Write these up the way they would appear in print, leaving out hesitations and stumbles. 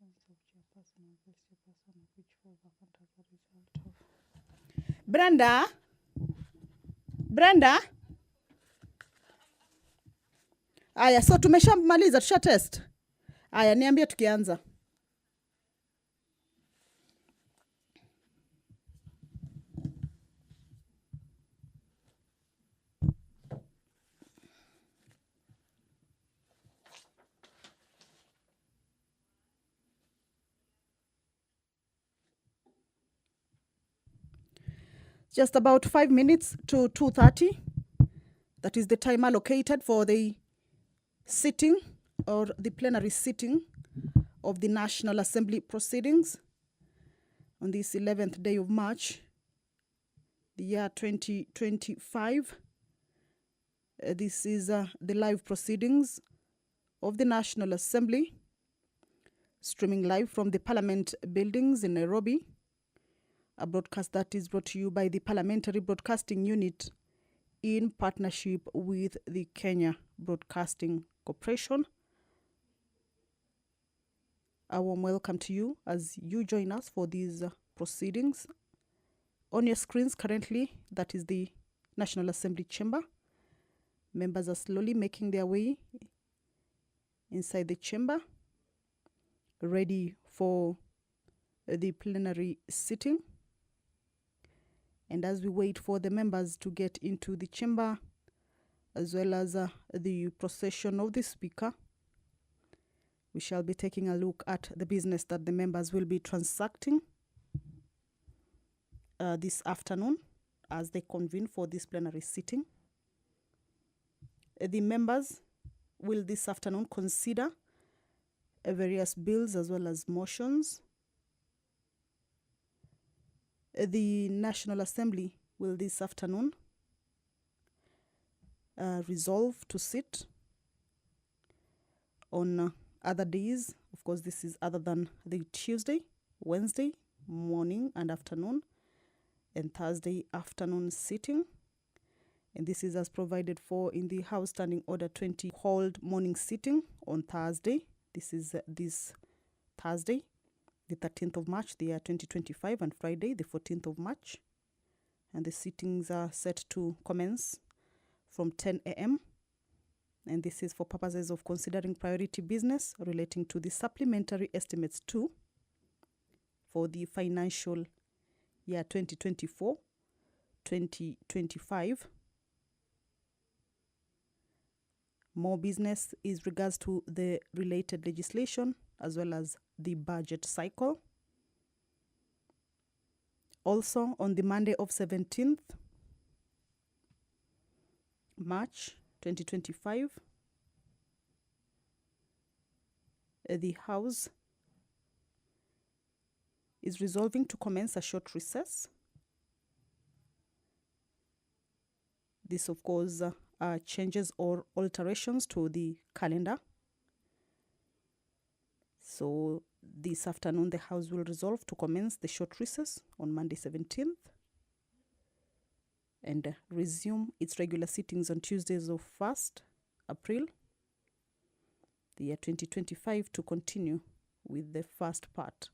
elections of chairperson and vice chairperson of which fall vacant as a result of Brenda. Aya, so tumeshamaliza, tusha test. Aya, niambie tukianza. Just about 5 minutes to 2:30. That is the time allocated for the sitting or the plenary sitting of the National Assembly proceedings on this 11th day of March, the year 2025. This is the live proceedings of the National Assembly, streaming live from the Parliament buildings in Nairobi. A broadcast that is brought to you by the Parliamentary Broadcasting Unit in partnership with the Kenya Broadcasting Corporation. A warm welcome to you as you join us for these proceedings. On your screens currently, that is the National Assembly chamber. Members are slowly making their way inside the chamber, ready for the plenary sitting. And as we wait for the members to get into the chamber, as well as the procession of the speaker, we shall be taking a look at the business that the members will be transacting this afternoon as they convene for this plenary sitting. The members will this afternoon consider various bills as well as motions. The National Assembly will this afternoon resolve to sit on other days. Of course, this is other than the Tuesday, Wednesday morning and afternoon, and Thursday afternoon sitting. And this is as provided for in the House Standing Order 20, hold morning sitting on Thursday. This is this Thursday, the 13th of March, the year 2025, and Friday, the 14th of March. And the sittings are set to commence from 10 a.m. And this is for purposes of considering priority business relating to the supplementary estimates 2 for the financial year 2024-2025. More business is regards to the related legislation as well as the budget cycle. Also, on the Monday of 17th March 2025, the House is resolving to commence a short recess. This, of course, changes or alterations to the calendar. So this afternoon, the House will resolve to commence the short recess on Monday 17th and resume its regular sittings on Tuesdays of 1st April, the year 2025, to continue with the first part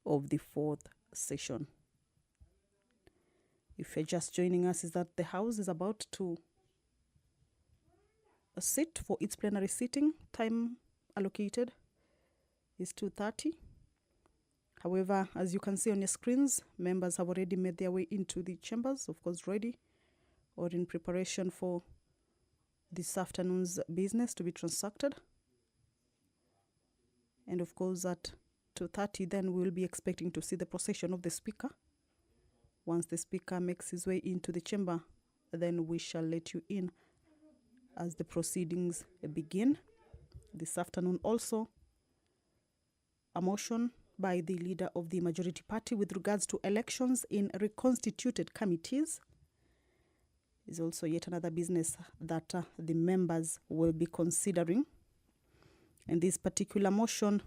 of the fourth session. If you're just joining us, is that the House is about to sit for its plenary sitting. Time allocated is 2:30. However, as you can see on your screens, members have already made their way into the chambers, of course, ready or in preparation for this afternoon's business to be transacted. And of course, at 2:30, then we will be expecting to see the procession of the speaker. Once the speaker makes his way into the chamber, then we shall let you in as the proceedings begin. This afternoon also, a motion by the leader of the majority party with regards to elections in reconstituted committees is also yet another business that the members will be considering. And this particular motion,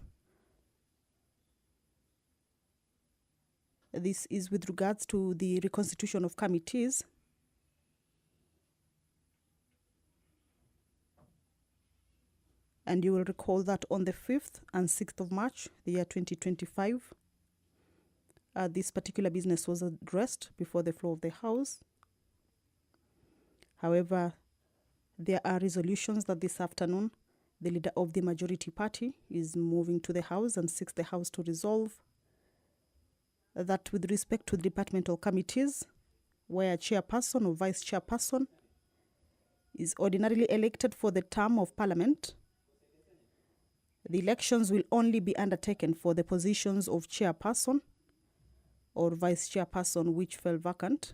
this is with regards to the reconstitution of committees. And you will recall that on the 5th and 6th of March, the year 2025, this particular business was addressed before the floor of the House. However, there are resolutions that this afternoon the leader of the majority party is moving to the House and seeks the House to resolve that with respect to the departmental committees, where a chairperson or vice chairperson is ordinarily elected for the term of Parliament, the elections will only be undertaken for the positions of chairperson or vice chairperson which fell vacant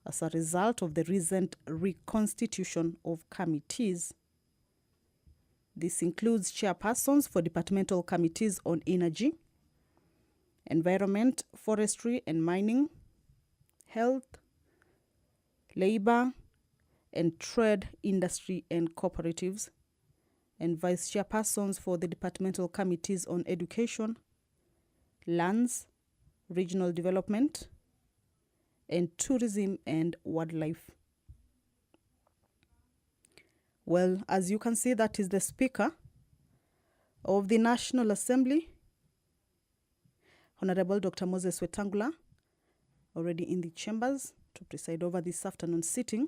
as a result of the recent reconstitution of committees. This includes chairpersons for departmental committees on energy, environment, forestry and mining, health, labor, and trade, industry and cooperatives, and vice chairpersons for the departmental committees on education, lands, regional development, and tourism and wildlife. Well, as you can see, that is the Speaker of the National Assembly, Honorable Dr. Moses Wetangula, already in the chambers to preside over this afternoon's sitting.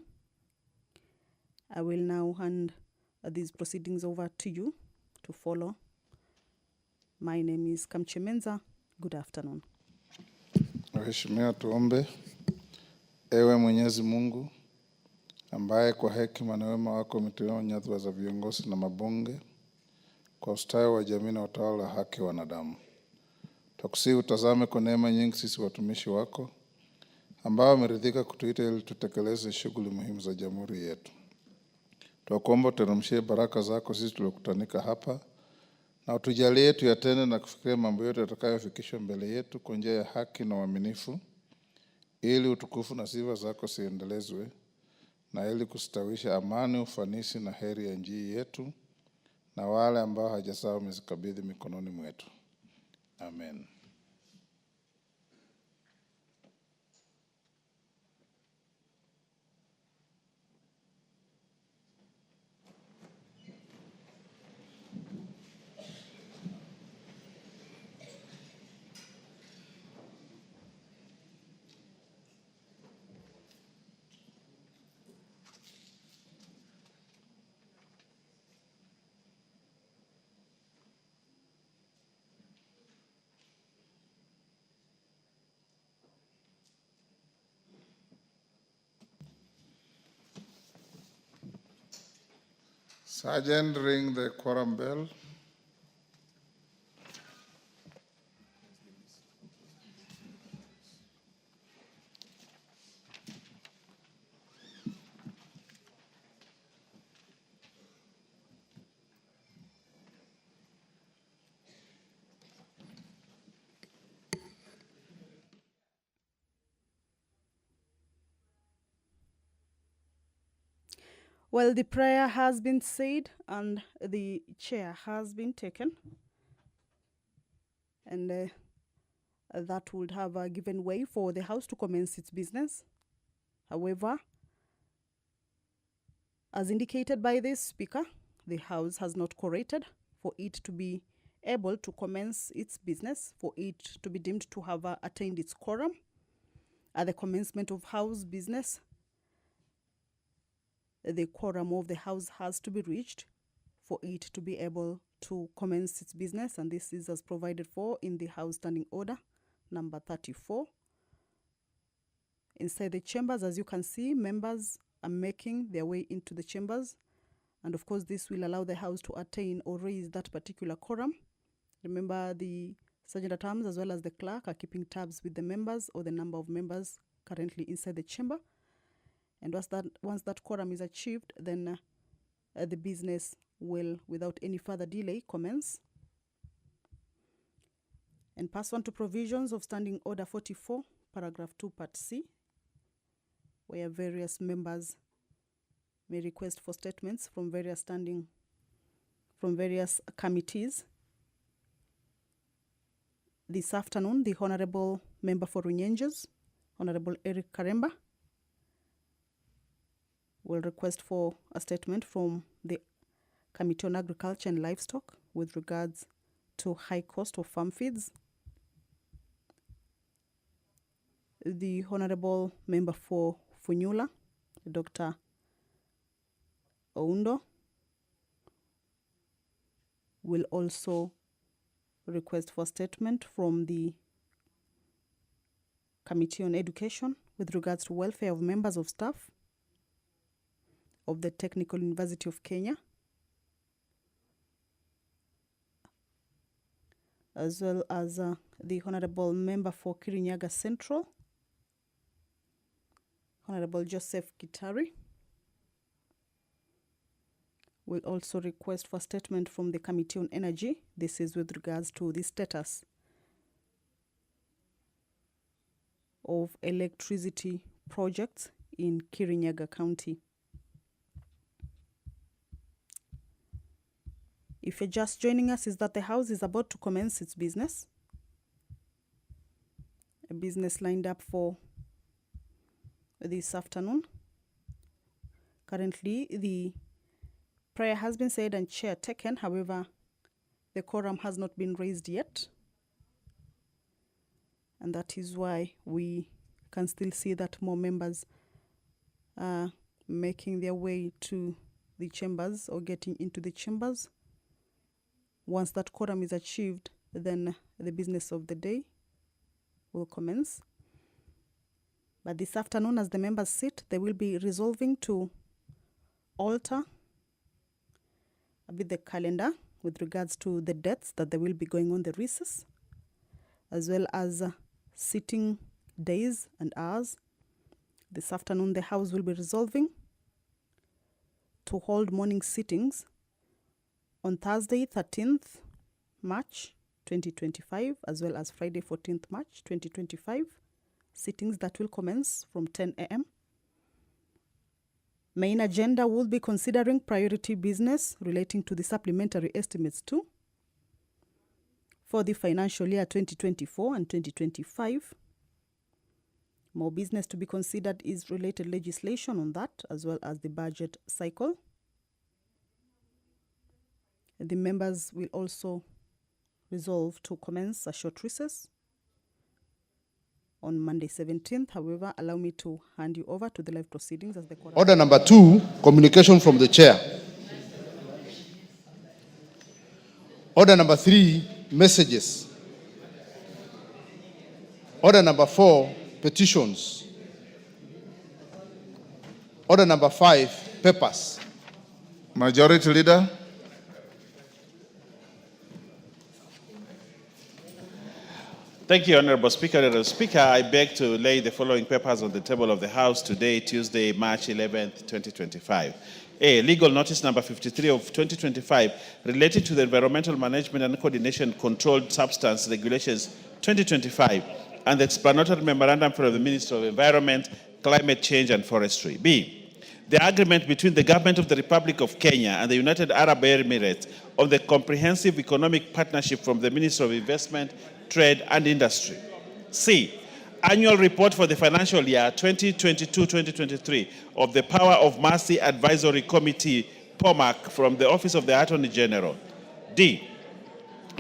I will now hand these proceedings over to you to follow. My name is Kamchemenza. Good afternoon. Mheshimiwa, tuombe. Ewe Mwenyezi Mungu, ambaye kwa hekima na wema wako umeteua nyadhifa za viongozi na mabunge kwa ustawi wa jamii na utawala wa haki wa wanadamu. Tukusihi utazame kwa neema nyingi sisi watumishi wako ambao wameridhika kutuita ili tutekeleze shughuli muhimu za jamhuri yetu. Tunakuomba tuteremshie baraka zako sisi tuliokutanika hapa na utujalie tuyatende na kufikiria mambo yote yatakayofikishwa mbele yetu kwa njia ya haki na uaminifu, ili utukufu na sifa zako ziendelezwe na ili kustawisha amani, ufanisi na heri ya nchi yetu na wale ambao haja zao umezikabidhi mikononi mwetu. Amen. Sergeant, ring the quorum bell. Well, the prayer has been said and the chair has been taken. And that would have given way for the House to commence its business. However, as indicated by the Speaker, the House has not quorated for it to be able to commence its business, for it to be deemed to have attained its quorum. At the commencement of House business, the quorum of the House has to be reached for it to be able to commence its business, and this is as provided for in the House Standing Order number 34. Inside the chambers, as you can see, members are making their way into the chambers, and of course this will allow the House to attain or raise that particular quorum. Remember, the Sergeant at Arms as well as the clerk are keeping tabs with the members or the number of members currently inside the chamber. And once that quorum is achieved, then the business will, without any further delay, commence. And pursuant to provisions of Standing Order 44, Paragraph 2, Part C, where various members may request for statements from various committees. This afternoon, the Honorable Member for Runyenjes, Honorable Eric Karemba, will request for a statement from the Committee on Agriculture and Livestock with regards to high cost of farm feeds. The Honorable Member for Funyula, Dr. Oundo, will also request for statement from the Committee on Education with regards to welfare of members of staff of the Technical University of Kenya, as well as the Honorable Member for Kirinyaga Central, Honorable Joseph Kitari, will also request for statement from the Committee on Energy. This is with regards to the status of electricity projects in Kirinyaga County. If you're just joining us, is that the House is about to commence its business. A business lined up for this afternoon. Currently, the prayer has been said and chair taken. However, the quorum has not been raised yet. And that is why we can still see that more members are making their way to the chambers or getting into the chambers. Once that quorum is achieved, then the business of the day will commence. But this afternoon, as the members sit, they will be resolving to alter a bit the calendar with regards to the dates that they will be going on the recess, as well as sitting days and hours. This afternoon, the House will be resolving to hold morning sittings on Thursday, 13th March 2025, as well as Friday, 14th March 2025, sittings that will commence from 10 a.m. Main agenda will be considering priority business relating to the supplementary estimates too for the financial year 2024 and 2025. More business to be considered is related legislation on that, as well as the budget cycle. The members will also resolve to commence a short recess on Monday 17th. However, allow me to hand you over to the live proceedings as the quorum. Order number 2, communication from the chair. Order number 3, messages. Order number 4, petitions. Order number 5, papers. Majority Leader. Thank you, Honorable Speaker. Honorable Speaker, I beg to lay the following papers on the table of the House today, Tuesday, March 11th, 2025. A, legal notice number 53 of 2025 related to the Environmental Management and Coordination Controlled Substance Regulations 2025 and the explanatory memorandum from the Ministry of Environment, Climate Change and Forestry. B, the agreement between the Government of the Republic of Kenya and the United Arab Emirates on the Comprehensive Economic Partnership from the Ministry of Investment, Trade and Industry. C, annual report for the financial year 2022-2023 of the Power of Mercy Advisory Committee, POMAC, from the Office of the Attorney General. D,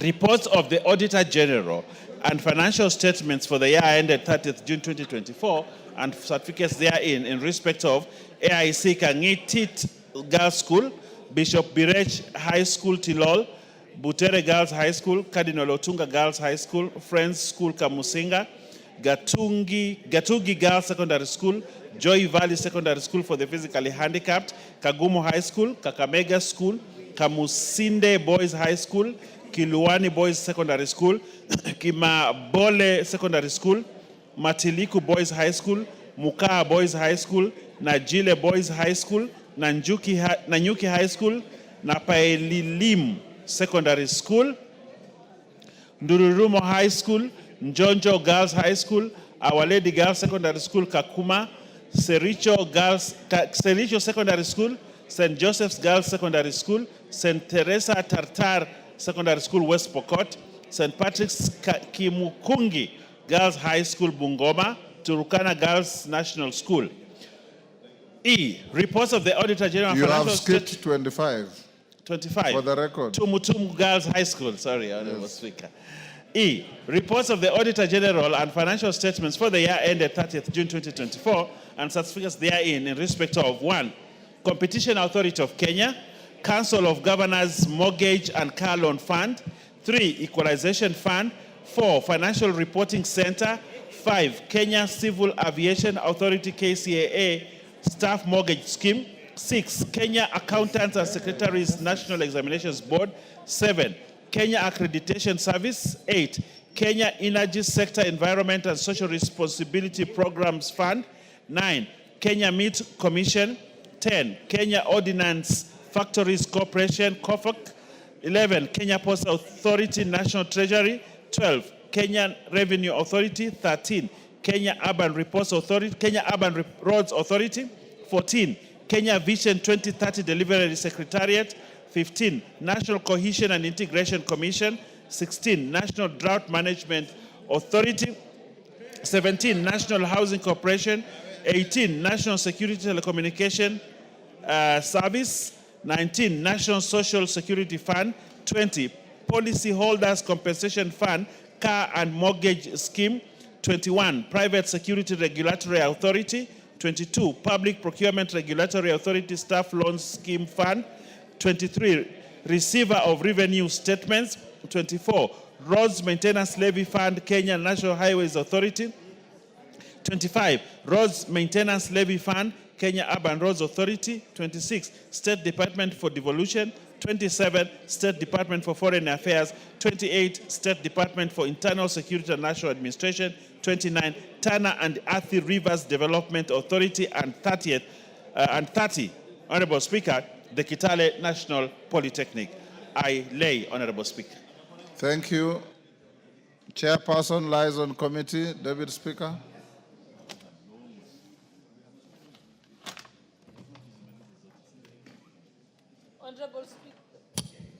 reports of the Auditor General and financial statements for the year ended 30th June 2024 and certificates therein in respect of AIC Kangitit Girls School, Bishop Birech High School Tilol, Butere Girls High School, Cardinal Otunga Girls High School, Friends School Kamusinga, Gatugi Girls Secondary School, Joy Valley Secondary School for the physically handicapped, Kagumo High School, Kakamega School, Kamusinde Boys High School, Kiluani Boys Secondary School, Kimabole Secondary School, Matiliku Boys High School, Mukaa Boys High School, Najile Boys High School, Nanyuki High School, Napaelilim Secondary School, Ndururumo High School, Njonjo Girls High School, Our Lady Girls Secondary School, Kakuma, Sericho Secondary School, St. Joseph's Girls Secondary School, St. Teresa Tartar Secondary School, West Pokot, St. Patrick's Kimukungi Girls High School, Bungoma, Turukana Girls National School. E, reports of the Auditor General. You have skipped 25. 25. For the record. Tumutumu Girls High School, sorry, Honorable Speaker. E, reports of the Auditor General and financial statements for the year ended 30th June 2024 and certificates therein in respect of 1. Competition Authority of Kenya, Council of Governors Mortgage and Car Loan Fund, 3. Equalization Fund, 4. Financial Reporting Center, 5. Kenya Civil Aviation Authority KCAA Staff Mortgage Scheme, 6. Kenya Accountants and Secretaries National Examinations Board, 7. Kenya Accreditation Service, 8. Kenya Energy Sector Environment and Social Responsibility Programs Fund, 9. Kenya Meat Commission, 10. Kenya Ordnance Factories Corporation, COFAC, 11. Kenya Post Authority National Treasury, 12. Kenya Revenue Authority, 13. Kenya Urban Roads Authority, 14. Kenya Vision 2030 Delivery Secretariat, 15. National Cohesion and Integration Commission, 16. National Drought Management Authority, 17. National Housing Corporation, 18. National Security Telecommunication Service, 19. National Social Security Fund, 20. Policyholders Compensation Fund, Car and Mortgage Scheme, 21. Private Security Regulatory Authority, 22. Public Procurement Regulatory Authority Staff Loans Scheme Fund, 23. Receiver of Revenue Statements, 24. Roads Maintenance Levy Fund, Kenya National Highways Authority, 25. Roads Maintenance Levy Fund, Kenya Urban Roads Authority, 26. State Department for Devolution, 27. State Department for Foreign Affairs, 28. State Department for Internal Security and National Administration, 29. Tana and Athi Rivers Development Authority, and 30. Honorable Speaker, the Kitale National Polytechnic. I lay, Honorable Speaker. Thank you. Chairperson, Liaison Committee, Deputy Speaker.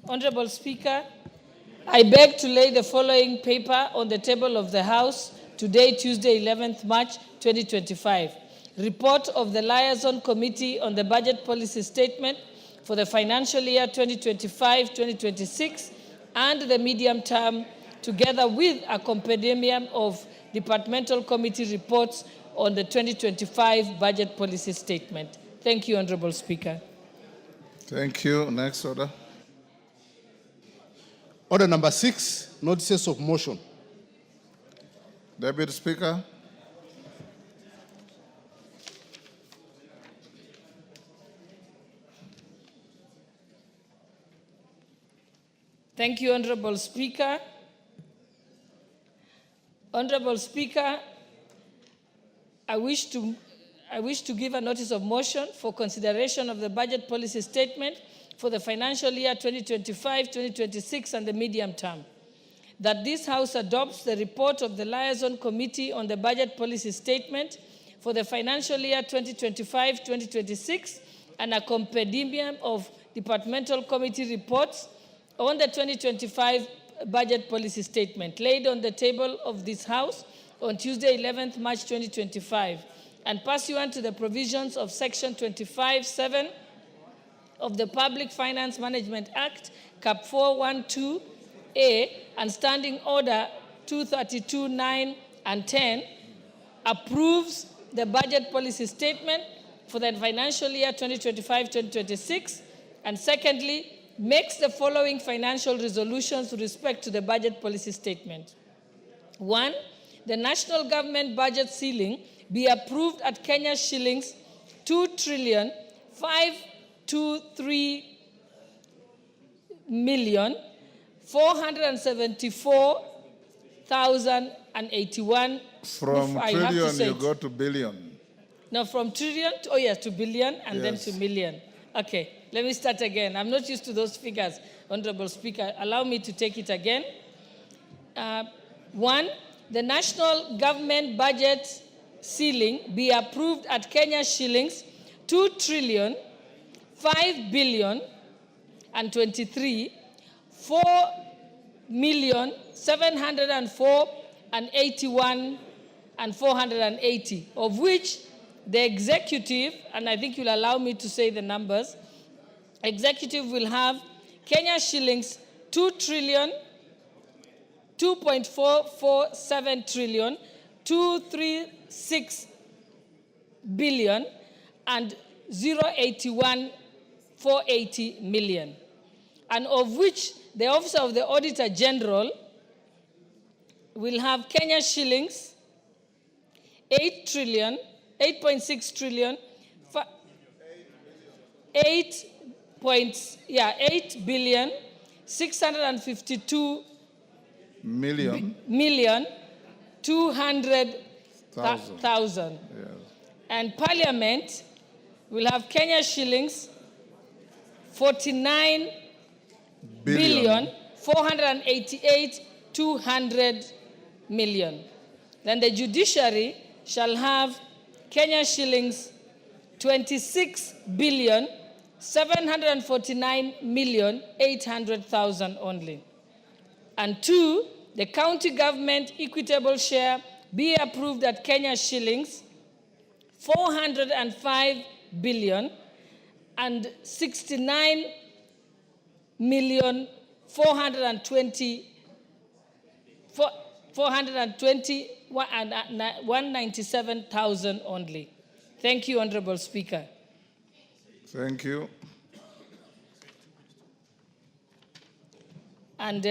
Honorable Speaker, I beg to lay the following paper on the table of the House today, Tuesday, 11th March 2025. Report of the Liaison Committee on the Budget Policy Statement for the financial year 2025-2026 and the medium term, together with a compendium of departmental committee reports on the 2025 Budget Policy Statement. Thank you, Honorable Speaker. Thank you. Next order. Order number 6, notices of motion. Deputy Speaker. Thank you, Honorable Speaker. Honorable Speaker, I wish to give a notice of motion for consideration of the budget policy statement for the financial year 2025-2026 and the medium term. That this House adopts the report of the Liaison Committee on the Budget Policy Statement for the financial year 2025-2026 and a compendium of departmental committee reports on the 2025 Budget Policy Statement laid on the table of this House on Tuesday, 11th March 2025, and pursuant to the provisions of Section 25(7) of the Public Finance Management Act, Cap 412A, and Standing Order 232(9) and 10, approves the budget policy statement for the financial year 2025-2026, and secondly, makes the following financial resolutions with respect to the budget policy statement. 1, the national government budget ceiling be approved at Kenya shillings 2,323,474,081. From trillion, you go to billion. No, from trillion to billion and Yes. then to million. Okay, let me start again. I'm not used to those figures, Honorable Speaker. Allow me to take it again. 1, the national government budget ceiling be approved at Kenya shillings 2,523,404,081,480, of which the executive, and I think you'll allow me to say the numbers, executive will have Kenya shillings 2.447 trillion, 236 billion and 081,480 million, and of which the Office of the Auditor General will have Kenya shillings 8 billion 652 million 200,000. Yes. And Parliament will have Kenya shillings 49 billion 488,200 million. Then the judiciary shall have Kenya shillings 26 billion 749 million 800,000 only. And 2, the county government equitable share be approved at Kenya shillings 405 billion and 69 million 197,000 only. Thank you, Honorable Speaker. Thank you. And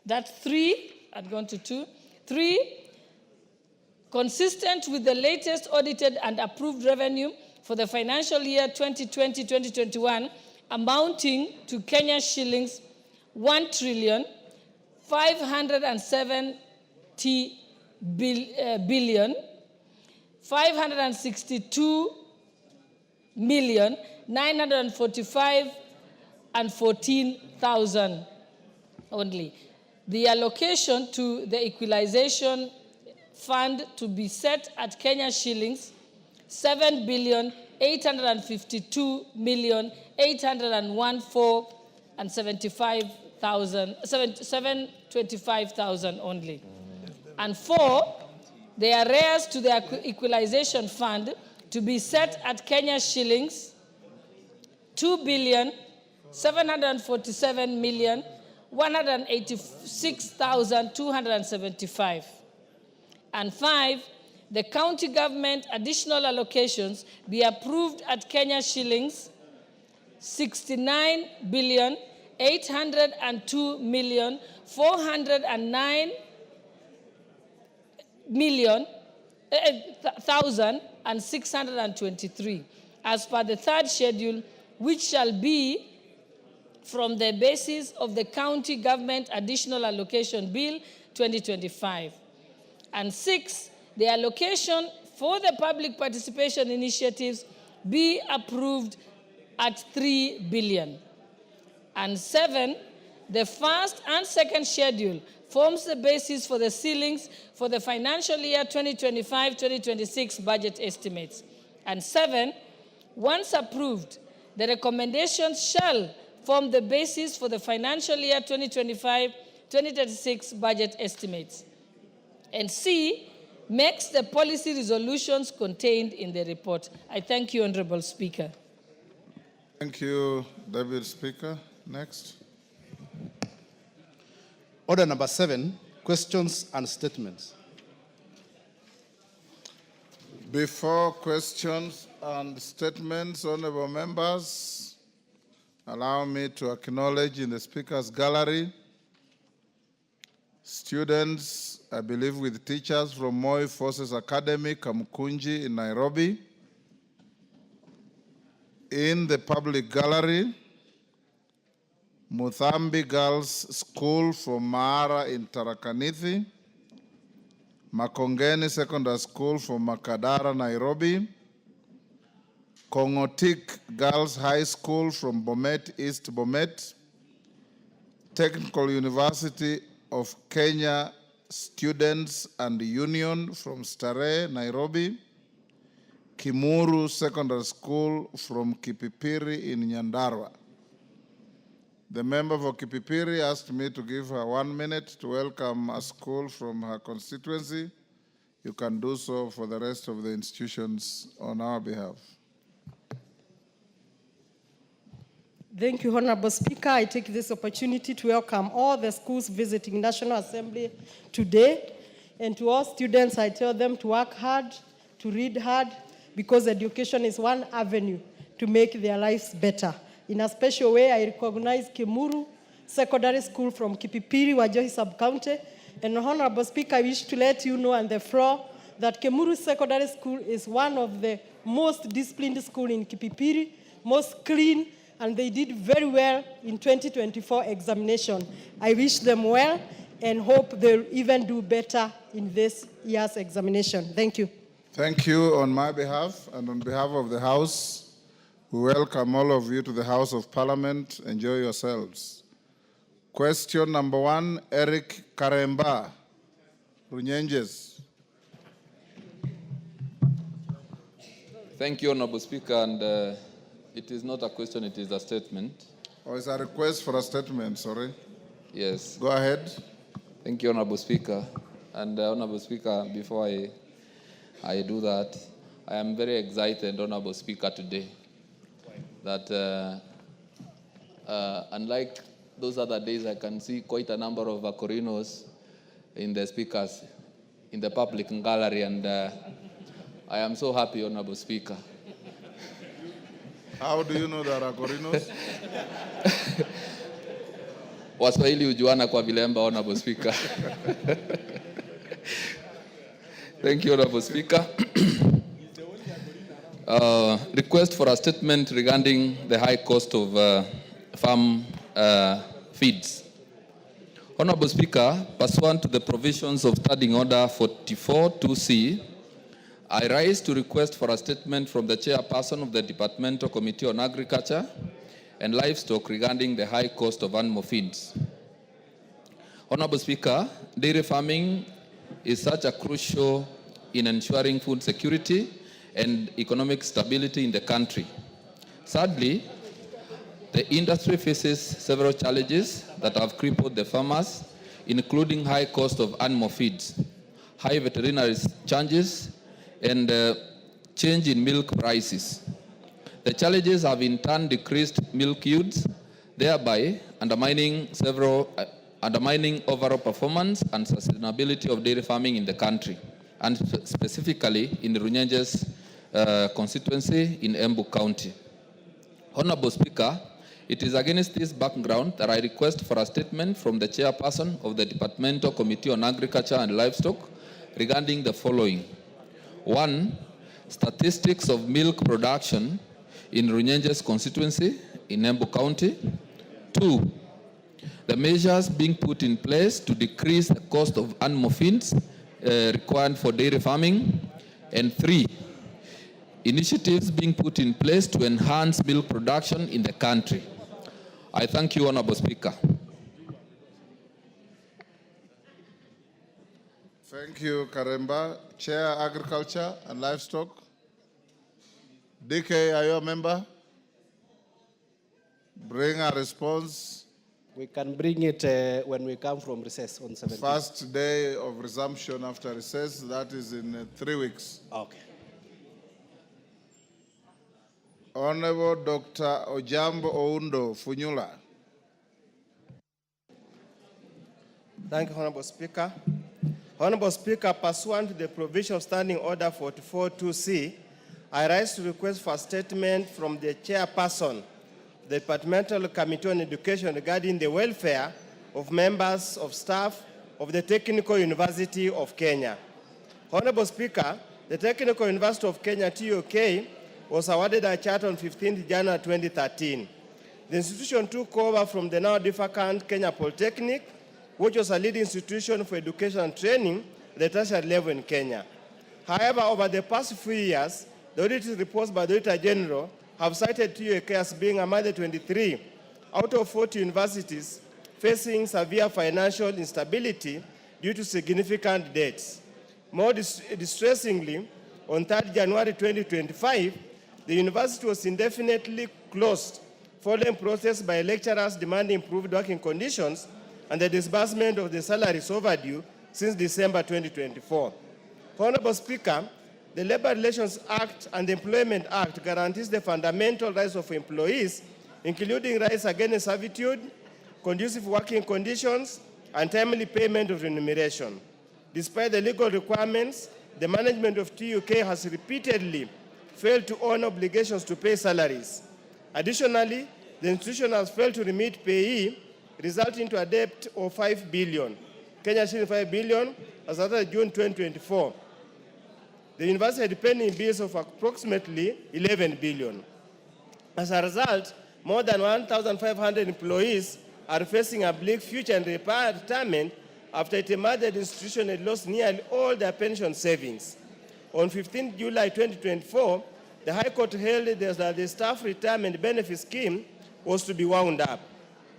that's 3, I've gone to 2. 3, consistent with the latest audited and approved revenue for the financial year 2020-2021, amounting to Kenya shillings 1 trillion 570 billion 562 million 945 and 14,000 only. The allocation to the equalization fund to be set at Kenya shillings 7 billion 852 million 814 and 725,000 only. And 4, the arrears to the equalization fund to be set at Kenya shillings 2 billion 747 million 186,275. And 5, the county government additional allocations be approved at Kenya shillings 69 billion 802 million 409 million 1,623 as per the 3rd schedule, which shall be from the basis of the County Government Additional Allocation Bill 2025. And 6, the allocation for the public participation initiatives be approved at 3 billion. And 7, the first and second schedule forms the basis for the ceilings for the financial year 2025-2026 budget estimates. And 7, once approved, the recommendations shall form the basis for the financial year 2025-2026 budget estimates. And C, makes the policy resolutions contained in the report. I thank you, Honorable Speaker. Thank you, Deputy Speaker. Next. Order number 7, questions and statements. Before questions and statements, honorable members, allow me to acknowledge in the Speaker's gallery students, I believe with teachers from Moi Forces Academy, Kamukunji in Nairobi. In the public gallery, Muthambi Girls School from Mara in Tharaka-Nithi, Makongeni Secondary School from Makadara, Nairobi, Kongotik Girls High School from Bomet, East Bomet, Technical University of Kenya Students and Union from Starehe, Nairobi, Kimuru Secondary School from Kipipiri in Nyandarua. The member for Kipipiri asked me to give her 1 minute to welcome a school from her constituency. You can do so for the rest of the institutions on our behalf. Thank you, Honorable Speaker. I take this opportunity to welcome all the schools visiting National Assembly today. And to all students, I tell them to work hard, to read hard, because education is one avenue to make their lives better. In a special way, I recognize Kemuru Secondary School from Kipipiri, Wajohi Sub-County. And Honorable Speaker, I wish to let you know on the floor that Kemuru Secondary School is one of the most disciplined schools in Kipipiri, most clean, and they did very well in 2024 examination. I wish them well and hope they'll even do better in this year's examination. Thank you. Thank you on my behalf and on behalf of the House. We welcome all of you to the House of Parliament. Enjoy yourselves. Question number 1, Eric Karemba, Runyenjes. Thank you, Honorable Speaker, and it is not a question, it is a statement. Or is a request for a statement, sorry? Yes. Go ahead. Thank you, Honorable Speaker. And Honorable Speaker, before I do that, I am very excited, Honorable Speaker, today that unlike those other days, I can see quite a number of Corinos in the speakers, in the public gallery, and I am so happy, Honorable Speaker. How do you know there are Corinos? Waswahili hujuana kwa vilemba, Honorable Speaker. Thank you, Honorable Speaker. Request for a statement regarding the high cost of farm feeds. Honorable Speaker, pursuant to the provisions of Standing Order 44-2C, I rise to request for a statement from the chairperson of the Departmental Committee on Agriculture and Livestock regarding the high cost of animal feeds. Honorable Speaker, dairy farming is such a crucial in ensuring food security and economic stability in the country. Sadly, the industry faces several challenges that have crippled the farmers, including high cost of animal feeds, high veterinary charges, and change in milk prices. The challenges have in turn decreased milk yields, thereby undermining overall performance and sustainability of dairy farming in the country, and specifically in the Runyenjes constituency in Embu County. Honorable Speaker, it is against this background that I request for a statement from the chairperson of the Departmental Committee on Agriculture and Livestock regarding the following. 1, statistics of milk production in Runyenjes constituency in Embu County. 2, the measures being put in place to decrease the cost of animal feeds required for dairy farming. And 3, initiatives being put in place to enhance milk production in the country. I thank you, Honorable Speaker. Thank you, Karemba. Chair, Agriculture and Livestock. DK, are you a member? Bring a response. We can bring it when we come from recess on 17th. First day of resumption after recess, that is in 3 weeks. Okay. Honorable Dr. Ojambo Oundo Funyula. Thank you, Honorable Speaker. Honorable Speaker, pursuant to the provision of Standing Order 44-2C, I rise to request for a statement from the chairperson of the Departmental Committee on Education regarding the welfare of members of staff of the Technical University of Kenya. Honorable Speaker, the Technical University of Kenya, TUK, was awarded a charter on 15th January 2013. The institution took over from the now defunct Kenya Polytechnic, which was a leading institution for education and training at the tertiary level in Kenya. However, over the past few years, the audit reports by the Auditor General have cited TUK as being among the 23 out of 40 universities facing severe financial instability due to significant debts. More distressingly, on 3rd January 2025, the university was indefinitely closed following protests by lecturers demanding improved working conditions and the disbursement of the salaries overdue since December 2024. Honorable Speaker, the Labor Relations Act and the Employment Act guarantees the fundamental rights of employees including rights against servitude, conducive working conditions, and timely payment of remuneration. Despite the legal requirements, the management of TUK has repeatedly failed to honor obligations to pay salaries. Additionally, the institution has failed to remit payee, resulting to a debt of 5 billion, Kenya shilling 5 billion, as of June 2024. The university had pending bills of approximately 11 billion. As a result, more than 1,500 employees are facing a bleak future in retirement after it emerged that the institution had lost nearly all their pension savings. On 15 July 2024, the High Court held that the staff retirement benefit scheme was to be wound up.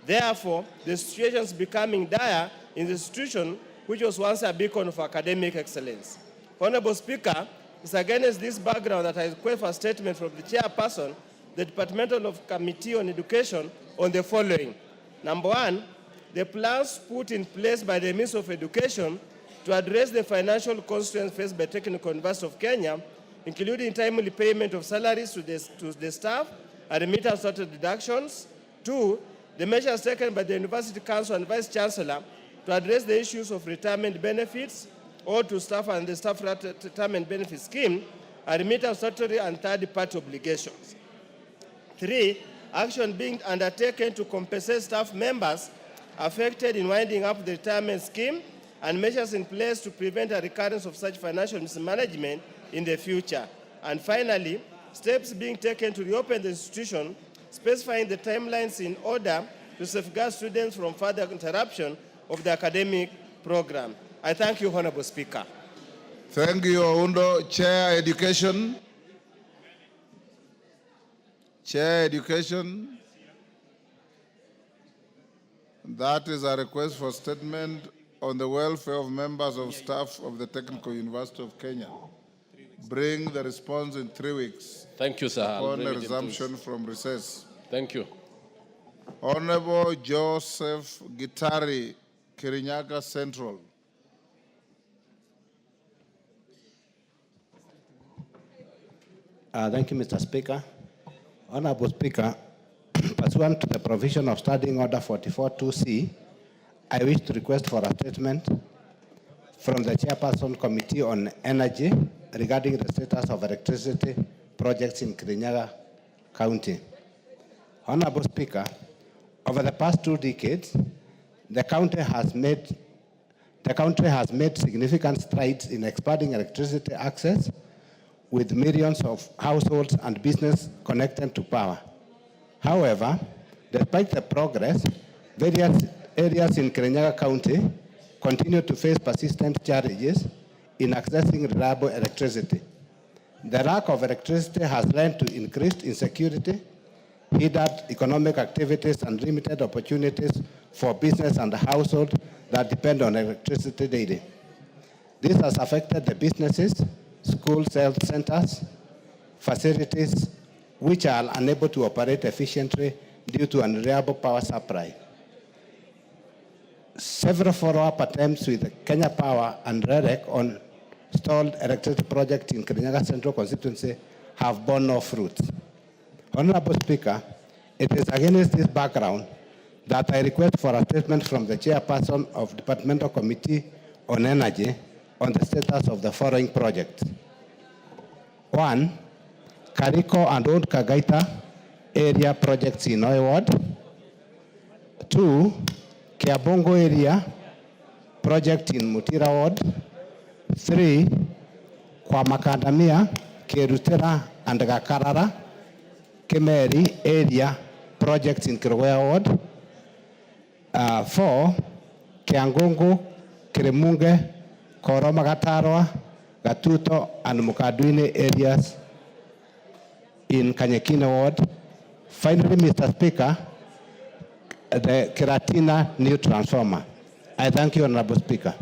Therefore, the situation is becoming dire in the institution, which was once a beacon of academic excellence. Honorable Speaker, it's against this background that I request for a statement from the chairperson, the Departmental Committee on Education, on the following. Number one, the plans put in place by the Ministry of Education to address the financial constraints faced by Technical University of Kenya, including timely payment of salaries to the staff and remittance of deductions. Two, the measures taken by the University Council and Vice Chancellor to address the issues of retirement benefits or to staff and the staff retirement benefit scheme and remittance of statutory and third-party obligations. Three, action being undertaken to compensate staff members affected in winding up the retirement scheme and measures in place to prevent a recurrence of such financial mismanagement in the future. And finally, steps being taken to reopen the institution, specifying the timelines in order to safeguard students from further interruption of the academic program. I thank you, Honorable Speaker. Thank you, Oundo. Chair Education. Chair Education. That is a request for statement on the welfare of members of staff of the Technical University of Kenya. Bring the response in 3 weeks. Thank you, sir. Upon a resumption from recess. Thank you. Honorable Joseph Gitari, Kirinyaga Central. Thank you, Mr. Speaker. Honorable Speaker, pursuant to the provision of Standing Order 44.2c, I wish to request for a statement from the Chairperson Committee on Energy regarding the status of electricity projects in Kirinyaga County. Honorable Speaker, over the past 2 decades, the country has made significant strides in expanding electricity access, with millions of households and business connected to power. However, despite the progress, various areas in Kirinyaga County continue to face persistent challenges in accessing reliable electricity. The lack of electricity has led to increased insecurity, hindered economic activities, and limited opportunities for business and households that depend on electricity daily. This has affected the businesses, schools, health centers, facilities which are unable to operate efficiently due to unreliable power supply. Several follow-up attempts with Kenya Power and REREC on stalled electricity projects in Kirinyaga Central constituency have borne no fruit. Honorable Speaker, it is against this background that I request for a statement from the Chairperson of Departmental Committee on Energy on the status of the following projects. 1, Kariko and Old Kagaita area projects in Oi Ward. 2, Kiabongo area project in Mutira Ward. 3, Kwa Makadamia, Kerutera and Gakarara, Kemeri area projects in Kirwea Ward. 4, Kiangongo, Kiremunge, Koromagatarwa, Gatuto, and Mukaduine areas in Kanyekina Ward. Finally, Mr. Speaker, the Kiratina new transformer. I thank you, Honorable Speaker.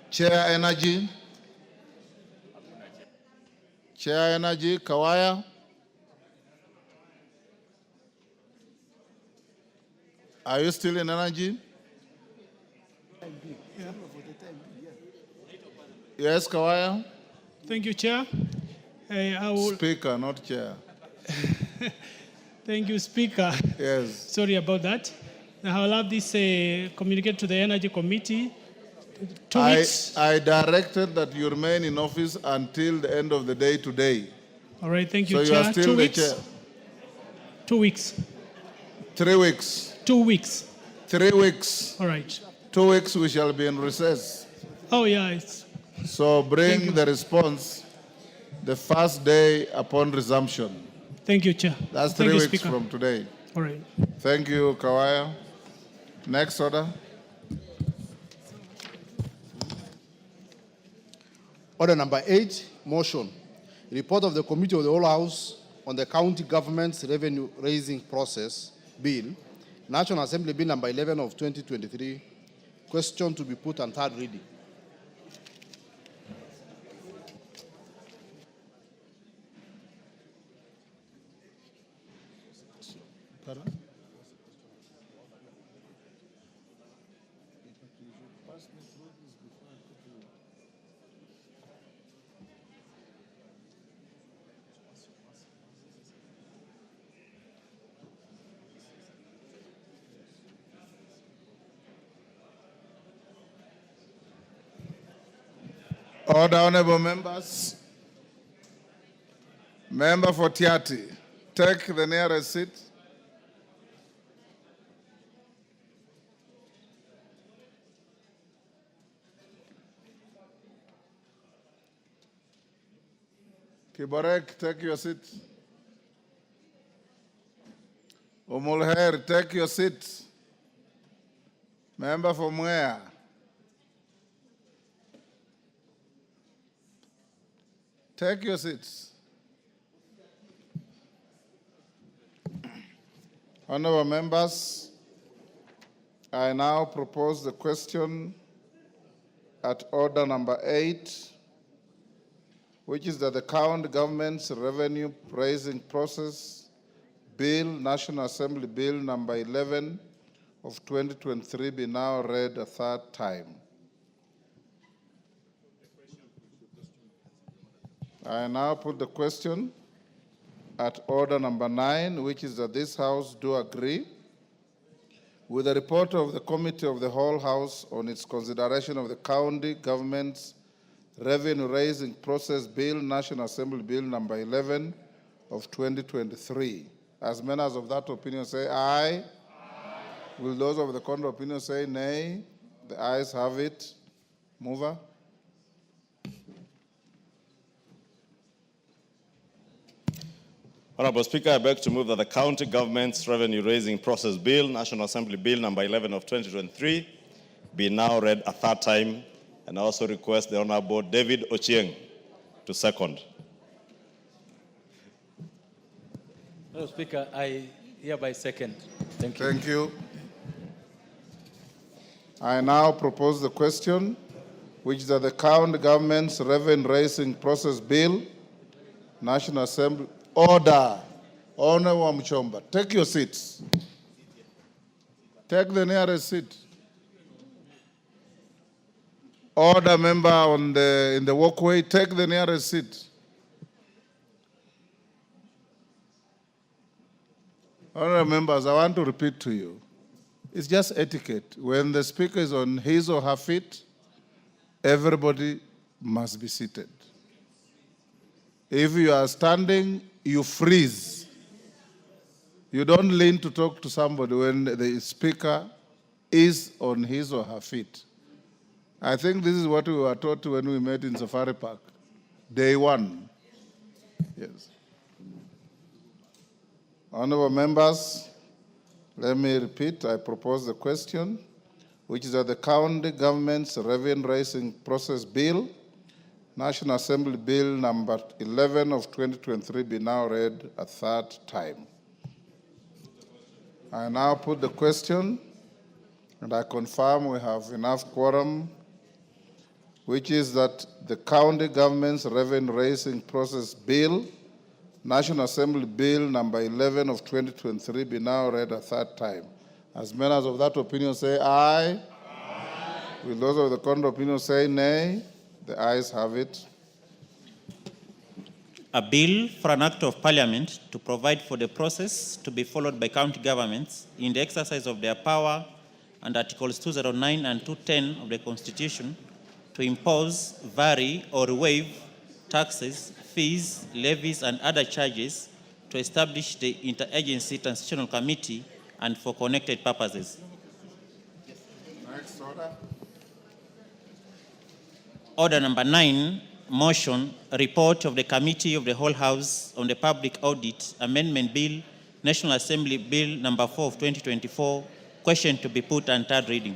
Chair Energy. Chair Energy, Kawaya. Are you still in Energy? Yes, Kawaya. Thank you, Chair. I will... Speaker, not Chair. Thank you, Speaker. Yes. Sorry about that. I will have this communicated to the Energy Committee. 2 weeks. I directed that you remain in office until the end of the day today. All right, thank you, So Chair. you are still 2 the weeks. chair. 2 weeks. 3 weeks. 2 weeks. 3 weeks. All right. 2 weeks we shall be in recess. Oh, yeah. It's, So bring the response the first day upon resumption. thank you, Chair. That's Thank 3 you, weeks Speaker. from today. All right. Thank you, Kawaya. Next order. Order number 8, motion. Report of the Committee of the Whole House on the County Government's Revenue Raising Process Bill, National Assembly Bill number 11 of 2023. Question to be put on third reading. Order, honorable members. Member for Tiati, take the nearest seat. Kiborek, take your seat. Umulher, take your seat. Member for Mwea. Take your seats. Honorable members, I now propose the question at order number 8, which is that the county government's revenue raising process bill, National Assembly Bill number 11 of 2023 be now read a third time. I now put the question at order number 9, which is that this House do agree with the report of the Committee of the Whole House on its consideration of the county government's revenue raising process bill, National Assembly Bill number 11 of 2023. As many as of that opinion say aye. Aye. Will those of the contrary opinion say nay? The ayes have it. Mover. Honorable Speaker, I beg to move that the County Government's Revenue Raising Process Bill, National Assembly Bill number 11 of 2023, be now read a third time, and I also request the Honorable David Ochieng to second. Honorable Speaker, I hereby second. Thank you. Thank you. I now propose the question, which is that the county government's revenue raising process bill, National Assembly. Order. Honorable Mchomba, take your seats. Take the nearest seat. Order, member in the walkway, take the nearest seat. Honorable members, I want to repeat to you, it's just etiquette. When the speaker is on his or her feet, everybody must be seated. If you are standing, you freeze. You don't lean to talk to somebody when the speaker is on his or her feet. I think this is what we were taught when we met in Safari Park. Day one. Yes. Honorable members, let me repeat, I propose the question, which is that the county government's revenue raising process bill, National Assembly Bill number 11 of 2023 be now read a third time. I now put the question, and I confirm we have enough quorum, which is that the county government's revenue raising process bill, National Assembly Bill number 11 of 2023 be now read a third time. As many as of that opinion say aye. Aye. Will those of the contrary opinion say nay? The ayes have it. A bill for an act of parliament to provide for the process to be followed by county governments in the exercise of their power under Articles 209 and 210 of the Constitution to impose, vary, or waive taxes, fees, levies, and other charges to establish the Interagency Transitional Committee and for connected purposes. Next order. Order number 9, motion, report of the Committee of the Whole House on the Public Audit Amendment Bill, National Assembly Bill number 4 of 2024, question to be put and third reading.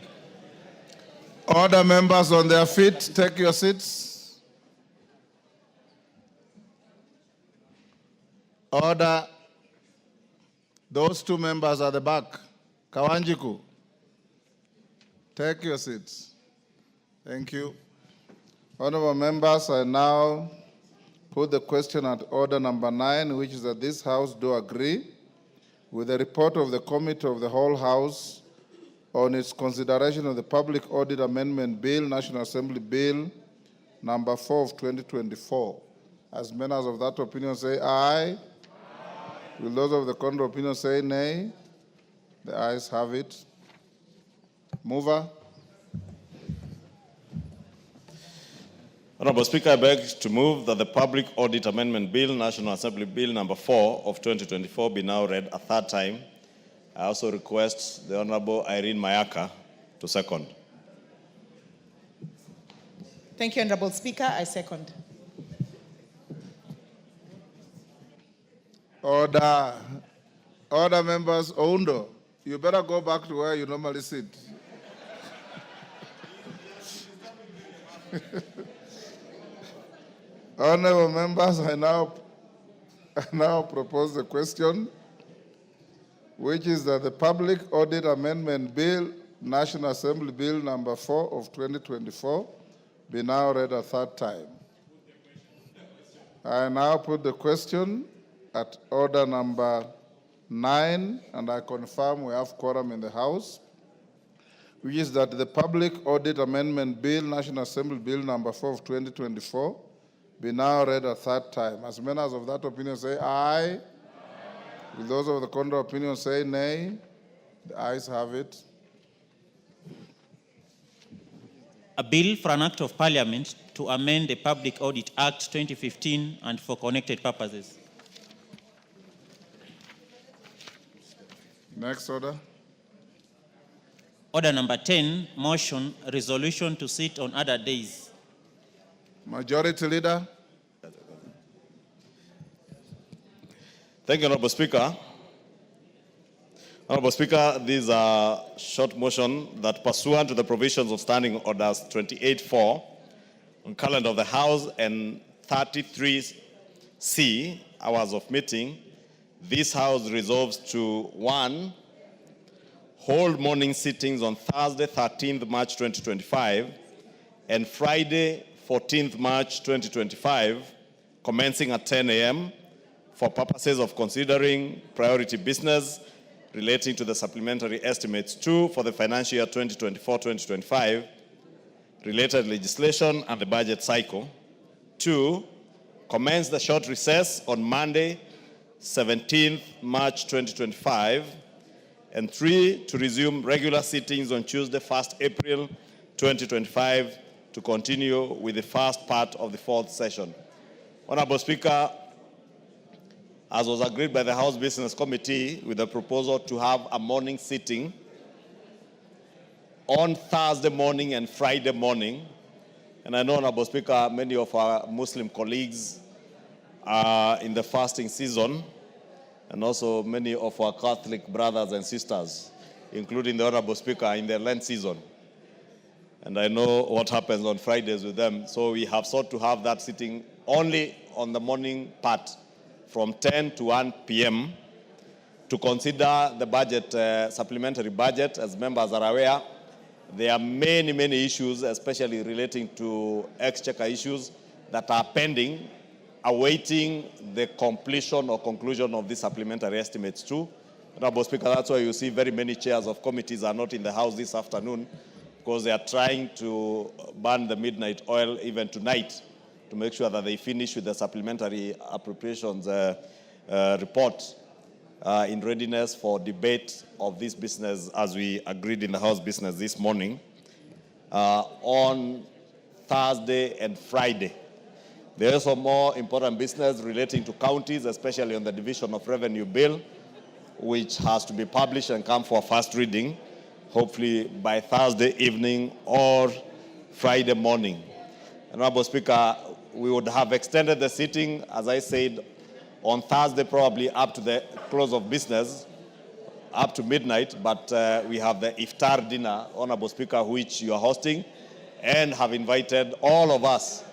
Order, members on their feet, take your seats. Order. Those two members at the back. Kawanjiku, take your seats. Thank you. Honorable members, I now put the question at order number 9, which is that this House do agree with the report of the Committee of the Whole House on its consideration of the Public Audit Amendment Bill, National Assembly Bill number 4 of 2024. As members of that opinion say aye. Will those of the contrary opinion say nay? The ayes have it. Mover. Honorable Speaker, I beg to move that the Public Audit Amendment Bill, National Assembly Bill number 4 of 2024 be now read a third time. I also request the Honorable Irene Mayaka to second. Thank you, Honorable Speaker. I second. Order. Order, members. Oundo, you better go back to where you normally sit. Honorable members, I now propose the question, which is that the Public Audit Amendment Bill, National Assembly Bill number 4 of 2024, be now read a third time. I now put the question at order number 9, and I confirm we have quorum in the House, which is that the Public Audit Amendment Bill, National Assembly Bill number 4 of 2024, be now read a third time. As members of that opinion say aye. Will those of the contrary opinion say nay? The ayes have it. A bill for an act of parliament to amend the Public Audit Act 2015 and for connected purposes. Next order. Order number 10, motion, resolution to sit on other days. Majority Leader. Thank you, Honorable Speaker. Honorable Speaker, this is a short motion that pursuant to the provisions of Standing Orders 28.4 on calendar of the House and 33C, hours of meeting, this House resolves to 1, hold morning sittings on Thursday, 13th March 2025 and Friday, 14th March 2025, commencing at 10 a.m. for purposes of considering priority business relating to the supplementary estimates 2 for the financial year 2024-2025, related legislation and the budget cycle. 2, commence the short recess on Monday, 17th March 2025. And 3, to resume regular sittings on Tuesday, 1st April 2025, to continue with the first part of the 4th session. Honorable Speaker, as was agreed by the House Business Committee with the proposal to have a morning sitting on Thursday morning and Friday morning, and I know, Honorable Speaker, many of our Muslim colleagues are in the fasting season, and also many of our Catholic brothers and sisters, including the Honorable Speaker, in the Lent season. And I know what happens on Fridays with them. So we have sought to have that sitting only on the morning part from 10 to 1 p.m. to consider the budget, supplementary budget. As members are aware, there are many, many issues, especially relating to exchequer issues that are pending, awaiting the completion or conclusion of the supplementary estimates too. Honorable Speaker, that's why you see very many chairs of committees are not in the House this afternoon, because they are trying to burn the midnight oil even tonight to make sure that they finish with the supplementary appropriations report in readiness for debate of this business as we agreed in the House business this morning on Thursday and Friday. There is some more important business relating to counties, especially on the division of revenue bill, which has to be published and come for first reading, hopefully by Thursday evening or Friday morning. Honorable Speaker, we would have extended the sitting, as I said, on Thursday probably up to the close of business, up to midnight, but we have the iftar dinner, Honorable Speaker, which you are hosting, and have invited all of us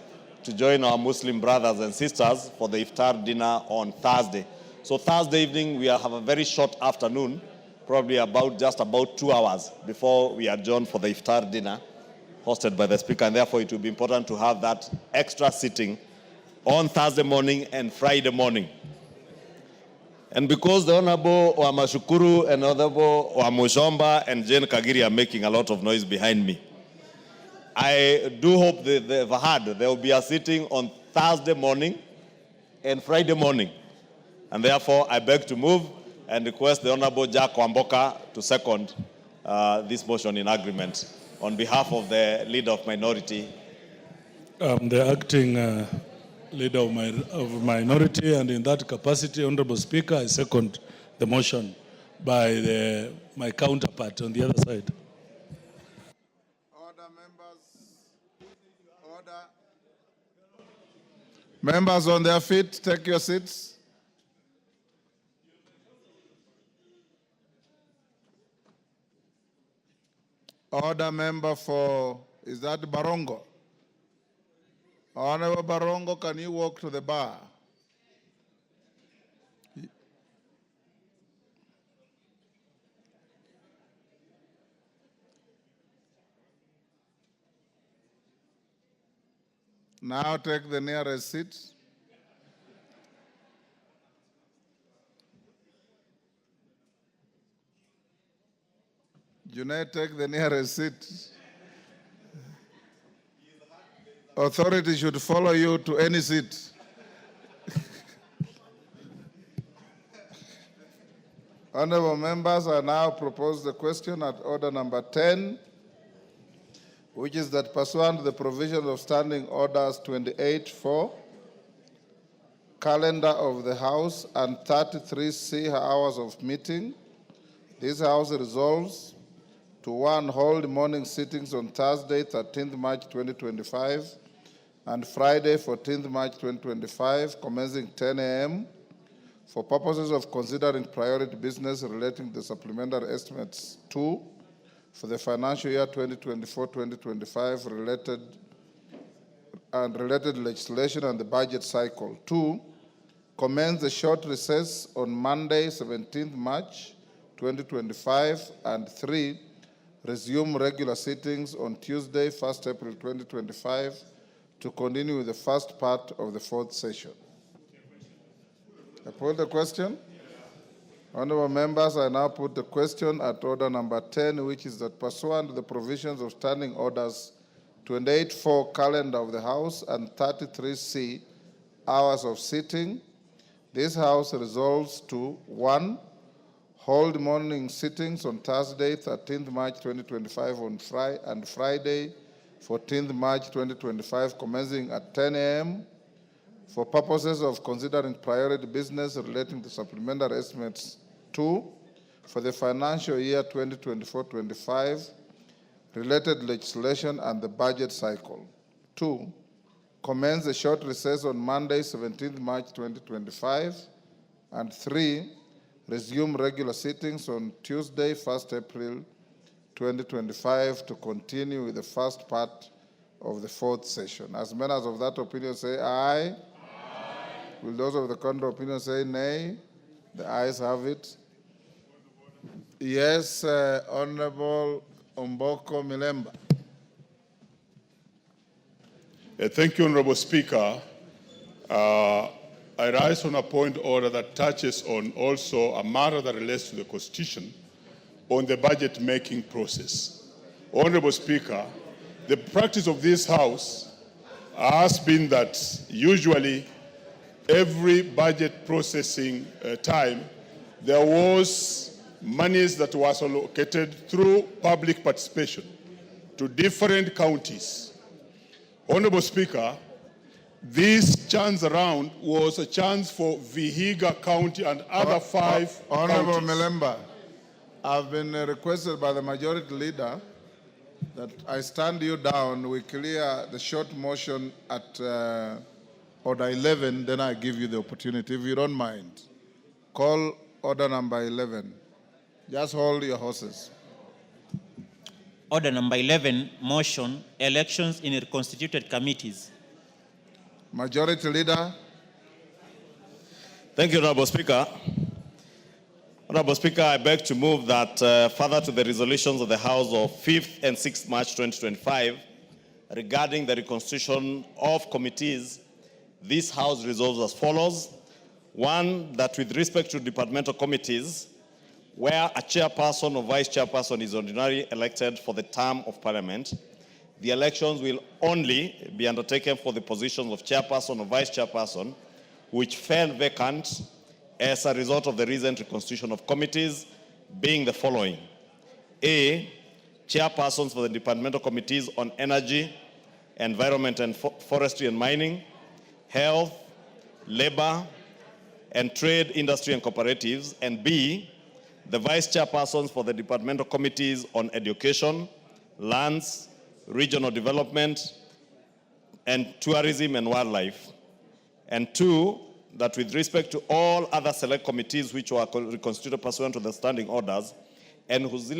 to join our Muslim brothers and sisters for the iftar dinner on Thursday. So Thursday evening, we have a very short afternoon, probably just about 2 hours before we adjourn for the iftar dinner hosted by the Speaker, and therefore it will be important to have that extra sitting on Thursday morning and Friday morning. And because the Honorable Wamashukuru and Honorable Wamushomba and Jane Kagiri are making a lot of noise behind me, I do hope that they've heard there will be a sitting on Thursday morning and Friday morning. And therefore, I beg to move and request the Honorable Jack Wamboka to second this motion in agreement on behalf of the Leader of Minority. The acting Leader of Minority, and in that capacity, Honorable Speaker, I second the motion by my counterpart on the other side. Order, members. Order. Members on their feet, take your seats. Order member for, is that Barongo? Honorable Barongo, can you walk to the bar? Now take the nearest seat. Junaid, take the nearest seat. Authority should follow you to any seat. Honorable members, I now propose the question at order number 10, which is that pursuant to the provisions of Standing Orders 28(4), calendar of the House, and 33C hours of meeting, this House resolves to 1, hold morning sittings on Thursday, 13th March 2025, and Friday, 14th March 2025, commencing 10 a.m., for purposes of considering priority business relating to the supplementary estimates 2 for the financial year 2024-2025 related legislation and the budget cycle. 2, commence a short recess on Monday, 17th March 2025, and 3, resume regular sittings on Tuesday, 1st April 2025, to continue with the first part of the fourth session. I put the question. Honorable members, I now put the question at order number 10, which is that pursuant to the provisions of Standing Orders 28(4), calendar of the House, and 33C hours of sitting, this House resolves to 1, hold morning sittings on Thursday, 13th March 2025, and Friday, 14th March 2025, commencing at 10 a.m. for purposes of considering priority business relating to supplementary estimates 2 for the financial year 2024-25, related legislation and the budget cycle. 2, commence a short recess on Monday, 17th March 2025, and 3, resume regular sittings on Tuesday, 1st April 2025, to continue with the first part of the fourth session. As members of that opinion say aye. Aye. Will those of the contrary opinion say nay? The ayes have it. Yes, Honorable Omboko Milemba. Thank you, Honorable Speaker. I rise on a point of order that touches on also a matter that relates to the Constitution on the budget-making process. Honorable Speaker, the practice of this House has been that usually every budget processing time, there was monies that was allocated through public participation to different counties. Honorable Speaker, this chance around was a chance for Vihiga County and other five Honorable counties. Melemba, I've been requested by the majority leader that I stand you down. We clear the short motion at order 11, then I give you the opportunity, if you don't mind. Call order number 11. Just hold your horses. Order number 11, motion, elections in reconstituted committees. Majority Leader. Thank you, Honorable Speaker. Honorable Speaker, I beg to move that further to the resolutions of the House of 5th and 6th March 2025 regarding the reconstitution of committees, this House resolves as follows. One, that with respect to departmental committees, where a chairperson or vice chairperson is ordinarily elected for the term of Parliament, the elections will only be undertaken for the positions of chairperson or vice chairperson, which fell vacant as a result of the recent reconstitution of committees, being the following. A, chairpersons for the departmental committees on energy, environment and forestry and mining, health, labor, and trade, industry and cooperatives, and B, the vice chairpersons for the departmental committees on education, lands, regional development, and tourism and wildlife. And two, that with respect to all other select committees which were reconstituted pursuant to the standing orders and whose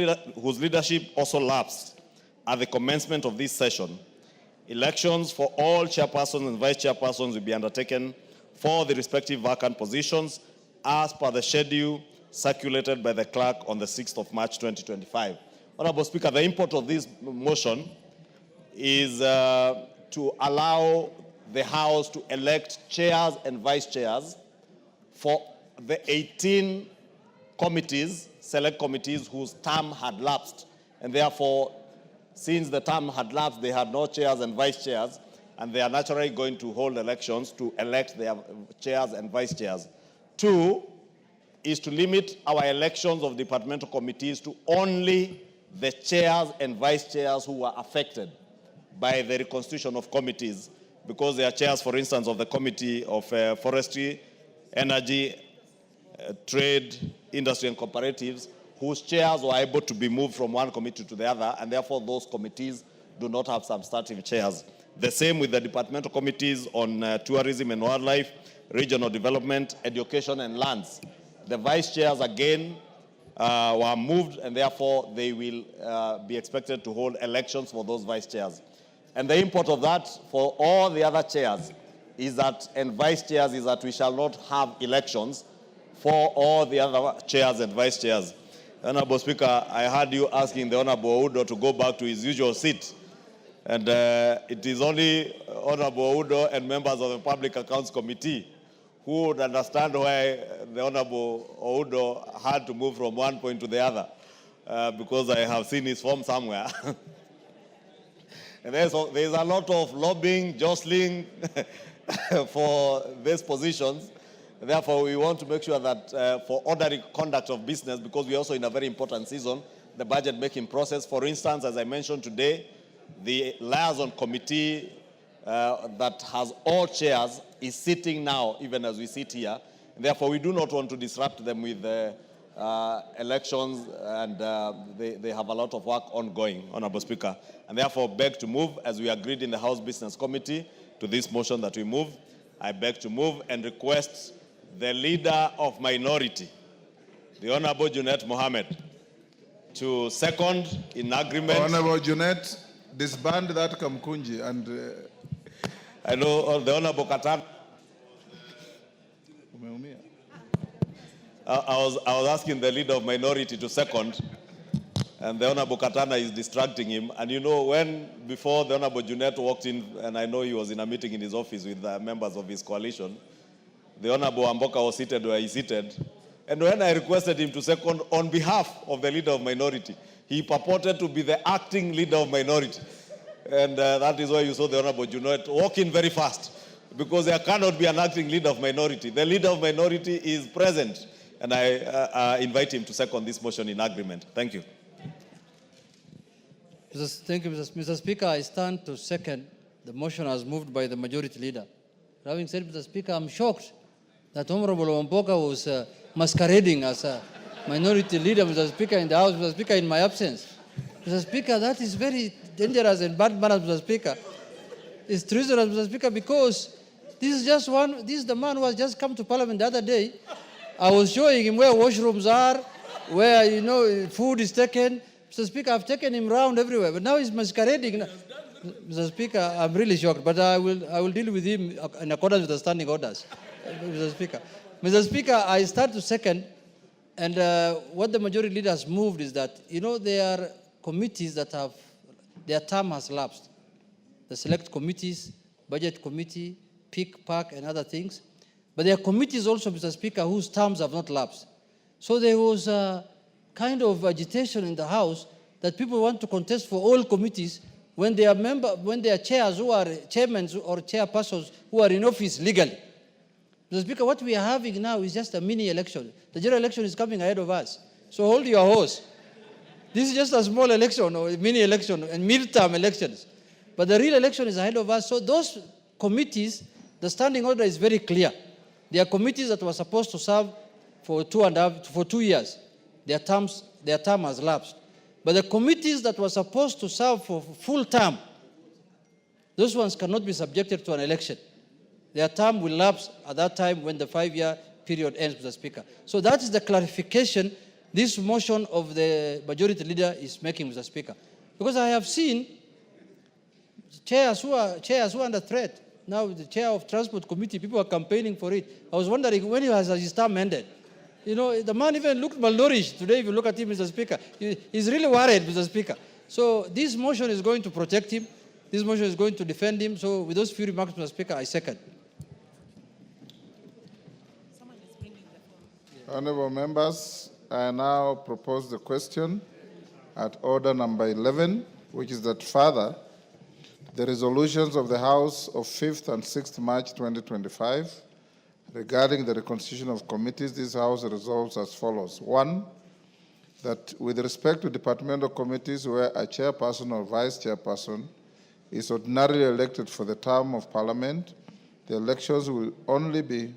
leadership also lapsed at the commencement of this session, elections for all chairpersons and vice chairpersons will be undertaken for the respective vacant positions as per the schedule circulated by the clerk on the 6th of March 2025. Honorable Speaker, the import of this motion is to allow the House to elect chairs and vice chairs for the 18 committees, select committees whose term had lapsed. And therefore, since the term had lapsed, they had no chairs and vice chairs, and they are naturally going to hold elections to elect their chairs and vice chairs. Two is to limit our elections of departmental committees to only the chairs and vice chairs who were affected by the reconstitution of committees, because they are chairs, for instance, of the Committee of Forestry, Energy, Trade, Industry and Cooperatives, whose chairs were able to be moved from one committee to the other, and therefore those committees do not have substantive chairs. The same with the departmental committees on tourism and wildlife, regional development, education and lands. The vice chairs again were moved, and therefore they will be expected to hold elections for those vice chairs. And the import of that for all the other chairs is that, and vice chairs, is that we shall not have elections for all the other chairs and vice chairs. Honorable Speaker, I heard you asking the Honorable Oudo to go back to his usual seat. And it is only Honorable Oudo and members of the Public Accounts Committee who would understand why the Honorable Oudo had to move from one point to the other, because I have seen his form somewhere. And there's a lot of lobbying, jostling for these positions. Therefore, we want to make sure that for orderly conduct of business, because we're also in a very important season, the budget making process. For instance, as I mentioned today, the liaison committee that has all chairs is sitting now, even as we sit here. And therefore, we do not want to disrupt them with elections, and they have a lot of work ongoing, Honorable Speaker. And therefore, beg to move, as we agreed in the House Business Committee, to this motion that we move. I beg to move and request the Leader of Minority, the Honorable Junet Mohammed, to second in agreement. Honorable Junet, disband that Kamkunji and... I know the Honorable Katan. I was asking the Leader of Minority to second, and the Honorable Katana is distracting him. And you know, before the Honorable Junet walked in, and I know he was in a meeting in his office with members of his coalition, the Honorable Amboka was seated where he seated. And when I requested him to second on behalf of the Leader of Minority, he purported to be the acting Leader of Minority. And that is why you saw the Honorable Junet walk in very fast, because there cannot be an acting leader of minority. The leader of minority is present, and I invite him to second this motion in agreement. Thank you. Thank you, Mr. Speaker. I stand to second the motion as moved by the majority leader. Having said, Mr. Speaker, I'm shocked that Honorable Wamboka was masquerading as a minority leader, Mr. Speaker, in the House, Mr. Speaker, in my absence. Mr. Speaker, that is very dangerous and bad manners, Mr. Speaker. It's treasonous, Mr. Speaker, because this is the man who has just come to Parliament the other day. I was showing him where washrooms are, where, food is taken. Mr. Speaker, I've taken him around everywhere, but now he's masquerading. Mr. Speaker, I'm really shocked, but I will deal with him in accordance with the standing orders. Mr. Speaker. Mr. Speaker, I start to second, and what the majority leader has moved is that, there are committees that their term has lapsed. The select committees, budget committee, PIC, PAC, and other things. But there are committees also, Mr. Speaker, whose terms have not lapsed. So there was a kind of agitation in the House that people want to contest for all committees when they are chairs who are chairmen or chairpersons who are in office legally. Mr. Speaker, what we are having now is just a mini election. The general election is coming ahead of us. So hold your horse. This is just a small election or a mini election and mid-term elections. But the real election is ahead of us. So those committees, the standing order is very clear. There are committees that were supposed to serve for 2 years. Their term has lapsed. But the committees that were supposed to serve for full term, those ones cannot be subjected to an election. Their term will lapse at that time when the 5-year period ends, Mr. Speaker. So that is the clarification this motion of the majority leader is making, Mr. Speaker. Because I have seen chairs who are under threat. Now the chair of Transport Committee, people are campaigning for it. I was wondering when has his term ended. The man even looked malnourished today. If you look at him, Mr. Speaker, he's really worried, Mr. Speaker. So this motion is going to protect him. This motion is going to defend him. So with those few remarks, Mr. Speaker, I second. Honourable members, I now propose the question at order number 11, which is that further, the resolutions of the House of 5th and 6th March 2025 regarding the reconstitution of committees, this House resolves as follows. 1, that with respect to departmental committees where a chairperson or vice chairperson is ordinarily elected for the term of Parliament, the elections will only be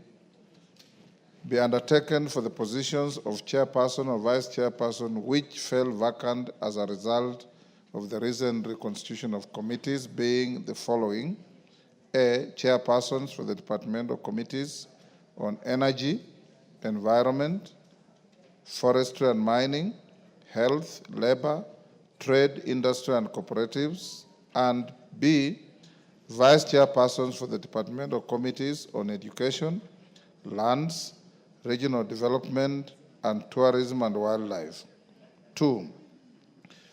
undertaken for the positions of chairperson or vice chairperson which fell vacant as a result of the recent reconstitution of committees, being the following. A, chairpersons for the departmental committees on energy, environment, forestry and mining, health, labor, trade, industry and cooperatives, and B, vice chairpersons for the departmental committees on education, lands, regional development, and tourism and wildlife. 2,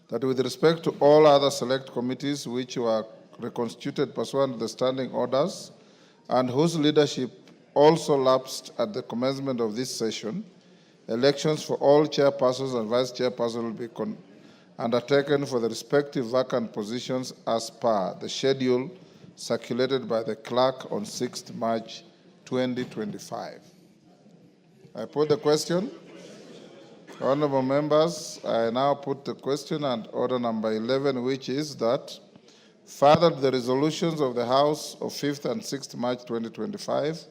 that with respect to all other select committees which were reconstituted pursuant to the standing orders and whose leadership also lapsed at the commencement of this session, elections for all chairpersons and vice chairpersons will be undertaken for the respective vacant positions as per the schedule circulated by the clerk on 6th March 2025. I put the question. Honourable members, I now put the question and order number 11, which is that further the resolutions of the House of 5th and 6th March 2025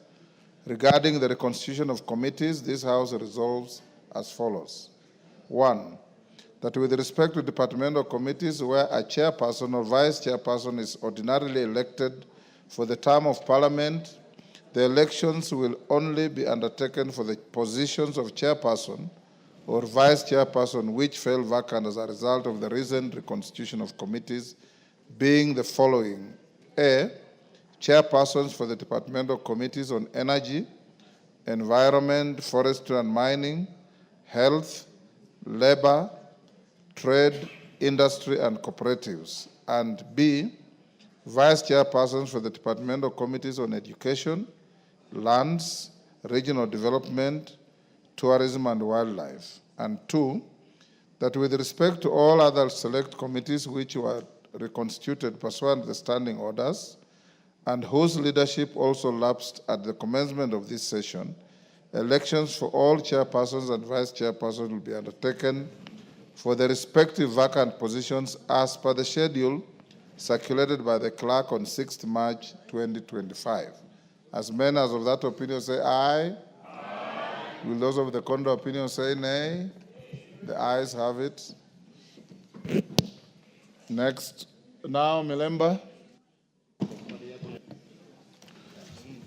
regarding the reconstitution of committees, this House resolves as follows. 1, that with respect to departmental committees where a chairperson or vice chairperson is ordinarily elected for the term of Parliament, the elections will only be undertaken for the positions of chairperson or vice chairperson which fell vacant as a result of the recent reconstitution of committees, being the following. A, chairpersons for the departmental committees on energy, environment, forestry and mining, health, labor, trade, industry and cooperatives, and B, vice chairpersons for the departmental committees on education, lands, regional development, tourism and wildlife, and 2, that with respect to all other select committees which were reconstituted pursuant to the standing orders, and whose leadership also lapsed at the commencement of this session, elections for all chairpersons and vice chairpersons will be undertaken for the respective vacant positions as per the schedule circulated by the clerk on 6th March 2025. As many as of that opinion say aye. Aye. Will those of the contrary opinion say nay? The ayes have it. Next. Now, Milemba.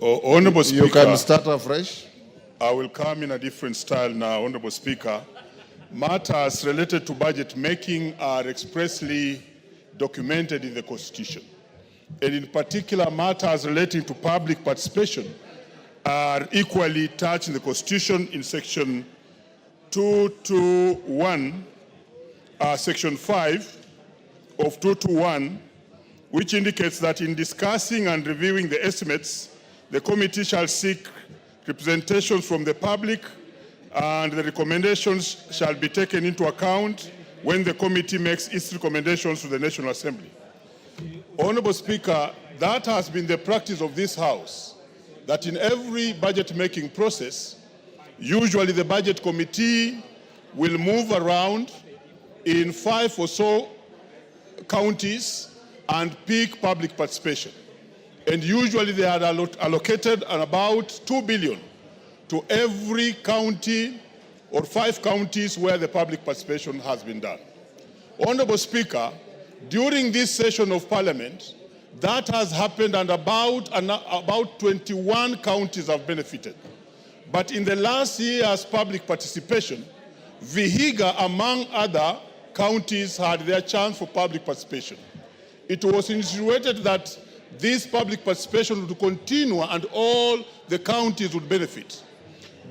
Honorable Speaker. You can start afresh. I will come in a different style now, Honorable Speaker. Matters related to budget making are expressly documented in the Constitution. And in particular, matters relating to public participation are equally touched in the Constitution in Section 221, Section 5 of 221, which indicates that in discussing and reviewing the estimates, the committee shall seek representations from the public, and the recommendations shall be taken into account when the committee makes its recommendations to the National Assembly. Honorable Speaker, that has been the practice of this House, that in every budget-making process, usually the budget committee will move around in 5 or so counties and pick public participation. And usually they are allocated about 2 billion to every county or 5 counties where the public participation has been done. Honorable Speaker, during this session of Parliament, that has happened, and about 21 counties have benefited. But in the last year's public participation, Vihiga, among other counties, had their chance for public participation. It was insinuated that this public participation would continue and all the counties would benefit.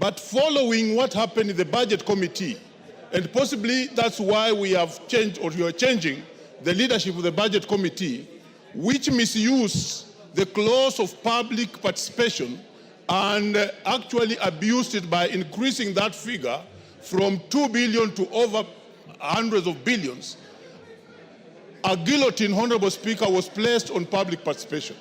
But following what happened in the budget committee, and possibly that's why we have changed, or you are changing the leadership of the budget committee, which misused the clause of public participation and actually abused it by increasing that figure from 2 billion to over hundreds of billions. A guillotine, Honorable Speaker, was placed on public participation,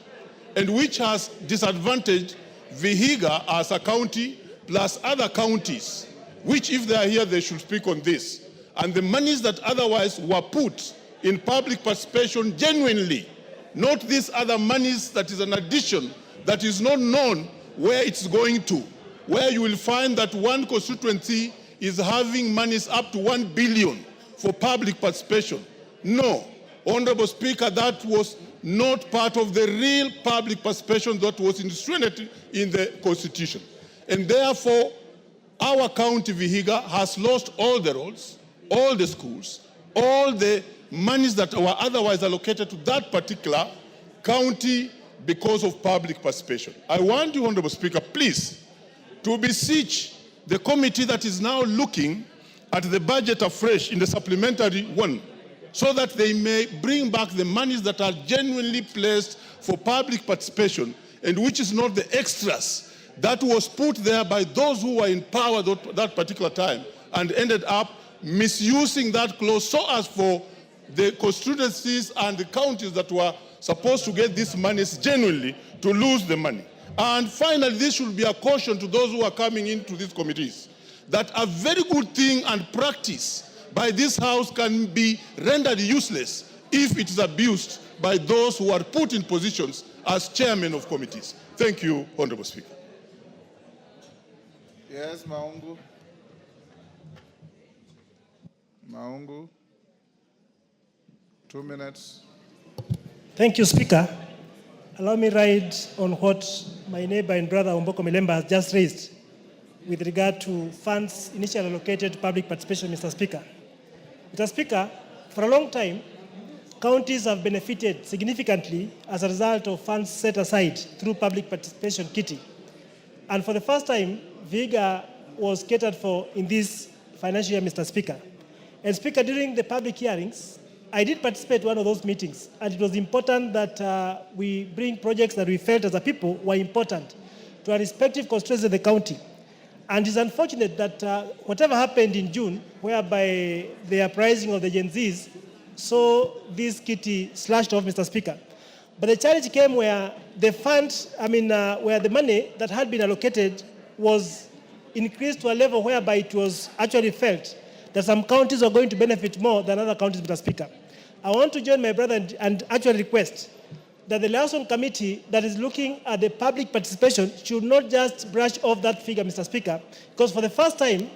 and which has disadvantaged Vihiga as a county plus other counties, which if they are here, they should speak on this. And the monies that otherwise were put in public participation genuinely, not these other monies that is an addition that is not known where it's going to, where you will find that one constituency is having monies up to 1 billion for public participation. No, Honorable Speaker, that was not part of the real public participation that was instrumented in the Constitution. And therefore, our county, Vihiga, has lost all the roads, all the schools, all the monies that were otherwise allocated to that particular county because of public participation. I want you, Honorable Speaker, please, to beseech the committee that is now looking at the budget afresh in the supplementary one, so that they may bring back the monies that are genuinely placed for public participation, and which is not the extras that was put there by those who were in power that particular time and ended up misusing that clause so as for the constituencies and the counties that were supposed to get these monies genuinely to lose the money. And finally, this should be a caution to those who are coming into these committees, that a very good thing and practice by this House can be rendered useless if it is abused by those who are put in positions as chairmen of committees. Thank you, Honorable Speaker. Yes, Maungu. Maungu. 2 minutes. Thank you, Speaker. Allow me to ride on what my neighbor and brother Omboko Milemba has just raised with regard to funds initially allocated to public participation, Mr. Speaker. Mr. Speaker, for a long time, counties have benefited significantly as a result of funds set aside through public participation kitty. And for the first time, Vihiga was catered for in this financial year, Mr. Speaker. And Speaker, during the public hearings, I did participate in one of those meetings, and it was important that we bring projects that we felt as a people were important to our respective constituencies of the county. And it's unfortunate that whatever happened in June, whereby the uprising of the Gen Zs saw this kitty slashed off, Mr. Speaker. But the challenge came where the fund, where the money that had been allocated was increased to a level whereby it was actually felt that some counties are going to benefit more than other counties, Mr. Speaker. I want to join my brother and actually request that the liaison committee that is looking at the public participation should not just brush off that figure, Mr. Speaker, because for the first time,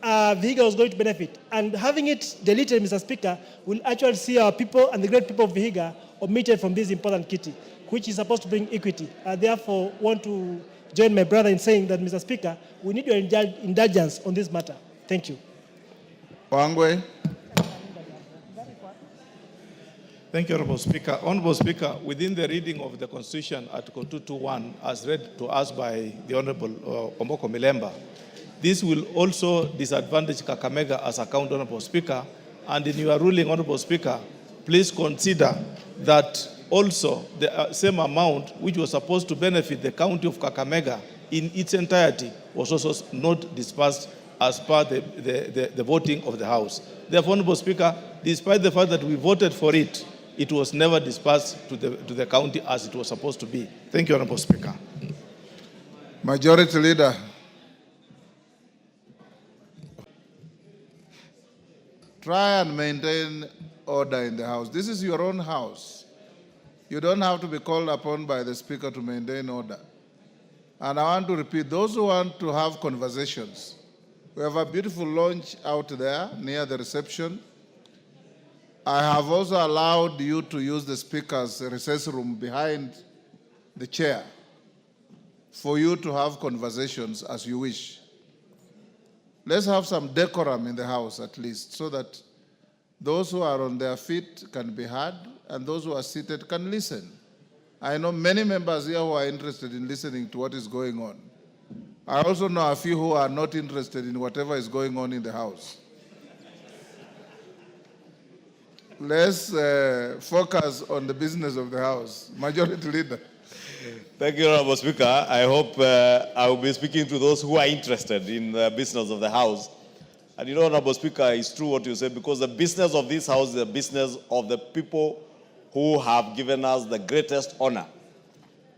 Vihiga was going to benefit. And having it deleted, Mr. Speaker, will actually see our people and the great people of Vihiga omitted from this important kitty, which is supposed to bring equity. I therefore want to join my brother in saying that, Mr. Speaker, we need your indulgence on this matter. Thank you. Wangwe. Thank you, Honorable Speaker. Honorable Speaker, within the reading of the Constitution, Article 221, as read to us by the Honorable Omboko Milemba, this will also disadvantage Kakamega as a county, Honorable Speaker. And in your ruling, Honorable Speaker, please consider that also the same amount which was supposed to benefit the county of Kakamega in its entirety was also not dispersed as per the voting of the House. Therefore, Honorable Speaker, despite the fact that we voted for it, it was never dispersed to the county as it was supposed to be. Thank you, Honorable Speaker. Majority Leader. Try and maintain order in the House. This is your own House. You don't have to be called upon by the Speaker to maintain order. And I want to repeat, those who want to have conversations, we have a beautiful lounge out there near the reception. I have also allowed you to use the Speaker's recess room behind the chair for you to have conversations as you wish. Let's have some decorum in the House at least, so that those who are on their feet can be heard and those who are seated can listen. I know many members here who are interested in listening to what is going on. I also know a few who are not interested in whatever is going on in the House. Let's focus on the business of the House. Majority Leader. Thank you, Honorable Speaker. I hope I will be speaking to those who are interested in the business of the House. And you know, Honorable Speaker, it's true what you said, because the business of this House is the business of the people who have given us the greatest honor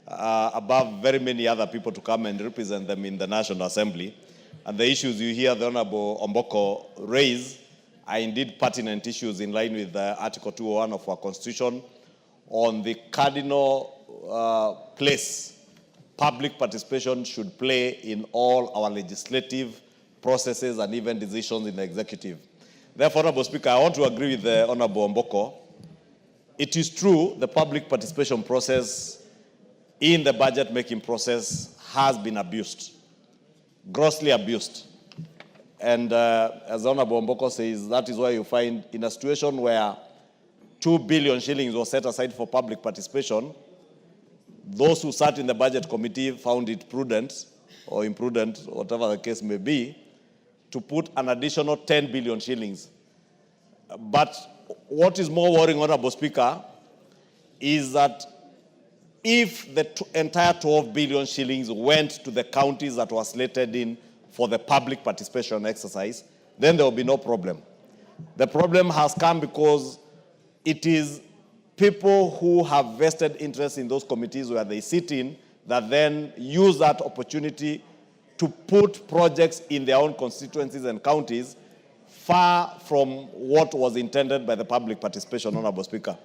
above very many other people to come and represent them in the National Assembly. And the issues you hear the Honorable Omboko raise are indeed pertinent issues in line with Article 201 of our Constitution on the cardinal place public participation should play in all our legislative processes and even decisions in the executive. Therefore, Honorable Speaker, I want to agree with the Honorable Omboko. It is true the public participation process in the budget-making process has been abused, grossly abused. And as Honorable Omboko says, that is why you find in a situation where 2 billion shillings was set aside for public participation, those who sat in the budget committee found it prudent or imprudent, whatever the case may be, to put an additional 10 billion shillings. But what is more worrying, Honorable Speaker, is that if the entire 12 billion shillings went to the counties that were slated in for the public participation exercise, then there will be no problem. The problem has come because it is people who have vested interest in those committees where they sit in that then use that opportunity to put projects in their own constituencies and counties far from what was intended by the public participation, Honorable Speaker.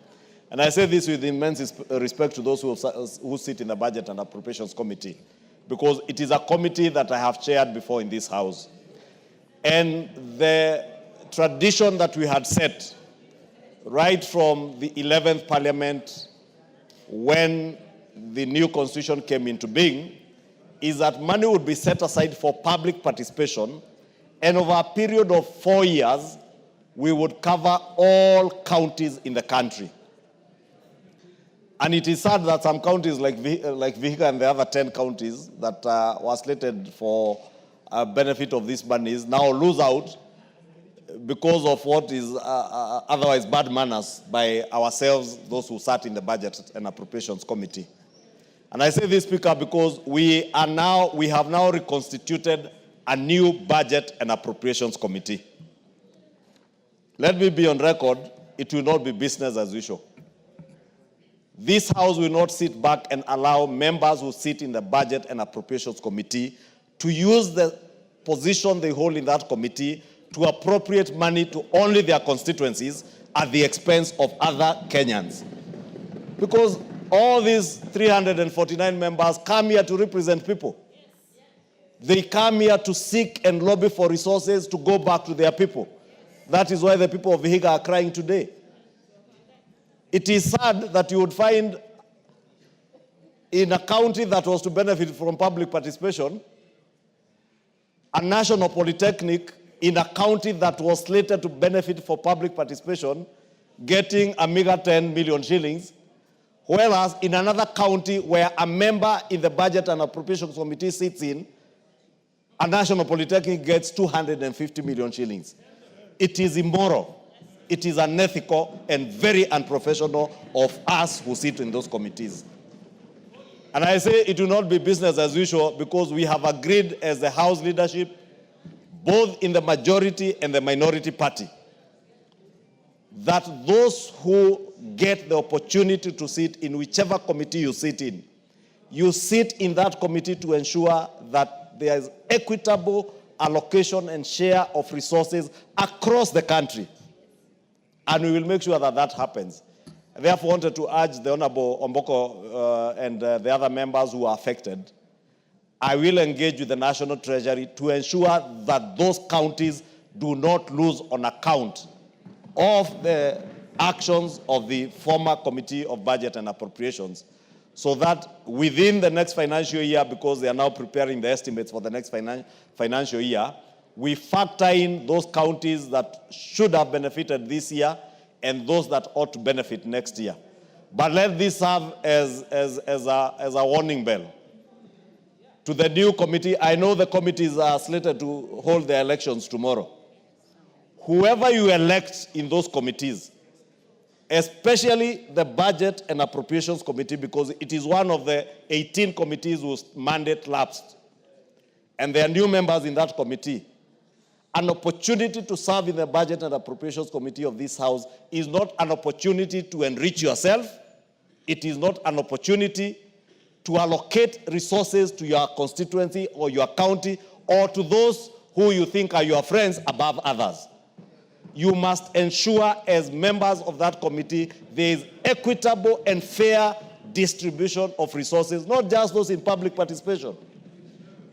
And I say this with immense respect to those who sit in the Budget and Appropriations Committee, because it is a committee that I have chaired before in this House. And the tradition that we had set right from the 11th Parliament when the new Constitution came into being is that money would be set aside for public participation, and over a period of 4 years, we would cover all counties in the country. And it is sad that some counties like Vihiga and the other 10 counties that were slated for benefit of these monies now lose out because of what is otherwise bad manners by ourselves, those who sat in the Budget and Appropriations Committee. And I say this, Speaker, because we have now reconstituted a new Budget and Appropriations Committee. Let me be on record it will not be business as usual. This House will not sit back and allow members who sit in the Budget and Appropriations Committee to use the position they hold in that committee to appropriate money to only their constituencies at the expense of other Kenyans. Because all these 349 members come here to represent people. They come here to seek and lobby for resources to go back to their people. That is why the people of Vihiga are crying today. It is sad that you would find in a county that was to benefit from public participation, a national polytechnic in a county that was slated to benefit for public participation, getting a meager 10 million shillings, whereas in another county where a member in the Budget and Appropriations Committee sits in, a national polytechnic gets 250 million shillings. It is immoral. It is unethical and very unprofessional of us who sit in those committees. And I say it will not be business as usual because we have agreed as the House leadership, both in the majority and the minority party, that those who get the opportunity to sit in whichever committee you sit in that committee to ensure that there is equitable allocation and share of resources across the country. And we will make sure that that happens. I therefore wanted to urge the Honorable Omboko and the other members who are affected. I will engage with the National Treasury to ensure that those counties do not lose on account of the actions of the former Committee of Budget and Appropriations, so that within the next financial year, because they are now preparing the estimates for the next financial year, we factor in those counties that should have benefited this year and those that ought to benefit next year. But let this serve as a warning bell to the new committee. I know the committees are slated to hold their elections tomorrow. Whoever you elect in those committees, especially the Budget and Appropriations Committee, because it is one of the 18 committees whose mandate lapsed, and there are new members in that committee. An opportunity to serve in the Budget and Appropriations Committee of this House is not an opportunity to enrich yourself. It is not an opportunity to allocate resources to your constituency or your county or to those who you think are your friends above others. You must ensure, as members of that committee, there is equitable and fair distribution of resources, not just those in public participation.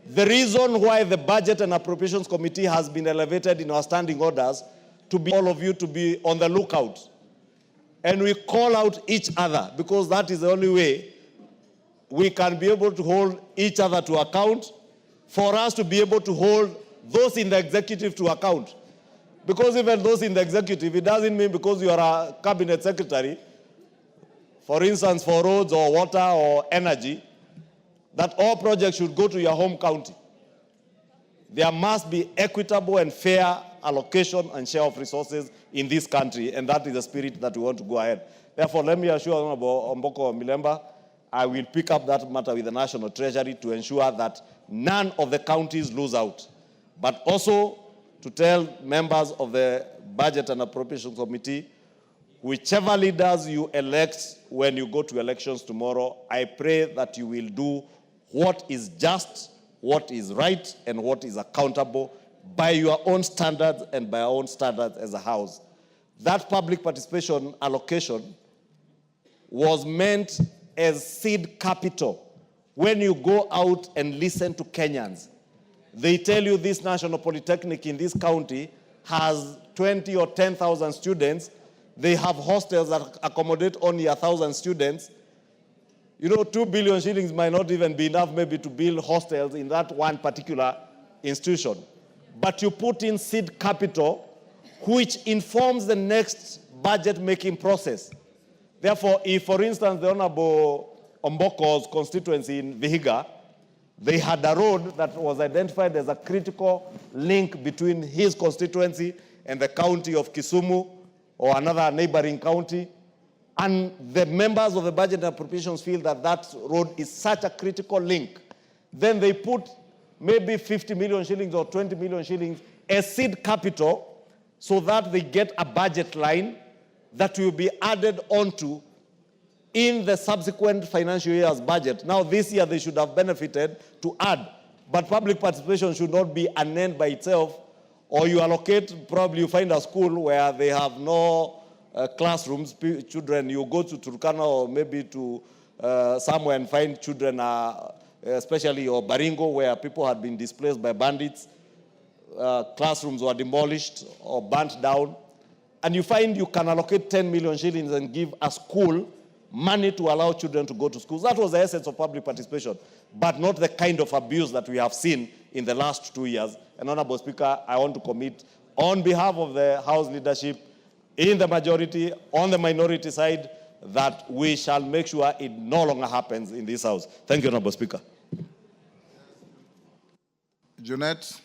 The reason why the Budget and Appropriations Committee has been elevated in our standing orders to be all of you to be on the lookout. And we call out each other because that is the only way we can be able to hold each other to account, for us to be able to hold those in the executive to account. Because even those in the executive, it doesn't mean because you are a cabinet secretary, for instance, for roads or water or energy, that all projects should go to your home county. There must be equitable and fair allocation and share of resources in this country, and that is the spirit that we want to go ahead. Therefore, let me assure Honorable Omboko Milemba, I will pick up that matter with the National Treasury to ensure that none of the counties lose out, but also to tell members of the Budget and Appropriations Committee, whichever leaders you elect when you go to elections tomorrow, I pray that you will do what is just, what is right, and what is accountable by your own standards and by our own standards as a House. That public participation allocation was meant as seed capital. When you go out and listen to Kenyans, they tell you this national polytechnic in this county has 20 or 10,000 students. They have hostels that accommodate only 1,000 students. You know, 2 billion shillings might not even be enough maybe to build hostels in that one particular institution. But you put in seed capital, which informs the next budget-making process. Therefore, if, for instance, the Honorable Omboko's constituency in Vihiga, they had a road that was identified as a critical link between his constituency and the county of Kisumu or another neighboring county, and the members of the Budget and Appropriations feel that that road is such a critical link, then they put maybe 50 million shillings or 20 million shillings as seed capital so that they get a budget line that will be added onto in the subsequent financial year's budget. Now, this year they should have benefited to add, but public participation should not be an end by itself. Or you allocate, probably you find a school where they have no classrooms, children, you go to Turkana or maybe to somewhere and find children, especially or Baringo, where people had been displaced by bandits, classrooms were demolished or burnt down, and you find you can allocate 10 million shillings and give a school money to allow children to go to schools. That was the essence of public participation, but not the kind of abuse that we have seen in the last 2 years. And Honorable Speaker, I want to commit on behalf of the House leadership, in the majority, on the minority side, that we shall make sure it no longer happens in this House. Thank you, Honorable Speaker. Junet.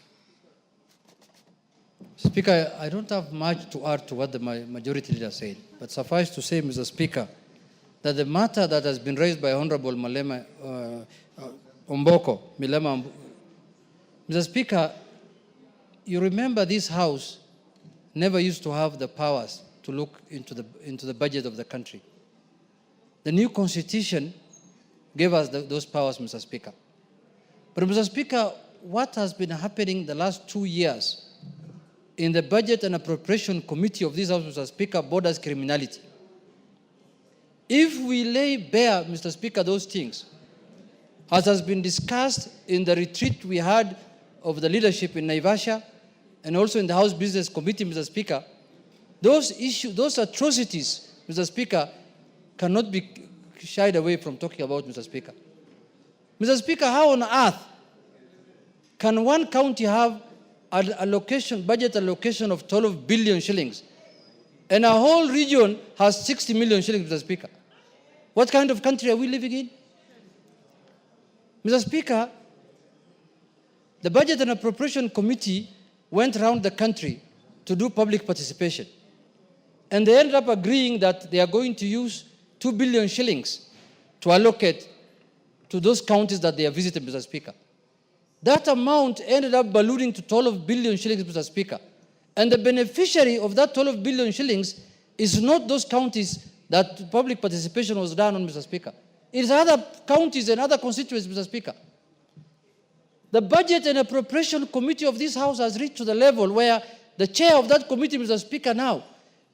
Speaker, I don't have much to add to what the majority leader said, but suffice to say, Mr. Speaker, that the matter that has been raised by Honorable Milema Milema, Mr. Speaker, you remember this House never used to have the powers to look into the budget of the country. The new Constitution gave us those powers, Mr. Speaker. But, Mr. Speaker, what has been happening the last 2 years in the Budget and Appropriation Committee of this House, Mr. Speaker, borders criminality. If we lay bare, Mr. Speaker, those things, as has been discussed in the retreat we had of the leadership in Naivasha and also in the House Business Committee, Mr. Speaker, those issues, those atrocities, Mr. Speaker, cannot be shied away from talking about, Mr. Speaker. Mr. Speaker, how on earth can one county have an allocation, budget allocation of 12 billion shillings and a whole region has 60 million shillings, Mr. Speaker? What kind of country are we living in? Mr. Speaker, the Budget and Appropriation Committee went around the country to do public participation. And they ended up agreeing that they are going to use 2 billion shillings to allocate to those counties that they have visited, Mr. Speaker. That amount ended up ballooning to 12 billion shillings, Mr. Speaker. And the beneficiary of that 12 billion shillings is not those counties that public participation was done on, Mr. Speaker. It is other counties and other constituencies, Mr. Speaker. The Budget and Appropriation Committee of this House has reached to the level where the chair of that committee, Mr. Speaker, now,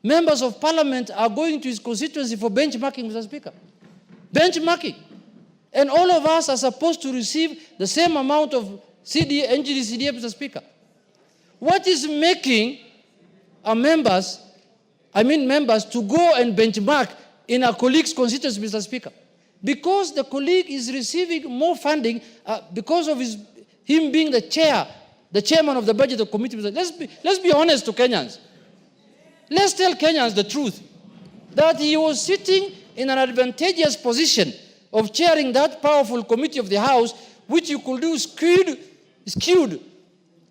members of Parliament are going to his constituency for benchmarking, Mr. Speaker. Benchmarking. And all of us are supposed to receive the same amount of NGD-CDA, Mr. Speaker. What is making our members to go and benchmark in a colleague's constituency, Mr. Speaker? Because the colleague is receiving more funding because of him being the chairman of the budget committee. Let's be honest to Kenyans. Let's tell Kenyans the truth, that he was sitting in an advantageous position of chairing that powerful committee of the House, which you could do skewed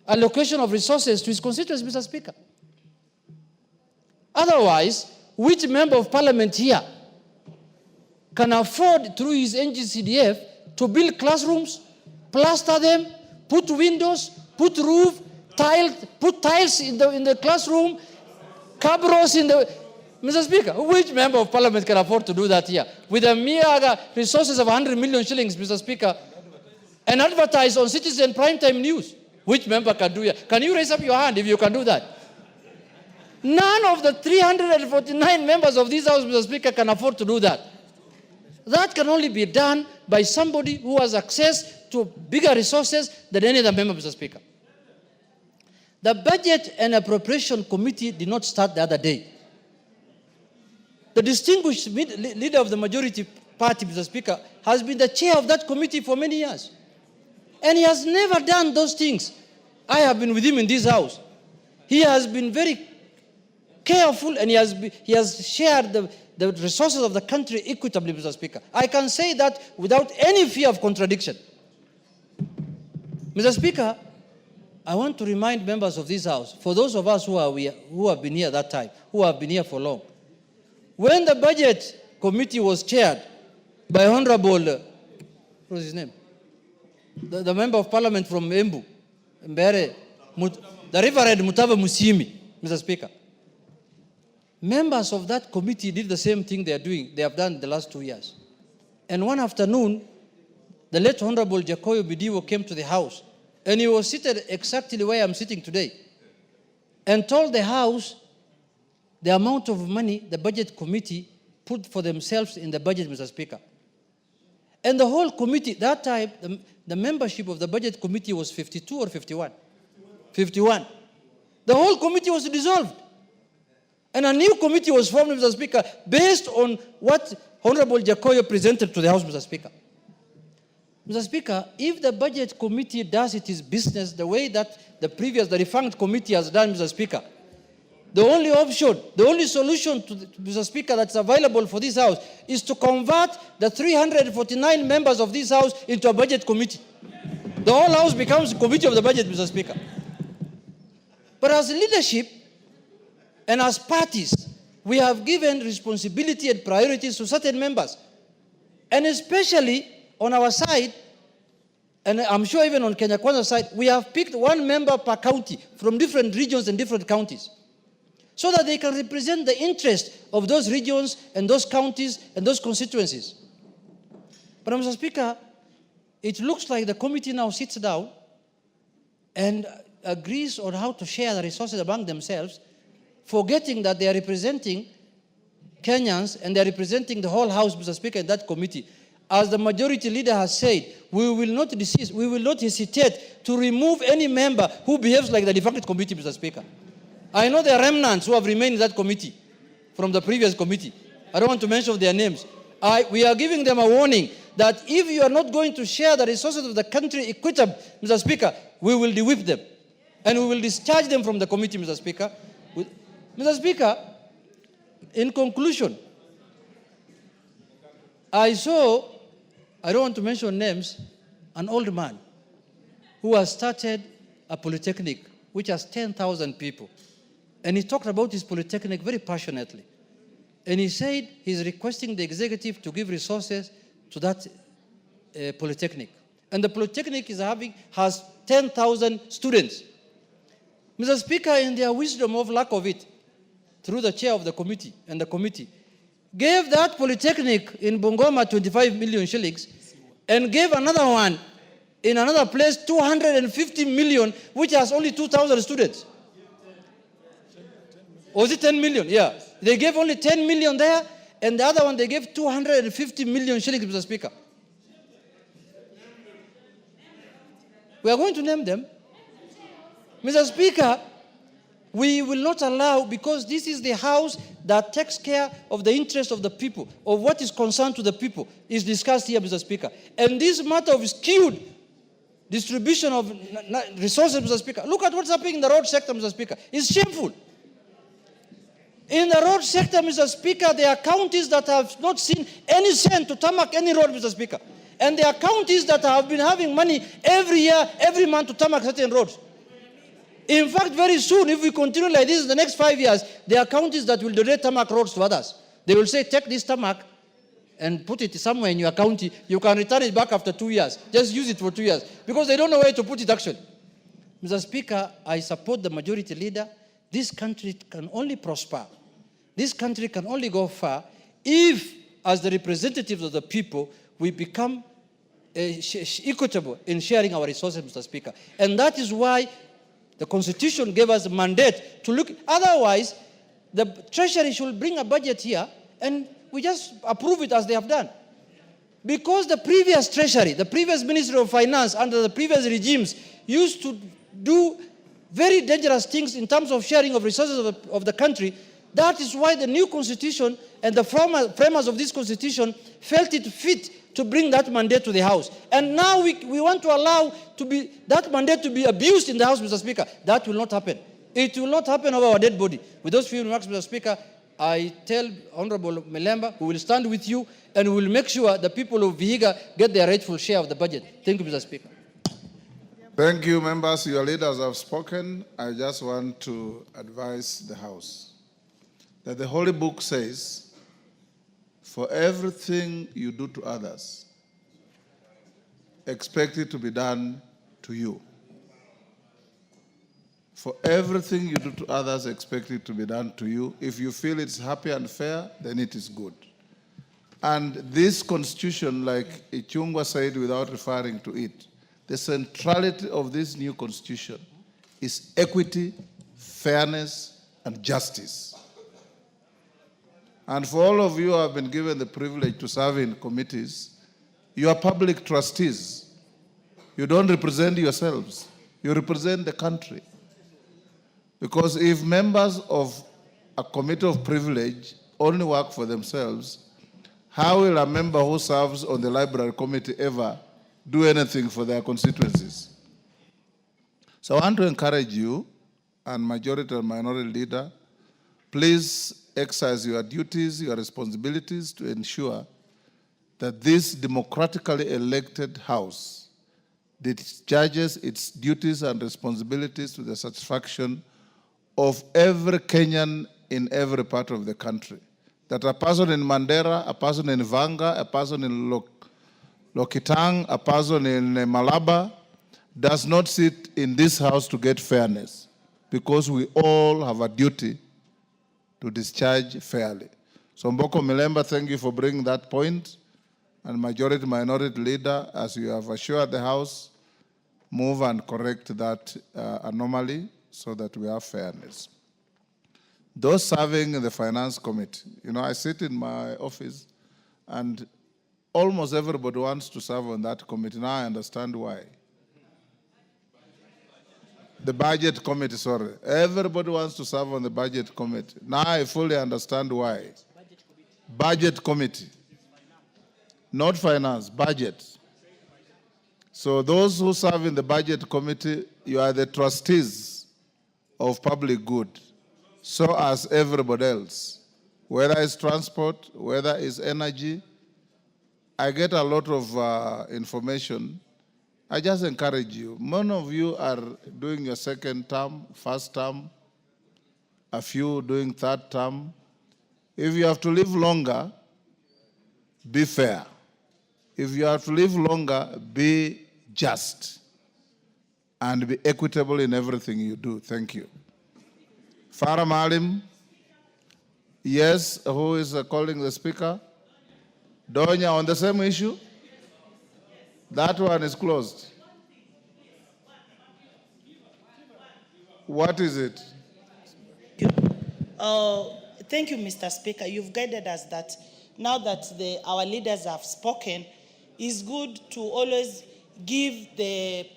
allocation of resources to his constituents, Mr. Speaker. Otherwise, which member of Parliament here can afford, through his NGCDF, to build classrooms, plaster them, put windows, put roof, put tiles in the classroom, cabros in the... Mr. Speaker, which member of Parliament can afford to do that here? With a mere resources of 100 million shillings, Mr. Speaker, and advertise on Citizen Primetime News. Which member can do it? Can you raise up your hand if you can do that? None of the 349 members of this House, Mr. Speaker, can afford to do that. That can only be done by somebody who has access to bigger resources than any other member, Mr. Speaker. The Budget and Appropriation Committee did not start the other day. The distinguished leader of the majority party, Mr. Speaker, has been the chair of that committee for many years. And he has never done those things. I have been with him in this House. He has been very careful and he has shared the resources of the country equitably, Mr. Speaker. I can say that without any fear of contradiction. Mr. Speaker, I want to remind members of this House, for those of us who have been here that time, who have been here for long, when the Budget Committee was chaired by Honorable, what's his name? The Member of Parliament from Embu, the Reverend Mutava Musimi, Mr. Speaker. members of that committee did the same thing they have done the last 2 years. And one afternoon, the late Honorable Jacoyo Bidiwo came to the House, and he was seated exactly where I'm sitting today, and told the House the amount of money the Budget Committee put for themselves in the budget, Mr. Speaker. And the whole committee, that time, the membership of the Budget Committee was 52 or 51? 51. The whole committee was dissolved. And a new committee was formed, Mr. Speaker, based on what Honorable Jacoyo presented to the House, Mr. Speaker. Mr. Speaker, if the Budget Committee does its business the way that the defunct committee has done, Mr. Speaker, the only option, the only solution, Mr. Speaker, that's available for this House is to convert the 349 members of this House into a Budget Committee. The whole House becomes a committee of the budget, Mr. Speaker. But as leadership and as parties, we have given responsibility and priorities to certain members. And especially on our side, and I'm sure even on Kenya Kwanza's side, we have picked one member per county from different regions and different counties, so that they can represent the interest of those regions and those counties and those constituencies. But Mr. Speaker, it looks like the committee now sits down and agrees on how to share the resources among themselves, forgetting that they are representing Kenyans and they are representing the whole House, Mr. Speaker, in that committee. As the majority leader has said, we will not desist, we will not hesitate to remove any member who behaves like the defunct committee, Mr. Speaker. I know there are remnants who have remained in that committee from the previous committee. I don't want to mention their names. We are giving them a warning that if you are not going to share the resources of the country equitably, Mr. Speaker, we will de-whip them. And we will discharge them from the committee, Mr. Speaker. Mr. Speaker, in conclusion, I saw, I don't want to mention names, an old man who has started a polytechnic which has 10,000 people. And he talked about his polytechnic very passionately. And he said he's requesting the executive to give resources to that polytechnic. And the polytechnic has 10,000 students. Mr. Speaker, in their wisdom of lack of it, through the chair of the committee and the committee, gave that polytechnic in Bungoma 25 million shillings and gave another one in another place 250 million, which has only 2,000 students. Was it 10 million? Yeah. They gave only 10 million there, and the other one they gave 250 million shillings, Mr. Speaker. We are going to name them. Mr. Speaker, we will not allow, because this is the House that takes care of the interest of the people, of what is concerned to the people, is discussed here, Mr. Speaker. And this matter of skewed distribution of resources, Mr. Speaker, look at what's happening in the road sector, Mr. Speaker. It's shameful. In the road sector, Mr. Speaker, there are counties that have not seen any cent to tarmac any road, Mr. Speaker. And there are counties that have been having money every year, every month to tarmac certain roads. In fact, very soon, if we continue like this in the next 5 years, there are counties that will donate tarmac roads to others. They will say, take this tarmac and put it somewhere in your county. You can return it back after 2 years. Just use it for 2 years. Because they don't know where to put it, actually. Mr. Speaker, I support the majority leader. This country can only prosper. This country can only go far if, as the representatives of the people, we become equitable in sharing our resources, Mr. Speaker. And that is why the Constitution gave us a mandate to look. Otherwise, the Treasury should bring a budget here and we just approve it as they have done. Because the previous Treasury, the previous Ministry of Finance under the previous regimes used to do very dangerous things in terms of sharing of resources of the country. That is why the new Constitution and the framers of this Constitution felt it fit to bring that mandate to the House. And now we want to allow that mandate to be abused in the House, Mr. Speaker. That will not happen. It will not happen over our dead body. With those few remarks, Mr. Speaker, I tell Honorable Melemba, we will stand with you and we will make sure the people of Vihiga get their rightful share of the budget. Thank you, Mr. Speaker. Thank you, members. Your leaders have spoken. I just want to advise the House that the Holy Book says, for everything you do to others, expect it to be done to you. For everything you do to others, expect it to be done to you. If you feel it's happy and fair, then it is good. And this constitution, like Ichungwa said without referring to it, the centrality of this new constitution is equity, fairness, and justice. And for all of you who have been given the privilege to serve in committees, you are public trustees. You don't represent yourselves. You represent the country. Because if members of a committee of privilege only work for themselves, how will a member who serves on the library committee ever do anything for their constituencies? So I want to encourage you, and majority and minority leader, please exercise your duties, your responsibilities to ensure that this democratically elected House discharges its duties and responsibilities to the satisfaction of every Kenyan in every part of the country. That a person in Mandera, a person in Vanga, a person in Lokitang, a person in Malaba does not sit in this House to get fairness, because we all have a duty to discharge fairly. So Mboko Milemba, thank you for bringing that point. And majority minority leader, as you have assured the House, move and correct that anomaly so that we have fairness. Those serving in the Finance Committee, I sit in my office and almost everybody wants to serve on that committee. Now I understand why. The Budget Committee, sorry. Everybody wants to serve on the Budget Committee. Now I fully understand why. Budget Committee. Not Finance, Budget. So those who serve in the Budget Committee, you are the trustees of public good. So as everybody else. Whether it's transport, whether it's energy. I get a lot of information. I just encourage you. Many of you are doing your second term, first term, a few doing third term. If you have to live longer, be fair. If you have to live longer, be just and be equitable in everything you do. Thank you. Farah Malim, yes, who is calling the speaker? Donya, on the same issue? That one is closed. What is it? Thank you, Mr. Speaker. You've guided us that now that our leaders have spoken, it's good to always give the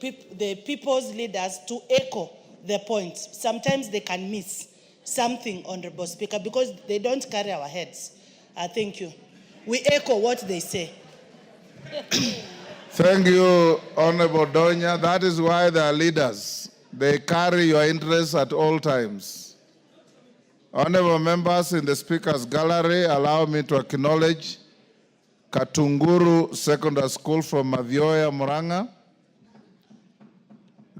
people's leaders to echo their points. Sometimes they can miss something, Honorable Speaker, because they don't carry our heads. Thank you. We echo what they say. Thank you, Honorable Donya. That is why they are leaders. They carry your interests at all times. Honorable members in the Speaker's gallery, allow me to acknowledge Katunguru Secondary School from Mavioya, Muranga,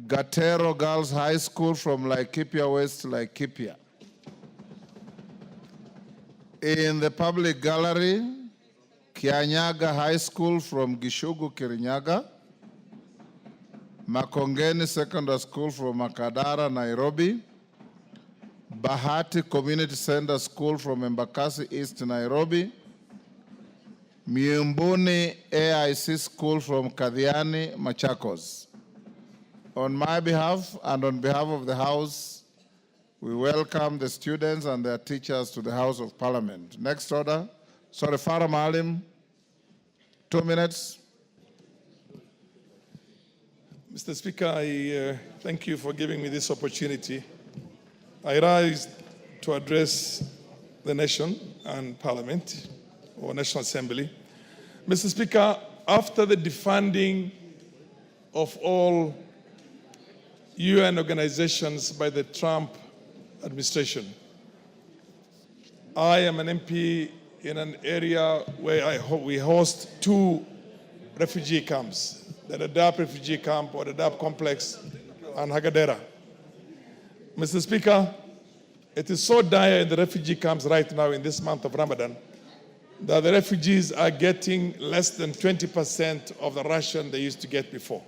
Gatero Girls High School from Laikipia West, Laikipia. In the public gallery, Kianyaga High School from Gishugu, Kirinyaga, Makongeni Secondary School from Makadara, Nairobi, Bahati Community Center School from Embakasi East, Nairobi, Miumbuni AIC School from Kadhiani, Machakos. On my behalf and on behalf of the House, we welcome the students and their teachers to the House of Parliament. Next order. Sorry, Farah Malim, 2 minutes. Mr. Speaker, I thank you for giving me this opportunity. I rise to address the nation and Parliament, or National Assembly. Mr. Speaker, after the defunding of all UN organizations by the Trump administration, I am an MP in an area where we host 2 refugee camps, the Dadaab refugee camp or the Dadaab complex and Hagadera. Mr. Speaker, it is so dire in the refugee camps right now in this month of Ramadan that the refugees are getting less than 20% of the ration they used to get before.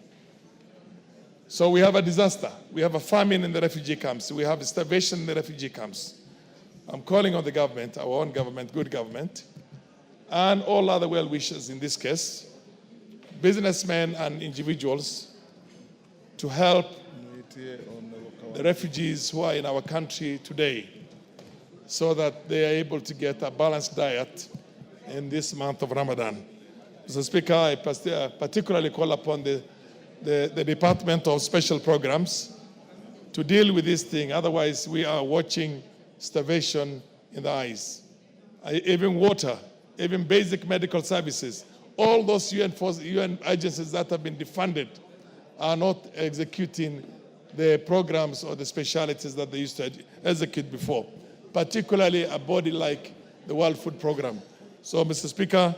So we have a disaster. We have a famine in the refugee camps. We have starvation in the refugee camps. I'm calling on the government, our own government, good government, and all other well-wishers in this case, businessmen and individuals, to help the refugees who are in our country today so that they are able to get a balanced diet in this month of Ramadan. Mr. Speaker, I particularly call upon the Department of Special Programs to deal with this thing. Otherwise, we are watching starvation in the eyes. Even water, even basic medical services, all those UN agencies that have been defunded are not executing the programs or the specialities that they used to execute before, particularly a body like the World Food Program. So, Mr. Speaker,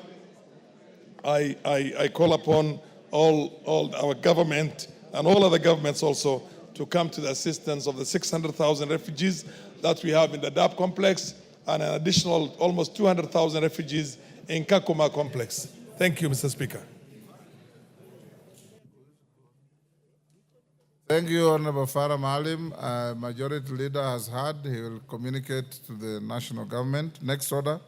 I call upon all our government and all other governments also to come to the assistance of the 600,000 refugees that we have in the Dadaab complex and an additional almost 200,000 refugees in Kakuma complex. Thank you, Mr. Speaker. Thank you, Honorable Farah Maalim. Majority Leader has heard. He will communicate to the national government. Next order.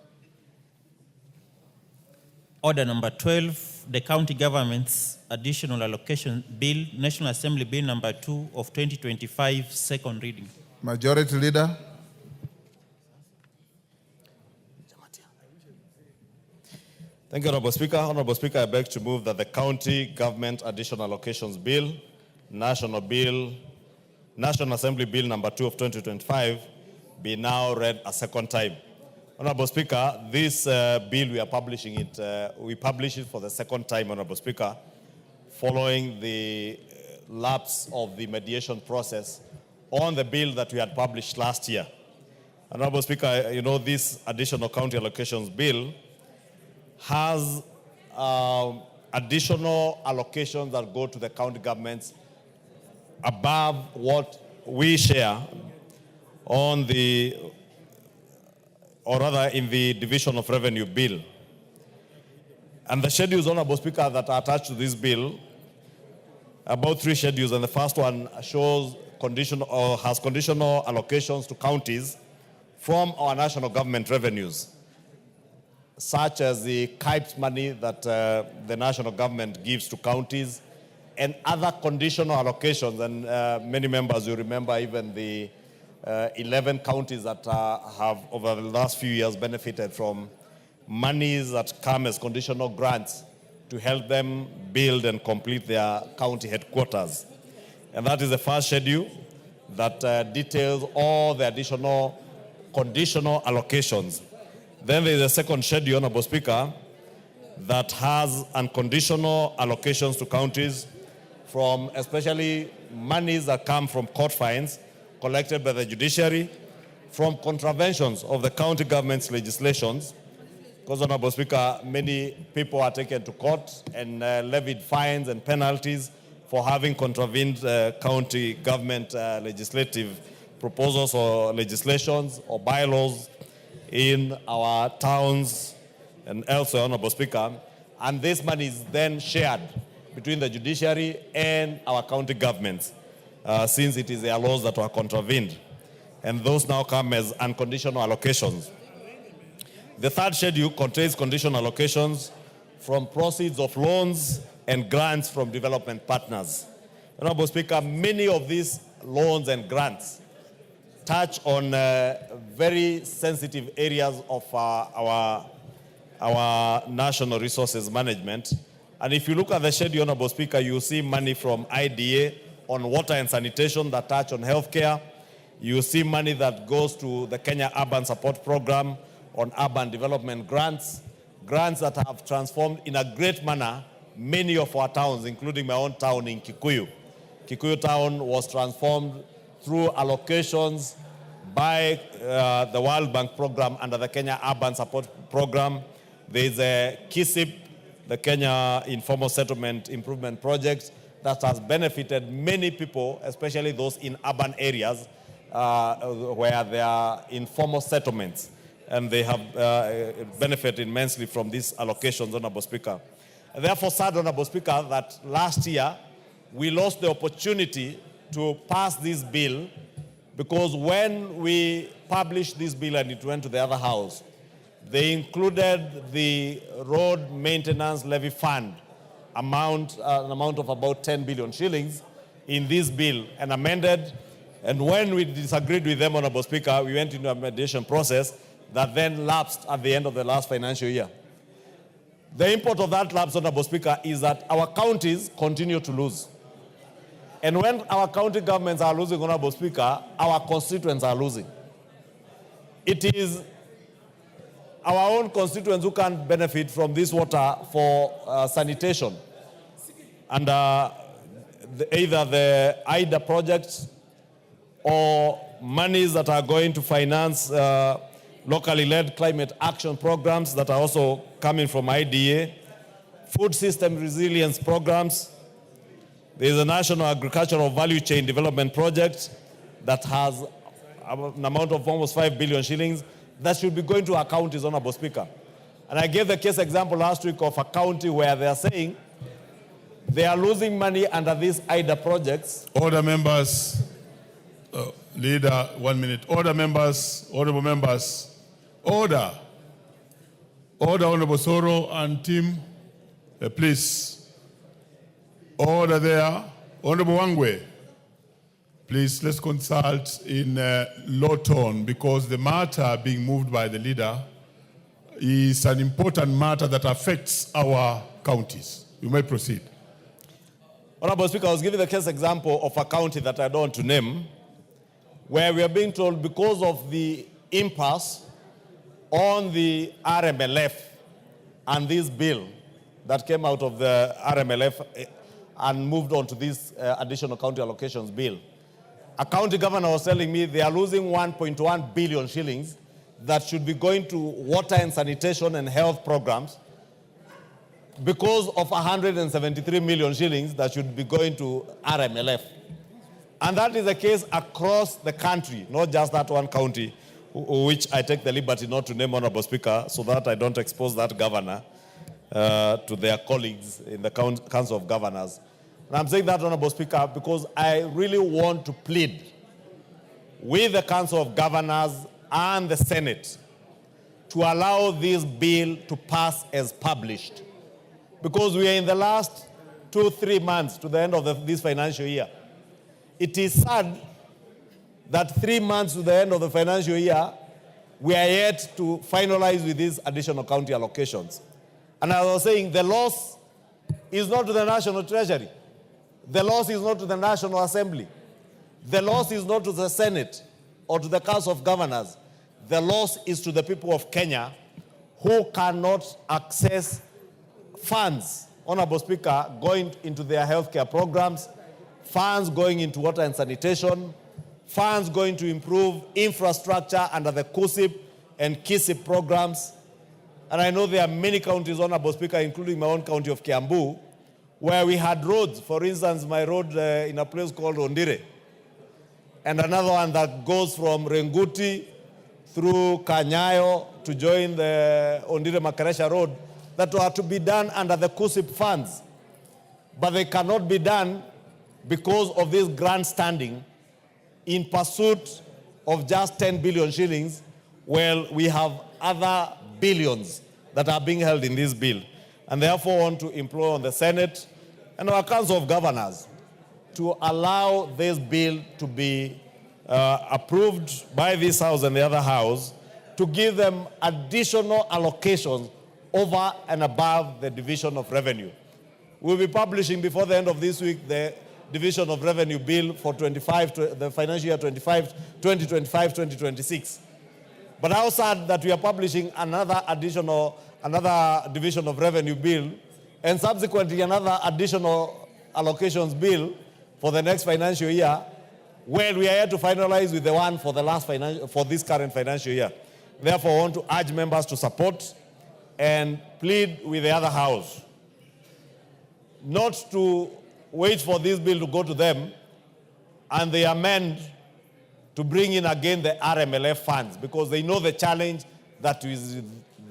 Order number 12, the County Government's Additional Allocation Bill, National Assembly Bill number 2 of 2025, second reading. Majority Leader. Thank you, Honorable Speaker. Honorable Speaker, I beg to move that the County Government Additional Allocations Bill, National Assembly Bill number 2 of 2025, be now read a second time. Honorable Speaker, this bill we are publishing it, we publish it for the second time, Honorable Speaker, following the lapse of the mediation process on the bill that we had published last year. Honorable Speaker, you know, this additional county allocations bill has additional allocations that go to the county governments above what we share on the, or rather in the division of revenue bill. And the schedules, Honorable Speaker, that are attached to this bill, about 3 schedules, and the first one shows conditional or has conditional allocations to counties from our national government revenues, such as the KIPES money that the national government gives to counties, and other conditional allocations. And many members will remember even the 11 counties that have over the last few years benefited from monies that come as conditional grants to help them build and complete their county headquarters. And that is the first schedule that details all the additional conditional allocations. Then there is a second schedule, Honorable Speaker, that has unconditional allocations to counties from especially monies that come from court fines collected by the judiciary, from contraventions of the county government's legislations. Because, Honorable Speaker, many people are taken to court and levied fines and penalties for having contravened county government legislative proposals or legislations or bylaws in our towns and elsewhere, Honorable Speaker. And this money is then shared between the judiciary and our county governments, since it is their laws that were contravened. And those now come as unconditional allocations. The third schedule contains conditional allocations from proceeds of loans and grants from development partners. Honorable Speaker, many of these loans and grants touch on very sensitive areas of our national resources management. And if you look at the schedule, Honorable Speaker, you see money from IDA on water and sanitation that touch on healthcare. You see money that goes to the Kenya Urban Support Program on urban development grants, grants that have transformed in a great manner many of our towns, including my own town in Kikuyu. Kikuyu town was transformed through allocations by the World Bank program under the Kenya Urban Support Program. There is a KISIP, the Kenya Informal Settlement Improvement Project, that has benefited many people, especially those in urban areas where there are informal settlements. And they have benefited immensely from these allocations, Honorable Speaker. And therefore, sad, Honorable Speaker, that last year we lost the opportunity to pass this bill because when we published this bill and it went to the other house, they included the road maintenance levy fund an amount of about 10 billion shillings in this bill and amended. And when we disagreed with them, Honorable Speaker, we went into a mediation process that then lapsed at the end of the last financial year. The import of that lapse, Honorable Speaker, is that our counties continue to lose. And when our county governments are losing, Honorable Speaker, our constituents are losing. It is our own constituents who can benefit from this water for sanitation. And either the IDA projects or monies that are going to finance locally led climate action programs that are also coming from IDA, food system resilience programs. There is a National Agricultural Value Chain Development Project that has an amount of almost 5 billion shillings that should be going to our counties, Honorable Speaker. And I gave the case example last week of a county where they are saying they are losing money under these IDA projects. Order, members. Leader, 1 minute. Order, members, honorable members. Order. Order, Honorable Soro and team. Please. Order there. Honorable Wangwe. Please, let's consult in low tone because the matter being moved by the leader is an important matter that affects our counties. You may proceed. Honorable Speaker, I was giving the case example of a county that I don't want to name, where we are being told because of the impasse on the RMLF and this bill that came out of the RMLF and moved on to this additional county allocations bill. A county governor was telling me they are losing 1.1 billion shillings that should be going to water and sanitation and health programs because of 173 million shillings that should be going to RMLF. And that is the case across the country, not just that one county, which I take the liberty not to name, Honorable Speaker, so that I don't expose that governor to their colleagues in the Council of Governors. And I'm saying that, Honorable Speaker, because I really want to plead with the Council of Governors and the Senate to allow this bill to pass as published. Because we are in the last 2-3 months to the end of this financial year. It is sad that 3 months to the end of the financial year, we are yet to finalize with these additional county allocations. And as I was saying, the loss is not to the National Treasury. The loss is not to the National Assembly. The loss is not to the Senate or to the Council of Governors. The loss is to the people of Kenya who cannot access funds, Honorable Speaker, going into their healthcare programs, funds going into water and sanitation, funds going to improve infrastructure under the KUSIP and KISIP programs. And I know there are many counties, Honorable Speaker, including my own county of Kiambu, where we had roads, for instance, my road in a place called Ondire, and another one that goes from Renguti through Kanyayo to join the Ondire Makaresha Road, that were to be done under the KUSIP funds. But they cannot be done because of this grandstanding in pursuit of just 10 billion shillings, while we have other billions that are being held in this bill. And therefore want to implore on the Senate and our Council of Governors to allow this bill to be approved by this House and the other House to give them additional allocations over and above the division of revenue. We'll be publishing before the end of this week the division of revenue bill for the financial year 2025-2026. But how sad that we are publishing another division of revenue bill and subsequently another additional allocations bill for the next financial year, where we are here to finalize with the one for this current financial year. Therefore, I want to urge members to support and plead with the other House not to wait for this bill to go to them and they amend to bring in again the RMLF funds, because they know the challenge that is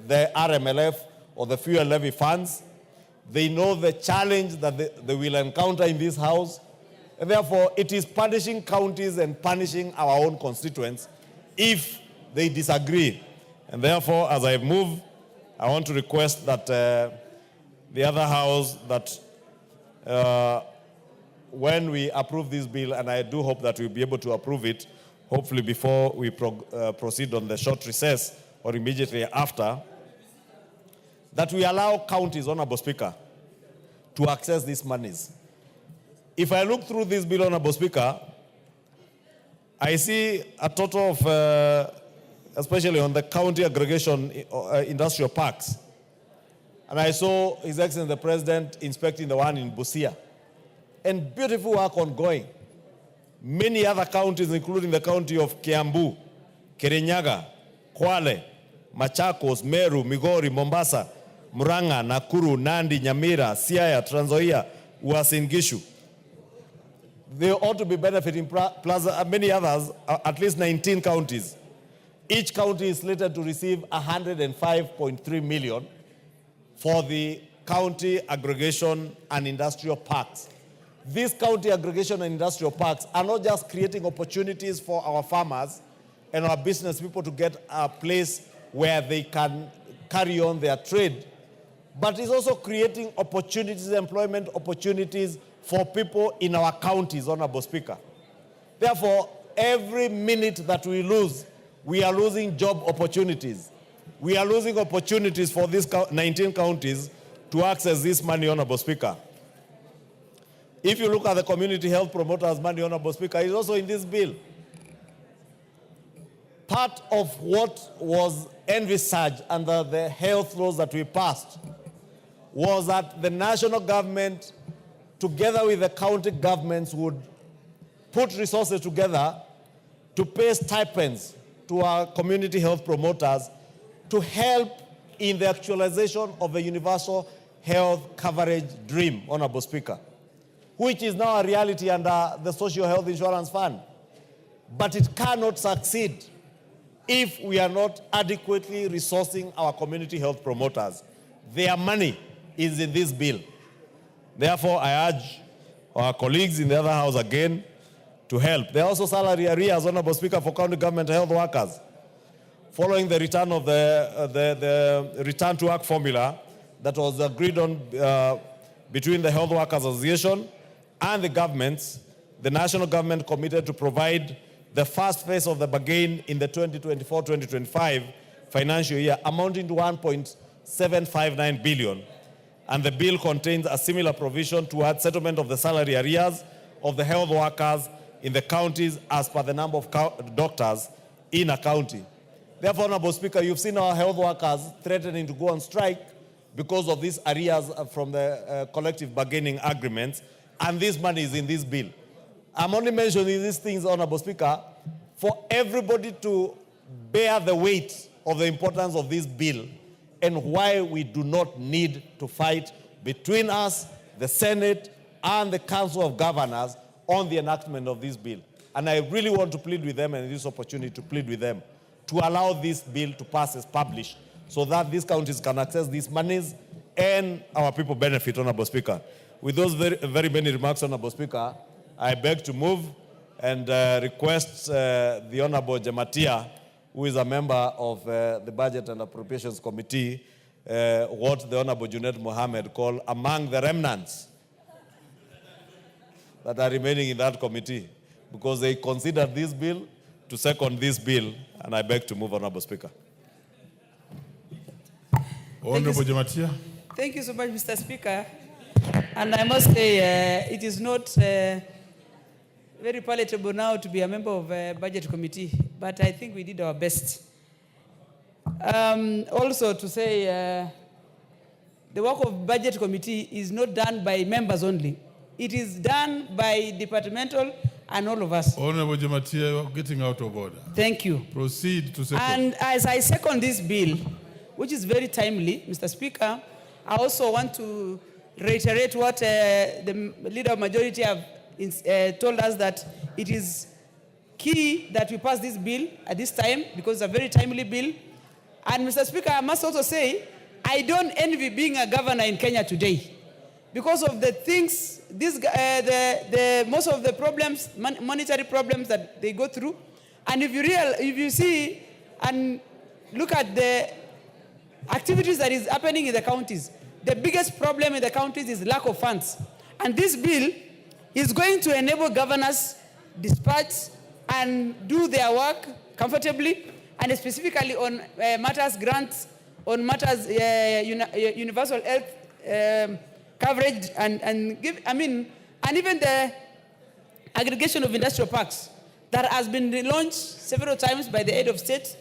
the RMLF or the fuel levy funds. They know the challenge that they will encounter in this house. And therefore, it is punishing counties and punishing our own constituents if they disagree. And therefore, as I move, I want to request that the other house that when we approve this bill, and I do hope that we'll be able to approve it, hopefully before we proceed on the short recess or immediately after, that we allow counties, Honorable Speaker, to access these monies. If I look through this bill, Honorable Speaker, I see a total of, especially on the county aggregation industrial parks, and I saw His Excellency the President inspecting the one in Busia. And beautiful work ongoing. Many other counties, including the county of Kiambu, Kirinyaga, Kwale, Machakos, Meru, Migori, Mombasa, Murang'a, Nakuru, Nandi, Nyamira, Siaya, Trans Nzoia, Uasin Gishu. They ought to be benefiting, plus many others, at least 19 counties. Each county is slated to receive 105.3 million for the county aggregation and industrial parks. These county aggregation and industrial parks are not just creating opportunities for our farmers and our business people to get a place where they can carry on their trade, but it's also creating opportunities, employment opportunities for people in our counties, Honorable Speaker. Therefore, every minute that we lose, we are losing job opportunities. We are losing opportunities for these 19 counties to access this money, Honorable Speaker. If you look at the community health promoters money, Honorable Speaker, it's also in this bill. Part of what was envisaged under the health laws that we passed was that the national government, together with the county governments, would put resources together to pay stipends to our community health promoters to help in the actualization of the universal health coverage dream, Honorable Speaker, which is now a reality under the Social Health Insurance Fund. But it cannot succeed if we are not adequately resourcing our community health promoters. Their money is in this bill. Therefore, I urge our colleagues in the other house again to help. There are also salary arrears, Honorable Speaker, for county government health workers. Following the return of the return to work formula that was agreed on between the Health Workers Association and the governments, the national government committed to provide the first phase of the bargain in the 2024-2025 financial year, amounting to 1.759 billion. And the bill contains a similar provision towards settlement of the salary arrears of the health workers in the counties as per the number of doctors in a county. Therefore, Honorable Speaker, you've seen our health workers threatening to go on strike because of these arrears from the collective bargaining agreements, and this money is in this bill. I'm only mentioning these things, Honorable Speaker, for everybody to bear the weight of the importance of this bill and why we do not need to fight between us, the Senate, and the Council of Governors on the enactment of this bill. And I really want to plead with them, and this opportunity to plead with them, to allow this bill to pass as published so that these counties can access these monies and our people benefit, Honorable Speaker. With those very many remarks, Honorable Speaker, I beg to move and request the Honorable Jematia, who is a member of the Budget and Appropriations Committee, what the Honorable Junaid Mohammed called among the remnants that are remaining in that committee, because they considered this bill to second this bill, and I beg to move, Honorable Speaker. Honorable Jematia. Thank you so much, Mr. Speaker. And I must say, it is not very palatable now to be a member of a budget committee, but I think we did our best. Also to say, the work of budget committee is not done by members only. It is done by departmental and all of us. Honorable Jematia, you are getting out of order. Thank you. Proceed to second. And as I second this bill, which is very timely, Mr. Speaker, I also want to reiterate what the leader of majority have told us, that it is key that we pass this bill at this time because it's a very timely bill. And Mr. Speaker, I must also say, I don't envy being a governor in Kenya today. because of the things, most of the problems, monetary problems that they go through. And if you see and look at the activities that is happening in the counties, the biggest problem in the counties is lack of funds. And this bill is going to enable governors dispatch and do their work comfortably, and specifically on matters grants, on matters universal health coverage, and even the aggregation of industrial parks that has been launched several times by the head of state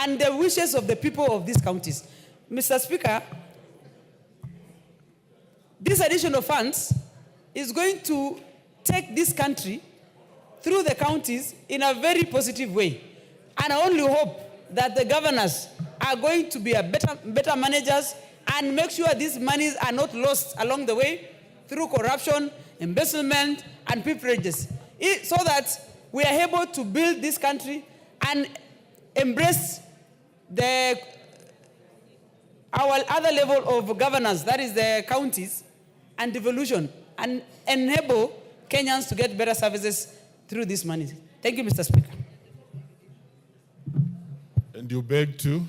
and the wishes of the people of these counties. Mr. Speaker, this additional funds is going to take this country through the counties in a very positive way. And I only hope that the governors are going to be better managers and make sure these monies are not lost along the way through corruption, embezzlement, and privileges, so that we are able to build this country and embrace our other level of governance, that is the counties, and devolution, and enable Kenyans to get better services through this money. Thank you, Mr. Speaker. And you beg to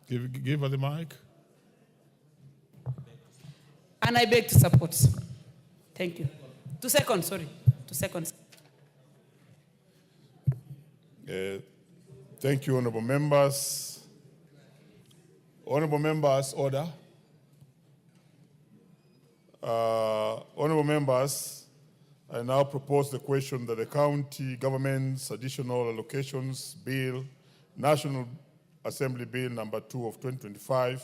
give her the mic? And I beg to support. Thank you. 2 seconds, sorry. 2 seconds. Thank you, honorable members. Honorable members, order. Honorable members, I now propose the question that the County Government's Additional Allocations Bill, National Assembly Bill number 2 of 2025,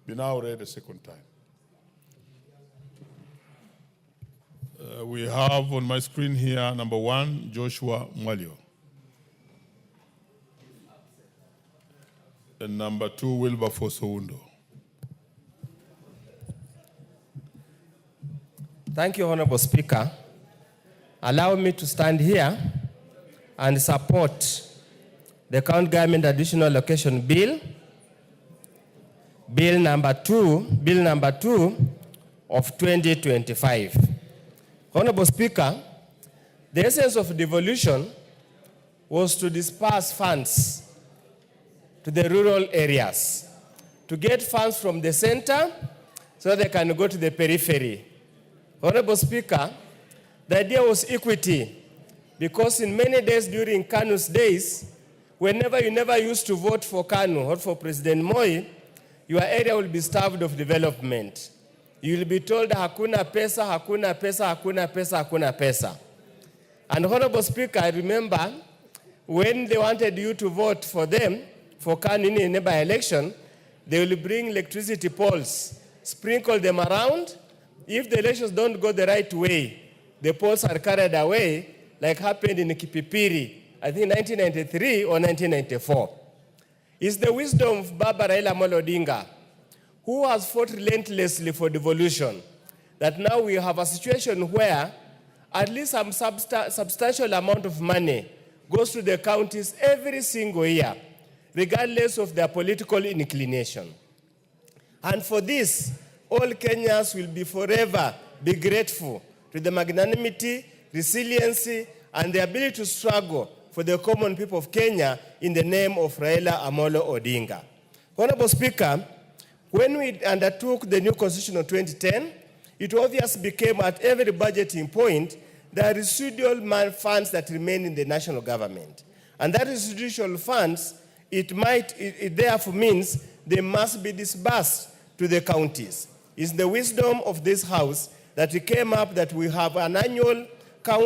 be now read a second time. We have on my screen here, number 1, Joshua Mwalio. And number 2, Wilberforce Oundo. Thank you, Honorable Speaker. Allow me to stand here and support the County Government Additional Allocation Bill, Bill number 2 of 2025. Honorable Speaker, the essence of devolution was to disperse funds to the rural areas, to get funds from the center so they can go to the periphery. Honorable Speaker, the idea was equity, because in many days during KANU's days, whenever you never used to vote for KANU or for President Moi, your area will be starved of development. You will be told, hakuna pesa, hakuna pesa, hakuna pesa, hakuna pesa. And Honorable Speaker, I remember when they wanted you to vote for them, for KANU in a nearby election, they will bring electricity poles, sprinkle them around. If the elections don't go the right way, the poles are carried away, like happened in Kipipiri, I think 1993 or 1994. It's the wisdom of Baba Raila Amolo Odinga, who has fought relentlessly for devolution, that now we have a situation where at least some substantial amount of money goes to the counties every single year, regardless of their political inclination. And for this, all Kenyans will be forever be grateful to the magnanimity, resiliency, and the ability to struggle for the common people of Kenya in the name of Raila Amolo Odinga. Honorable Speaker, when we undertook the new constitution of 2010, it obviously became at every budgeting point there are residual funds that remain in the national government. And that residual funds, it therefore means they must be disbursed to the counties. It's the wisdom of this House that we came up that we have an annual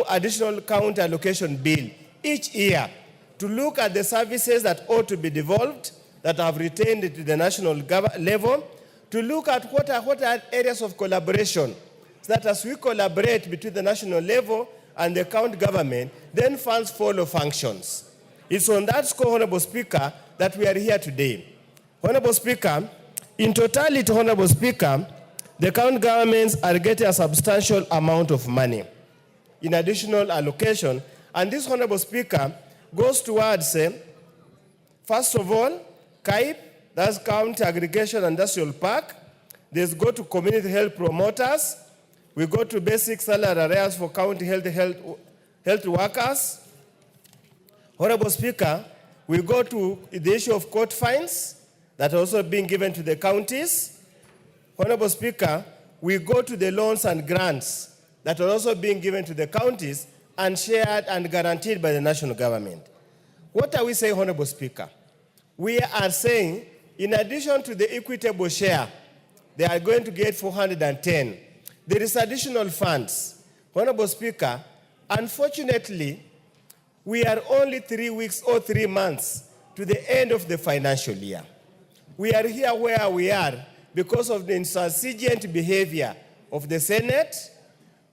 additional county allocation bill each year to look at the services that ought to be devolved, that have retained to the national level, to look at what are areas of collaboration, so that as we collaborate between the national level and the county government, then funds follow functions. It's on that score, Honorable Speaker, that we are here today. Honorable Speaker, in totality, Honorable Speaker, the county governments are getting a substantial amount of money in additional allocation, and this, Honorable Speaker, goes towards, first of all, CAIP, that's County Aggregation Industrial Park. There's go to community health promoters, We go to basic salary arrears for county health workers. Honorable Speaker, we go to the issue of court fines that are also being given to the counties. Honorable Speaker, we go to the loans and grants that are also being given to the counties and shared and guaranteed by the national government. What are we saying, Honorable Speaker? We are saying, in addition to the equitable share, they are going to get 410. There is additional funds. Honorable Speaker, unfortunately, we are only 3 weeks or 3 months to the end of the financial year. We are here where we are because of the intransigent behavior of the Senate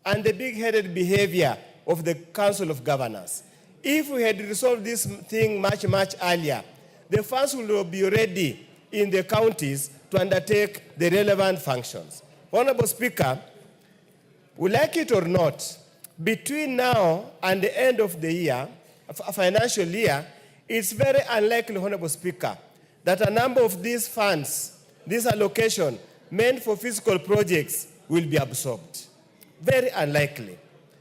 and the big-headed behavior of the Council of Governors. If we had resolved this thing much, much earlier, the funds will be ready in the counties to undertake the relevant functions. Honorable Speaker, we like it or not, between now and the end of the year, financial year, it's very unlikely, Honorable Speaker, that a number of these funds, this allocation meant for physical projects will be absorbed. Very unlikely.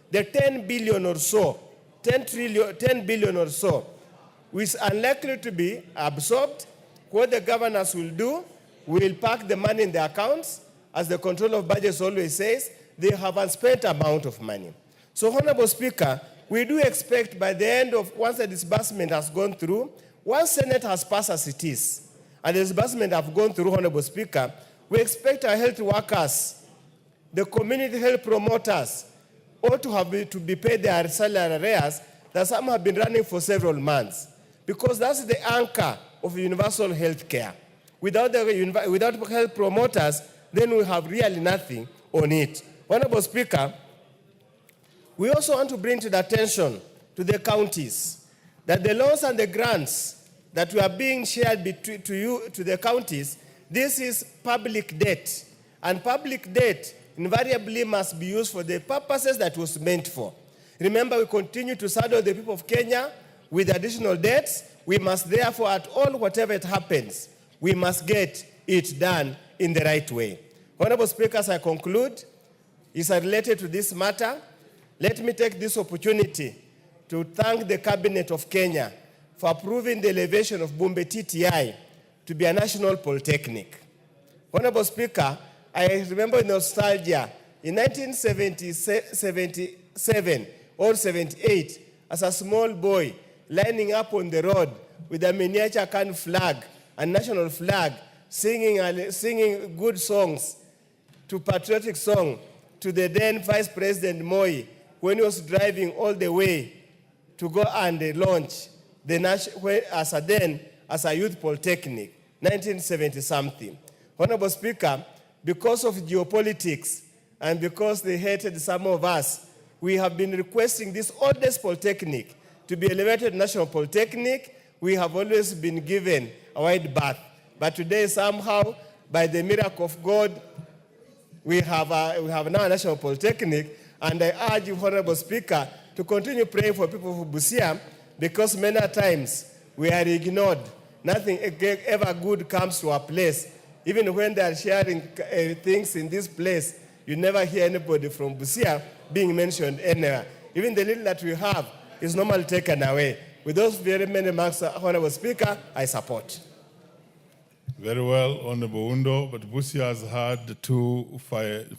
The 10 billion or so, 10 billion or so, is unlikely to be absorbed. What the governors will do, will pack the money in their accounts. As the control of budgets always says, they have a spent amount of money. So, Honorable Speaker, we do expect by the end of, once the disbursement has gone through, once Senate has passed as it is, and the disbursement have gone through, Honorable Speaker, we expect our health workers, the community health promoters, ought to be paid their salary arrears that some have been running for several months, because that's the anchor of universal health care. Without health promoters, then we have really nothing on it. Honorable Speaker, we also want to bring to the attention to the counties that the loans and the grants that we are being shared to the counties, this is public debt. And public debt invariably must be used for the purposes that it was meant for. Remember, we continue to saddle the people of Kenya with additional debts. We must therefore, at all, whatever it happens, we must get it done in the right way. Honorable Speaker, as I conclude, is related to this matter. Let me take this opportunity to thank the Cabinet of Kenya for approving the elevation of Bumbe TTI to be a national polytechnic. Honorable Speaker, I remember nostalgia. In 1977 or 78, as a small boy, lining up on the road with a miniature can flag and national flag, singing good songs to patriotic song to the then Vice President Moi when he was driving all the way to go and launch the as a youth polytechnic, 1970-something. Honorable Speaker, because of geopolitics and because they hated some of us, we have been requesting this oldest polytechnic to be elevated national polytechnic. We have always been given a wide berth. But today, somehow, by the miracle of God, we have now a national polytechnic. And I urge you, Honorable Speaker, to continue praying for people of Busia, because many times we are ignored. Nothing ever good comes to our place. Even when they are sharing things in this place, you never hear anybody from Busia being mentioned anywhere. Even the little that we have is normally taken away. With those very many marks, Honorable Speaker, I support. Very well, Honorable Undo, but Busia has had two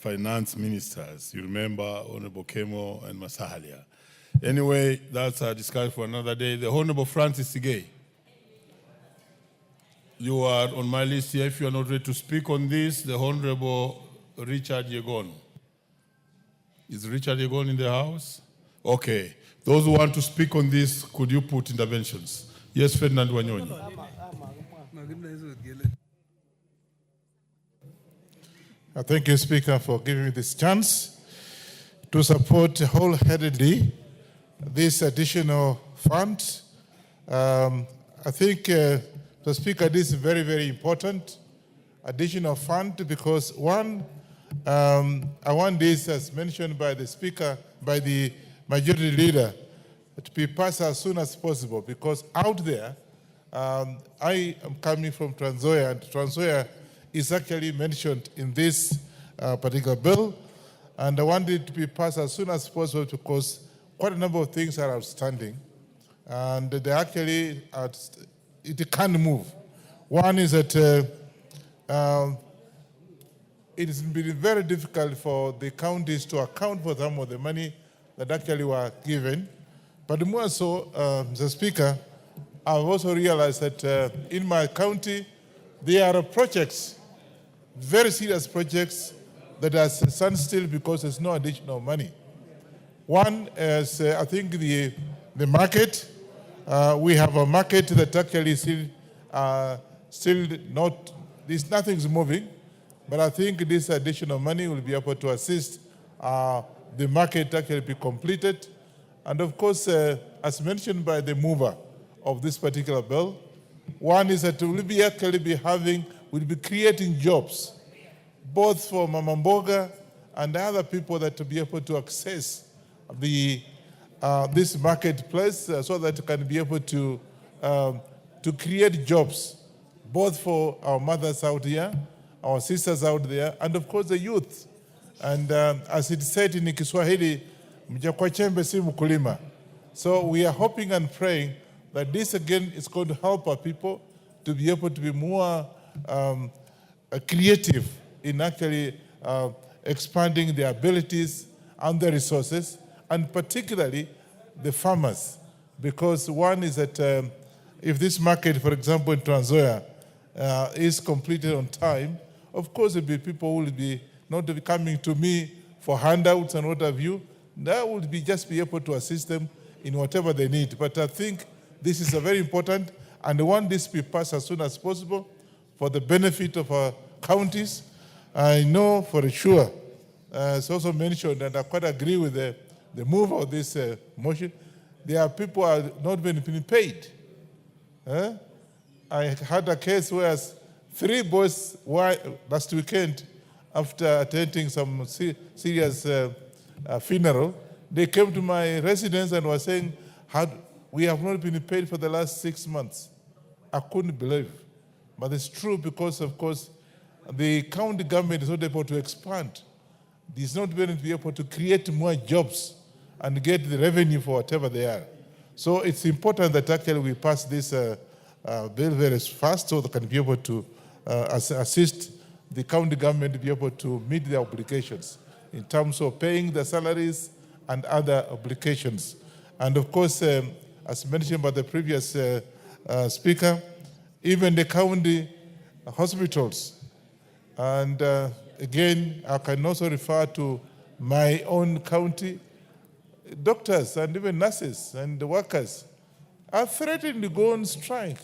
finance ministers. You remember Honorable Kemo and Masahalia. Anyway, that's a discussion for another day. The Honorable Francis Sigay. You are on my list here. If you are not ready to speak on this, the Honorable Richard Yegon. Is Richard Yegon in the house? Okay. Those who want to speak on this, could you put interventions? Yes, Ferdinand Wanyonyi. Thank you, Speaker, for giving me this chance to support wholeheartedly this additional fund. I think, the Speaker, this is very, very important additional fund because one, I want this, as mentioned by the Speaker, by the Majority Leader, to be passed as soon as possible because out there, I am coming from Trans Nzoia, and Trans Nzoia is actually mentioned in this particular bill. And I want it to be passed as soon as possible because quite a number of things are outstanding. And they actually, it can't move. One is that it has been very difficult for the counties to account for some of the money that actually were given. But more so, Mr. Speaker, I've also realized that in my county, there are projects, very serious projects, that are standstill because there's no additional money. One is, I think, the market. We have a market that actually still not, nothing's moving, but I think this additional money will be able to assist the market to actually be completed. And of course, as mentioned by the mover of this particular bill, one is that we'll be creating jobs, both for Mama Mboga and other people that to be able to access this marketplace so that it can be able to create jobs, both for our mothers out here, our sisters out there, and of course the youth. And as it said in Kiswahili, mjakwa chembe si mkulima. So we are hoping and praying that this again is going to help our people to be able to be more creative in actually expanding their abilities and their resources, and particularly the farmers. Because one is that if this market, for example, in Trans Nzoia, is completed on time, of course there'll be people who will be not be coming to me for handouts and what have you. That would be just be able to assist them in whatever they need. But I think this is a very important, and I want this to be passed as soon as possible for the benefit of our counties. I know for sure, it's also mentioned, and I quite agree with the move of this motion, there are people who are not being paid. I had a case where 3 boys last weekend, after attending some serious funeral, they came to my residence and were saying, we have not been paid for the last 6 months. I couldn't believe. But it's true because, of course, the county government is not able to expand. It's not going to be able to create more jobs and get the revenue for whatever they are. So it's important that actually we pass this bill very fast so they can be able to assist the county government to be able to meet their obligations in terms of paying the salaries and other obligations. And of course, as mentioned by the previous speaker, even the county hospitals. And again, I can also refer to my own county. Doctors and even nurses and the workers are threatening to go on strike.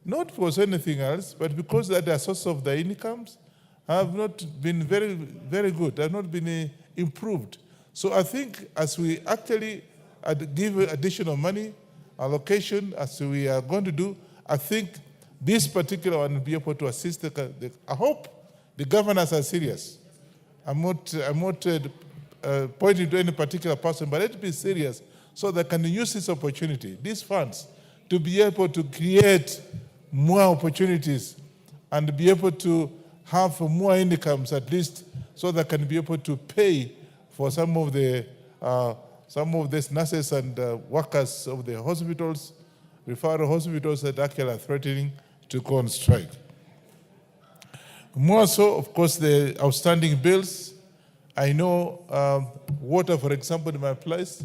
Not for anything else, but because that the source of their incomes have not been very, very good, have not been improved. So I think as we actually give additional money, allocation, as we are going to do, I think this particular one will be able to assist I hope the governors are serious. I'm not pointing to any particular person, but let's be serious so they can use this opportunity, these funds, to be able to create more opportunities and be able to have more incomes at least so they can be able to pay for some of these nurses and workers of the hospitals, referral hospitals that actually are threatening to go on strike. More so, of course, the outstanding bills. I know water, for example, in my place,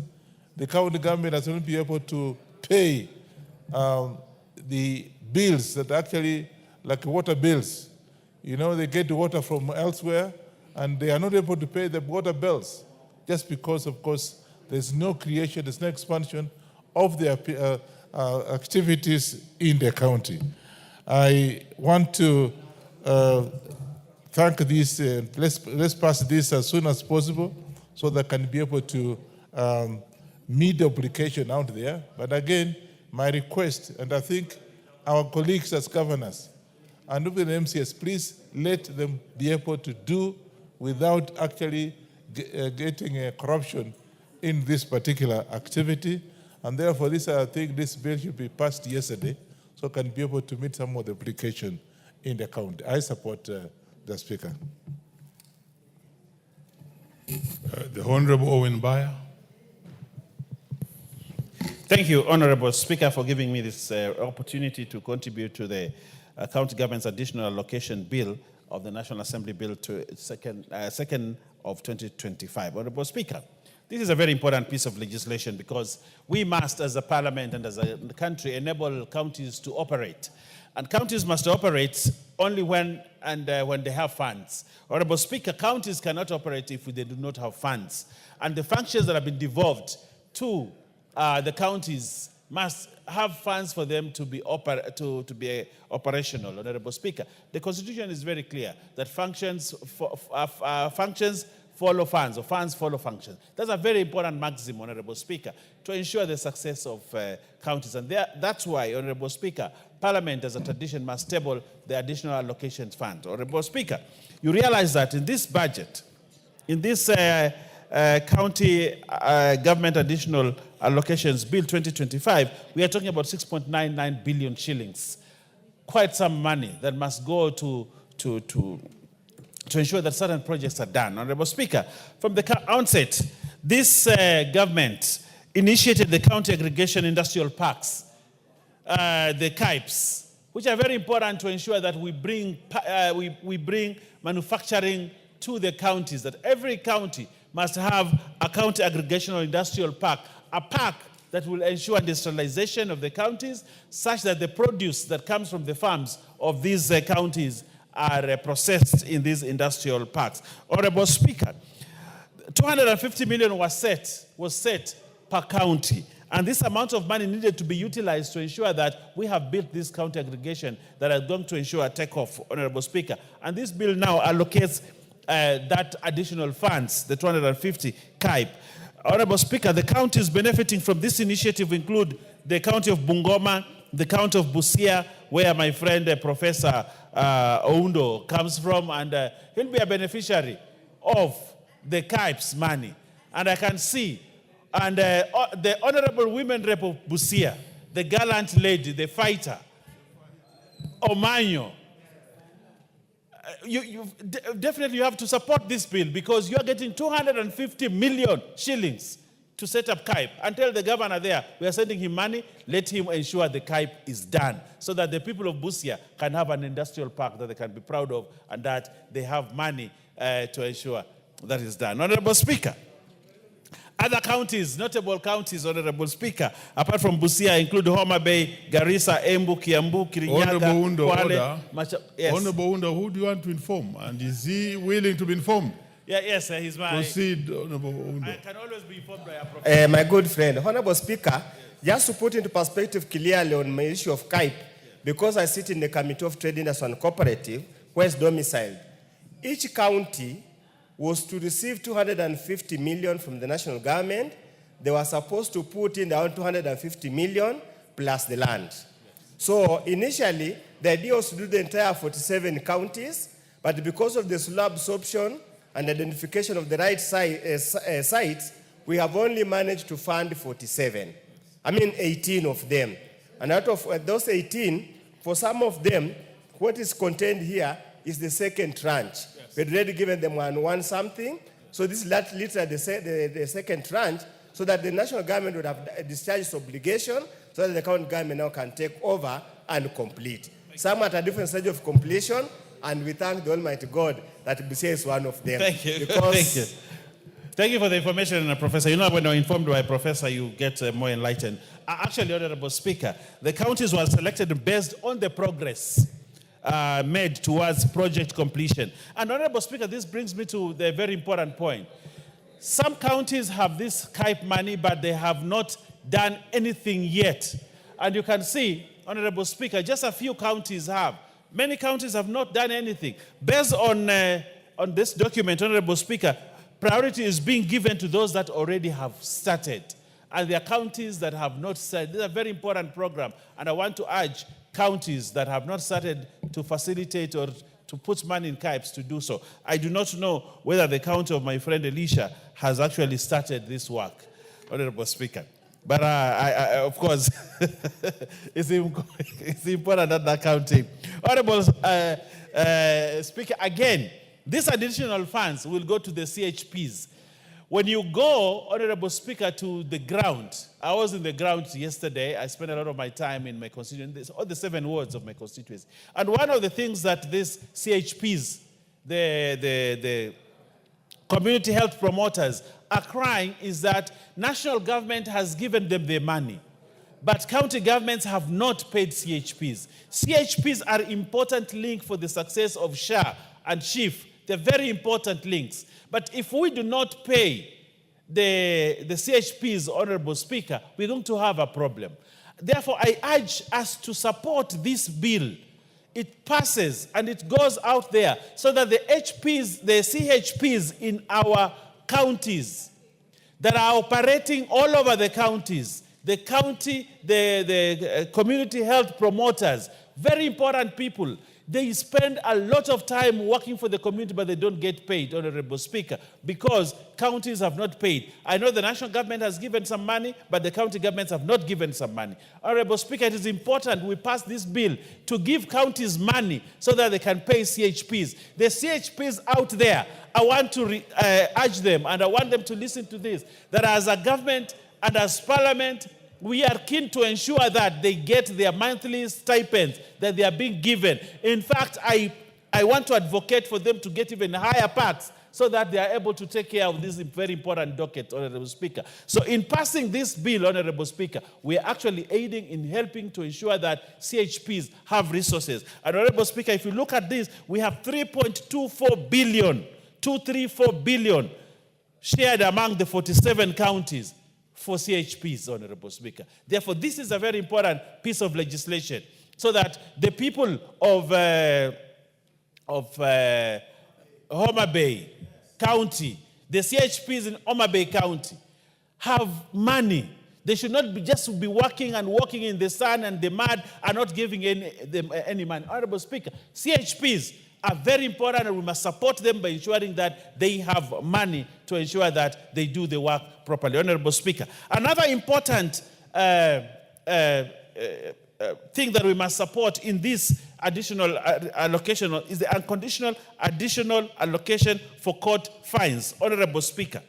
the county government has not been able to pay the bills that actually, like water bills. You know, they get the water from elsewhere, and they are not able to pay the water bills just because, of course, there's no creation, there's no expansion of their activities in the county. I want to thank this, let's pass this as soon as possible so that can be able to meet the obligation out there. But again, my request, and I think our colleagues as governors and even the MCS, please let them be able to do without actually getting corruption in this particular activity. And therefore, this, I think this bill should be passed yesterday so can be able to meet some of the obligation in the county. I support the Speaker. The Honorable Owen Bayer. Thank you, Honorable Speaker, for giving me this opportunity to contribute to the County Government's Additional Allocation Bill of the National Assembly Bill to 2nd of 2025. Honorable Speaker, this is a very important piece of legislation because we must, as a parliament and as a country, enable counties to operate. And counties must operate only when they have funds. Honorable Speaker, counties cannot operate if they do not have funds. And the functions that have been devolved to the counties must have funds for them to be operational. Honorable Speaker, the Constitution is very clear that functions follow funds, or funds follow functions. That's a very important maxim, Honorable Speaker, to ensure the success of counties. And that's why, Honorable Speaker, Parliament as a tradition must table the additional allocation fund. Honorable Speaker, you realize that in this budget, in this county government additional allocations bill 2025, we are talking about 6.99 billion shillings. Quite some money that must go to ensure that certain projects are done. Honorable Speaker, from the outset, this government initiated the county aggregation industrial parks, the KIPES, which are very important to ensure that we bring manufacturing to the counties, that every county must have a county aggregation or industrial park, a park that will ensure industrialization of the counties such that the produce that comes from the farms of these counties are processed in these industrial parks. Honorable Speaker, 250 million was set per county. And this amount of money needed to be utilized to ensure that we have built this county aggregation that are going to ensure a takeoff, Honorable Speaker. And this bill now allocates that additional funds, the 250 KIPE. Honorable Speaker, the counties benefiting from this initiative include the county of Bungoma, the county of Busia, where my friend Professor Oundo comes from, and he'll be a beneficiary of the KIPE's money. And I can see, and the Honorable Women Rep of Busia, the gallant lady, the fighter, Omanyo, definitely you have to support this bill because you are getting 250 million shillings to set up KIPE. And tell the governor there, we are sending him money, let him ensure the KIPE is done so that the people of Busia can have an industrial park that they can be proud of and that they have money to ensure that is done. Honorable Speaker, other counties, notable counties, Honorable Speaker, apart from Busia, include Homa Bay, Garissa, Embu, Kiambu, Kirinyaga, Kwale. Yes. Honorable Undo, who do you want to inform? And is he willing to be informed? Yes, he's my... Proceed, Honorable Undo. I can always be informed by a professor. My good friend, Honorable Speaker, just to put into perspective clearly on my issue of KIPE, because I sit in the Committee of Trade, Industry and Cooperative, where it's domiciled, each county was to receive 250 million from the national government. They were supposed to put in around 250 million plus the land. So initially, the idea was to do the entire 47 counties, but because of the slow absorption and identification of the right sites, we have only managed to fund 18 of them. And out of those 18, for some of them, what is contained here is the second tranche. We had already given them one something, so this is literally the second tranche, so that the national government would have discharged its obligation, so that the county government now can take over and complete. Some at a different stage of completion, and we thank the Almighty God that Busia is one of them. Thank you. Thank you. Thank you for the information, Professor. You know, when you're informed by a professor, you get more enlightened. Actually, Honorable Speaker, the counties were selected based on the progress made towards project completion. And Honorable Speaker, this brings me to the very important point. Some counties have this KIPE money, but they have not done anything yet. And you can see, Honorable Speaker, just a few counties have. Many counties have not done anything. Based on this document, Honorable Speaker, priority is being given to those that already have started. And there are counties that have not started. This is a very important program. And I want to urge counties that have not started to facilitate or to put money in KIPES to do so. I do not know whether the county of my friend Elisha has actually started this work, Honorable Speaker. But of course, it's important that the county. Honorable Speaker, again, these additional funds will go to the CHPs. When you go, Honorable Speaker, to the ground, I was in the ground yesterday. I spent a lot of my time in my constituency, all the 7 wards of my constituency. And one of the things that these CHPs, the community health promoters, are crying is that national government has given them their money, but county governments have not paid CHPs. CHPs are important link for the success of SHA and SHIF. They're very important links. But if we do not pay the CHPs, Honorable Speaker, we're going to have a problem. Therefore, I urge us to support this bill. It passes and it goes out there so that the CHPs in our counties that are operating all over the counties, the community health promoters, very important people. They spend a lot of time working for the community, but they don't get paid, Honorable Speaker, because counties have not paid. I know the national government has given some money, but the county governments have not given some money. Honorable Speaker, it is important we pass this bill to give counties money so that they can pay CHPs. The CHPs out there, I want to urge them, and I want them to listen to this, that as a government and as parliament, we are keen to ensure that they get their monthly stipends that they are being given. In fact, I want to advocate for them to get even higher parts so that they are able to take care of this very important docket, Honorable Speaker. So in passing this bill, Honorable Speaker, we are actually aiding in helping to ensure that CHPs have resources. And Honorable Speaker, if you look at this, we have 3.24 billion, 234 billion shared among the 47 counties for CHPs, Honorable Speaker. Therefore, this is a very important piece of legislation so that the people of Homa Bay County, the CHPs in Homa Bay County, have money. They should not just be working and walking in the sun and the mud and not giving them any money. Honorable Speaker, CHPs are very important and we must support them by ensuring that they have money to ensure that they do the work properly. Honorable Speaker, another important thing that we must support in this additional allocation is the unconditional additional allocation for court fines. Honorable Speaker.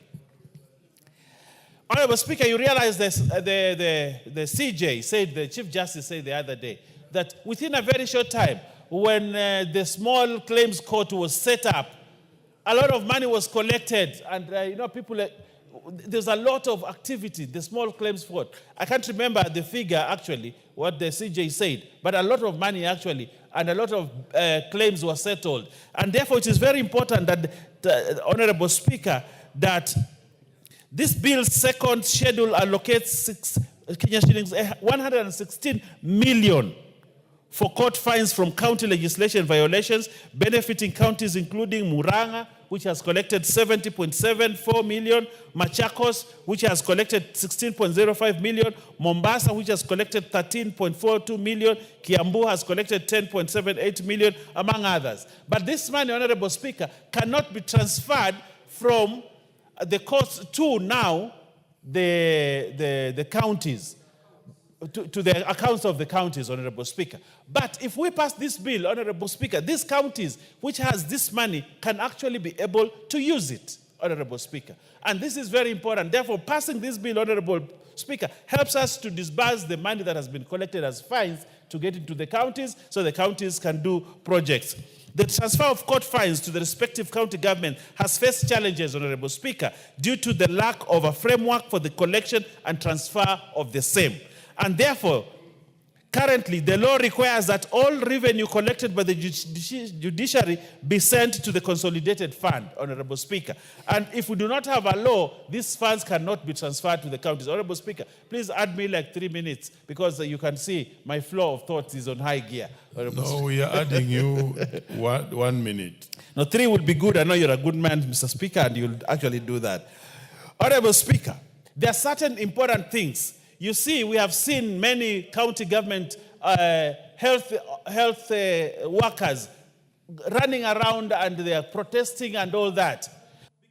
Honorable Speaker, you realize this, the CJ said, the Chief Justice said the other day, that within a very short time, when the small claims court was set up, a lot of money was collected, and people, there's a lot of activity, the small claims court. I can't remember the figure actually, what the CJ said, but a lot of money actually, and a lot of claims were settled. And therefore it is very important that, Honorable Speaker, that this bill's second schedule allocates Kenya shillings 116 million for court fines from county legislation violations, benefiting counties including Murang'a, which has collected 70.74 million, Machakos, which has collected 16.05 million, Mombasa, which has collected 13.42 million, Kiambu has collected 10.78 million, among others. But this money, Honorable Speaker, cannot be transferred from the courts to now the counties, to the accounts of the counties, Honorable Speaker. But if we pass this bill, Honorable Speaker, these counties which has this money can actually be able to use it, Honorable Speaker. And this is very important. Therefore, passing this bill, Honorable Speaker, helps us to disburse the money that has been collected as fines to get into the counties so the counties can do projects. The transfer of court fines to the respective county government has faced challenges, Honorable Speaker, due to the lack of a framework for the collection and transfer of the same. And therefore, currently, the law requires that all revenue collected by the judiciary be sent to the consolidated fund, Honorable Speaker. And if we do not have a law, these funds cannot be transferred to the counties. Honorable Speaker, please add me like 3 minutes because you can see my flow of thoughts is on high gear. No, we are adding you 1 minute. No, 3 would be good. I know you're a good man, Mr. Speaker, and you'll actually do that. Honorable Speaker, there are certain important things. You see, we have seen many county government health workers running around and they are protesting and all that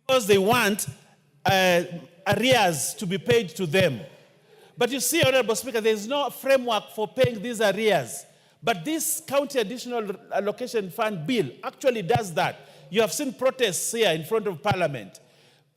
because they want arrears to be paid to them. But you see, Honorable Speaker, there is no framework for paying these arrears. But this county additional allocation fund bill actually does that. You have seen protests here in front of Parliament.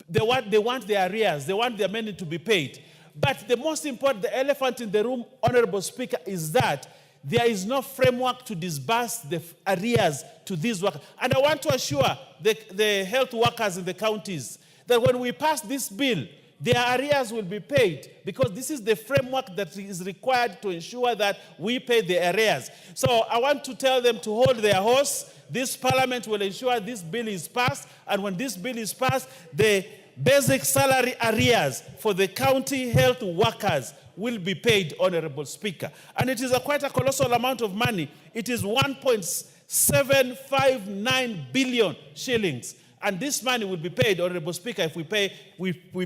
They want their arrears. They want their money to be paid. But the most important, the elephant in the room, Honorable Speaker, is that there is no framework to disburse the arrears to these workers. And I want to assure the health workers in the counties that when we pass this bill, their arrears will be paid, because this is the framework that is required to ensure that we pay the arrears. So I want to tell them to hold their horse. This parliament will ensure this bill is passed, and when this bill is passed, the basic salary arrears for the county health workers will be paid, Honorable Speaker. And it is quite a colossal amount of money. It is 1.759 billion shillings. And this money will be paid, Honorable Speaker, if we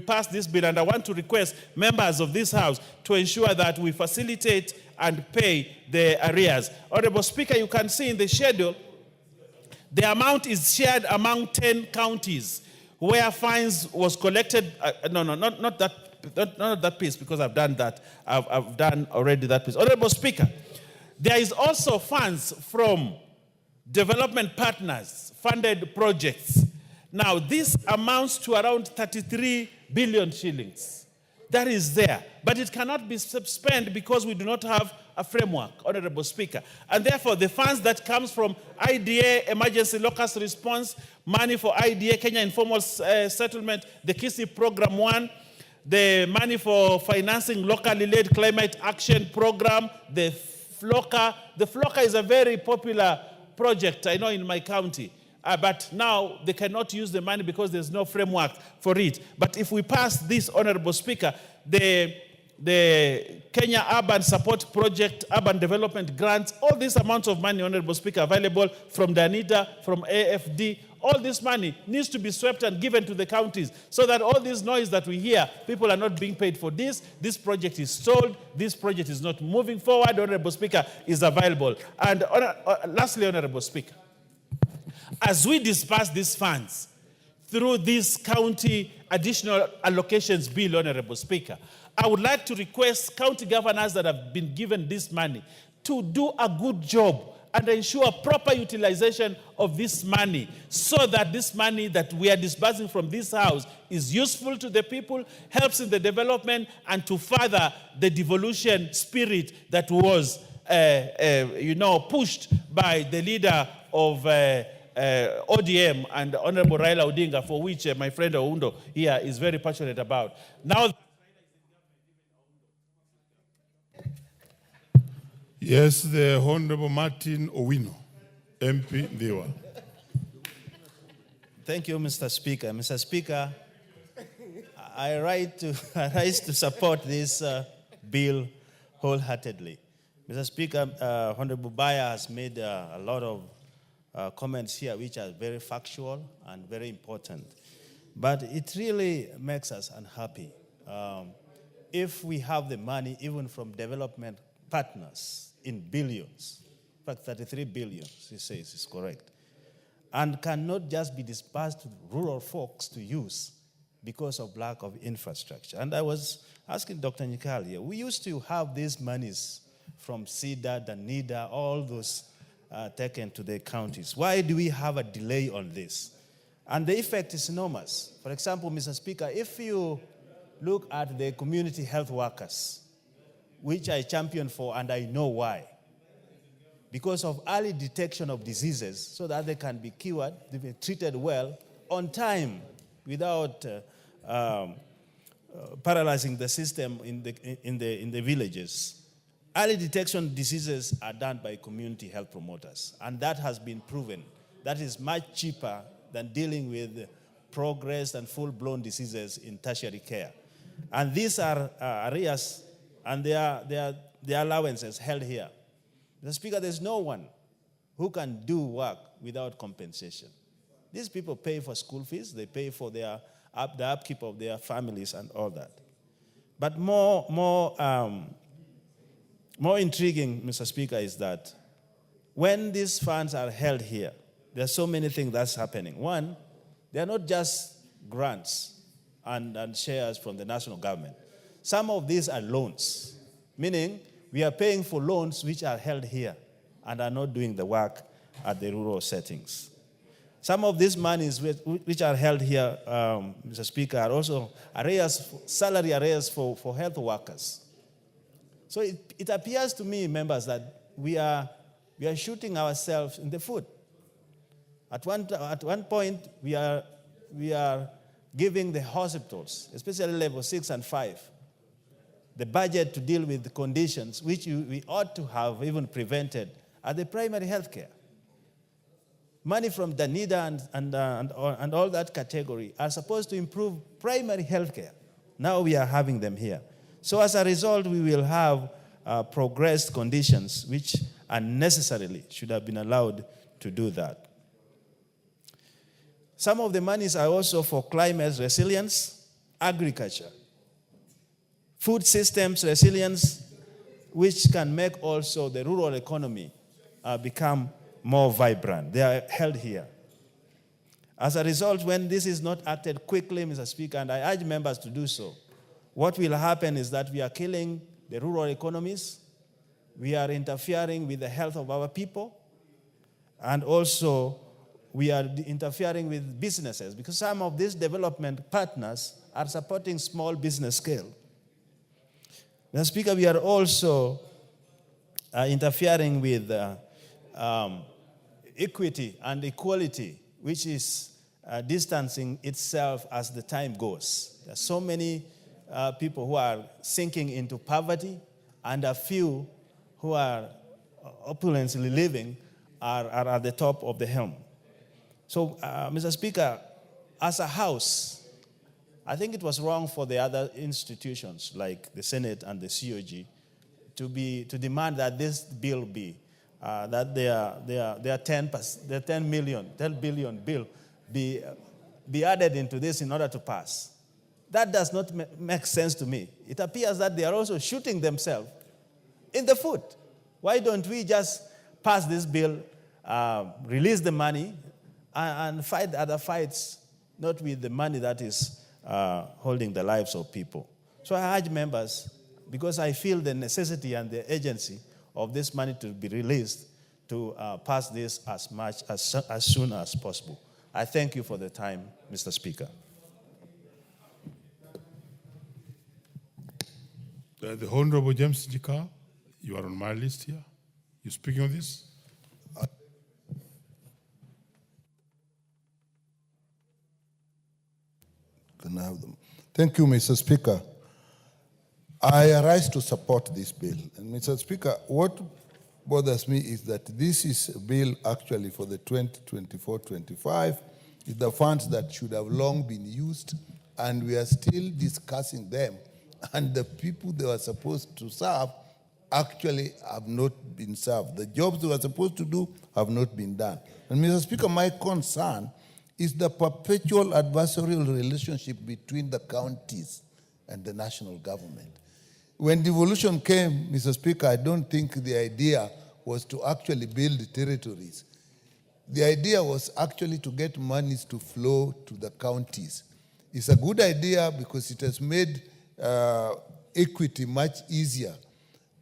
pass this bill. And I want to request members of this House to ensure that we facilitate and pay the arrears. Honorable Speaker, you can see in the schedule, the amount is shared among 10 counties where fines was collected. Not that piece, because I've done that. I've done already that piece. Honorable Speaker, there is also funds from development partners, funded projects. Now, this amounts to around 33 billion shillings. That is there. But it cannot be spent because we do not have a framework, Honorable Speaker. And therefore, the funds that comes from IDA, Emergency Locust Response, money for IDA, Kenya Informal Settlement, the KISI Program 1, the money for financing locally led climate action program, the FLOCA. The FLOCA is a very popular project, I know, in my county. But now they cannot use the money because there's no framework for it. But if we pass this, Honorable Speaker, the Kenya Urban Support Project, Urban Development Grants, all these amounts of money, Honorable Speaker, available from DANITA, from AFD, all this money needs to be swept and given to the counties so that all this noise that we hear, people are not being paid for this project is stalled, this project is not moving forward, Honorable Speaker, is available. And lastly, Honorable Speaker, as we disperse these funds through this county additional allocations bill, Honorable Speaker, I would like to request county governors that have been given this money to do a good job and ensure proper utilization of this money so that this money that we are disbursing from this House is useful to the people, helps in the development, and to further the devolution spirit that was pushed by the leader of ODM and Honorable Raila Odinga, for which my friend Oundo here is very passionate about. Now, Yes, the Honorable Martin Owino, MP Ndiwa. Thank you, Mr. Speaker. Mr. Speaker, I rise to support this bill wholeheartedly. Mr. Speaker, Honorable Baya has made a lot of comments here which are very factual and very important. But it really makes us unhappy if we have the money, even from development partners, in billions, in fact 33 billion, he says is correct, and cannot just be dispersed to rural folks to use because of lack of infrastructure. And I was asking Dr. Nyikal here, we used to have these monies from SIDA, DANIDA, all those taken to the counties. Why do we have a delay on this? And the effect is enormous. For example, Mr. Speaker, if you look at the community health workers, which I champion for, and I know why. Because of early detection of diseases so that they can be cured, they be treated well, on time, without paralyzing the system in the villages. Early detection diseases are done by community health promoters, and that has been proven. That is much cheaper than dealing with progressed and full-blown diseases in tertiary care. And these are arrears, and their allowances held here. Mr. Speaker, there's no one who can do work without compensation. These people pay for school fees, they pay for the upkeep of their families and all that. But more intriguing, Mr. Speaker, is that when these funds are held here, there are so many things that's happening. One, they are not just grants and shares from the national government. Some of these are loans, meaning we are paying for loans which are held here and are not doing the work at the rural settings. Some of these monies which are held here, Mr. Speaker, are also salary arrears for health workers. So it appears to me, members, that we are shooting ourselves in the foot. At one point, we are giving the hospitals, especially level 6 and 5, the budget to deal with the conditions which we ought to have even prevented at the primary health care. Money from Danida and all that category are supposed to improve primary health care. Now we are having them here. So as a result, we will have progressed conditions which unnecessarily should have been allowed to do that. Some of the monies are also for climate resilience, agriculture, food systems resilience, which can make also the rural economy become more vibrant. They are held here. As a result, when this is not acted quickly, Mr. Speaker, and I urge members to do so, what will happen is that we are killing the rural economies, we are interfering with the health of our people, and also we are interfering with businesses, because some of these development partners are supporting small business scale. Mr. Speaker, we are also interfering with equity and equality, which is distancing itself as the time goes. There are so many people who are sinking into poverty, and a few who are opulently living are at the top of the helm. So, Mr. Speaker, as a House, I think it was wrong for the other institutions like the Senate and the COG to demand that this bill be that their 10 billion bill be added into this in order to pass. That does not make sense to me. It appears that they are also shooting themselves in the foot. Why don't we just pass this bill, release the money, and fight other fights, not with the money that is holding the lives of people? So I urge members, because I feel the necessity and the urgency of this money to be released, to pass this as soon as possible. I thank you for the time, Mr. Speaker. The Honorable James Jika, you are on my list here. You speaking on this? Can I have them? Thank you, Mr. Speaker. I arise to support this bill. And Mr. Speaker, what bothers me is that this is a bill actually for the 2024-25. It's the funds that should have long been used, and we are still discussing them. And the people they were supposed to serve actually have not been served. The jobs they were supposed to do have not been done. And Mr. Speaker, my concern is the perpetual adversarial relationship between the counties and the national government. When devolution came, Mr. Speaker, I don't think the idea was to actually build territories. The idea was actually to get monies to flow to the counties. It's a good idea because it has made equity much easier.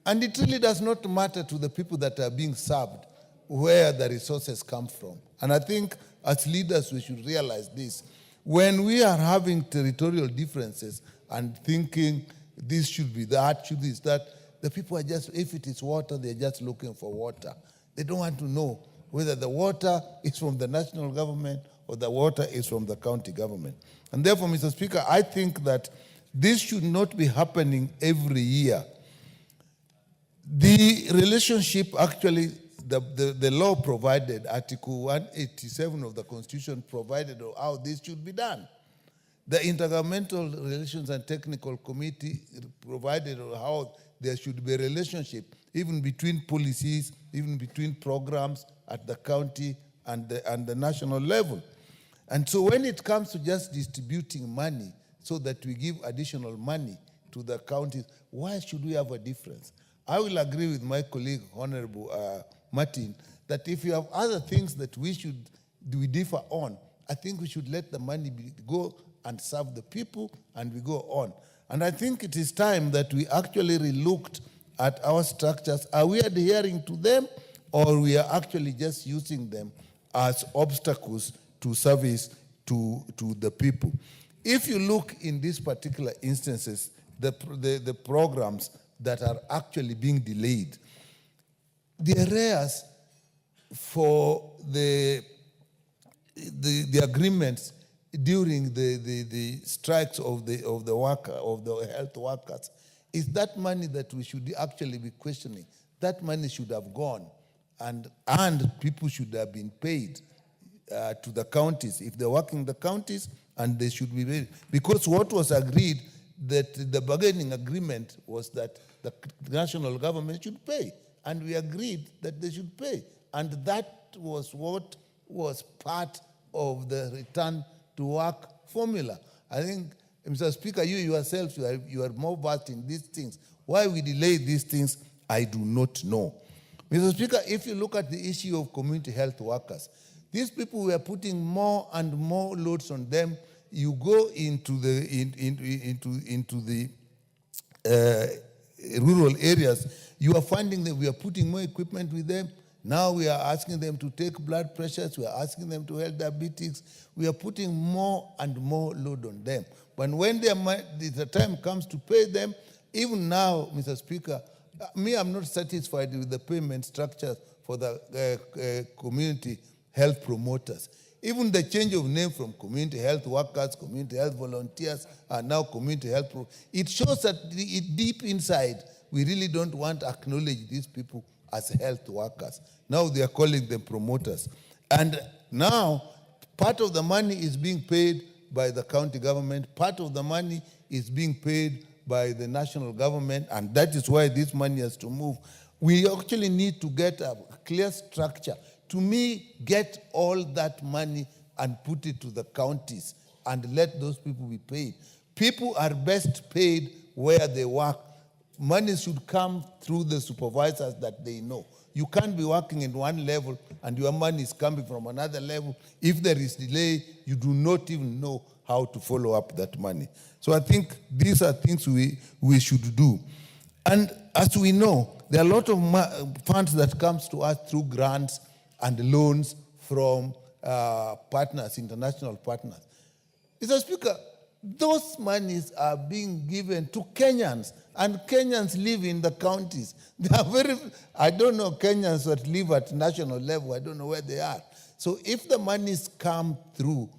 And it really does not matter to the people that are being served where the resources come from. And I think as leaders we should realize this. When we are having territorial differences and thinking this should be that, should this, that, the people are just, if it is water, they're just looking for water. They don't want to know whether the water is from the national government or the water is from the county government. And therefore, Mr. Speaker, I think that this should not be happening every year. The relationship actually, the law provided, Article 187 of the Constitution provided how this should be done. The Intergovernmental Relations and Technical Committee provided how there should be a relationship, even between policies, even between programs at the county and the national level. And so when it comes to just distributing money so that we give additional money to the counties, why should we have a difference? I will agree with my colleague, Honorable Martin, that if you have other things that we differ on, I think we should let the money go and serve the people, and we go on. And I think it is time that we actually relooked at our structures. Are we adhering to them, or we are actually just using them as obstacles to service to the people. If you look in these particular instances, the programs that are actually being delayed, the arrears for the agreements during the strikes of the health workers is that money that we should actually be questioning. That money should have gone, and people should have been paid to the counties if they're working the counties, and they should be paid, because what was agreed, that the bargaining agreement was that the national government should pay, and we agreed that they should pay, and that was what was part of the return to work formula. I think, Mr. Speaker, you yourself, you are more versed in these things. Why we delay these things, I do not know. Mr. Speaker, if you look at the issue of community health workers, these people were putting more and more loads on them. You go into the rural areas, you are finding that we are putting more equipment with them. Now we are asking them to take blood pressures, we are asking them to help diabetics. We are putting more and more load on them. But when the time comes to pay them, even now, Mr. Speaker, I'm not satisfied with the payment structure for the community health promoters. Even the change of name from community health workers, community health volunteers, are now community health it shows that deep inside, we really don't want to acknowledge these people as health workers. Now they are calling them promoters. And now, part of the money is being paid by the county government, part of the money is being paid by the national government, and that is why this money has to move. We actually need to get a clear structure. To me, get all that money and put it to the counties and let those people be paid. People are best paid where they work. Money should come through the supervisors that they know. You can't be working in one level and your money is coming from another level. If there is delay, you do not even know how to follow up that money. So I think these are things we should do. And as we know, there are a lot of funds that comes to us through grants and loans from partners, international partners. Mr. Speaker, those monies are being given to Kenyans, and Kenyans live in the counties. They are I don't know Kenyans that live at national level, I don't know where they are. So if the monies come through,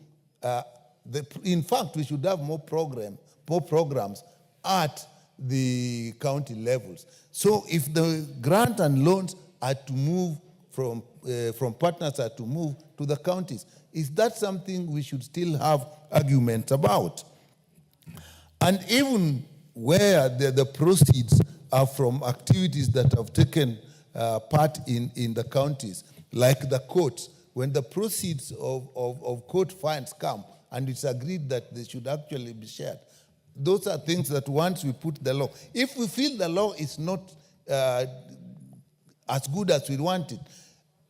in fact, we should have more programs at the county levels. So if the grant and loans are to move from partners are to move to the counties, is that something we should still have arguments about? And even where the proceeds are from activities that have taken part in the counties, like the courts, when the proceeds of court fines come and it's agreed that they should actually be shared, those are things that once we put the law, if we feel the law is not as good as we want it,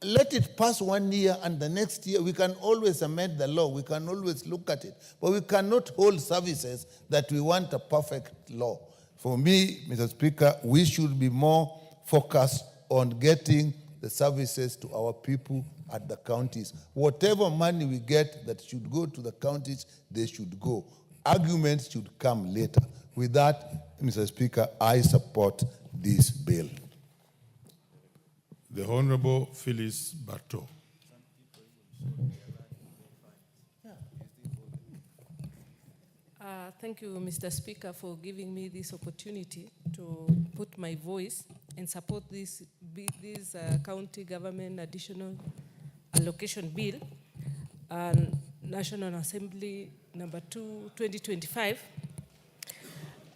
let it pass 1 year, and the next year we can always amend the law. We can always look at it. But we cannot hold services that we want a perfect law. For me, Mr. Speaker, we should be more focused on getting the services to our people at the counties. Whatever money we get that should go to the counties, they should go. Arguments should come later. With that, Mr. Speaker, I support this bill. The Honorable Phyllis Barto. Thank you, Mr. Speaker, for giving me this opportunity to put my voice and support this county government additional allocation bill, National Assembly number 2, 2025.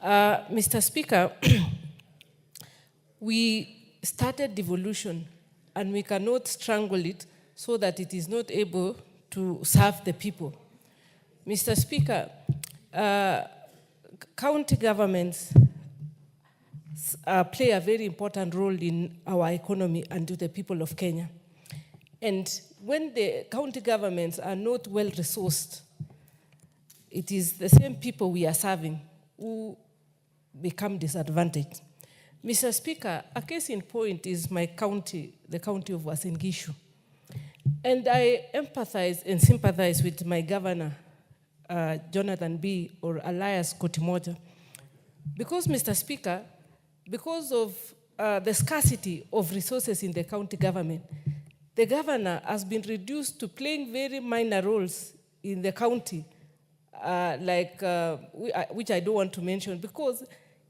Mr. Speaker, we started devolution and we cannot strangle it so that it is not able to serve the people. Mr. Speaker, county governments play a very important role in our economy and to the people of Kenya. And when the county governments are not well resourced, it is the same people we are serving who become disadvantaged. Mr. Speaker, a case in point is my county, the county of Uasin Gishu. And I empathize and sympathize with my governor, Jonathan B. or Elias Kotimoja. Because, Mr. Speaker, because of the scarcity of resources in the county government, the governor has been reduced to playing very minor roles in the county, which I don't want to mention, because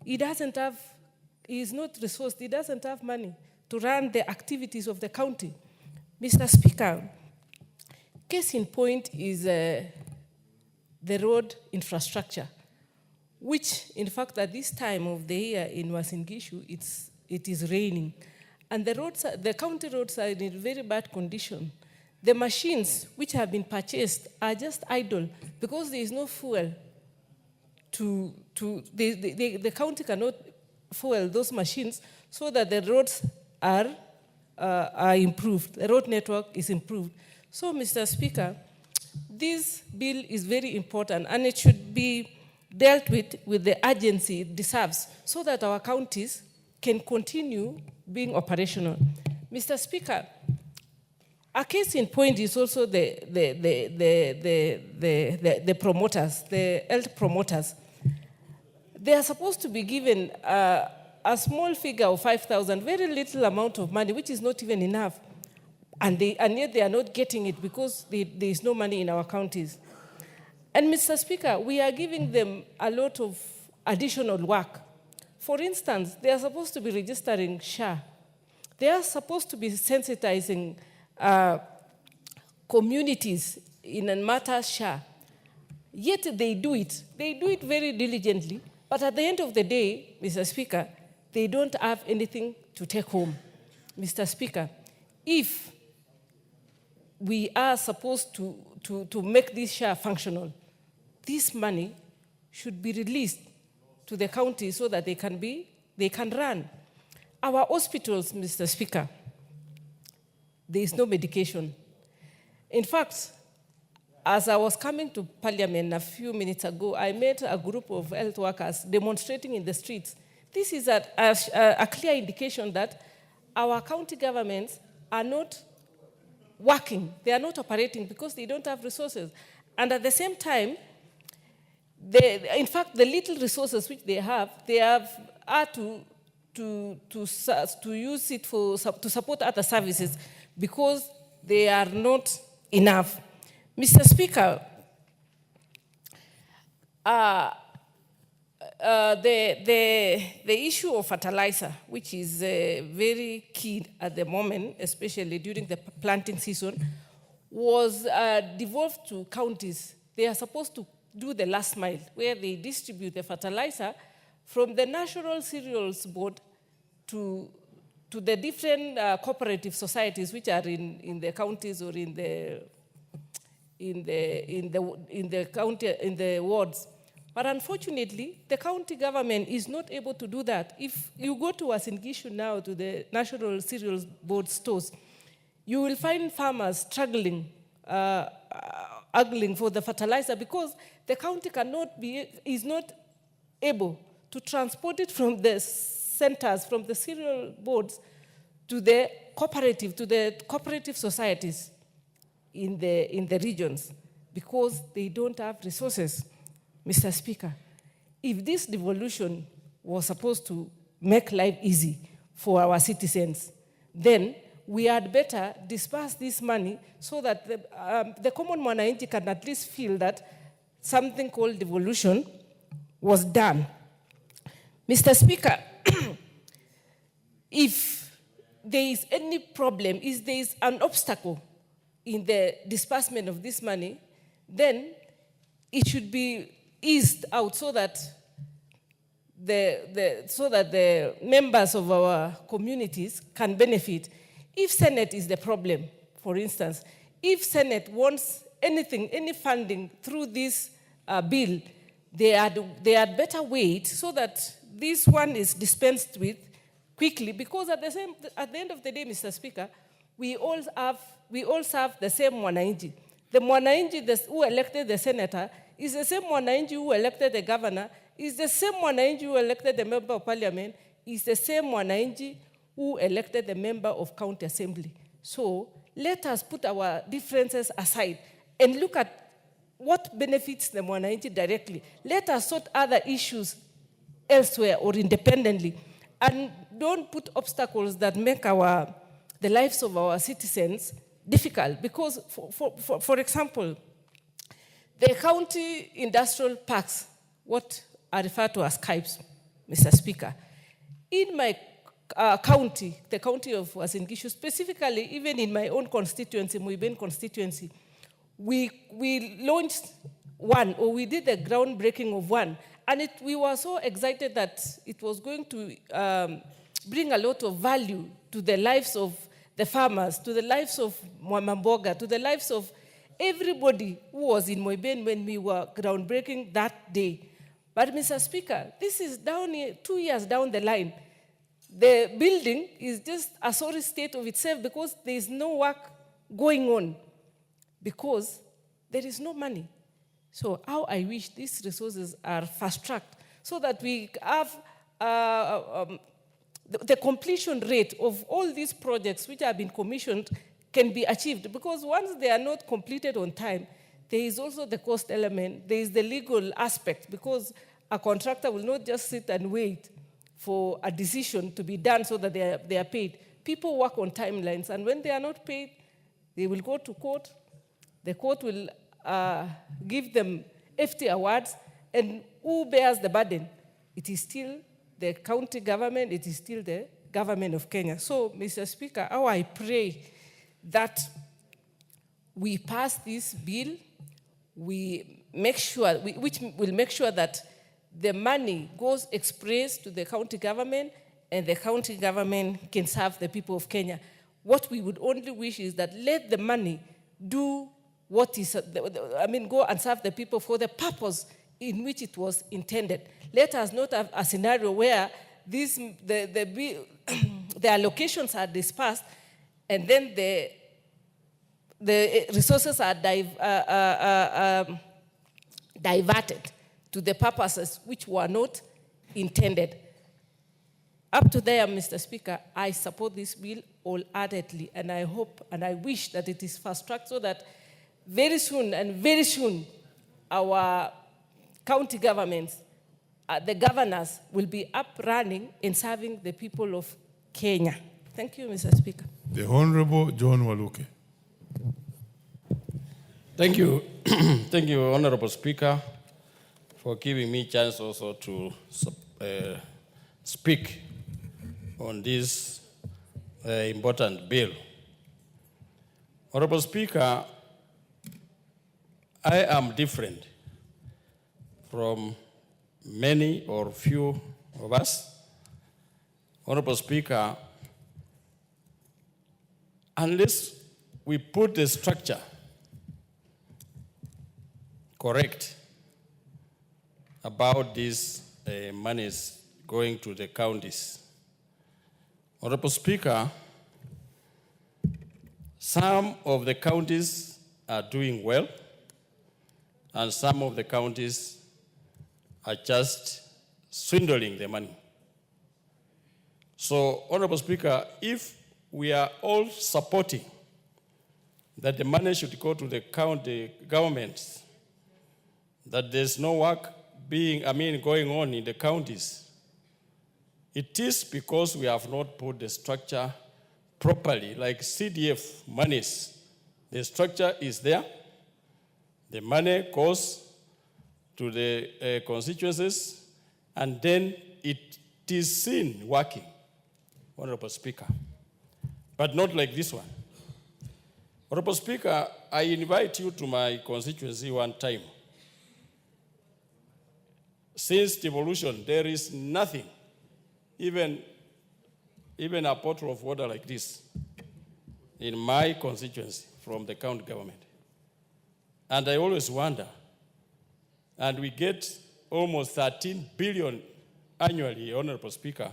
he is not resourced, he doesn't have money to run the activities of the county. Mr. Speaker, case in point is the road infrastructure, which, in fact, at this time of the year in Uasin Gishu, it is raining. And the county roads are in very bad condition. The machines which have been purchased are just idle because there is no fuel. The county cannot fuel those machines so that the roads are improved. The road network is improved. So, Mr. Speaker, this bill is very important and it should be dealt with the urgency it deserves so that our counties can continue being operational. Mr. Speaker, a case in point is also the promoters, the health promoters. They are supposed to be given a small figure of 5,000, very little amount of money, which is not even enough. And yet they are not getting it because there is no money in our counties. And Mr. Speaker, we are giving them a lot of additional work. For instance, they are supposed to be registering SHA. They are supposed to be sensitizing communities in a matter SHA. Yet they do it. They do it very diligently. But at the end of the day, Mr. Speaker, they don't have anything to take home. Mr. Speaker, if we are supposed to make this SHA functional, this money should be released to the county so that they can run. Our hospitals, Mr. Speaker, there is no medication. In fact, as I was coming to Parliament a few minutes ago, I met a group of health workers demonstrating in the streets. This is a clear indication that our county governments are not working. They are not operating because they don't have resources. And at the same time, in fact, the little resources which they have are to use it to support other services because they are not enough. Mr. Speaker, the issue of fertilizer, which is very key at the moment, especially during the planting season, was devolved to counties. They are supposed to do the last mile, where they distribute the fertilizer from the National Cereals Board to the different cooperative societies which are in the counties or in the wards. But unfortunately, the county government is not able to do that. If you go to Uasin Gishu now to the National Cereals Board stores, you will find farmers struggling, haggling for the fertilizer because the county is not able to transport it from the centers, from the cereal boards to the cooperative societies in the regions because they don't have resources. Mr. Speaker, if this devolution was supposed to make life easy for our citizens, then we had better disperse this money so that the common mwananchi can at least feel that something called devolution was done. Mr. Speaker, if there is any problem, if there is an obstacle in the disbursement of this money, then it should be eased out so that the members of our communities can benefit. If Senate is the problem, for instance, if Senate wants anything, any funding through this bill, they had better wait so that this one is dispensed with quickly, because at the end of the day, Mr. Speaker, we all serve the same mwananchi. The mwananchi who elected the senator is the same mwananchi who elected the governor, is the same mwananchi who elected the member of parliament, is the same mwananchi who elected the member of county assembly. So let us put our differences aside and look at what benefits the Mwananchi directly. Let us sort other issues elsewhere or independently, and don't put obstacles that make the lives of our citizens difficult. Because, for example, the county industrial parks, what are referred to as KIPes, Mr. Speaker, in my county, the county of Uasin Gishu, specifically even in my own constituency, Muiben constituency, we launched one, or we did the groundbreaking of one, and we were so excited that it was going to bring a lot of value to the lives of the farmers, to the lives of Mwamamboga, to the lives of everybody who was in Muiben when we were groundbreaking that day. But Mr. Speaker, this is 2 years down the line. The building is just a sorry state of itself because there is no work going on, because there is no money. So how I wish these resources are fast-tracked so that we have the completion rate of all these projects which have been commissioned can be achieved. Because once they are not completed on time, there is also the cost element, there is the legal aspect, because a contractor will not just sit and wait for a decision to be done so that they are paid. People work on timelines, and when they are not paid, they will go to court. The court will give them FT awards, and who bears the burden? It is still the county government, it is still the government of Kenya. So, Mr. Speaker, how I pray that we pass this bill, which will make sure that the money goes express to the county government, and the county government can serve the people of Kenya. What we would only wish is that let the money do what is, go and serve the people for the purpose in which it was intended. Let us not have a scenario where the allocations are dispersed and then the resources are diverted to the purposes which were not intended. Up to there, Mr. Speaker, I support this bill wholeheartedly, and I hope and I wish that it is fast-tracked so that very soon, our county governments, the governors will be up running in serving the people of Kenya. Thank you, Mr. Speaker. The Honorable John Waluke. Thank you. Thank you, Honorable Speaker, for giving me a chance also to speak on this important bill. Honorable Speaker, I am different from many or few of us. Honorable Speaker, unless we put the structure correct about these monies going to the counties. Honorable Speaker, some of the counties are doing well, and some of the counties are just swindling the money. So, Honorable Speaker, if we are all supporting that the money should go to the county governments, that there's no work going on in the counties, it is because we have not put the structure properly, like CDF monies. The structure is there. The money goes to the constituencies, and then it is seen working, Honorable Speaker. But not like this one. Honorable Speaker, I invite you to my constituency one time. Since devolution, there is nothing, even a bottle of water like this, in my constituency from the county government. And I always wonder, and we get almost 13 billion annually, Honorable Speaker,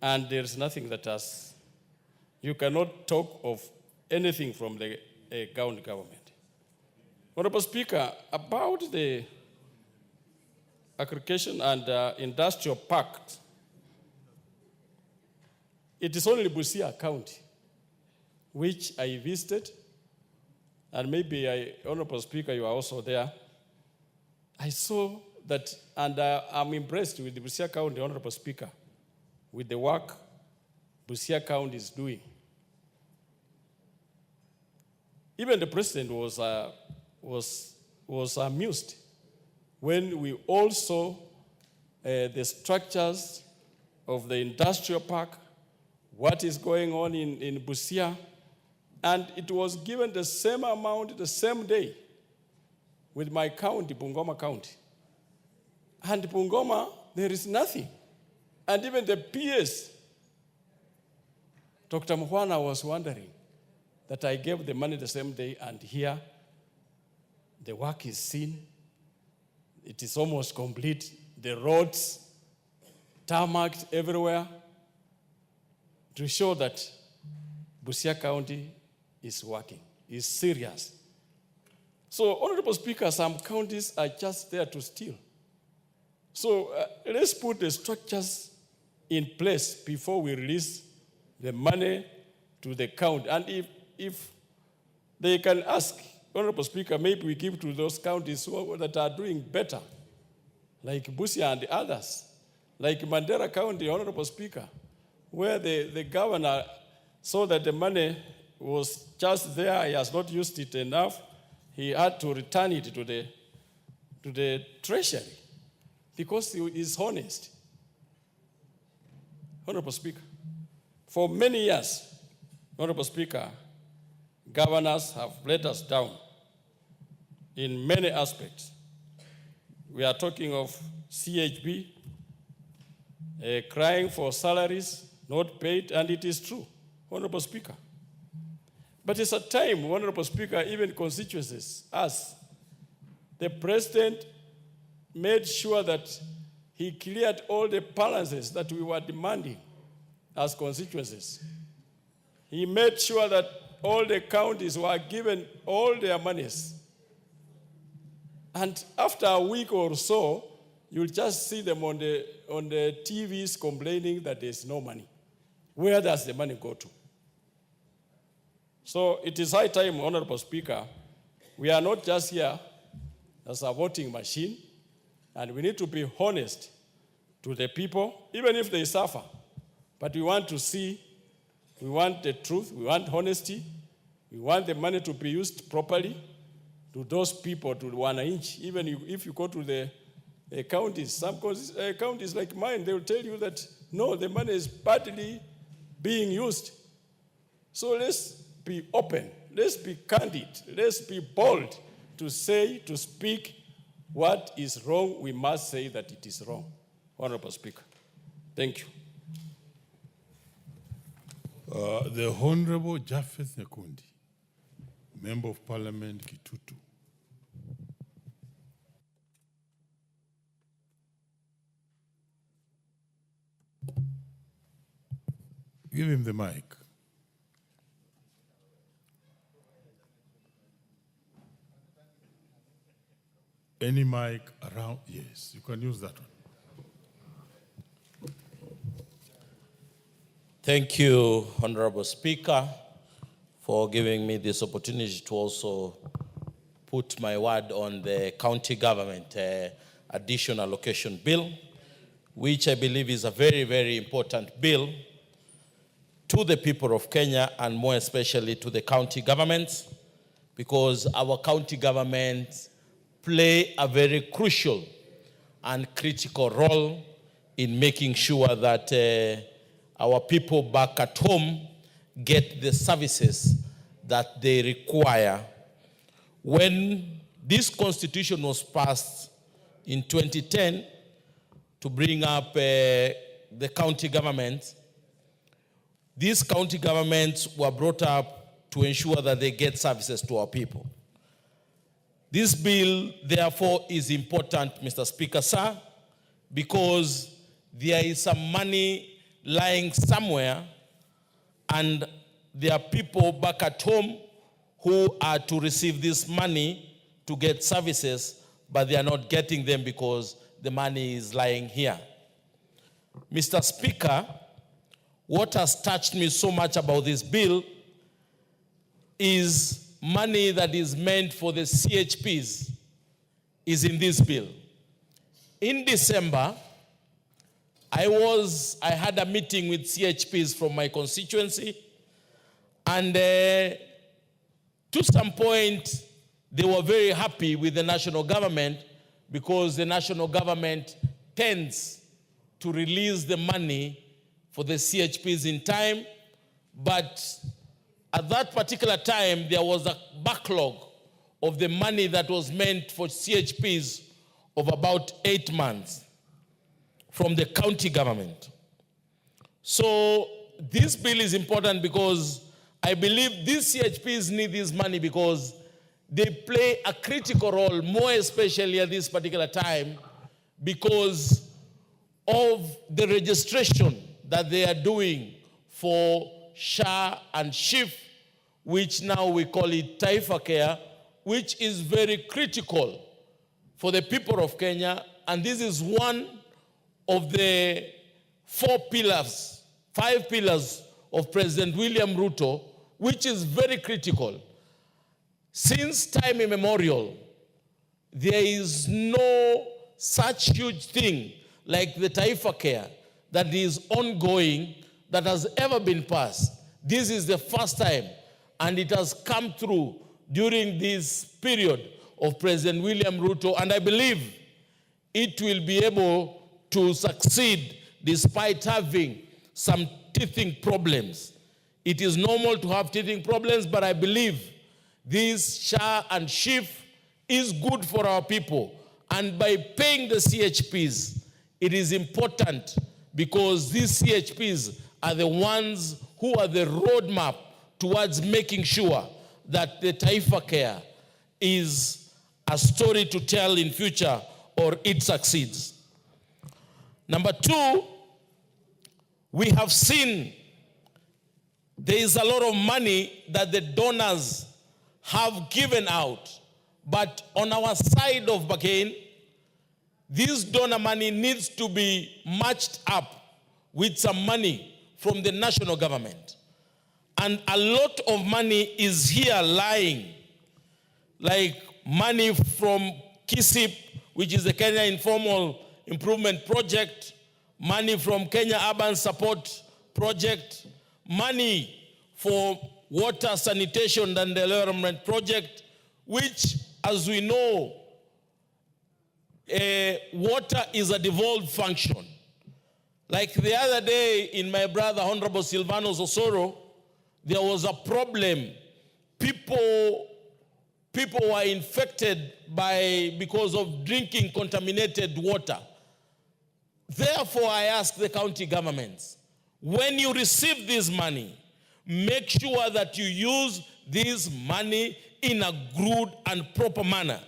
and there's nothing that has, you cannot talk of anything from the county government. Honorable Speaker, about the Agriculture and Industrial Pact, it is only Busia County which I visited, and maybe Honorable Speaker, you are also there. I saw that, and I'm impressed with the Busia County, Honorable Speaker, with the work Busia County is doing. Even the president was amused when we all saw the structures of the industrial park, what is going on in Busia, and it was given the same amount the same day with my county, Bungoma County. And Bungoma, there is nothing. And even the PS, Dr. Mwana was wondering that I gave the money the same day, and here the work is seen. It is almost complete. The roads, tarmacked everywhere, to show that Busia County is working, is serious. So, Honorable Speaker, some counties are just there to steal. So let's put the structures in place before we release the money to the county. And if they can ask, Honorable Speaker, maybe we give to those counties that are doing better, like Busia and the others, like Mandera County, Honorable Speaker, where the governor saw that the money was just there, he has not used it enough, he had to return it to the treasury because he is honest. Honorable Speaker, for many years, Honorable Speaker, governors have let us down in many aspects. We are talking of CHB, crying for salaries not paid, and it is true, Honorable Speaker. But it's a time, Honorable Speaker, even constituencies, us, the president made sure that he cleared all the balances that we were demanding as constituencies. He made sure that all the counties were given all their monies. And after a week or so, you'll just see them on the TVs complaining that there's no money. Where does the money go to? So it is high time, Honorable Speaker, we are not just here as a voting machine, and we need to be honest to the people, even if they suffer. But we want to see, we want the truth, we want honesty, we want the money to be used properly to those people, to wananchi. Even if you go to the counties, some counties like mine, they will tell you that, no, the money is badly being used. So let's be open, let's be candid, let's be bold to say, to speak what is wrong. We must say that it is wrong. Honorable Speaker, thank you. The Honorable Japheth Nekundi, Member of Parliament, Kitutu. Give him the mic. Any mic around? Yes, you can use that one. Thank you, Honorable Speaker, for giving me this opportunity to also put my word on the county government additional allocation bill, which I believe is a very, very important bill to the people of Kenya and more especially to the county governments, because our county governments play a very crucial and critical role in making sure that our people back at home get the services that they require. When this constitution was passed in 2010 to bring up the county governments, these county governments were brought up to ensure that they get services to our people. This bill, therefore, is important, Mr. Speaker, sir, because there is some money lying somewhere, and there are people back at home who are to receive this money to get services, but they are not getting them because the money is lying here. Mr. Speaker, what has touched me so much about this bill is money that is meant for the CHPs is in this bill. In December, I had a meeting with CHPs from my constituency, and to some point, they were very happy with the national government because the national government tends to release the money for the CHPs in time, but at that particular time, there was a backlog of the money that was meant for CHPs of about 8 months from the county government. So this bill is important because I believe these CHPs need this money because they play a critical role, more especially at this particular time, because of the registration that they are doing for SHA and SHIF, which now we call it Taifa Care, which is very critical for the people of Kenya. And this is one of the 5 pillars of President William Ruto, which is very critical. Since time immemorial, there is no such huge thing like the Taifa Care that is ongoing that has ever been passed. This is the first time, and it has come through during this period of President William Ruto, and I believe it will be able to succeed despite having some teething problems. It is normal to have teething problems, but I believe this SHA and SHIF is good for our people. And by paying the CHPs, it is important because these CHPs are the ones who are the roadmap towards making sure that the Taifa Care is a story to tell in future or it succeeds. Number 2, we have seen there is a lot of money that the donors have given out, but on our side of Bakain, this donor money needs to be matched up with some money from the national government. And a lot of money is here lying, like money from KISIP, which is the Kenya Informal Improvement Project, money from Kenya Urban Support Project, money for Water Sanitation and Development Project, which, as we know, water is a devolved function. Like the other day in my brother, Honorable Silvano Osoro, there was a problem. People were infected because of drinking contaminated water. Therefore, I ask the county governments, when you receive this money, make sure that you use this money in a good and proper manner.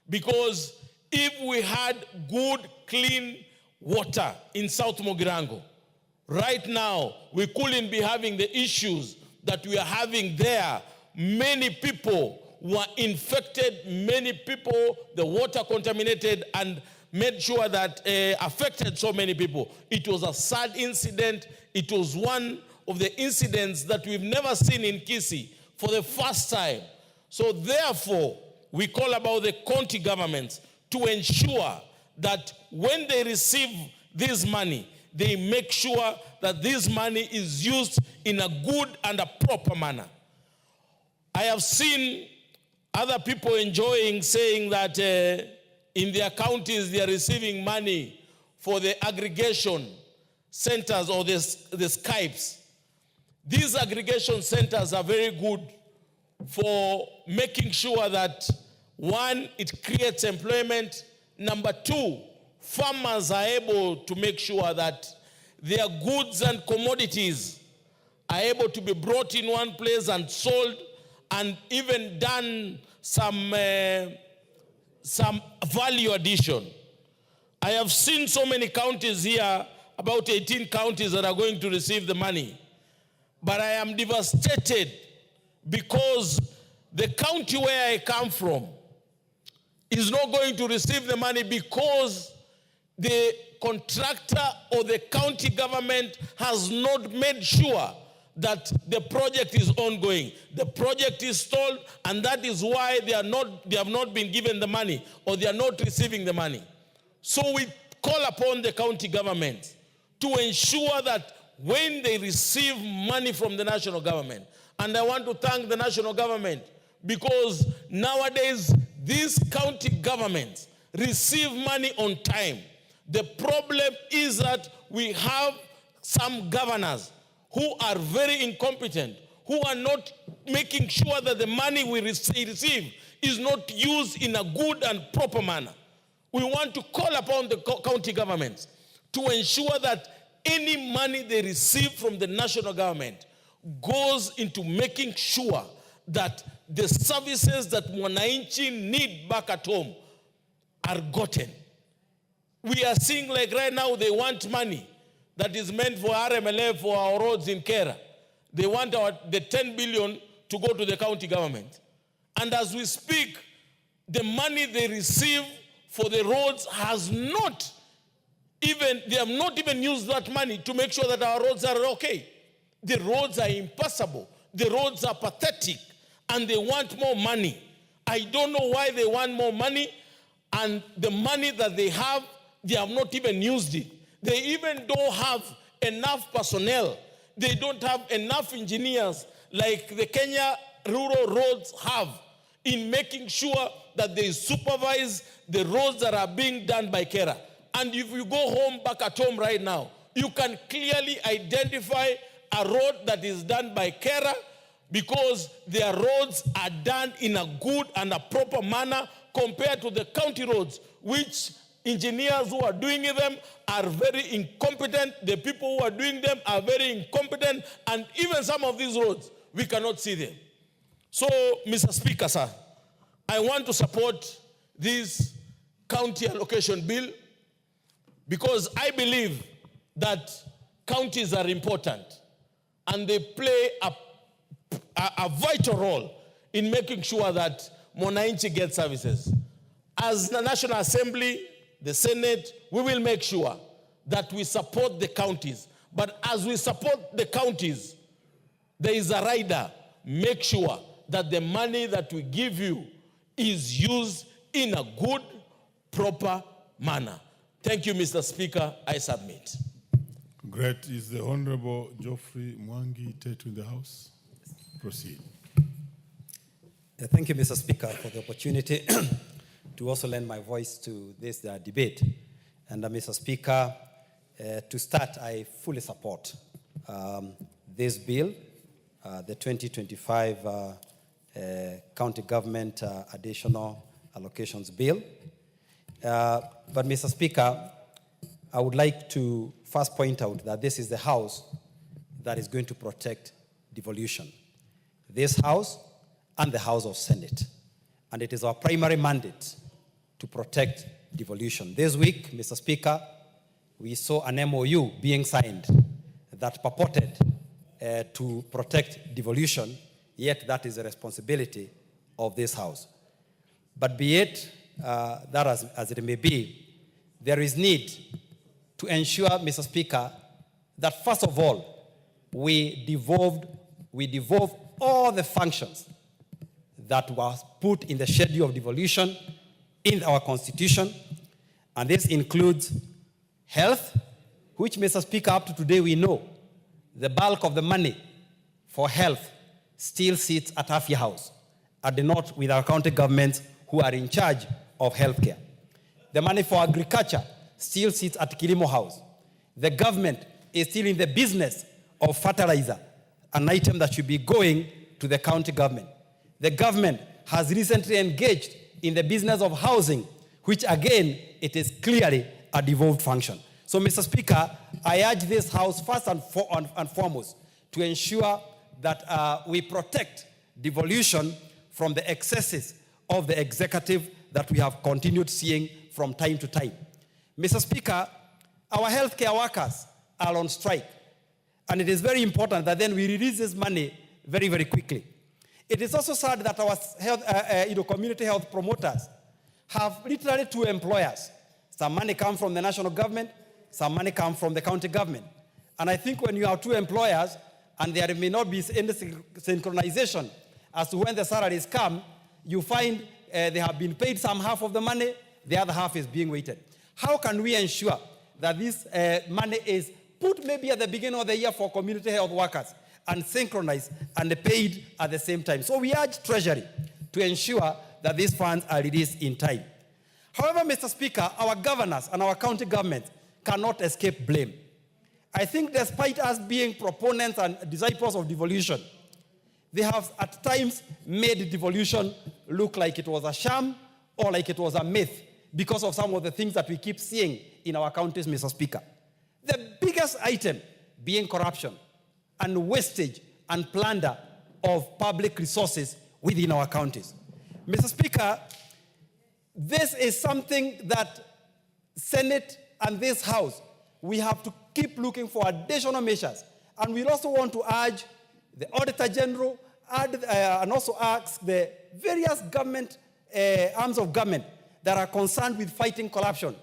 Because if we had good, clean water in South Mogirango, right now, we couldn't be having the issues that we are having there. Many people were infected, many people, the water contaminated and made sure that affected so many people. It was a sad incident. It was one of the incidents that we've never seen in Kisii for the first time. So therefore, we call about the county governments to ensure that when they receive this money, they make sure that this money is used in a good and a proper manner. I have seen other people saying that in their counties they are receiving money for the aggregation centers or the Skypes. These aggregation centers are very good for making sure that, 1, it creates employment. Number 2, farmers are able to make sure that their goods and commodities are able to be brought in one place and sold, and even done some value addition. I have seen so many counties here, about 18 counties that are going to receive the money. But I am devastated because the county where I come from is not going to receive the money because the contractor or the county government has not made sure that the project is ongoing. The project is stalled, and that is why they have not been given the money, or they are not receiving the money. So we call upon the county government to ensure that when they receive money from the national government, and I want to thank the national government, because nowadays these county governments receive money on time. The problem is that we have some governors who are very incompetent, who are not making sure that the money we receive is not used in a good and proper manner. We want to call upon the county governments to ensure that any money they receive from the national government goes into making sure that the services that Mwananchi need back at home are gotten. We are seeing like right now they want money that is meant for RMLF for our roads in Kera. They want the 10 billion to go to the county government. And as we speak, the money they receive for the roads they have not even used that money to make sure that our roads are okay. The roads are impassable. The roads are pathetic, and they want more money. I don't know why they want more money, and the money that they have not even used it. They even don't have enough personnel. They don't have enough engineers like the Kenya rural roads have in making sure that they supervise the roads that are being done by Kera. And if you go back at home right now, you can clearly identify a road that is done by Kera because their roads are done in a good and a proper manner compared to the county roads, which engineers who are doing them are very incompetent. The people who are doing them are very incompetent. And even some of these roads, we cannot see them. So, Mr. Speaker, sir, I want to support this county allocation bill because I believe that counties are important and they play a vital role in making sure that Mwananchi gets services. As the National Assembly, the Senate, we will make sure that we support the counties. But as we support the counties, there is a rider. Make sure that the money that we give you is used in a good, proper manner. Thank you, Mr. Speaker. I submit. Great. Is the Honorable Geoffrey Mwangi Tetu in the House? Proceed. Thank you, Mr. Speaker, for the opportunity to also lend my voice to this debate. And Mr. Speaker, to start, I fully support this bill, the 2025 County Government Additional Allocations Bill. But Mr. Speaker, I would like to first point out that this is the House that is going to protect devolution. This House and the House of Senate. And it is our primary mandate to protect devolution. This week, Mr. Speaker, we saw an MOU being signed that purported to protect devolution, yet that is the responsibility of this House. But be it that as it may be, there is need to ensure, Mr. Speaker, that first of all, we devolve all the functions that was put in the schedule of devolution in our Constitution, and this includes health, which, Mr. Speaker, up to today we know the bulk of the money for health still sits at Afya House, at the north with our county governments who are in charge of healthcare. The money for agriculture still sits at Kilimo House. The government is still in the business of fertilizer, an item that should be going to the county government. The government has recently engaged in the business of housing, which again, it is clearly a devolved function. So, Mr. Speaker, I urge this House first and foremost to ensure that we protect devolution from the excesses of the executive that we have continued seeing from time to time. Mr. Speaker, our healthcare workers are on strike, and it is very important that then we release this money very, very quickly. It is also sad that our health, community health promoters have literally two employers. Some money comes from the national government, some money comes from the county government. And I think when you have two employers, and there may not be any synchronization as to when the salaries come, you find they have been paid some half of the money, the other half is being waited. How can we ensure that this money is put maybe at the beginning of the year for community health workers and synchronized and paid at the same time? So we urge Treasury to ensure that these funds are released in time. However, Mr. Speaker, our governors and our county governments cannot escape blame. I think despite us being proponents and disciples of devolution, they have at times made devolution look like it was a sham or like it was a myth because of some of the things that we keep seeing in our counties, Mr. Speaker. The biggest item being corruption and wastage and plunder of public resources within our counties. Mr. Speaker, this is something that Senate and this House, we have to keep looking for additional measures. And we also want to urge the Auditor General and also ask the various government arms of government that are concerned with fighting corruption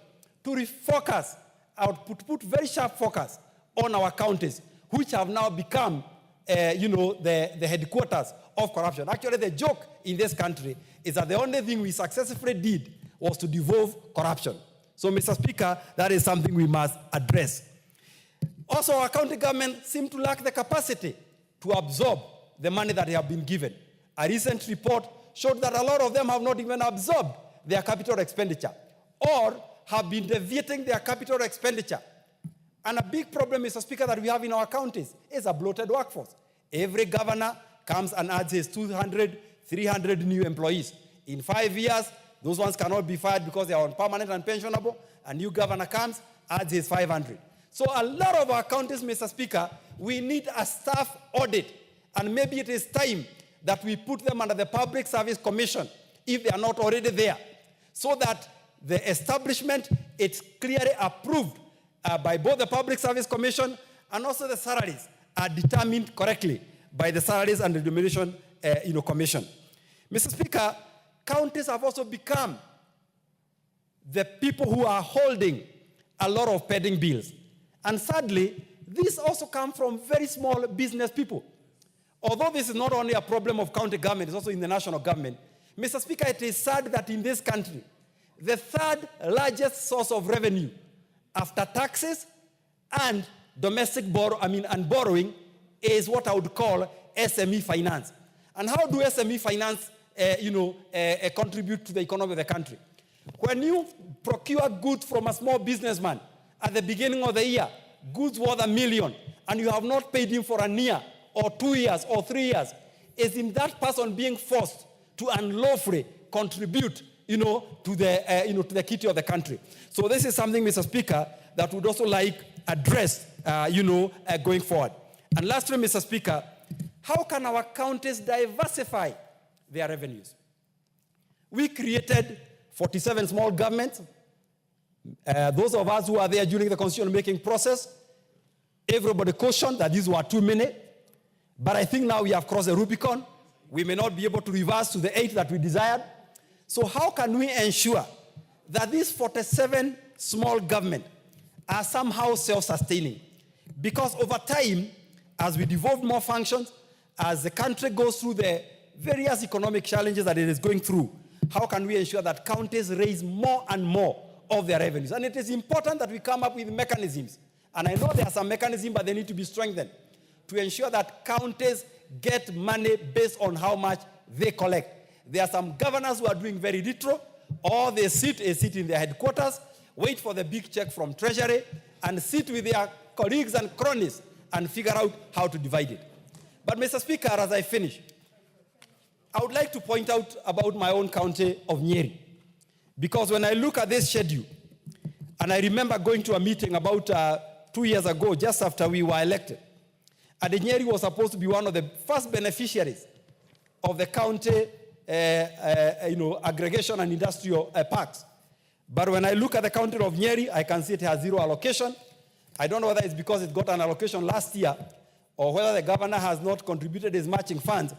to refocus, or to put very sharp focus on our counties, which have now become, the headquarters of corruption. Actually, the joke in this country is that the only thing we successfully did was to devolve corruption. So, Mr. Speaker, that is something we must address. Also, our county government seem to lack the capacity to absorb the money that they have been given. A recent report showed that a lot of them have not even absorbed their capital expenditure or have been deviating their capital expenditure. And a big problem, Mr. Speaker, that we have in our counties is a bloated workforce. Every governor comes and adds his 200, 300 new employees. In 5 years, those ones cannot be fired because they are on permanent and pensionable. A new governor comes, adds his 500. So a lot of our counties, Mr. Speaker, we need a staff audit. And maybe it is time that we put them under the Public Service Commission, if they are not already there, so that the establishment is clearly approved by both the Public Service Commission and also the salaries are determined correctly by the Salaries and Remuneration Commission. Mr. Speaker, counties have also become the people who are holding a lot of pending bills. And sadly, these also come from very small business people. Although this is not only a problem of county government, it's also in the national government. Mr. Speaker, it is sad that in this country, the third largest source of revenue after taxes and domestic borrowing is what I would call SME finance. And how do SME finance contribute to the economy of the country? When you procure goods from a small businessman at the beginning of the year, goods worth $1 million, and you have not paid him for a year or 2 years or 3 years, is in that person being forced to unlawfully contribute to the kitty of the country. So this is something, Mr. Speaker, that would also like addressed, going forward. And lastly, Mr. Speaker, how can our counties diversify their revenues? We created 47 small governments. Those of us who are there during the constitution-making process, everybody cautioned that these were too many. But I think now we have crossed the Rubicon. We may not be able to reverse to the 8 that we desired. So how can we ensure that these 47 small governments are somehow self-sustaining? Because over time, as we devolve more functions, as the country goes through the various economic challenges that it is going through, how can we ensure that counties raise more and more of their revenues? And it is important that we come up with mechanisms. And I know there are some mechanisms, but they need to be strengthened to ensure that counties get money based on how much they collect. There are some governors who are doing very little, or they sit in their headquarters, wait for the big check from Treasury, and sit with their colleagues and cronies and figure out how to divide it. But Mr. Speaker, as I finish, I would like to point out about my own county of Nyeri. Because when I look at this schedule, and I remember going to a meeting about 2 years ago, just after we were elected, and Nyeri was supposed to be one of the first beneficiaries of the county aggregation and industrial parks. But when I look at the county of Nyeri, I can see it has 0 allocation. I don't know whether it's because it got an allocation last year or whether the governor has not contributed his matching funds.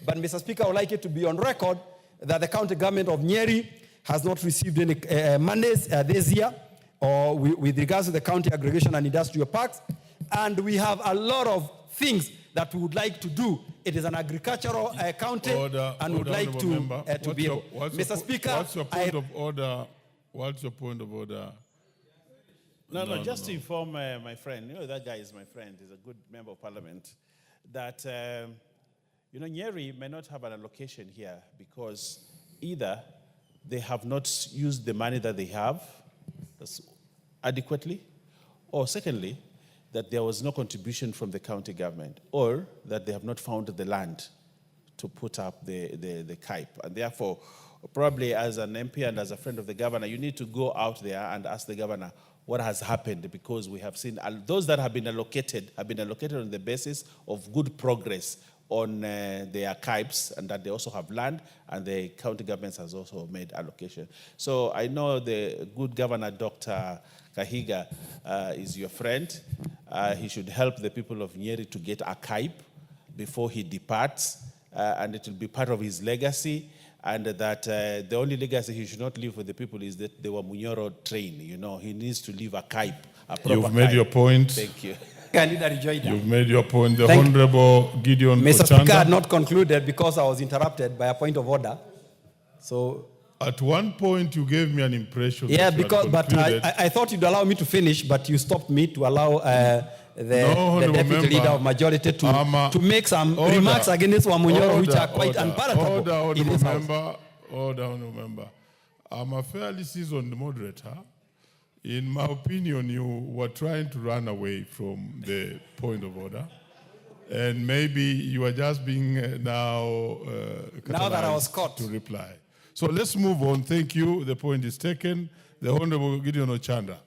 But Mr. Speaker, I would like it to be on record that the county government of Nyeri has not received any monies this year or with regards to the county aggregation and industrial parks. And we have a lot of things that we would like to do. It is an agricultural county, and we would like to be able. Mr. Speaker, what's your point of order? What's your point of order? No, just to inform my friend, that guy is my friend, he's a good member of parliament, that, Nyeri may not have an allocation here because either they have not used the money that they have adequately, or secondly, that there was no contribution from the county government, or that they have not found the land to put up the KIPE. And therefore, probably as an MP and as a friend of the governor, you need to go out there and ask the governor what has happened, because we have seen those that have been allocated on the basis of good progress on their KIPEs, and that they also have land, and the county governments has also made allocation. So I know the good governor, Dr. Kahiga, is your friend. He should help the people of Nyeri to get a KIPE before he departs, and it will be part of his legacy, and that the only legacy he should not leave for the people is that they were Munyoro trained. He needs to leave a KIPE, a proper You've made KIPE. your point. Thank you. You've made your point. The Honorable Gideon Mr. Ochanda. Speaker, I had not concluded because I was interrupted by a point of order. So, at one point, you gave me an impression. yeah, that you had because but concluded. I thought you'd allow me to finish, but you stopped me to allow the deputy leader of majority to make some remarks against Wamunyoro, which are quite unpalatable in this house. Honorable member. I'm a fairly seasoned moderator. In my opinion, you were trying to run away from the point of order. And maybe you are just being now that I was caught to reply. So let's move on. Thank you. The point is taken. The Honorable Gideon Ochanda.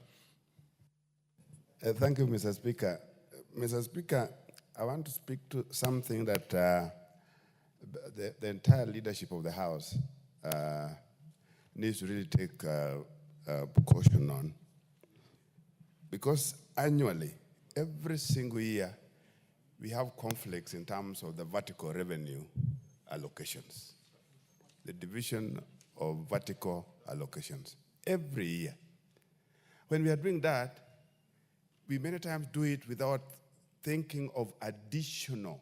Thank you, Mr. Speaker. Mr. Speaker, I want to speak to something that the entire leadership of the House needs to really take caution on. Because annually, every single year, we have conflicts in terms of the vertical revenue allocations, the division of vertical allocations, every year. When we are doing that, we many times do it without thinking of additional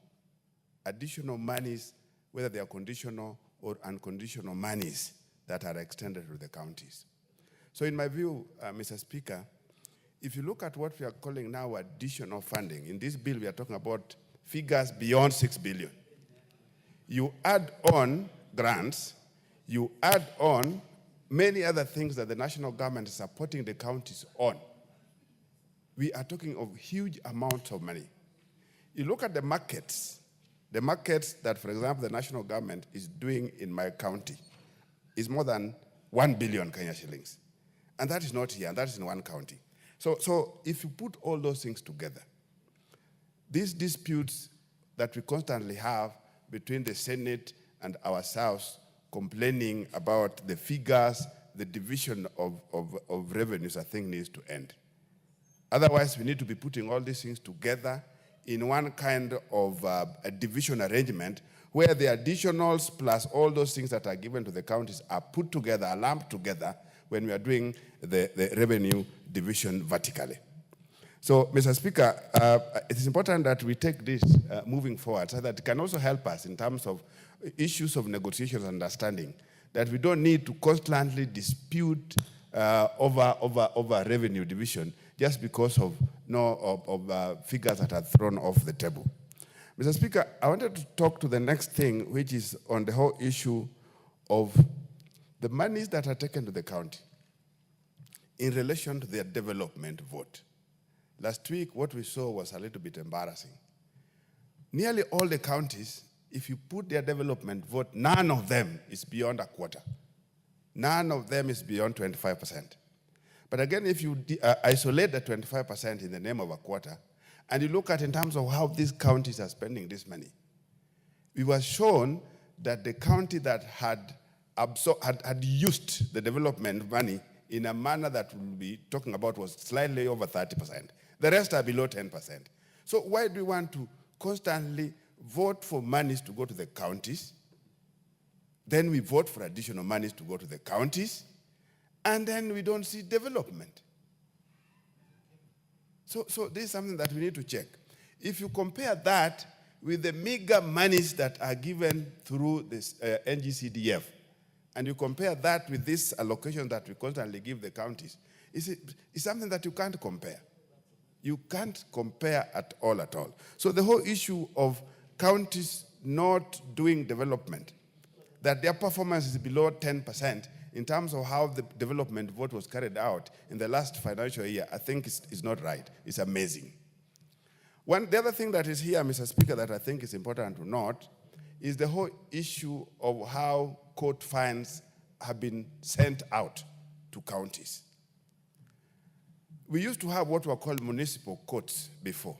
monies, whether they are conditional or unconditional monies that are extended to the counties. So in my view, Mr. Speaker, if you look at what we are calling now additional funding, in this bill we are talking about figures beyond 6 billion. You add on grants, you add on many other things that the national government is supporting the counties on. We are talking of huge amounts of money. You look at the markets that, for example, the national government is doing in my county is more than 1 billion Kenya shillings. And that is not here, and that is in one county. So if you put all those things together, these disputes that we constantly have between the Senate and ourselves complaining about the figures, the division of revenues, I think needs to end. Otherwise, we need to be putting all these things together in one kind of a division arrangement where the additionals plus all those things that are given to the counties are put together, are lumped together when we are doing the revenue division vertically. So, Mr. Speaker, it is important that we take this moving forward so that it can also help us in terms of issues of negotiations and understanding, that we don't need to constantly dispute over revenue division just because of figures that are thrown off the table. Mr. Speaker, I wanted to talk to the next thing, which is on the whole issue of the monies that are taken to the county in relation to their development vote. Last week, what we saw was a little bit embarrassing. Nearly all the counties, if you put their development vote, none of them is beyond a quarter. None of them is beyond 25%. But again, if you isolate the 25% in the name of a quarter, and you look at in terms of how these counties are spending this money, we were shown that the county that had used the development money in a manner that we'll be talking about was slightly over 30%. The rest are below 10%. So why do we want to constantly vote for monies to go to the counties? Then we vote for additional monies to go to the counties, and then we don't see development. So this is something that we need to check. If you compare that with the meager monies that are given through this NGCDF, and you compare that with this allocation that we constantly give the counties, it's something that you can't compare. You can't compare at all. So the whole issue of counties not doing development, that their performance is below 10% in terms of how the development vote was carried out in the last financial year, I think is not right. It's amazing. The other thing that is here, Mr. Speaker, that I think is important to note is the whole issue of how court fines have been sent out to counties. We used to have what were called municipal courts before.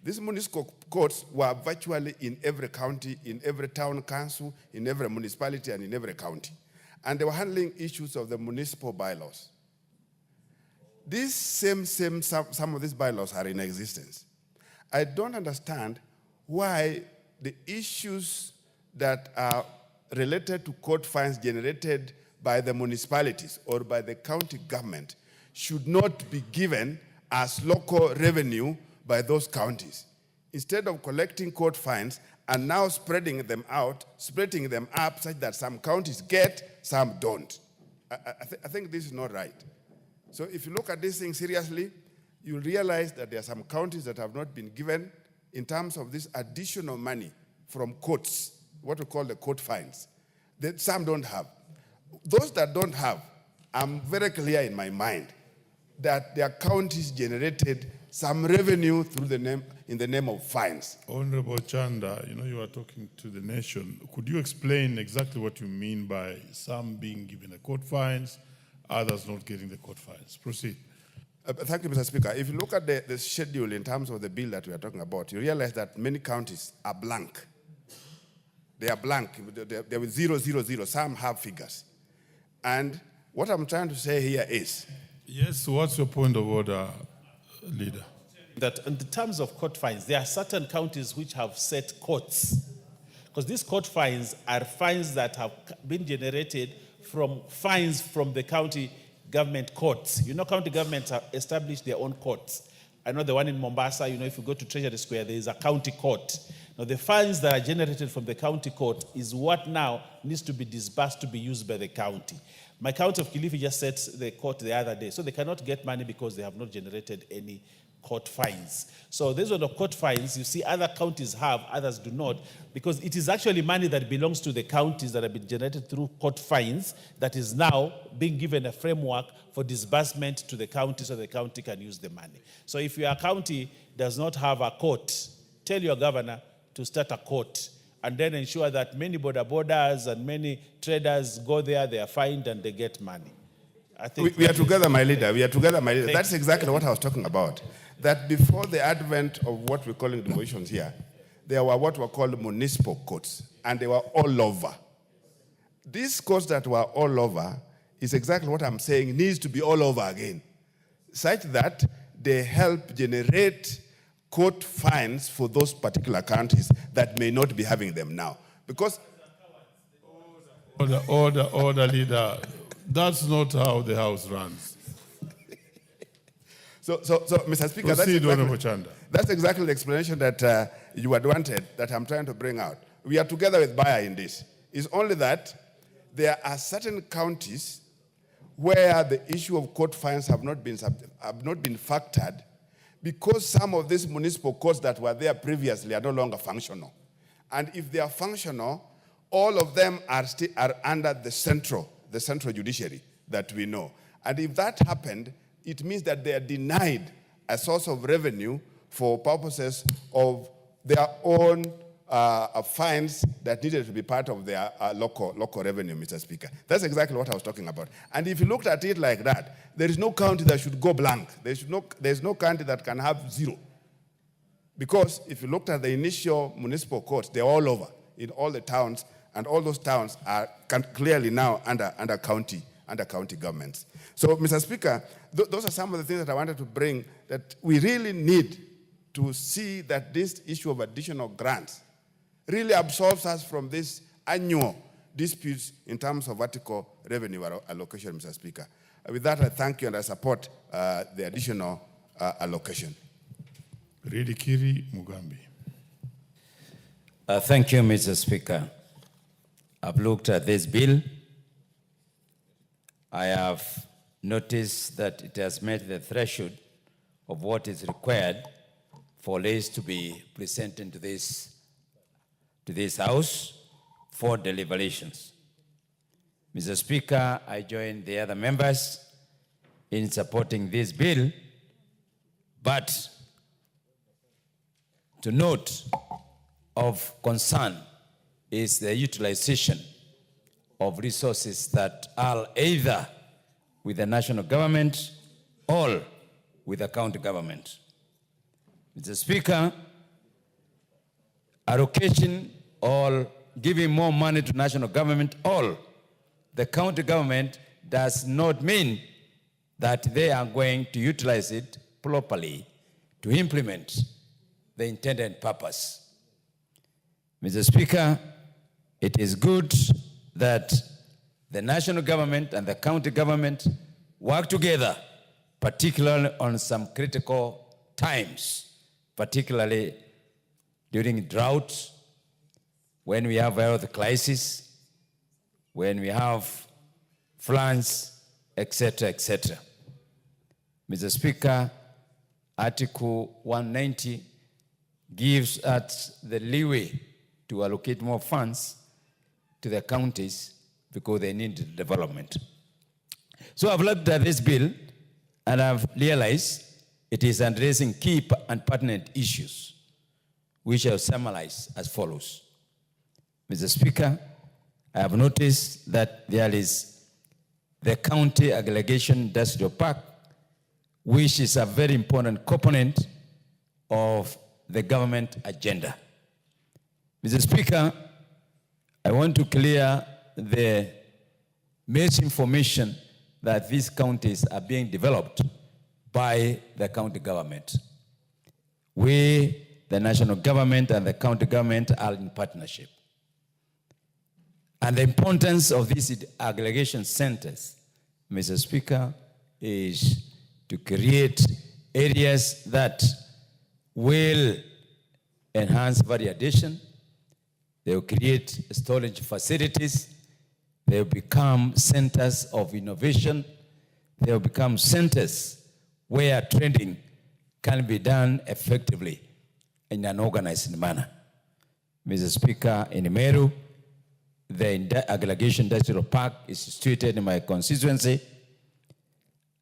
These municipal courts were virtually in every county, in every town council, in every municipality, and in every county. And they were handling issues of the municipal bylaws. Some of these bylaws are in existence. I don't understand why the issues that are related to court fines generated by the municipalities or by the county government should not be given as local revenue by those counties. Instead of collecting court fines and now spreading them out, splitting them up such that some counties get, some don't. I think this is not right. So if you look at this thing seriously, you'll realize that there are some counties that have not been given in terms of this additional money from courts, what we call the court fines, that some don't have. Those that don't have, I'm very clear in my mind that their counties generated some revenue through in the name of fines. Honorable Chanda, you are talking to the nation. Could you explain exactly what you mean by some being given the court fines, others not getting the court fines? Proceed. Thank you, Mr. Speaker. If you look at the schedule in terms of the bill that we are talking about, you realize that many counties are blank. They are blank. They're with 000. Some have figures. And what I'm trying to say here is... Yes, what's your point of order, Leader? That in the terms of court fines, there are certain counties which have set courts. Because these court fines are fines that have been generated from fines from the county government courts. County governments have established their own courts. I know the one in Mombasa, if you go to Treasury Square, there is a county court. Now, the funds that are generated from the county court is what now needs to be disbursed to be used by the county. My county of Kilifi just set the court the other day, so they cannot get money because they have not generated any court fines. So these are the court fines. You see other counties have, others do not, because it is actually money that belongs to the counties that have been generated through court fines that is now being given a framework for disbursement to the county so the county can use the money. So if your county does not have a court, tell your governor to start a court and then ensure that many borders and many traders go there, they are fined and they get money. I think we are together, my leader. We are together, my leader. That's exactly what I was talking about. That before the advent of what we're calling devolutions here, there were what were called municipal courts, and they were all over. These courts that were all over is exactly what I'm saying needs to be all over again, such that they help generate court fines for those particular counties that may not be having them now. Because... Order, leader. That's not how the House runs. So, Mr. Speaker, that's exactly the explanation that you had wanted, that I'm trying to bring out. We are together with Bayer in this. It's only that there are certain counties where the issue of court fines have not been factored because some of these municipal courts that were there previously are no longer functional. And if they are functional, all of them are under the central judiciary that we know. And if that happened, it means that they are denied a source of revenue for purposes of their own fines that needed to be part of their local revenue, Mr. Speaker. That's exactly what I was talking about. And if you looked at it like that, there is no county that should go blank. There's no county that can have zero. Because if you looked at the initial municipal courts, they're all over in all the towns, and all those towns are clearly now under county governments. So, Mr. Speaker, those are some of the things that I wanted to bring, that we really need to see that this issue of additional grants really absolves us from this annual disputes in terms of vertical revenue allocation, Mr. Speaker. With that, I thank you and I support the additional allocation. Ridikiri Mugambi. Thank you, Mr. Speaker. I've looked at this bill. I have noticed that it has met the threshold of what is required for laws to be presented to this House for deliberations. Mr. Speaker, I join the other members in supporting this bill, but to note of concern is the utilization of resources that are either with the national government or with the county government. Mr. Speaker, allocation or giving more money to national government or the county government does not mean that they are going to utilize it properly to implement the intended purpose. Mr. Speaker, it is good that the national government and the county government work together, particularly on some critical times, particularly during drought, when we have health crisis, when we have floods, etc., etc. Mr. Speaker, Article 190 gives us the leeway to allocate more funds to the counties because they need development. So I've looked at this bill and I've realized it is addressing key and pertinent issues, which I'll summarize as follows. Mr. Speaker, I have noticed that there is the county aggregation industrial park, which is a very important component of the government agenda. Mr. Speaker, I want to clear the misinformation that these counties are being developed by the county government. We, the national government and the county government, are in partnership. And the importance of these aggregation centers, Mr. Speaker, is to create areas that will enhance value addition. They will create storage facilities. They will become centers of innovation. They will become centers where trading can be done effectively in an organized manner. Mr. Speaker, in Meru, the aggregation industrial park is situated in my constituency,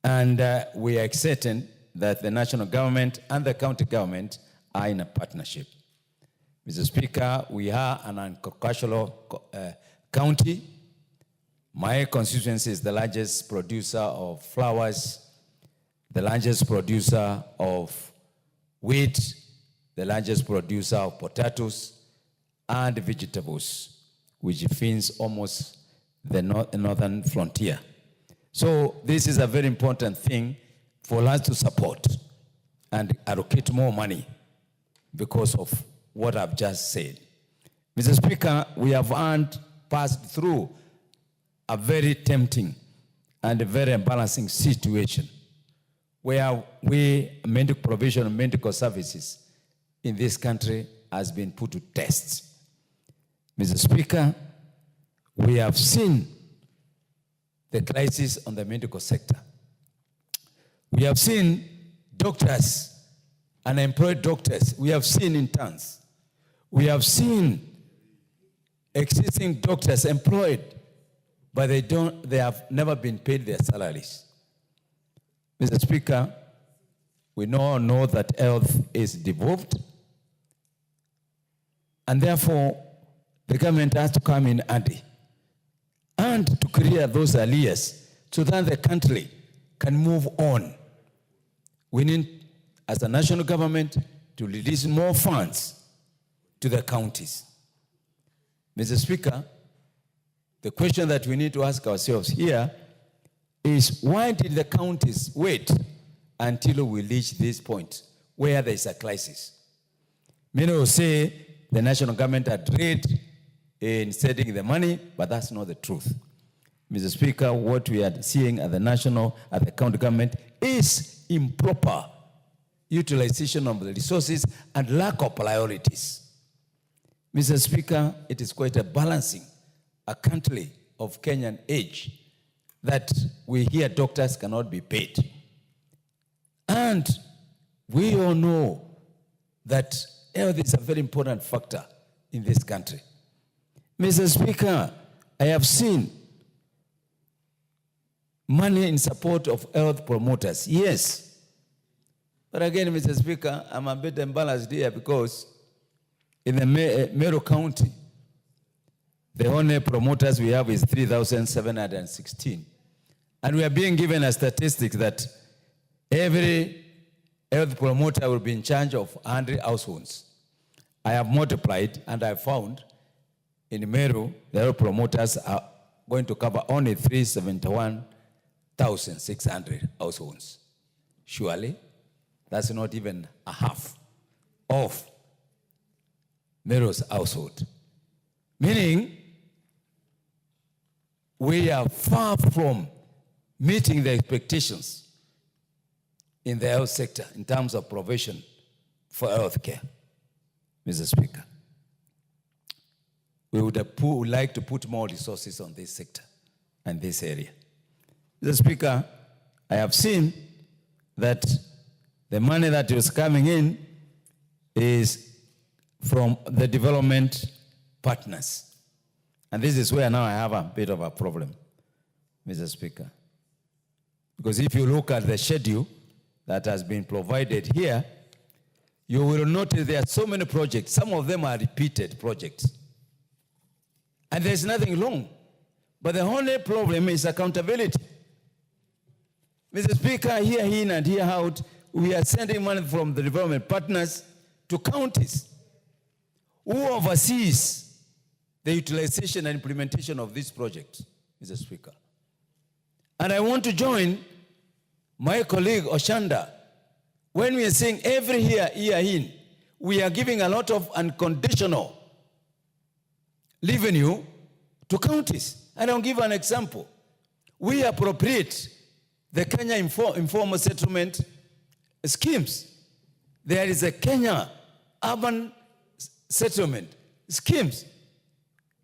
and we are certain that the national government and the county government are in a partnership. Mr. Speaker, we are an agricultural county. My constituency is the largest producer of flowers, the largest producer of wheat, the largest producer of potatoes and vegetables, which feeds almost the northern frontier. So this is a very important thing for us to support and allocate more money because of what I've just said. Mr. Speaker, we have passed through a very tempting and a very embarrassing situation where medical provision of medical services in this country has been put to test. Mr. Speaker, we have seen the crisis on the medical sector. We have seen doctors, unemployed doctors. We have seen interns. We have seen existing doctors employed, but they have never been paid their salaries. Mr. Speaker, we all know that health is devolved, and therefore the government has to come in handy and to clear those arrears so that the country can move on. We need, as a national government, to release more funds to the counties. Mr. Speaker, the question that we need to ask ourselves here is, why did the counties wait until we reach this point where there is a crisis? Many will say the national government had delayed in setting the money, but that's not the truth. Mr. Speaker, what we are seeing at the county government is improper utilization of the resources and lack of priorities. Mr. Speaker, it is quite a balancing, a country of Kenyan age, that we hear doctors cannot be paid. And we all know that health is a very important factor in this country. Mr. Speaker, I have seen money in support of health promoters, yes. But again, Mr. Speaker, I'm a bit embarrassed here because in the Meru County, the only promoters we have is 3,716. And we are being given a statistic that every health promoter will be in charge of 100 households. I have multiplied and I found in Meru, the health promoters are going to cover only 371,600 households. Surely, that's not even a half of Meru's household. Meaning, we are far from meeting the expectations in the health sector in terms of provision for health care, Mr. Speaker. We would like to put more resources on this sector and this area. Mr. Speaker, I have seen that the money that is coming in is from the development partners. And this is where now I have a bit of a problem, Mr. Speaker. Because if you look at the schedule that has been provided here, you will notice there are so many projects. Some of them are repeated projects. And there's nothing wrong. But the only problem is accountability. Mr. Speaker, here in and here out, we are sending money from the development partners to counties. Who oversees the utilization and implementation of this project, Mr. Speaker? And I want to join my colleague Oshanda when we are saying every year in, we are giving a lot of unconditional revenue to counties. And I'll give an example. We appropriate the Kenya informal settlement schemes. There is a Kenya urban settlement schemes.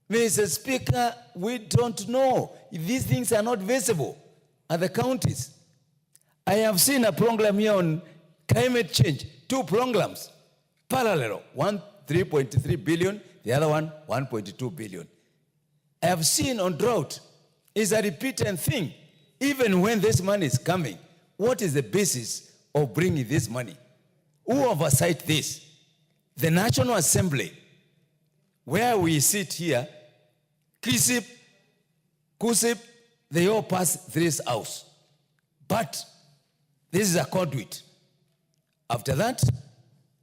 Mr. Speaker, we don't know. These things are not visible at the counties. I have seen a program here on climate change, 2 programs, parallel, one 3.3 billion, the other one 1.2 billion. I have seen on drought is a repeating thing. Even when this money is coming, what is the basis of bringing this money? Who oversight this? The National Assembly, where we sit here, KISIP, KUSIP, they all pass this house. But this is a conduit. After that,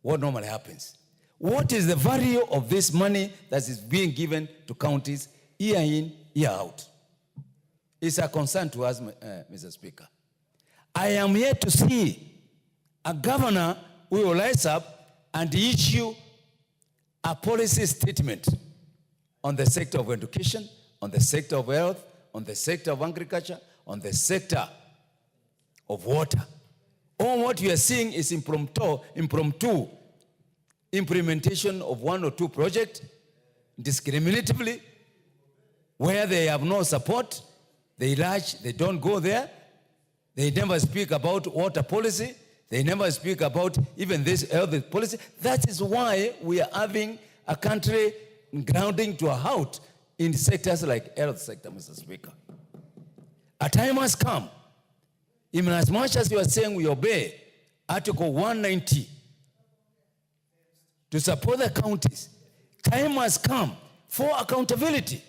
what normally happens? What is the value of this money that is being given to counties year in, year out? It's a concern to us, Mr. Speaker. I am here to see a governor who will rise up and issue a policy statement on the sector of education, on the sector of health, on the sector of agriculture, on the sector of water. All what you are seeing is impromptu implementation of 1 or 2 projects, discriminatively, where they have no support, they don't go there, they never speak about water policy, they never speak about even this health policy. That is why we are having a country grounding to a halt in sectors like health sector, Mr. Speaker. A time has come, even as much as you are saying we obey Article 190 to support the counties, time has come for accountability.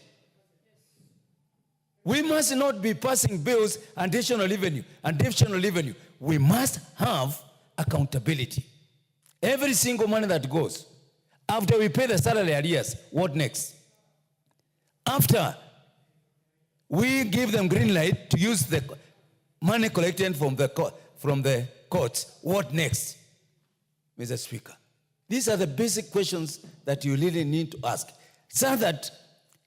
We must not be passing bills and additional revenue. We must have accountability. Every single money that goes, after we pay the salary arrears, what next? After we give them green light to use the money collected from the courts, what next, Mr. Speaker? These are the basic questions that you really need to ask, so that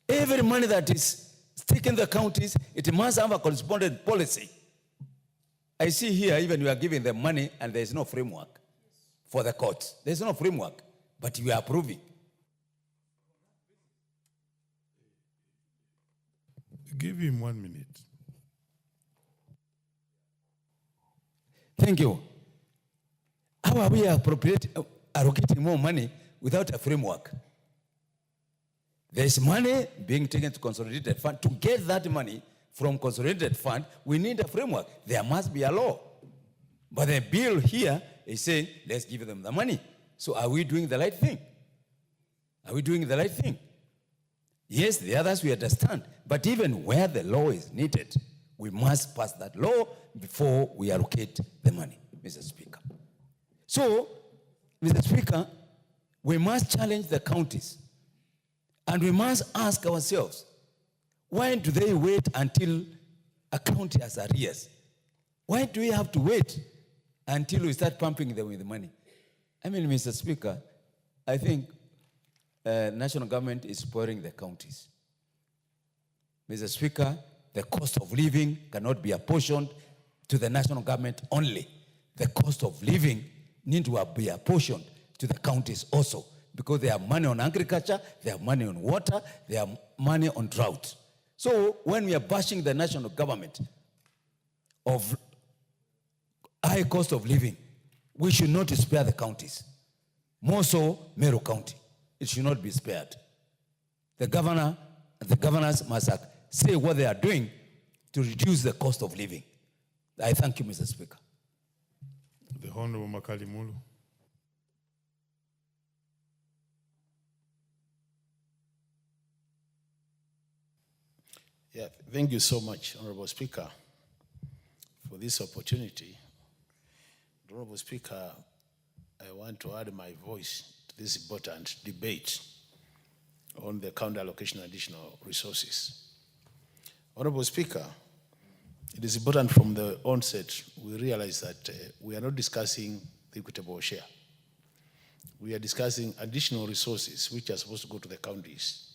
every money that is taken the counties, it must have a corresponding policy. I see here, even we are giving them money and there is no framework for the courts. There is no framework, but we are approving. Give him 1 minute. Thank you. How are we allocating more money without a framework? There is money being taken to consolidated fund. To get that money from consolidated fund, we need a framework. There must be a law. But the bill here is saying, let's give them the money. So are we doing the right thing? Are we doing the right thing? Yes, the others we understand. But even where the law is needed, we must pass that law before we allocate the money, Mr. Speaker. So, Mr. Speaker, we must challenge the counties. And we must ask ourselves, why do they wait until a county has arrears? Why do we have to wait until we start pumping them with money? I mean, Mr. Speaker, I think national government is spoiling the counties. Mr. Speaker, the cost of living cannot be apportioned to the national government only. The cost of living needs to be apportioned to the counties also, because they have money on agriculture, they have money on water, they have money on drought. So when we are bashing the national government of high cost of living, we should not spare the counties. More so, Meru County. It should not be spared. The governors must say what they are doing to reduce the cost of living. I thank you, Mr. Speaker. The Honorable Makalimulu. Yeah, thank you so much, Honorable Speaker, for this opportunity. Honorable Speaker, I want to add my voice to this important debate on the county allocation of additional resources. Honorable Speaker, it is important from the onset we realize that we are not discussing the equitable share. We are discussing additional resources which are supposed to go to the counties.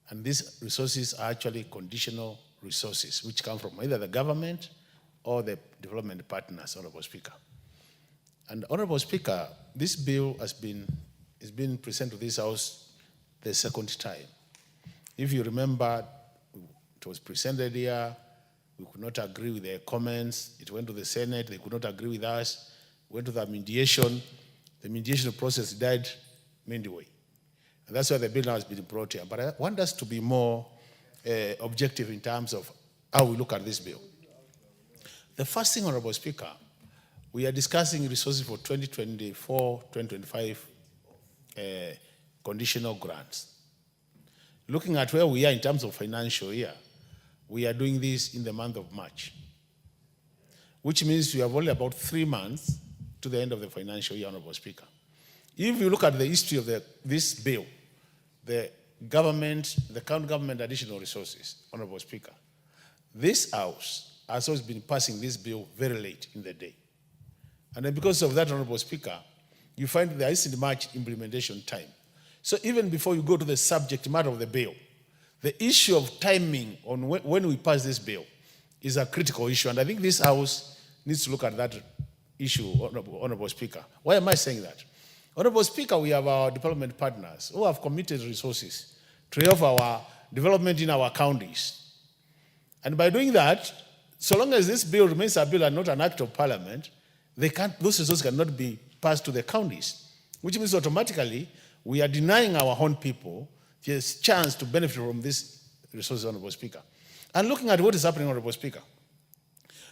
And these resources are actually conditional resources which come from either the government or the development partners, Honorable Speaker. And Honorable Speaker, this bill has been presented to this House the second time. If you remember, it was presented here, we could not agree with their comments, it went to the Senate, they could not agree with us, went to the mediation process died midway. And that's why the bill now has been brought here. But I want us to be more objective in terms of how we look at this bill. The first thing, Honorable Speaker, we are discussing resources for 2024-2025 conditional grants. Looking at where we are in terms of financial year, we are doing this in the month of March, which means we have only about 3 months to the end of the financial year, Honorable Speaker. If you look at the history of this bill, the county government additional resources, Honorable Speaker, this House has always been passing this bill very late in the day. And then because of that, Honorable Speaker, you find there isn't much implementation time. So even before you go to the subject matter of the bill, the issue of timing on when we pass this bill is a critical issue. And I think this House needs to look at that issue, Honorable Speaker. Why am I saying that? Honorable Speaker, we have our development partners who have committed resources to help our development in our counties. And by doing that, so long as this bill remains a bill and not an act of parliament, those resources cannot be passed to the counties, which means automatically we are denying our own people the chance to benefit from these resources, Honorable Speaker. And looking at what is happening, Honorable Speaker,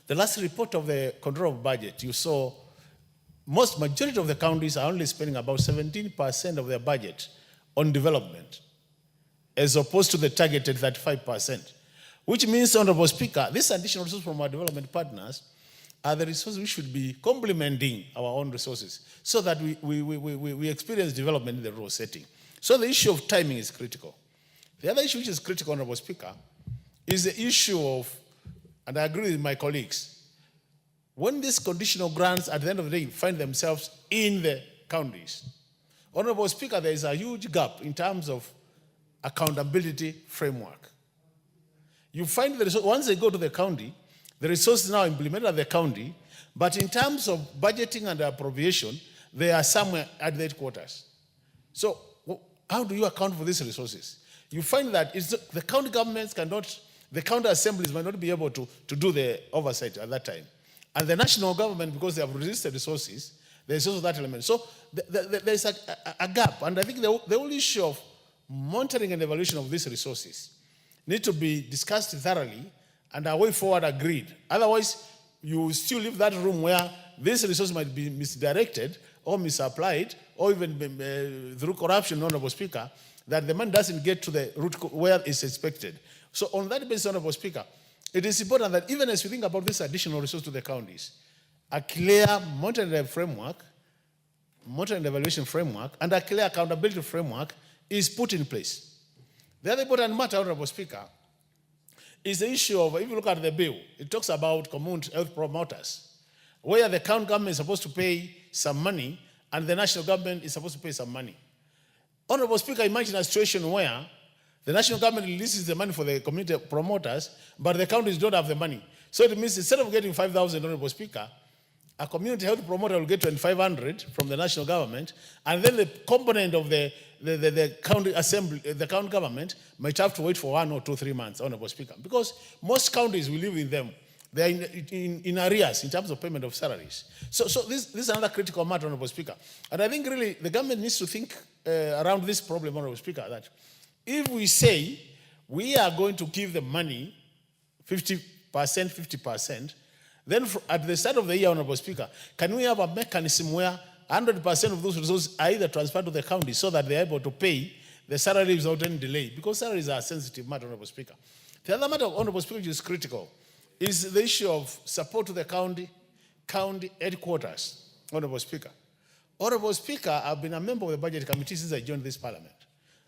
the last report of the control of budget, you saw majority of the counties are only spending about 17% of their budget on development, as opposed to the targeted 35%, which means, Honorable Speaker, this additional resources from our development partners are the resources we should be complementing our own resources so that we experience development in the rural setting. So the issue of timing is critical. The other issue which is critical, Honorable Speaker, is the issue of, and I agree with my colleagues, when these conditional grants at the end of the day find themselves in the counties, Honorable Speaker, there is a huge gap in terms of accountability framework. You find once they go to the county, the resources now implemented at the county, but in terms of budgeting and appropriation, they are somewhere at the headquarters. So how do you account for these resources? You find that the county governments cannot the county assemblies might not be able to do the oversight at that time. And the national government, because they have resisted resources, there's also that element. So there's a gap. And I think the whole issue of monitoring and evaluation of these resources need to be discussed thoroughly and a way forward agreed. Otherwise, you still leave that room where this resource might be misdirected or misapplied or even through corruption, Honorable Speaker, that the money doesn't get to the root where it's expected. So on that basis, Honorable Speaker, it is important that even as we think about this additional resource to the counties, a clear monitoring framework, monitoring evaluation framework, and a clear accountability framework is put in place. The other important matter, Honorable Speaker, is the issue of, if you look at the bill, it talks about community health promoters, where the county government is supposed to pay some money and the national government is supposed to pay some money. Honorable Speaker, imagine a situation where the national government releases the money for the community promoters, but the counties don't have the money. So it means instead of getting 5,000, Honorable Speaker, a community health promoter will get 2,500 from the national government, and then the component of the county assembly, the county government might have to wait for 1 or 2, 3 months, Honorable Speaker, because most counties we live in them, they are in arrears in terms of payment of salaries. So this is another critical matter, Honorable Speaker. And I think really the government needs to think around this problem, Honorable Speaker, that if we say we are going to give the money 50%, 50%, then at the start of the year, Honorable Speaker, can we have a mechanism where 100% of those resources are either transferred to the county so that they're able to pay the salaries without any delay? Because salaries are a sensitive matter, Honorable Speaker. The other matter, Honorable Speaker, which is critical, is the issue of support to the county headquarters, Honorable Speaker. Honorable Speaker, I've been a member of the Budget Committee since I joined this Parliament.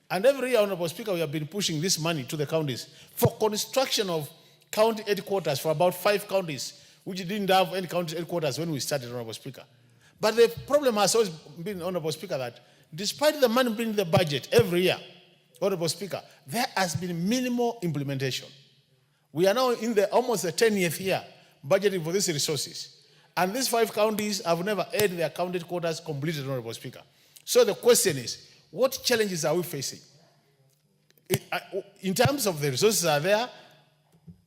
And every year, Honorable Speaker, we have been pushing this money to the counties for construction of county headquarters for about 5 counties, which didn't have any county headquarters when we started, Honorable Speaker. But the problem has always been, Honorable Speaker, that despite the money being in the budget every year, Honorable Speaker, there has been minimal implementation. We are now in almost the 10th year budgeting for these resources. And these 5 counties have never had their county headquarters completed, Honorable Speaker. So the question is, what challenges are we facing? In terms of the resources are there,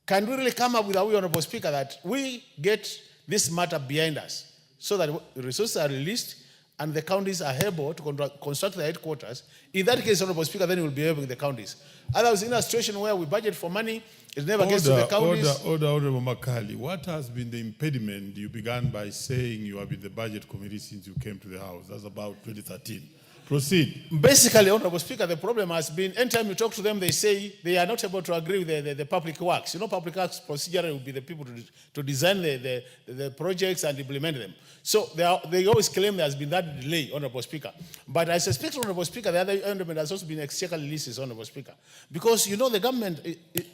can we really come up with a way, Honorable Speaker, that we get this matter behind us so that the resources are released and the counties are able to construct their headquarters? In that case, Honorable Speaker, then we will be able with the counties. Otherwise, in a situation where we budget for money, it never gets to the counties. Honorable Makali, what has been the impediment? You began by saying you have been in the budget committee since you came to the House. That's about 2013. Proceed. Basically, Honorable Speaker, the problem has been, anytime you talk to them, they say they are not able to agree with the public works. You know, public works procedure will be the people to design the projects and implement them. So they always claim there has been that delay, Honorable Speaker. But I suspect, Honorable Speaker, the other element has also been exchequer releases, Honorable Speaker. Because, you know, the government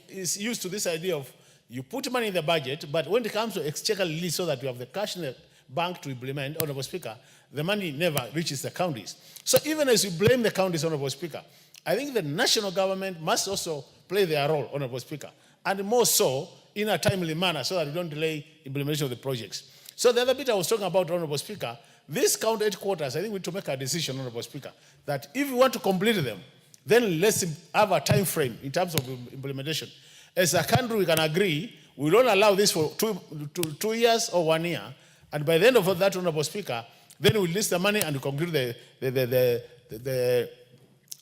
is used to this idea of you put money in the budget, but when it comes to exchequer release so that you have the cash in the bank to implement, Honorable Speaker, the money never reaches the counties. So even as we blame the counties, Honorable Speaker, I think the national government must also play their role, Honorable Speaker, and more so in a timely manner so that we don't delay implementation of the projects. So the other bit I was talking about, Honorable Speaker, these county headquarters, I think we need to make a decision, Honorable Speaker, that if we want to complete them, then let's have a time frame in terms of implementation. As a country, we can agree, we don't allow this for 2 years or 1 year, and by the end of that, Honorable Speaker, then we list the money and we conclude the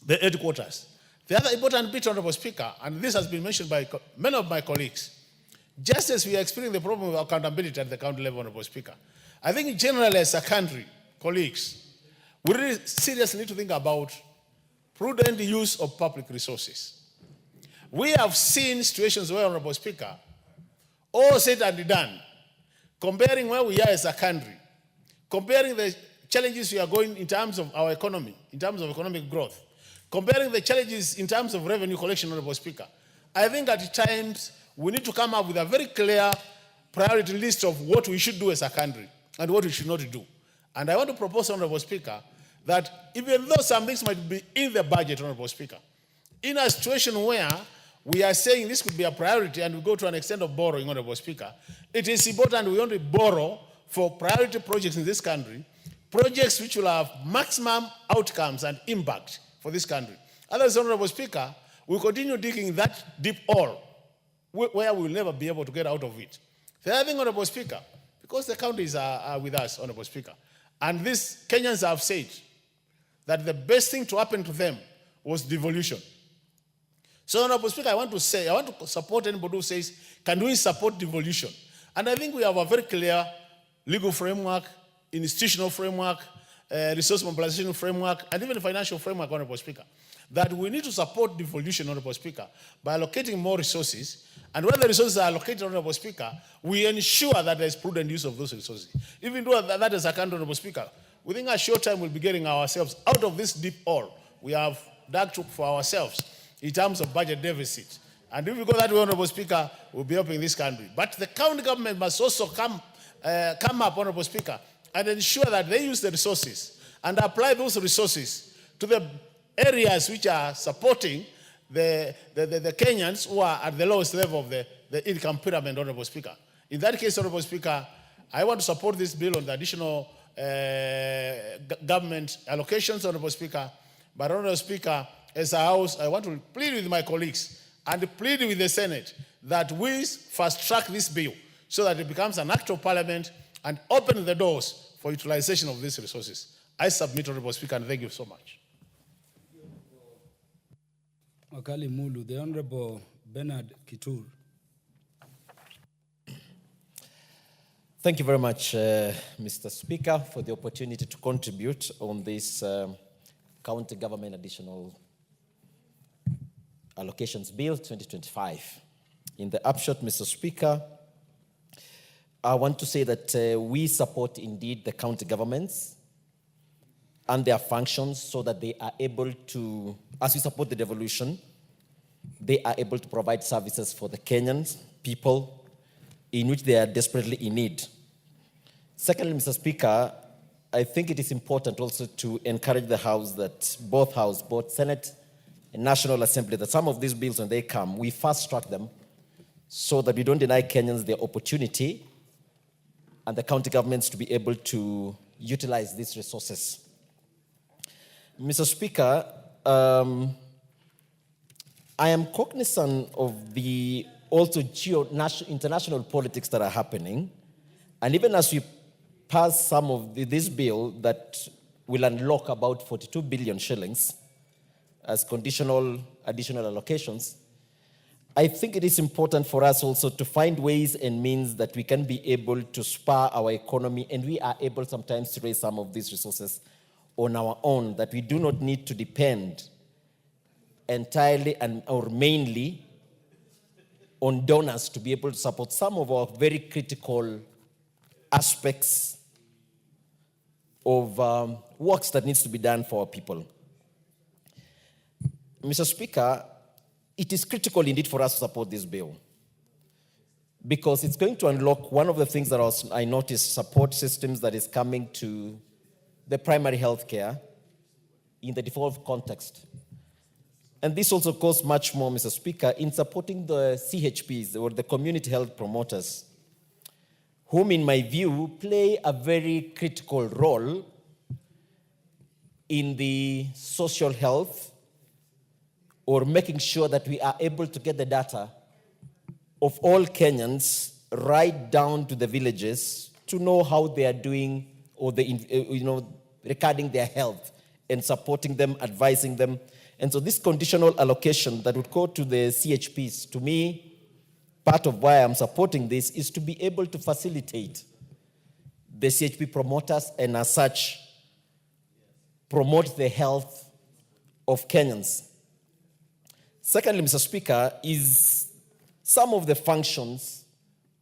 headquarters. The other important bit, Honorable Speaker, and this has been mentioned by many of my colleagues, just as we are experiencing the problem of accountability at the county level, Honorable Speaker, I think generally as a country, colleagues, we really seriously need to think about prudent use of public resources. We have seen situations where, Honorable Speaker, all said and done, comparing where we are as a country, comparing the challenges we are going in terms of our economy, in terms of economic growth, comparing the challenges in terms of revenue collection, Honorable Speaker, I think at times we need to come up with a very clear priority list of what we should do as a country and what we should not do. And I want to propose, Honorable Speaker, that even though some things might be in the budget, Honorable Speaker, in a situation where we are saying this could be a priority and we go to an extent of borrowing, Honorable Speaker, it is important we only borrow for priority projects in this country, projects which will have maximum outcomes and impact for this country. Otherwise, Honorable Speaker, we continue digging that deep hole where we will never be able to get out of it. The other thing, Honorable Speaker, because the counties are with us, Honorable Speaker, and these Kenyans have said that the best thing to happen to them was devolution. So, Honorable Speaker, I want to support anybody who says, can we support devolution? And I think we have a very clear legal framework, institutional framework, resource mobilization framework, and even financial framework, Honorable Speaker, that we need to support devolution, Honorable Speaker, by allocating more resources. And when the resources are allocated, Honorable Speaker, we ensure that there is prudent use of those resources. Even though that is a kind, Honorable Speaker, within a short time we'll be getting ourselves out of this deep hole we have dug for ourselves in terms of budget deficit. And if we go that way, Honorable Speaker, we'll be helping this country. But the county government must also come up, Honorable Speaker, and ensure that they use the resources and apply those resources to the areas which are supporting the Kenyans who are at the lowest level of the income pyramid, Honorable Speaker. In that case, Honorable Speaker, I want to support this bill on the additional government allocations, Honorable Speaker. But, Honorable Speaker, as a House, I want to plead with my colleagues and plead with the Senate that we fast-track this bill so that it becomes an act of Parliament and open the doors for utilization of these resources. I submit, Honorable Speaker, and thank you so much. Wakali Mulu, the Honorable Bernard Kitur. Thank you very much, Mr. Speaker, for the opportunity to contribute on this County Government Additional Allocations Bill 2025. In the upshot, Mr. Speaker, I want to say that we support indeed the county governments and their functions so that they are able to, as we support the devolution, they are able to provide services for the Kenyan people in which they are desperately in need. Secondly, Mr. Speaker, I think it is important also to encourage the House that both Senate and National Assembly, that some of these bills, when they come, we fast-track them so that we don't deny Kenyans their opportunity and the county governments to be able to utilize these resources. Mr. Speaker, I am cognizant of the also international politics that are happening, and even as we pass some of this bill that will unlock about 42 billion shillings as conditional additional allocations, I think it is important for us also to find ways and means that we can be able to spur our economy, and we are able sometimes to raise some of these resources on our own, that we do not need to depend entirely or mainly on donors to be able to support some of our very critical aspects of works that needs to be done for our people. Mr. Speaker, it is critical indeed for us to support this bill because it's going to unlock one of the things that I noticed, support systems that is coming to the primary health care in the devolved context. And this also goes much more, Mr. Speaker, in supporting the CHPs, or the community health promoters, whom, in my view, play a very critical role in the social health, or making sure that we are able to get the data of all Kenyans right down to the villages to know how they are doing, or regarding their health, and supporting them, advising them. And so this conditional allocation that would go to the CHPs, to me, part of why I'm supporting this is to be able to facilitate the CHP promoters and as such promote the health of Kenyans. Secondly, Mr. Speaker, is some of the functions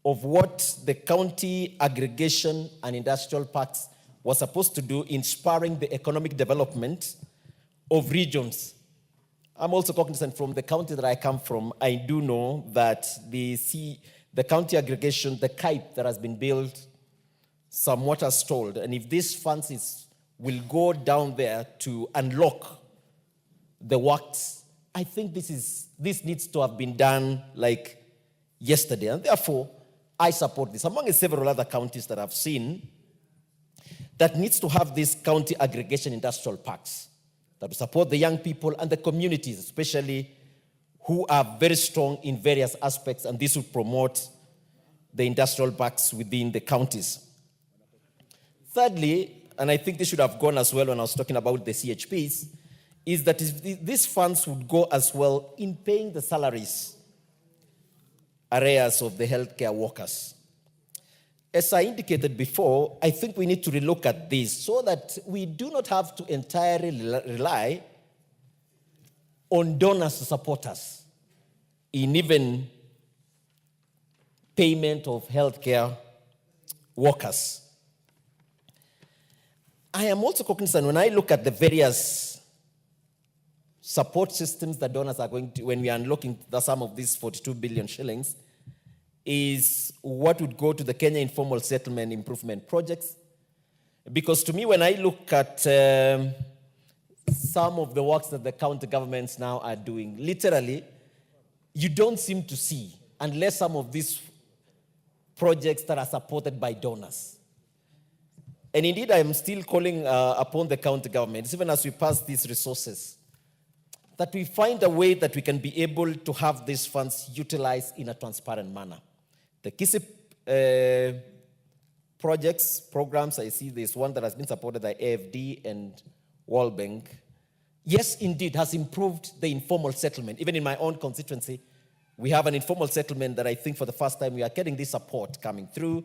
of what the county aggregation and industrial parks were supposed to do in spurring the economic development of regions. I'm also cognizant from the county that I come from. I do know that the county aggregation, the KIPE that has been built, somewhat has stalled. And if these funds will go down there to unlock the works, I think this needs to have been done like yesterday. And therefore, I support this. Among several other counties that I've seen that needs to have these county aggregation industrial parks that will support the young people and the communities, especially who are very strong in various aspects, and this would promote the industrial parks within the counties. Thirdly, and I think this should have gone as well when I was talking about the CHPs, is that these funds would go as well in paying the salaries arrears of the healthcare workers. As I indicated before, I think we need to relook at this so that we do not have to entirely rely on donors to support us in even payment of healthcare workers. I am also cognizant when I look at the various support systems that donors are going to, when we are unlocking the sum of these 42 billion shillings, is what would go to the Kenya Informal Settlement Improvement Projects. Because to me, when I look at some of the works that the county governments now are doing, literally, you don't seem to see, unless some of these projects that are supported by donors. And indeed, I am still calling upon the county governments, even as we pass these resources, that we find a way that we can be able to have these funds utilized in a transparent manner. The KISIP programs, I see there's one that has been supported by AFD and World Bank. Yes, indeed, has improved the informal settlement. Even in my own constituency, we have an informal settlement that I think for the first time we are getting this support coming through,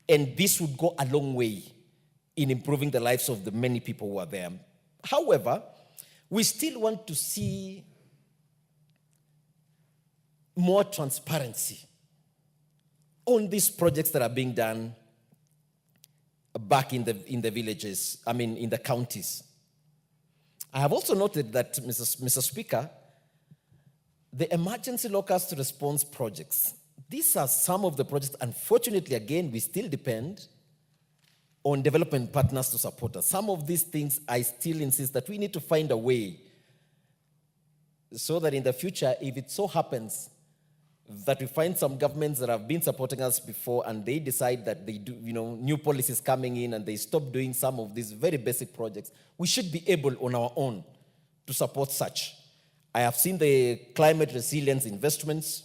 and this would go a long way in improving the lives of the many people who are there. However, we still want to see more transparency on these projects that are being done back in the villages, in the counties. I have also noted that, Mr. Speaker, the emergency locust response projects, these are some of the projects, unfortunately, again, we still depend on development partners to support us. Some of these things, I still insist that we need to find a way so that in the future, if it so happens that we find some governments that have been supporting us before and they decide that they do, new policies coming in and they stop doing some of these very basic projects, we should be able on our own to support such. I have seen the climate resilience investments,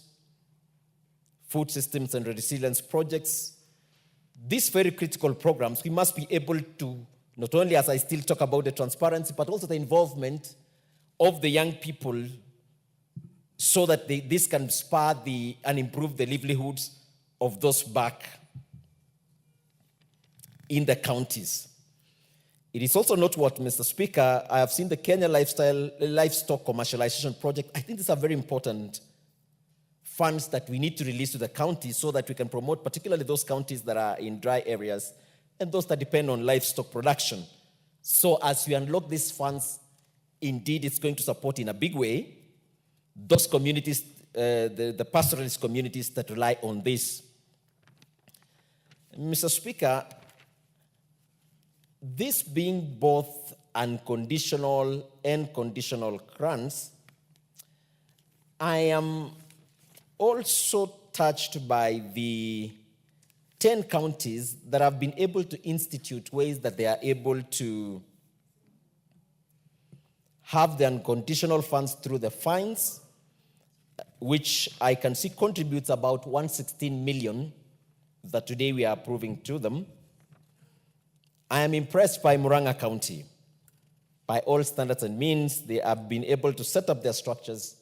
food systems and resilience projects. These very critical programs, we must be able to, not only as I still talk about the transparency, but also the involvement of the young people so that this can spur and improve the livelihoods of those back in the counties. It is also noteworthy, Mr. Speaker, I have seen the Kenya Livestock Commercialization Project. I think these are very important funds that we need to release to the counties so that we can promote particularly those counties that are in dry areas and those that depend on livestock production. So as we unlock these funds, indeed it's going to support in a big way those communities, the pastoralist communities that rely on this. Mr. Speaker, this being both unconditional and conditional grants, I am also touched by the 10 counties that have been able to institute ways that they are able to have the unconditional funds through the fines, which I can see contributes about 116 million that today we are approving to them. I am impressed by Murang'a County. By all standards and means, they have been able to set up their structures,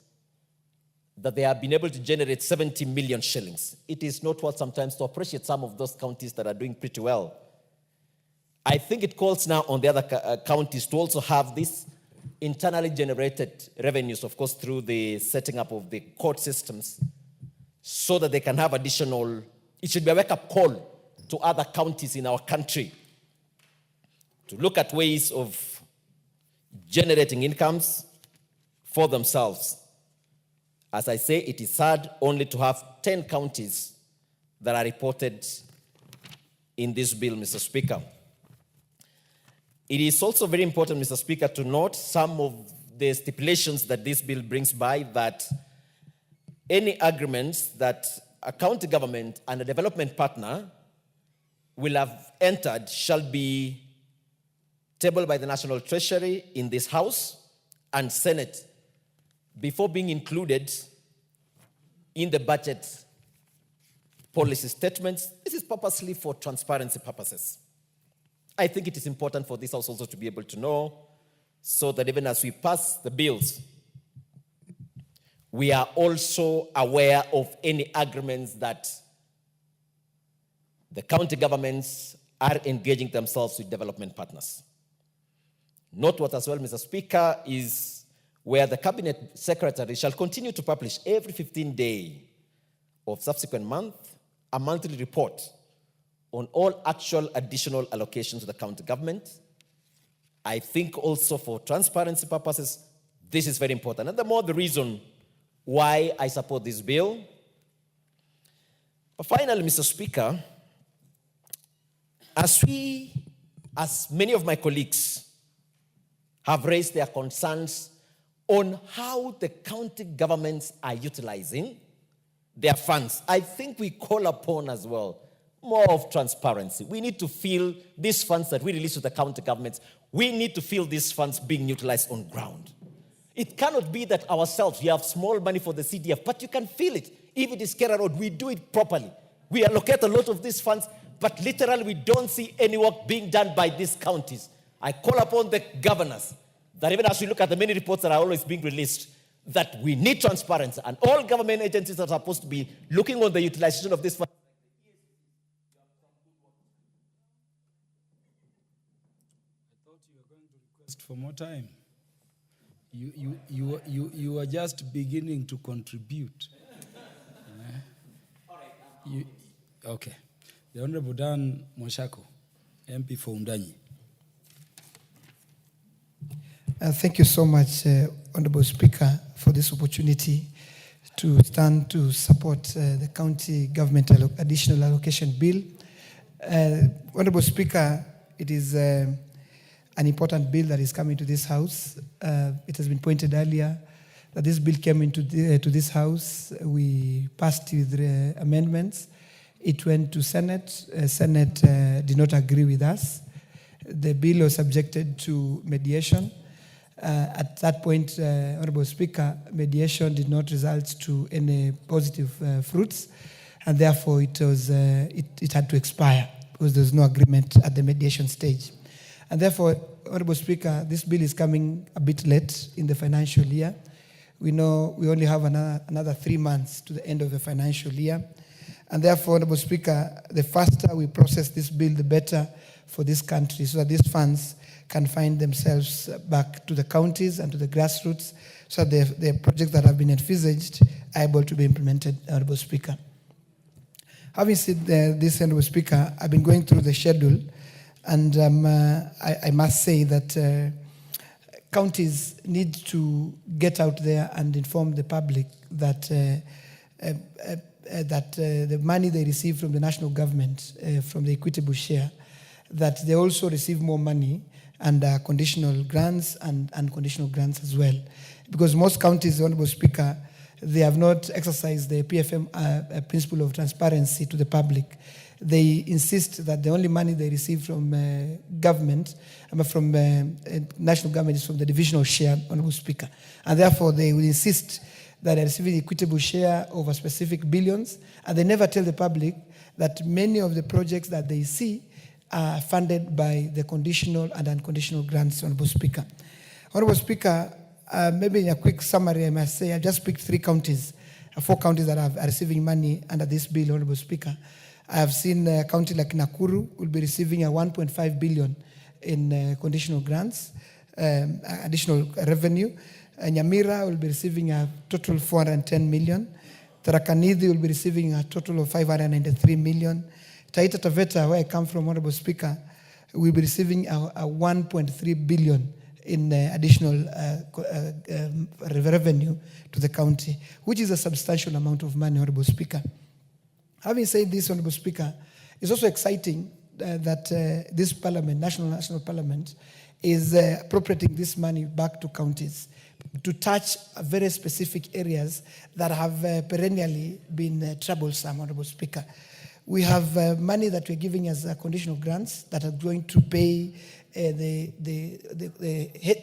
that they have been able to generate 70 million shillings. It is noteworthy sometimes to appreciate some of those counties that are doing pretty well. I think it calls now on the other counties to also have this internally generated revenues, of course, through the setting up of the court systems, so that they can have additional, it should be a wake-up call to other counties in our country to look at ways of generating incomes for themselves. As I say, it is sad only to have 10 counties that are reported in this bill, Mr. Speaker. It is also very important, Mr. Speaker, to note some of the stipulations that this bill brings by, that any agreements that a county government and a development partner will have entered shall be tabled by the National Treasury in this House and Senate before being included in the budget policy statements. This is purposely for transparency purposes. I think it is important for this House also to be able to know, so that even as we pass the bills, we are also aware of any agreements that the county governments are engaging themselves with development partners. Note what as well, Mr. Speaker, is where the Cabinet Secretary shall continue to publish every 15 days of subsequent month a monthly report on all actual additional allocations to the county government. I think also for transparency purposes, this is very important. And the more the reason why I support this bill. But finally, Mr. Speaker, as many of my colleagues have raised their concerns on how the county governments are utilizing their funds, I think we call upon as well more of transparency. We need to feel these funds that we release to the county governments, we need to feel these funds being utilized on ground. It cannot be that ourselves, we have small money for the CDF, but you can feel it. If it is Kera Road, we do it properly. We allocate a lot of these funds, but literally we don't see any work being done by these counties. I call upon the governors that even as we look at the many reports that are always being released, that we need transparency, and all government agencies that are supposed to be looking on the utilization of this fund. I thought you were going to request for more time. You are just beginning to contribute. Okay. The Honorable Dan Moshako, MP for Undanyi. Thank you so much, Honorable Speaker, for this opportunity to stand to support the county government additional allocation bill. Honorable Speaker, it is an important bill that is coming to this House. It has been pointed earlier that this bill came into to this House. We passed with amendments. It went to Senate. Senate did not agree with us. The bill was subjected to mediation. At that point, Honorable Speaker, mediation did not result to any positive fruits, and therefore it had to expire because there was no agreement at the mediation stage. And therefore, Honorable Speaker, this bill is coming a bit late in the financial year. We know we only have another 3 months to the end of the financial year. And therefore, Honorable Speaker, the faster we process this bill, the better for this country, so that these funds can find themselves back to the counties and to the grassroots, so that the projects that have been envisaged are able to be implemented, Honorable Speaker. Having said this, Honorable Speaker, I've been going through the schedule, and I must say that counties need to get out there and inform the public that the money they receive from the national government, from the equitable share, that they also receive more money under conditional grants and unconditional grants as well. Because most counties, Honorable Speaker, they have not exercised the PFM principle of transparency to the public. They insist that the only money they receive from government, from national government, is from the divisional share, Honorable Speaker. And therefore, they will insist that they're receiving equitable share over specific billions, and they never tell the public that many of the projects that they see are funded by the conditional and unconditional grants, Honorable Speaker. Honorable Speaker, maybe in a quick summary, I must say I just picked 4 counties that are receiving money under this bill, Honorable Speaker. I have seen a county like Nakuru will be receiving a 1.5 billion in conditional grants, additional revenue. Nyamira will be receiving a total 410 million. Tharaka Nithi will be receiving a total of 593 million. Taita Taveta, where I come from, Honorable Speaker, will be receiving a 1.3 billion in additional revenue to the county, which is a substantial amount of money, Honorable Speaker. Having said this, Honorable Speaker, it's also exciting that this Parliament, National Parliament, is appropriating this money back to counties to touch very specific areas that have perennially been troublesome, Honorable Speaker. We have money that we're giving as conditional grants that are going to pay the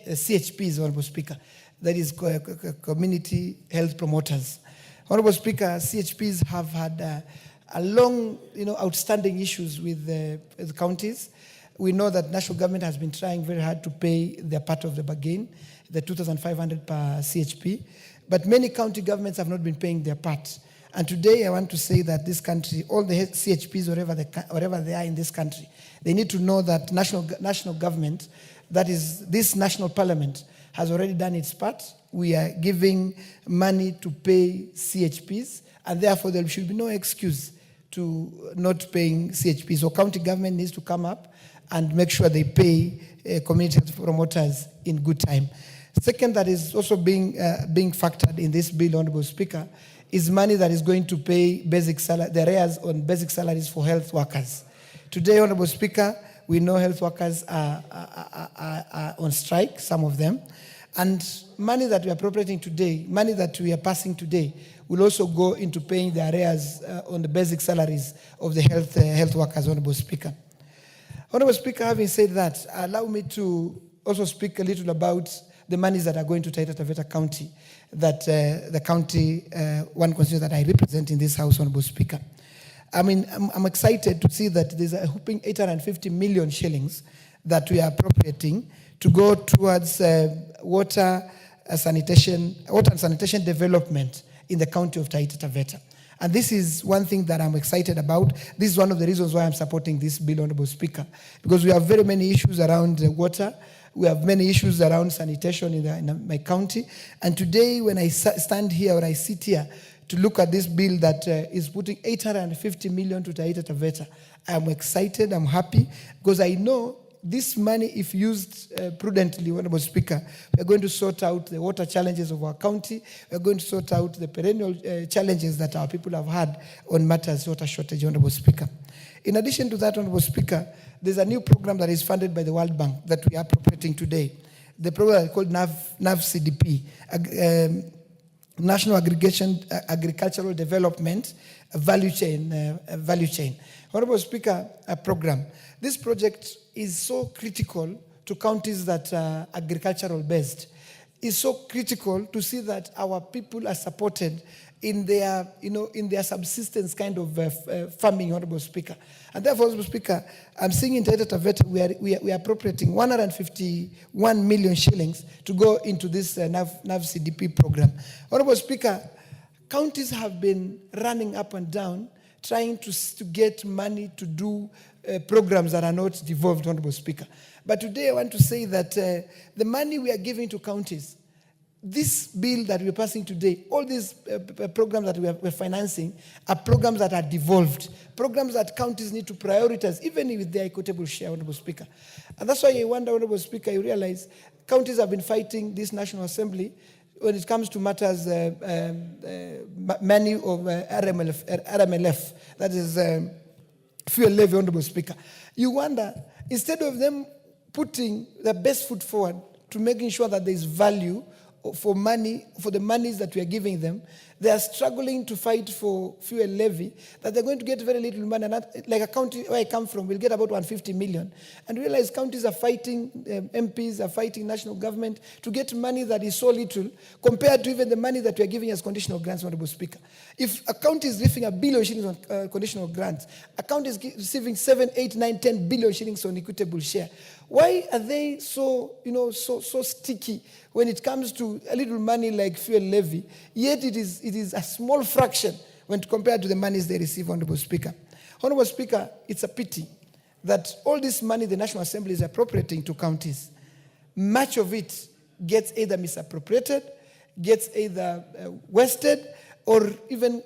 CHPs, Honorable Speaker, that is community health promoters. Honorable Speaker, CHPs have had a long, outstanding issues with the counties. We know that national government has been trying very hard to pay their part of the bargain, the 2,500 per CHP, but many county governments have not been paying their part. And today I want to say that this country, all the CHPs, wherever they are in this country, they need to know that national government, that is this national parliament, has already done its part. We are giving money to pay CHPs, and therefore there should be no excuse to not paying CHPs. So county government needs to come up and make sure they pay community health promoters in good time. Second, that is also being factored in this bill, Honorable Speaker, is money that is going to pay the arrears on basic salaries for health workers. Today, Honorable Speaker, we know health workers are on strike, some of them, and money that we are appropriating today, money that we are passing today, will also go into paying the arrears on the basic salaries of the health workers, Honorable Speaker. Honorable Speaker, having said that, allow me to also speak a little about the monies that are going to Taita Taveta County, that the county, one constituency that I represent in this House, Honorable Speaker. I mean, I'm excited to see that there's a whopping 850 million shillings that we are appropriating to go towards water and sanitation development in the county of Taita Taveta. And this is one thing that I'm excited about. This is one of the reasons why I'm supporting this bill, Honorable Speaker, because we have very many issues around water. We have many issues around sanitation in my county. And today, when I stand here, or I sit here to look at this bill that is putting 850 million to Taita Taveta, I'm excited, I'm happy, because I know this money, if used prudently, Honorable Speaker, we're going to sort out the water challenges of our county. We're going to sort out the perennial challenges that our people have had on matters of water shortage, Honorable Speaker. In addition to that, Honorable Speaker, there's a new program that is funded by the World Bank that we are appropriating today. The program is called NAV-CDP, National Agricultural Development Value Chain. Honorable Speaker, a program. This project is so critical to counties that are agricultural based. It's so critical to see that our people are supported in their, in their subsistence kind of farming, Honorable Speaker. And therefore, Honorable Speaker, I'm seeing in Taita Taveta we are appropriating 151 million shillings to go into this NAV-CDP program. Honorable Speaker, counties have been running up and down trying to get money to do programs that are not devolved, Honorable Speaker. But today I want to say that the money we are giving to counties, this bill that we're passing today, all these programs that we're financing are programs that are devolved, programs that counties need to prioritize, even with their equitable share, Honorable Speaker. And that's why I wonder, Honorable Speaker, you realize counties have been fighting this National Assembly when it comes to matters, money of RMLF, that is fuel levy, Honorable Speaker. You wonder, instead of them putting the best foot forward to making sure that there is value for the monies that we are giving them, they are struggling to fight for fuel levy, that they're going to get very little money. And like a county where I come from, we'll get about 150 million. And realize counties are fighting, MPs are fighting national government to get money that is so little compared to even the money that we are giving as conditional grants, Honorable Speaker. If a county is receiving $1 billion on conditional grants, a county is receiving 7, 8, 9, 10 billion shillings on equitable share. Why are they so sticky when it comes to a little money like fuel levy? Yet it is a small fraction when compared to the monies they receive, Honorable Speaker. Honorable Speaker, it's a pity that all this money the National Assembly is appropriating to counties, much of it gets either misappropriated, gets either wasted, or even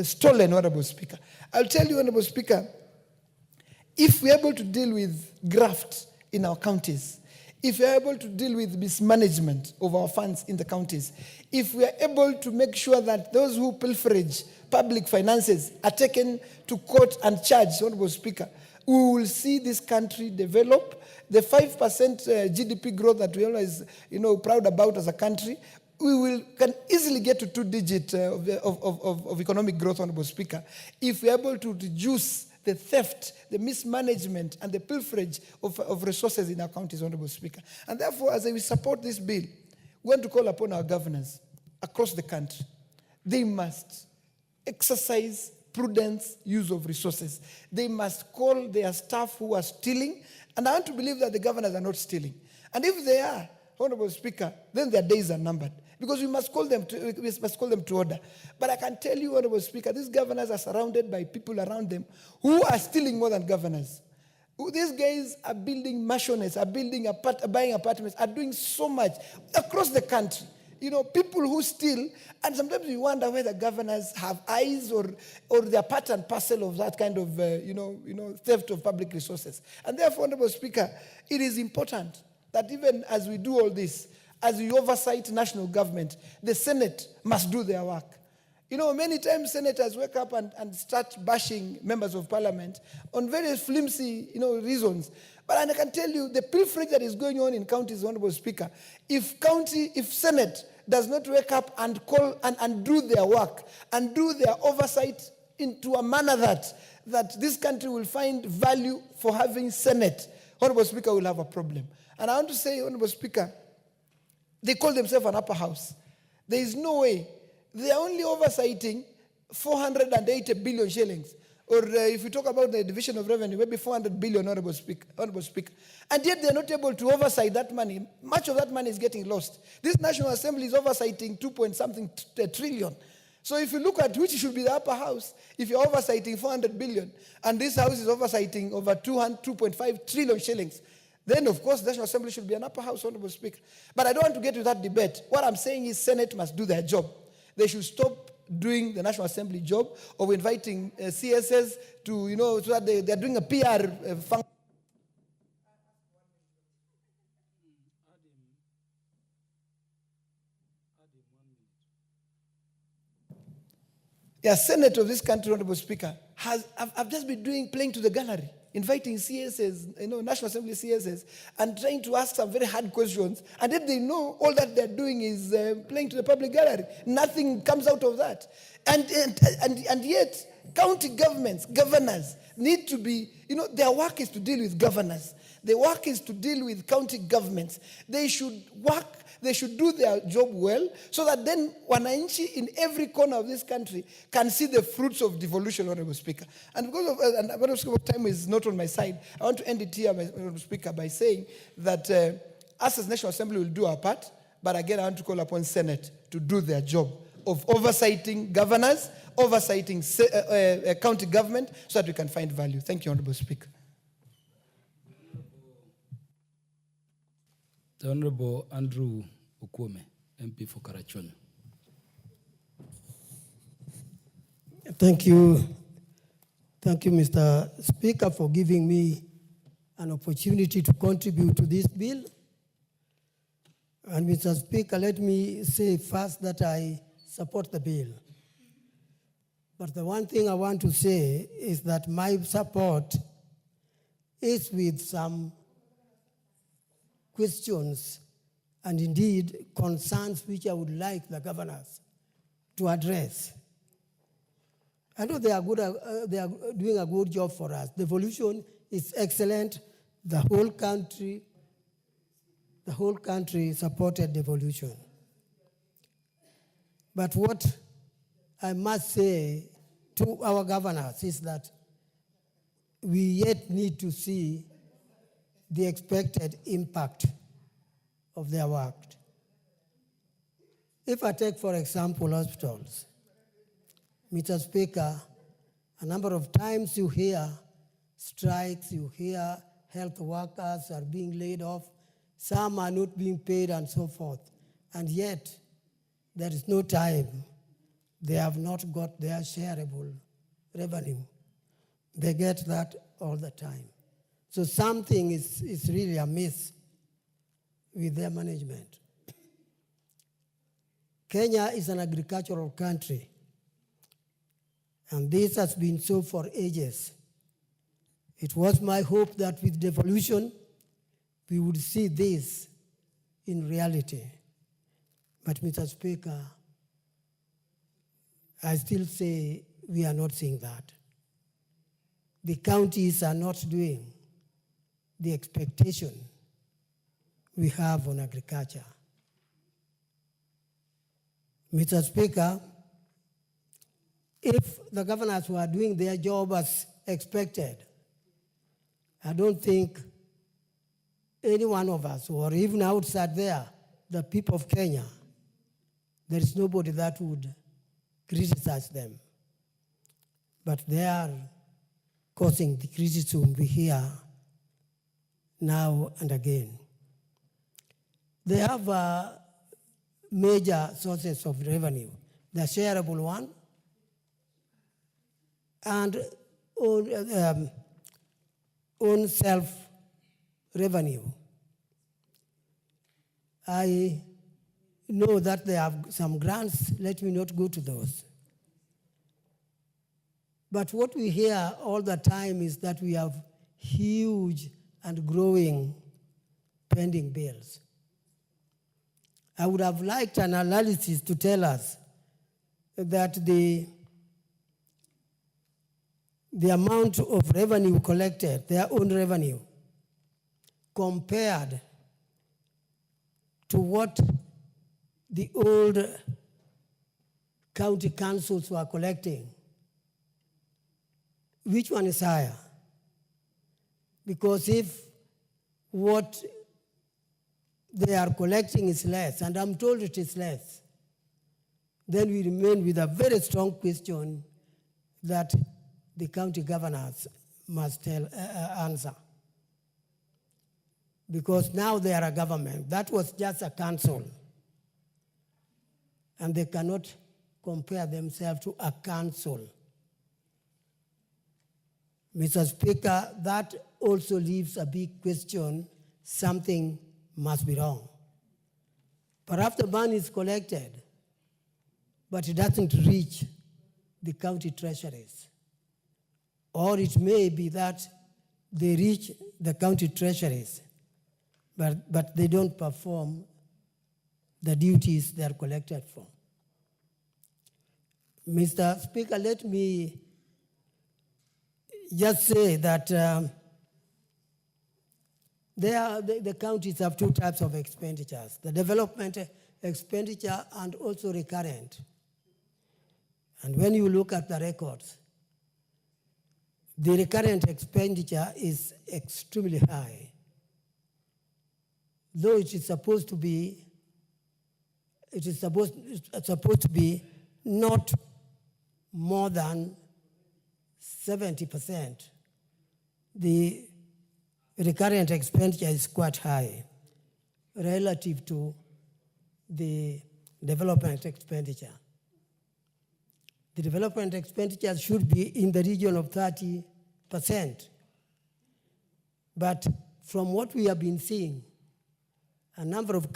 stolen, Honorable Speaker. I'll tell you, Honorable Speaker, if we're able to deal with graft in our counties, if we're able to deal with mismanagement of our funds in the counties, if we're able to make sure that those who pilferage public finances are taken to court and charged, Honorable Speaker, we will see this country develop. The 5% GDP growth that we always, proud about as a country, can easily get to 2-digit of economic growth, Honorable Speaker, if we're able to reduce the theft, the mismanagement, and the pilferage of resources in our counties, Honorable Speaker. And therefore, as we support this bill, we want to call upon our governors across the country, they must exercise prudence use of resources. They must call their staff who are stealing, and I want to believe that the governors are not stealing. And if they are, Honorable Speaker, then their days are numbered, because we must call them to order. But I can tell you, Honorable Speaker, these governors are surrounded by people around them who are stealing more than governors. These guys are building mansions, are buying apartments, are doing so much across the country. You know, people who steal, and sometimes we wonder whether governors have eyes or they're part and parcel of that kind of, theft of public resources. And therefore, Honorable Speaker, it is important that even as we do all this, as we oversight national government, the Senate must do their work. You know, many times senators wake up and start bashing members of parliament on very flimsy, reasons. But I can tell you, the pilferage that is going on in counties, Honorable Speaker, if Senate does not wake up and call and do their work and do their oversight into a manner that this country will find value for having Senate, Honorable Speaker, will have a problem. And I want to say, Honorable Speaker, they call themselves an upper house. There is no way. They are only oversighting 480 billion shillings. Or if you talk about the division of revenue, maybe 400 billion, Honorable Speaker. And yet they're not able to oversight that money. Much of that money is getting lost. This National Assembly is oversighting 2-point-something trillion. So if you look at which should be the upper house, if you're oversighting 400 billion, and this house is oversighting over 2.5 trillion shillings, then of course the National Assembly should be an upper house, Honorable Speaker. But I don't want to get to that debate. What I'm saying is Senate must do their job. They should stop doing the National Assembly job of inviting CSS to, so that they're doing a PR function. Yeah, Senate of this country, Honorable Speaker, I've just been playing to the gallery, inviting CSS, National Assembly CSS, and trying to ask some very hard questions. And if they know all that they're doing is playing to the public gallery, nothing comes out of that. And yet, county governments, governors need to be, their work is to deal with governors. Their work is to deal with county governments. They should do their job well, so that then wananchi in every corner of this country can see the fruits of devolution, Honorable Speaker. And because of time is not on my side, I want to end it here, Honorable Speaker, by saying that us as National Assembly will do our part, but again I want to call upon Senate to do their job of oversighting governors, oversighting county government, so that we can find value. Thank you, Honorable Speaker. The Honorable Andrew Okuome, MP for Karachon. Thank you. Thank you, Mr. Speaker, for giving me an opportunity to contribute to this bill. And Mr. Speaker, let me say first that I support the bill. But the one thing I want to say is that my support is with some questions and indeed concerns which I would like the governors to address. I know they are doing a good job for us. Devolution is excellent. The whole country supported devolution. But what I must say to our governors is that we yet need to see the expected impact of their work. If I take, for example, hospitals, Mr. Speaker, a number of times you hear strikes, you hear health workers are being laid off, some are not being paid and so forth, and yet there is no time. They have not got their shareable revenue. They get that all the time. So something is really amiss with their management. Kenya is an agricultural country, and this has been so for ages. It was my hope that with devolution, we would see this in reality. But Mr. Speaker, I still say we are not seeing that. The counties are not doing the expectation we have on agriculture. Mr. Speaker, if the governors were doing their job as expected, I don't think any one of us, or even outside there, the people of Kenya, there is nobody that would criticize them. But they are causing the criticism we hear now and again. They have major sources of revenue, the shareable one, and own self-revenue. I know that they have some grants, let me not go to those. But what we hear all the time is that we have huge and growing pending bills. I would have liked an analysis to tell us that the amount of revenue collected, their own revenue, compared to what the old county councils were collecting, which one is higher? Because if what they are collecting is less, and I'm told it is less, then we remain with a very strong question that the county governors must answer. Because now they are a government. That was just a council. And they cannot compare themselves to a council. Mr. Speaker, that also leaves a big question. Something must be wrong. Perhaps the money is collected, but it doesn't reach the county treasuries. Or it may be that they reach the county treasuries, but they don't perform the duties they are collected for. Mr. Speaker, let me just say that the counties have two types of expenditures, the development expenditure and also recurrent. And when you look at the records, the recurrent expenditure is extremely high, though it is supposed to be not more than 70%. The recurrent expenditure is quite high relative to the development expenditure. The development expenditure should be in the region of 30%. But from what we have been seeing, a number of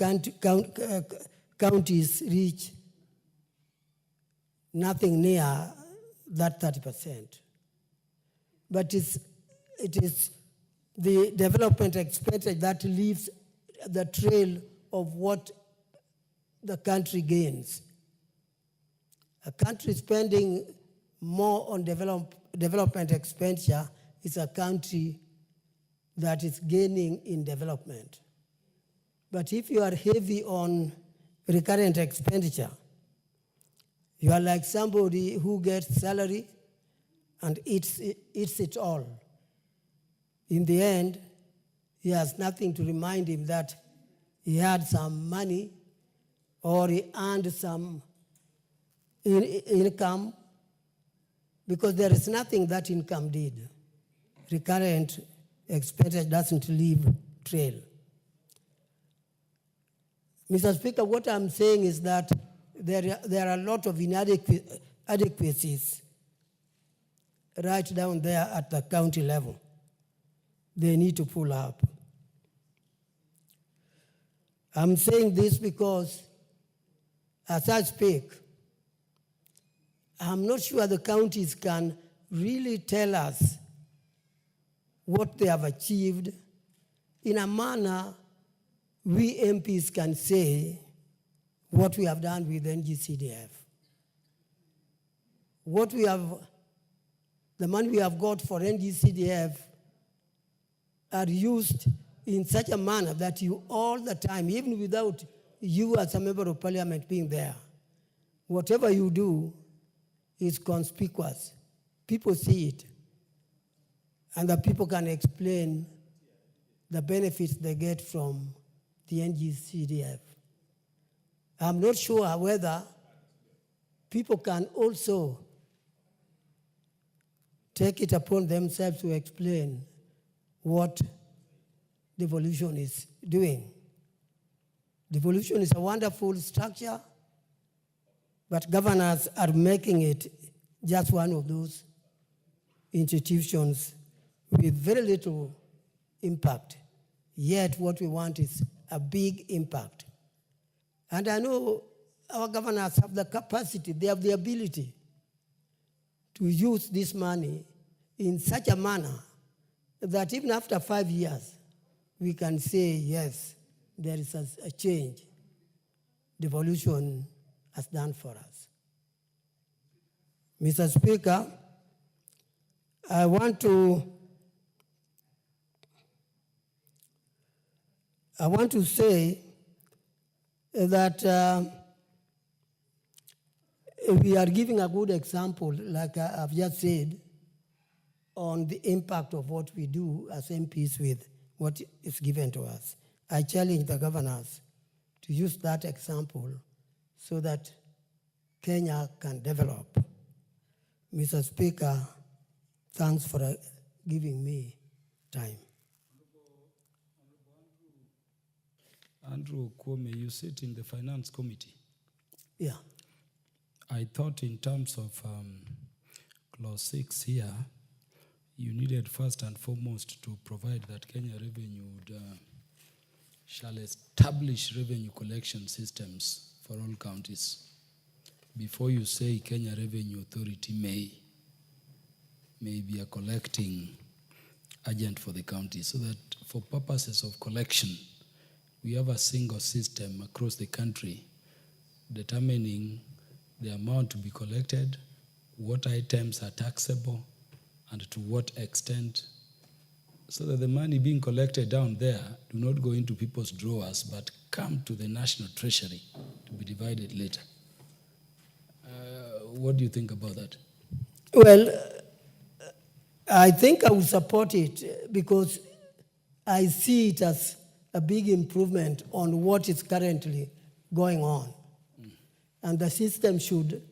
counties reach nothing near that 30%. But it is the development expenditure that leaves the trail of what the country gains. A country spending more on development expenditure is a country that is gaining in development. But if you are heavy on recurrent expenditure, you are like somebody who gets salary and eats it all. In the end, he has nothing to remind him that he had some money or he earned some income, because there is nothing that income did. Recurrent expenditure doesn't leave trail. Mr. Speaker, what I'm saying is that there are a lot of inadequacies right down there at the county level. They need to pull up. I'm saying this because as I speak, I'm not sure the counties can really tell us what they have achieved in a manner we MPs can say what we have done with NGCDF. The money we have got for NGCDF are used in such a manner that you all the time, even without you as a member of parliament being there, whatever you do is conspicuous. People see it, and the people can explain the benefits they get from the NGCDF. I'm not sure whether people can also take it upon themselves to explain what devolution is doing. Devolution is a wonderful structure, but governors are making it just one of those institutions with very little impact. Yet what we want is a big impact. And I know our governors have the capacity, they have the ability to use this money in such a manner that even after 5 years, we can say, yes, there is a change devolution has done for us. Mr. Speaker, I want to say that we are giving a good example, like I've just said, on the impact of what we do as MPs with what is given to us. I challenge the governors to use that example so that Kenya can develop. Mr. Speaker, thanks for giving me time. Andrew Kwame, you sit in the Finance Committee. Yeah. I thought in terms of Clause 6 here, you needed first and foremost to provide that Kenya Revenue shall establish revenue collection systems for all counties. Before you say Kenya Revenue Authority may be a collecting agent for the county, so that for purposes of collection, we have a single system across the country determining the amount to be collected, what items are taxable, and to what extent, so that the money being collected down there do not go into people's drawers, but come to the national treasury to be divided later. What do you think about that? Well, I think I will support it because I see it as a big improvement on what is currently going on. And the system should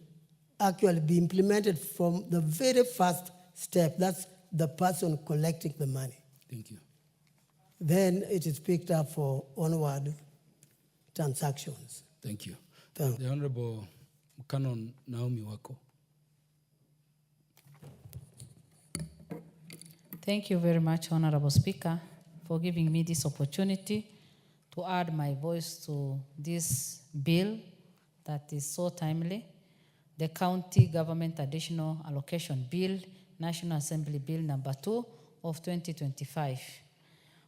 actually be implemented from the very first step. That's the person collecting the money. Thank you. Then it is picked up for onward transactions. Thank you. Thank the Honorable Canon Naomi Wako. Thank you very much, Honorable Speaker, for giving me this opportunity to add my voice to this bill that is so timely, the County Government Additional Allocation Bill, National Assembly Bill number 2 of 2025.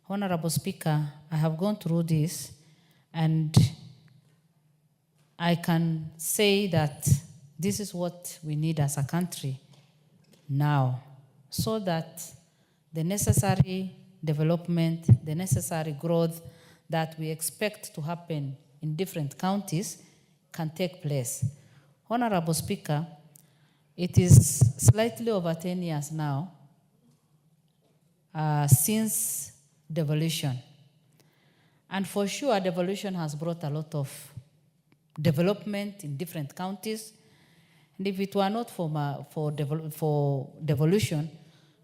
Honorable Speaker, I have gone through this and I can say that this is what we need as a country now, so that the necessary development, the necessary growth that we expect to happen in different counties can take place. Honorable Speaker, it is slightly over 10 years now since devolution. And for sure, devolution has brought a lot of development in different counties. And if it were not for devolution,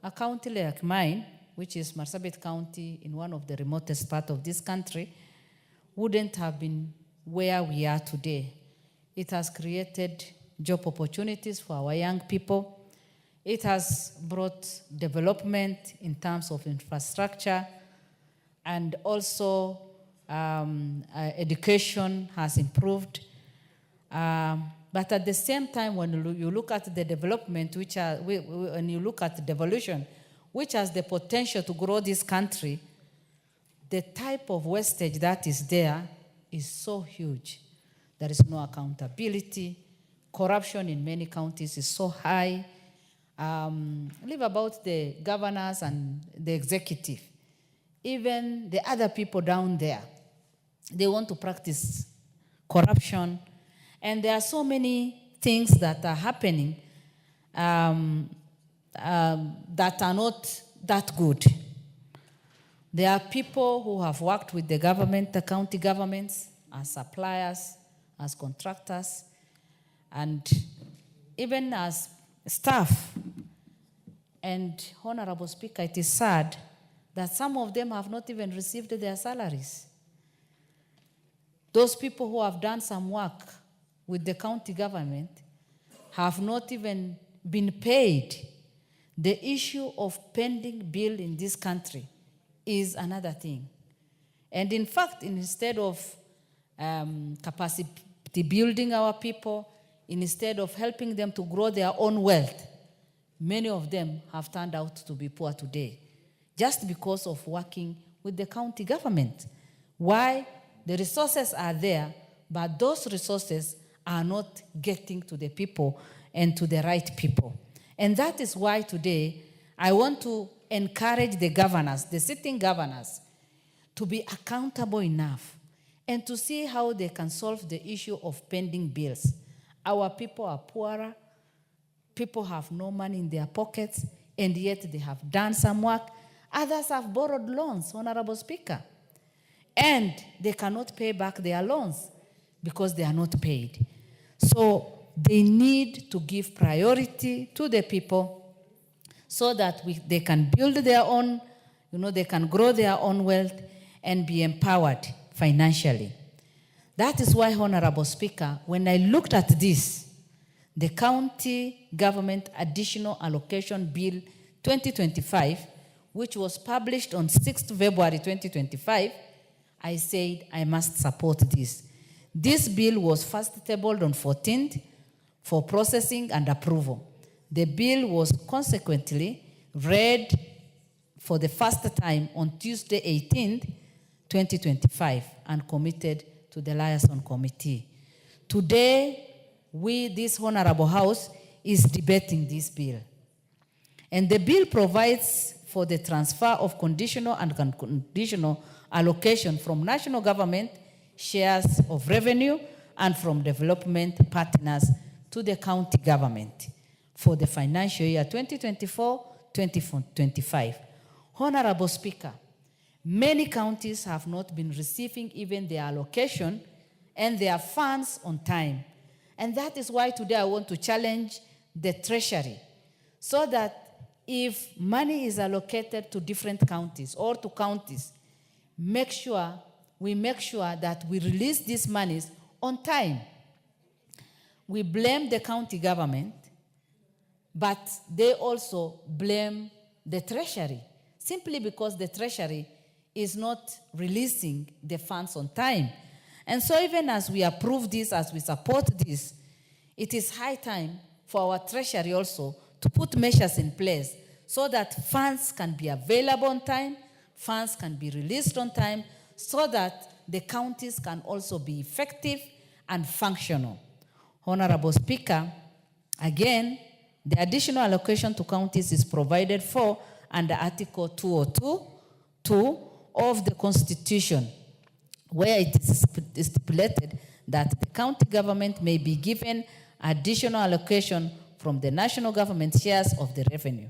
a county like mine, which is Marsabit County in one of the remotest parts of this country, wouldn't have been where we are today. It has created job opportunities for our young people. It has brought development in terms of infrastructure, and also education has improved. But at the same time, when you look at the development, when you look at devolution, which has the potential to grow this country, the type of wastage that is there is so huge. There is no accountability. Corruption in many counties is so high. Leave about the governors and the executive. Even the other people down there, they want to practice corruption, And there are so many things that are happening that are not that good. There are people who have worked with the government, the county governments, as suppliers, as contractors, and even as staff. And Honorable Speaker, it is sad that some of them have not even received their salaries. Those people who have done some work with the county government have not even been paid. The issue of pending bill in this country is another thing. And in fact, instead of capacity building our people, instead of helping them to grow their own wealth, many of them have turned out to be poor today, just because of working with the county government. Why? The resources are there, but those resources are not getting to the people and to the right people. And that is why today I want to encourage the governors, the sitting governors, to be accountable enough and to see how they can solve the issue of pending bills. Our people are poorer, people have no money in their pockets, and yet they have done some work. Others have borrowed loans, Honorable Speaker, and they cannot pay back their loans because they are not paid. So they need to give priority to the people so that they can build their own, they can grow their own wealth and be empowered financially. That is why, Honorable Speaker, when I looked at this, the County Government Additional Allocation Bill 2025, which was published on 6th February 2025, I said I must support this. This bill was first tabled on 14th for processing and approval. The bill was consequently read for the first time on Tuesday 18th, 2025, and committed to the liaison committee. Today, this Honorable House, is debating this bill. And the bill provides for the transfer of conditional and unconditional allocation from national government shares of revenue and from development partners to the county government for the financial year 2024-2025. Honorable Speaker, many counties have not been receiving even their allocation and their funds on time. And that is why today I want to challenge the Treasury so that if money is allocated to different counties or to counties, we make sure that we release these monies on time. We blame the county government, but they also blame the Treasury, simply because the Treasury is not releasing the funds on time. And so even as we approve this, as we support this, it is high time for our Treasury also to put measures in place so that funds can be available on time, funds can be released on time, so that the counties can also be effective and functional. Honorable Speaker, again, the additional allocation to counties is provided for under Article 202 of the Constitution, where it is stipulated that the county government may be given additional allocation from the national government shares of the revenue,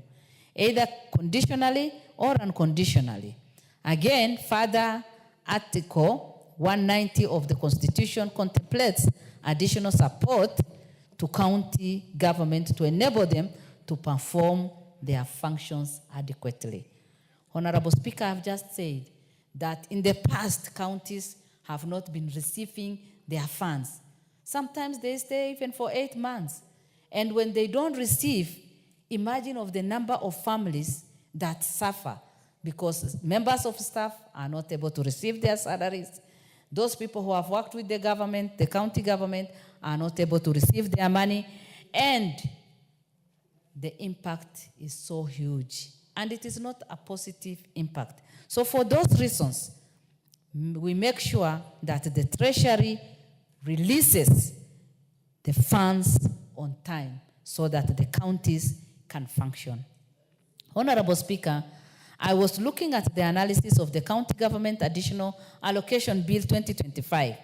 either conditionally or unconditionally. Again, further, Article 190 of the Constitution contemplates additional support to county government to enable them to perform their functions adequately. Honorable Speaker, I've just said that in the past, counties have not been receiving their funds. Sometimes they stay even for 8 months. And when they don't receive, imagine of the number of families that suffer because members of staff are not able to receive their salaries. Those people who have worked with the government, the county government, are not able to receive their money. And the impact is so huge. And it is not a positive impact. So for those reasons, we make sure that the Treasury releases the funds on time so that the counties can function. Honorable Speaker, I was looking at the analysis of the County Government Additional Allocation Bill 2025,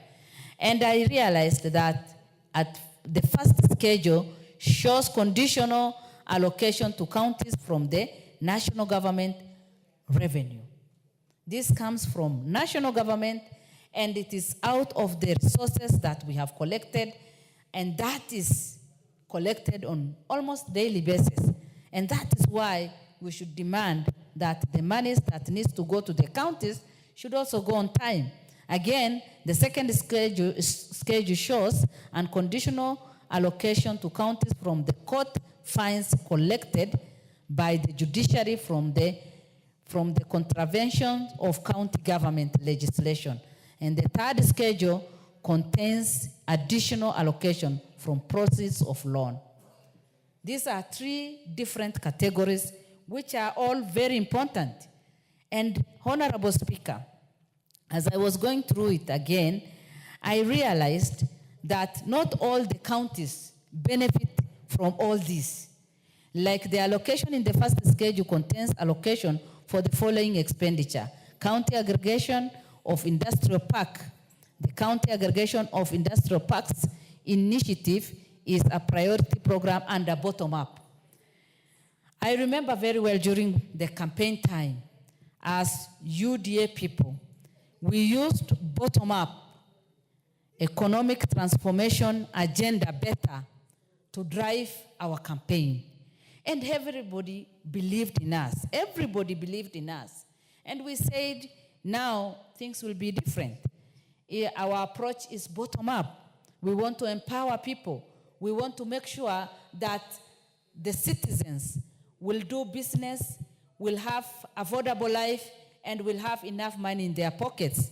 and I realized that at the first schedule shows conditional allocation to counties from the national government revenue. This comes from national government, and it is out of the resources that we have collected, and that is collected on almost daily basis. And that is why we should demand that the monies that needs to go to the counties should also go on time. Again, the second schedule shows unconditional allocation to counties from the court fines collected by the judiciary from the contravention of county government legislation. And the third schedule contains additional allocation from proceeds of loan. These are three different categories which are all very important. And Honorable Speaker, as I was going through it again, I realized that not all the counties benefit from all this. Like the allocation in the first schedule contains allocation for the following expenditure: county aggregation of industrial park. The county aggregation of industrial parks initiative is a priority program under bottom-up. I remember very well during the campaign time, as UDA people, we used bottom-up economic transformation agenda better to drive our campaign. And everybody believed in us. Everybody believed in us. And we said, now things will be different. Our approach is bottom-up. We want to empower people. We want to make sure that the citizens will do business, will have affordable life, and will have enough money in their pockets.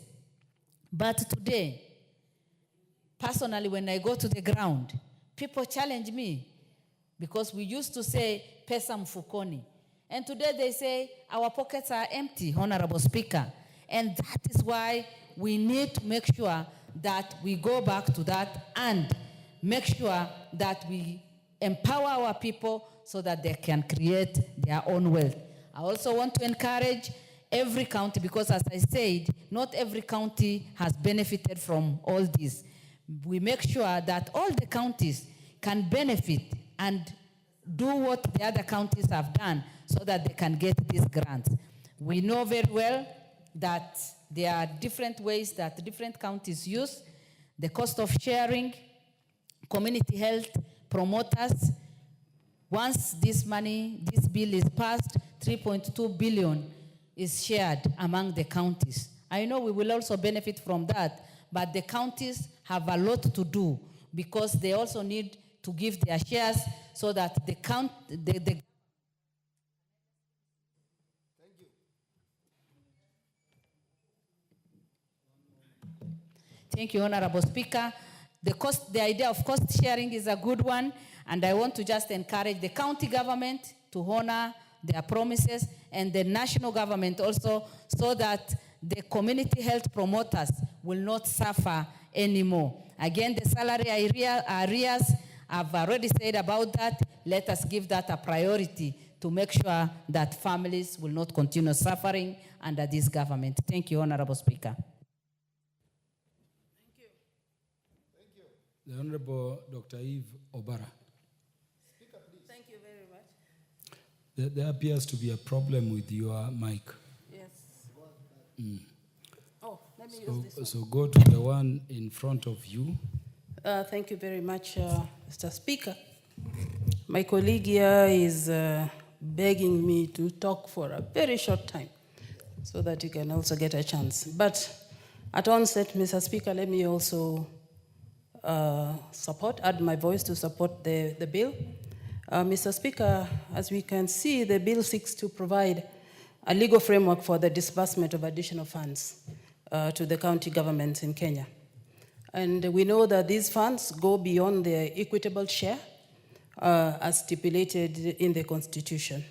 But today, personally, when I go to the ground, people challenge me because we used to say, pesa mfukoni. And today they say, our pockets are empty, Honorable Speaker. And that is why we need to make sure that we go back to that and make sure that we empower our people so that they can create their own wealth. I also want to encourage every county, because as I said, not every county has benefited from all this. We make sure that all the counties can benefit and do what the other counties have done so that they can get these grants. We know very well that there are different ways that different counties use the cost of sharing, community health promoters. Once this bill is passed, 3.2 billion is shared among the counties. I know we will also benefit from that, but the counties have a lot to do because they also need to give their shares so that Thank you, Honorable Speaker. The idea of cost sharing is a good one, and I want to just encourage the county government to honor their promises and the national government also, so that the community health promoters will not suffer anymore. Again, the salary arrears, I've already said about that. Let us give that a priority to make sure that families will not continue suffering under this government. Thank you, Honorable Speaker. The Honorable Dr. Eve Obara. Speaker, please. Thank you very much. There appears to be a problem with your mic. Yes. Oh, let me use this one. So go to the one in front of you. Thank you very much, Mr. Speaker. My colleague here is begging me to talk for a very short time so that you can also get a chance. But at onset, Mr. Speaker, let me also add my voice to support the bill. Mr. Speaker, as we can see, the bill seeks to provide a legal framework for the disbursement of additional funds to the county governments in Kenya. And we know that these funds go beyond their equitable share as stipulated in the Constitution.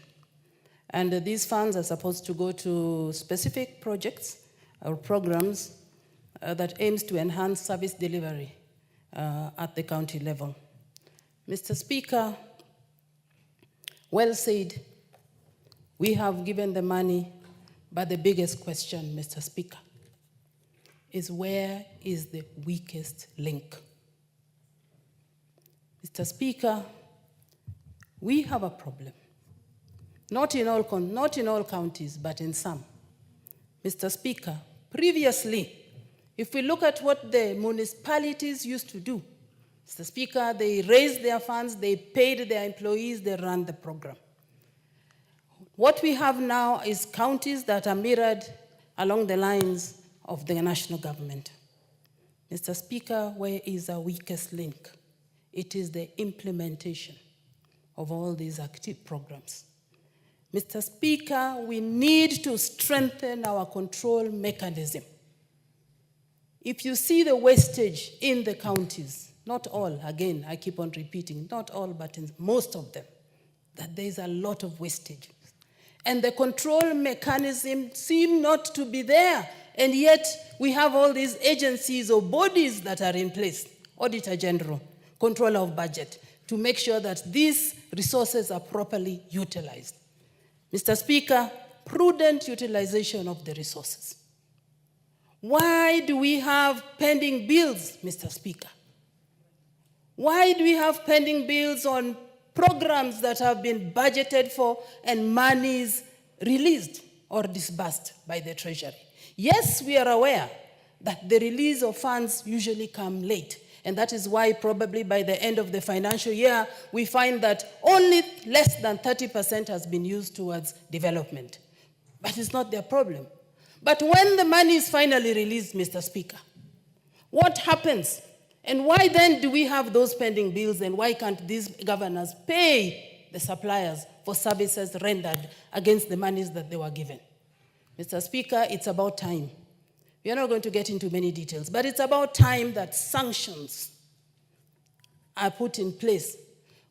And these funds are supposed to go to specific projects or programs that aims to enhance service delivery at the county level. Mr. Speaker, well said, we have given the money, but the biggest question, Mr. Speaker, is where is the weakest link? Mr. Speaker, we have a problem. Not in all counties, but in some. Mr. Speaker, previously, if we look at what the municipalities used to do, Mr. Speaker, they raised their funds, they paid their employees, they ran the program. What we have now is counties that are mirrored along the lines of the national government. Mr. Speaker, where is our weakest link? It is the implementation of all these active programs. Mr. Speaker, we need to strengthen our control mechanism. If you see the wastage in the counties, not all, again, I keep on repeating, not all, but in most of them, that there is a lot of wastage. And the control mechanism seem not to be there. And yet, we have all these agencies or bodies that are in place, Auditor General, Controller of Budget, to make sure that these resources are properly utilized. Mr. Speaker, prudent utilization of the resources. Why do we have pending bills, Mr. Speaker? Why do we have pending bills on programs that have been budgeted for and monies released or disbursed by the Treasury? Yes, we are aware that the release of funds usually come late. And that is why probably by the end of the financial year, we find that only less than 30% has been used towards development. But it's not their problem. But when the money is finally released, Mr. Speaker, what happens? And why then do we have those pending bills, and why can't these governors pay the suppliers for services rendered against the monies that they were given? Mr. Speaker, it's about time. We are not going to get into many details, but it's about time that sanctions are put in place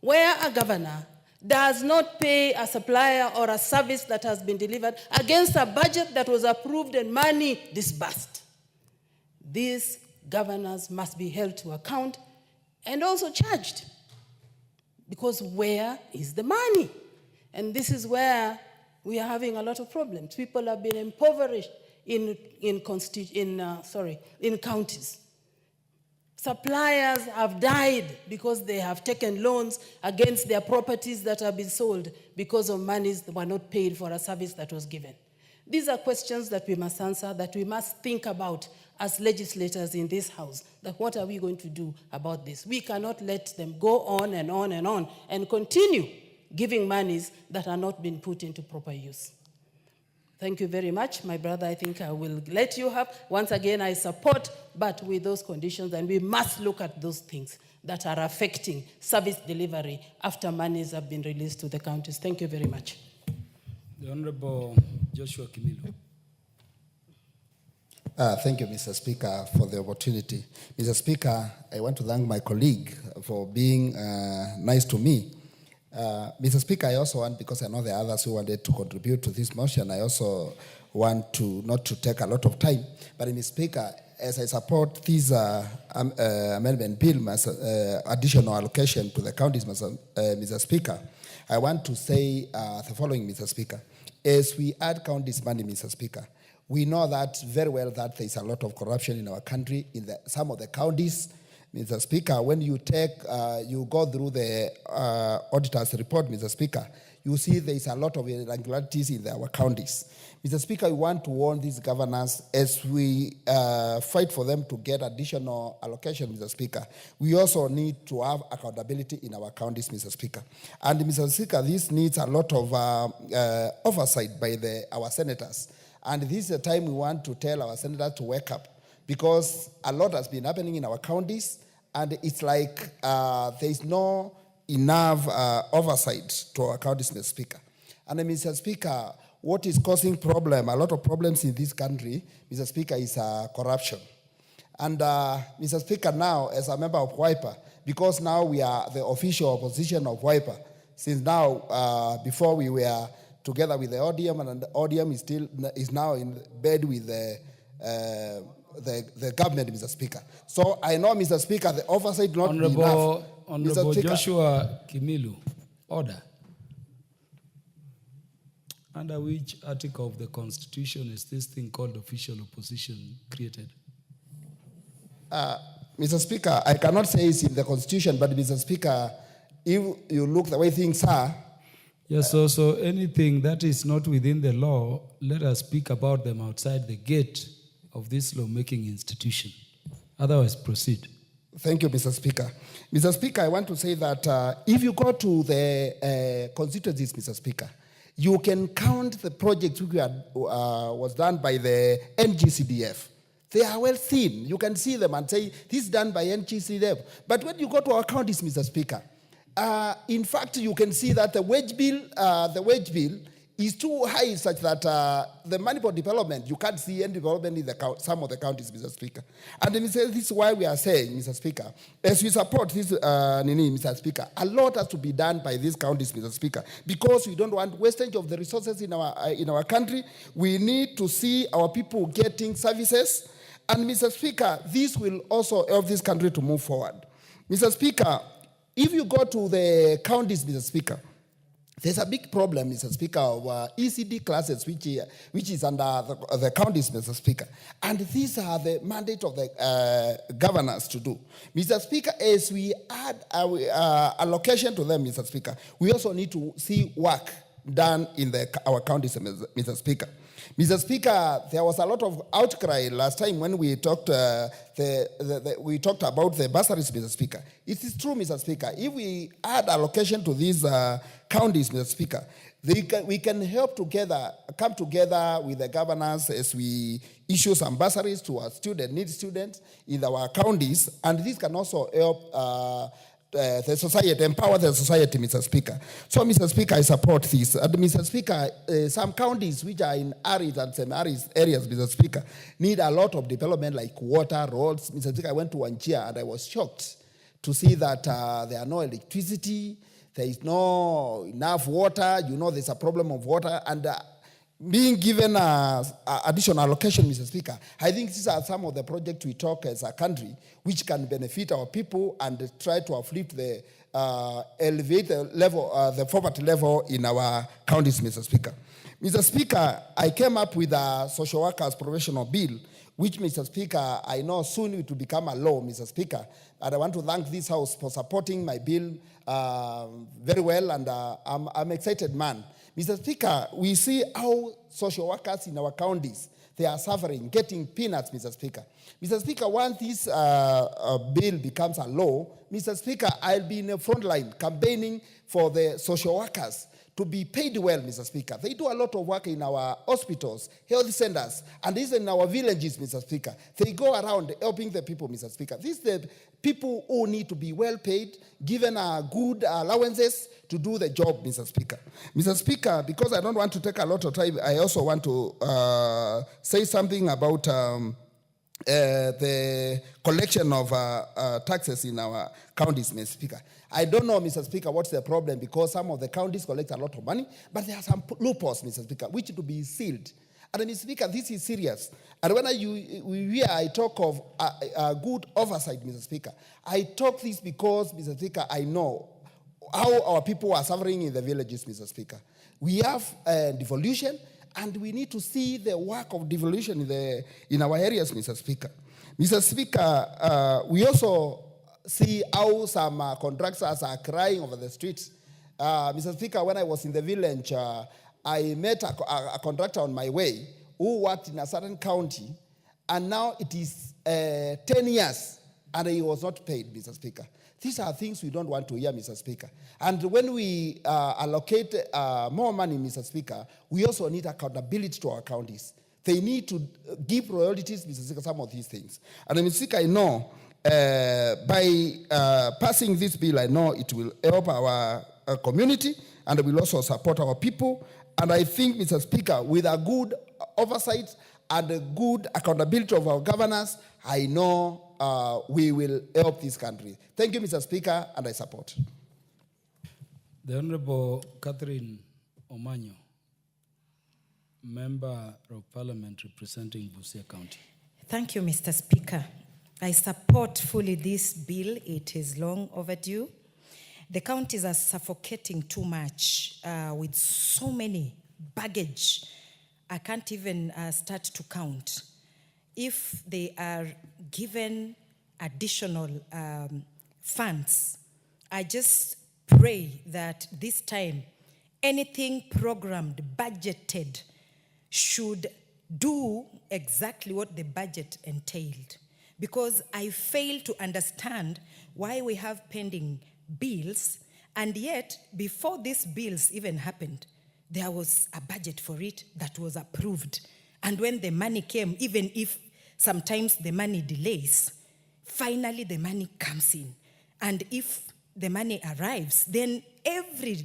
where a governor does not pay a supplier or a service that has been delivered against a budget that was approved and money disbursed. These governors must be held to account and also charged, because where is the money? And this is where we are having a lot of problems. People have been impoverished in counties. Suppliers have died because they have taken loans against their properties that have been sold because of monies that were not paid for a service that was given. These are questions that we must answer, that we must think about as legislators in this House, that what are we going to do about this? We cannot let them go on and on and on and continue giving monies that are not being put into proper use. Thank you very much, my brother. I think I will let you have. Once again, I support, but with those conditions, and we must look at those things that are affecting service delivery after monies have been released to the counties. Thank you very much. The Honorable Joshua Kimilu. Thank you, Mr. Speaker, for the opportunity. Mr. Speaker, I want to thank my colleague for being nice to me. Mr. Speaker, I also want, because I know there are others who wanted to contribute to this motion, I also want to not to take a lot of time. But Mr. Speaker, as I support this amendment bill, additional allocation to the counties, Mr. Speaker, I want to say the following, Mr. Speaker. As we add counties money, Mr. Speaker, we know that very well that there is a lot of corruption in our country, in some of the counties. Mr. Speaker, when you you go through the auditor's report, Mr. Speaker, you see there is a lot of irregularities in our counties. Mr. Speaker, we want to warn these governors as we fight for them to get additional allocation, Mr. Speaker. We also need to have accountability in our counties, Mr. Speaker. And Mr. Speaker, this needs a lot of oversight by our senators. And this is the time we want to tell our senators to wake up, because a lot has been happening in our counties, and it's like there is no enough oversight to our counties, Mr. Speaker. And Mr. Speaker, what is causing a lot of problems in this country, Mr. Speaker, is corruption. And Mr. Speaker, now, as a member of WIPA, because now we are the official opposition of WIPA, since now, before we were together with the ODM, and the ODM is now in bed with the government, Mr. Speaker. So I know, Mr. Speaker, the oversight not enough. Honorable Joshua Kimilu, order. Under which article of the Constitution is this thing called official opposition created? Mr. Speaker, I cannot say it's in the Constitution, but Mr. Speaker, if you look the way things are. Yes, so anything that is not within the law, let us speak about them outside the gate of this lawmaking institution. Otherwise, proceed. Thank you, Mr. Speaker. Mr. Speaker, I want to say that if you go to the constituencies, Mr. Speaker, you can count the projects which was done by the NGCDF. They are well seen. You can see them and say, this is done by NGCDF. But when you go to our counties, Mr. Speaker, in fact, you can see that the wage bill is too high such that the money for development, you can't see any development in some of the counties, Mr. Speaker. And this is why we are saying, Mr. Speaker, as we support this, Mr. Speaker, a lot has to be done by these counties, Mr. Speaker, because we don't want wastage of the resources in our country. We need to see our people getting services. And Mr. Speaker, this will also help this country to move forward. Mr. Speaker, if you go to the counties, Mr. Speaker, there's a big problem, Mr. Speaker, of ECD classes, which is under the counties, Mr. Speaker. And these are the mandate of the governors to do. Mr. Speaker, as we add our allocation to them, Mr. Speaker, we also need to see work done in our counties, Mr. Speaker. Mr. Speaker, there was a lot of outcry last time when we talked we talked about the bursaries, Mr. Speaker. It is true, Mr. Speaker. If we add allocation to these counties, Mr. Speaker, we can help come together with the governors as we issue some bursaries to our needy students in our counties, and this can also help the society, empower the society, Mr. Speaker. So, Mr. Speaker, I support this. And Mr. Speaker, some counties which are in arid and semi-arid areas, Mr. Speaker, need a lot of development like water, roads. Mr. Speaker, I went to Wanjia and I was shocked to see that there are no electricity, there is no enough water, there's a problem of water, and being given additional allocation, Mr. Speaker, I think these are some of the projects we talk as a country which can benefit our people and try to uplift the elevate the level, the poverty level in our counties, Mr. Speaker. Mr. Speaker, I came up with a social workers professional bill, which, Mr. Speaker, I know soon it will become a law, Mr. Speaker. And I want to thank this House for supporting my bill very well, and I'm excited, man. Mr. Speaker, we see how social workers in our counties, they are suffering, getting peanuts, Mr. Speaker. Mr. Speaker, once this bill becomes a law, Mr. Speaker, I'll be in the front line campaigning for the social workers to be paid well, Mr. Speaker. They do a lot of work in our hospitals, health centers, and even in our villages, Mr. Speaker. They go around helping the people, Mr. Speaker. These are the people who need to be well paid, given good allowances to do the job, Mr. Speaker. Mr. Speaker, because I don't want to take a lot of time, I also want to say something about the collection of taxes in our counties, Mr. Speaker. I don't know, Mr. Speaker, what's the problem, because some of the counties collect a lot of money, but there are some loopholes, Mr. Speaker, which to be sealed. And Mr. Speaker, this is serious. And when I talk of good oversight, Mr. Speaker, I talk this because, Mr. Speaker, I know how our people are suffering in the villages, Mr. Speaker. We have devolution, and we need to see the work of devolution in our areas, Mr. Speaker. Mr. Speaker, we also see how some contractors are crying over the streets. Mr. Speaker, when I was in the village, I met a contractor on my way who worked in a certain county, and now it is 10 years, and he was not paid, Mr. Speaker. These are things we don't want to hear, Mr. Speaker. And when we allocate more money, Mr. Speaker, we also need accountability to our counties. They need to give priorities, Mr. Speaker, some of these things. And Mr. Speaker, I know by passing this bill, I know it will help our community, and it will also support our people. And I think, Mr. Speaker, with a good oversight and a good accountability of our governors, I know we will help this country. Thank you, Mr. Speaker, and I support. The Honorable Catherine Omanyo, Member of Parliament representing Busia County. Thank you, Mr. Speaker. I support fully this bill. It is long overdue. The counties are suffocating too much with so many baggage. I can't even start to count. If they are given additional funds, I just pray that this time anything programmed, budgeted, should do exactly what the budget entailed. Because I fail to understand why we have pending bills, and yet before these bills even happened, there was a budget for it that was approved. And when the money came, even if sometimes the money delays, finally the money comes in. And if the money arrives, then every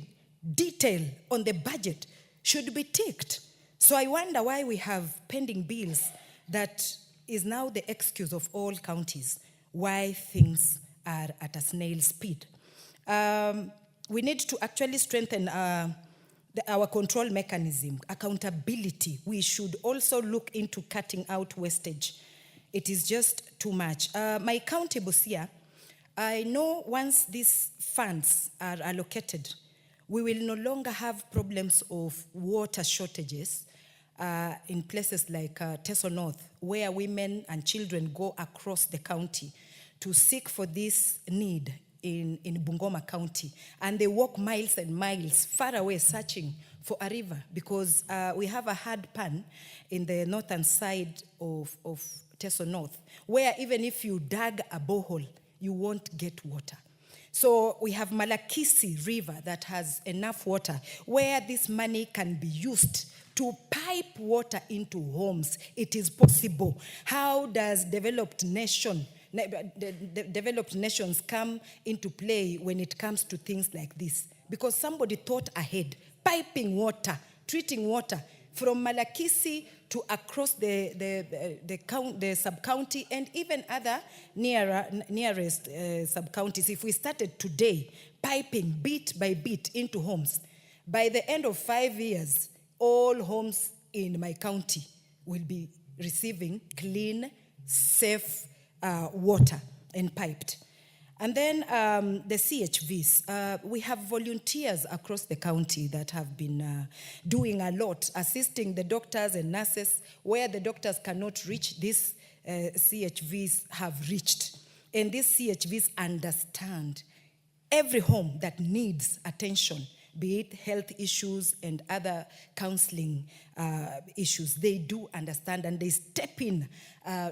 detail on the budget should be ticked. So I wonder why we have pending bills that is now the excuse of all counties, why things are at a snail's speed. We need to actually strengthen our control mechanism, accountability. We should also look into cutting out wastage. It is just too much. My county, Busia, I know once these funds are allocated, we will no longer have problems of water shortages in places like Teso North, where women and children go across the county to seek for this need in Bungoma County. And they walk miles and miles far away searching for a river, because we have a hard pan in the northern side of Teso North, where even if you dug a borehole, you won't get water. So we have Malakisi River that has enough water, where this money can be used to pipe water into homes. It is possible. How does developed nations come into play when it comes to things like this? Because somebody thought ahead, piping water, treating water from Malakisi to across the sub-county and even other nearest sub-counties. If we started today, piping bit by bit into homes, by the end of 5 years, all homes in my county will be receiving clean, safe water and piped. And then the CHVs. We have volunteers across the county that have been doing a lot, assisting the doctors and nurses. Where the doctors cannot reach, these CHVs have reached. And these CHVs understand every home that needs attention, be it health issues and other counseling issues. They do understand, and they step in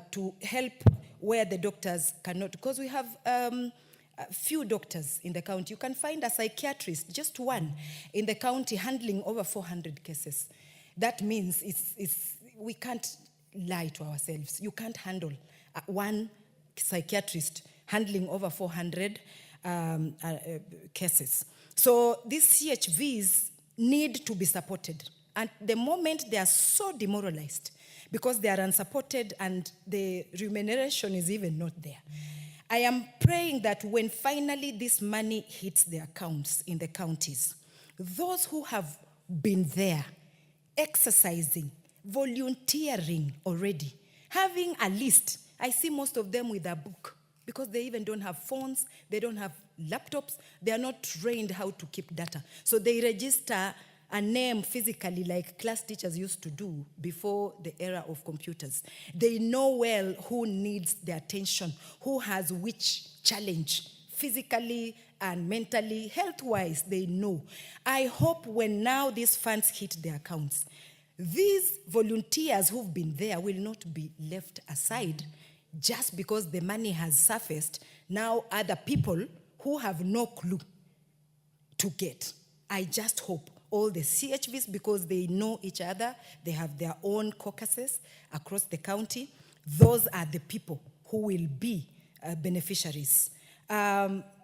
to help where the doctors cannot. Because we have a few doctors in the county. You can find a psychiatrist, just one, in the county handling over 400 cases. That means we can't lie to ourselves. You can't handle one psychiatrist handling over 400 cases. So these CHVs need to be supported. And the moment they are so demoralized because they are unsupported and the remuneration is even not there, I am praying that when finally this money hits the accounts in the counties, those who have been there, exercising, volunteering already, having a list, I see most of them with a book, because they even don't have phones, they don't have laptops, they are not trained how to keep data. So they register a name physically like class teachers used to do before the era of computers. They know well who needs their attention, who has which challenge, physically and mentally, health-wise, they know. I hope when now these funds hit their accounts, these volunteers who've been there will not be left aside just because the money has surfaced. Now other people who have no clue to get. I just hope all the CHVs, because they know each other, they have their own caucuses across the county, those are the people who will be beneficiaries.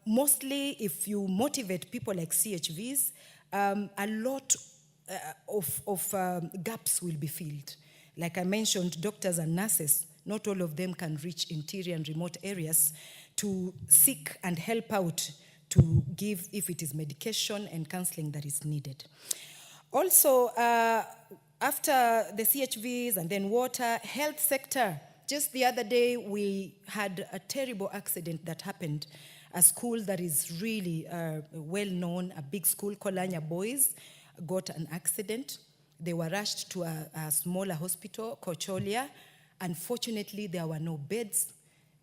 Mostly, if you motivate people like CHVs, a lot of gaps will be filled. Like I mentioned, doctors and nurses, not all of them can reach interior and remote areas to seek and help out to give, if it is medication and counseling that is needed. Also, after the CHVs and then water, health sector, just the other day we had a terrible accident that happened. A school that is really well known, a big school, Kolanya Boys, got an accident. They were rushed to a smaller hospital, Kocholia. Unfortunately, there were no beds.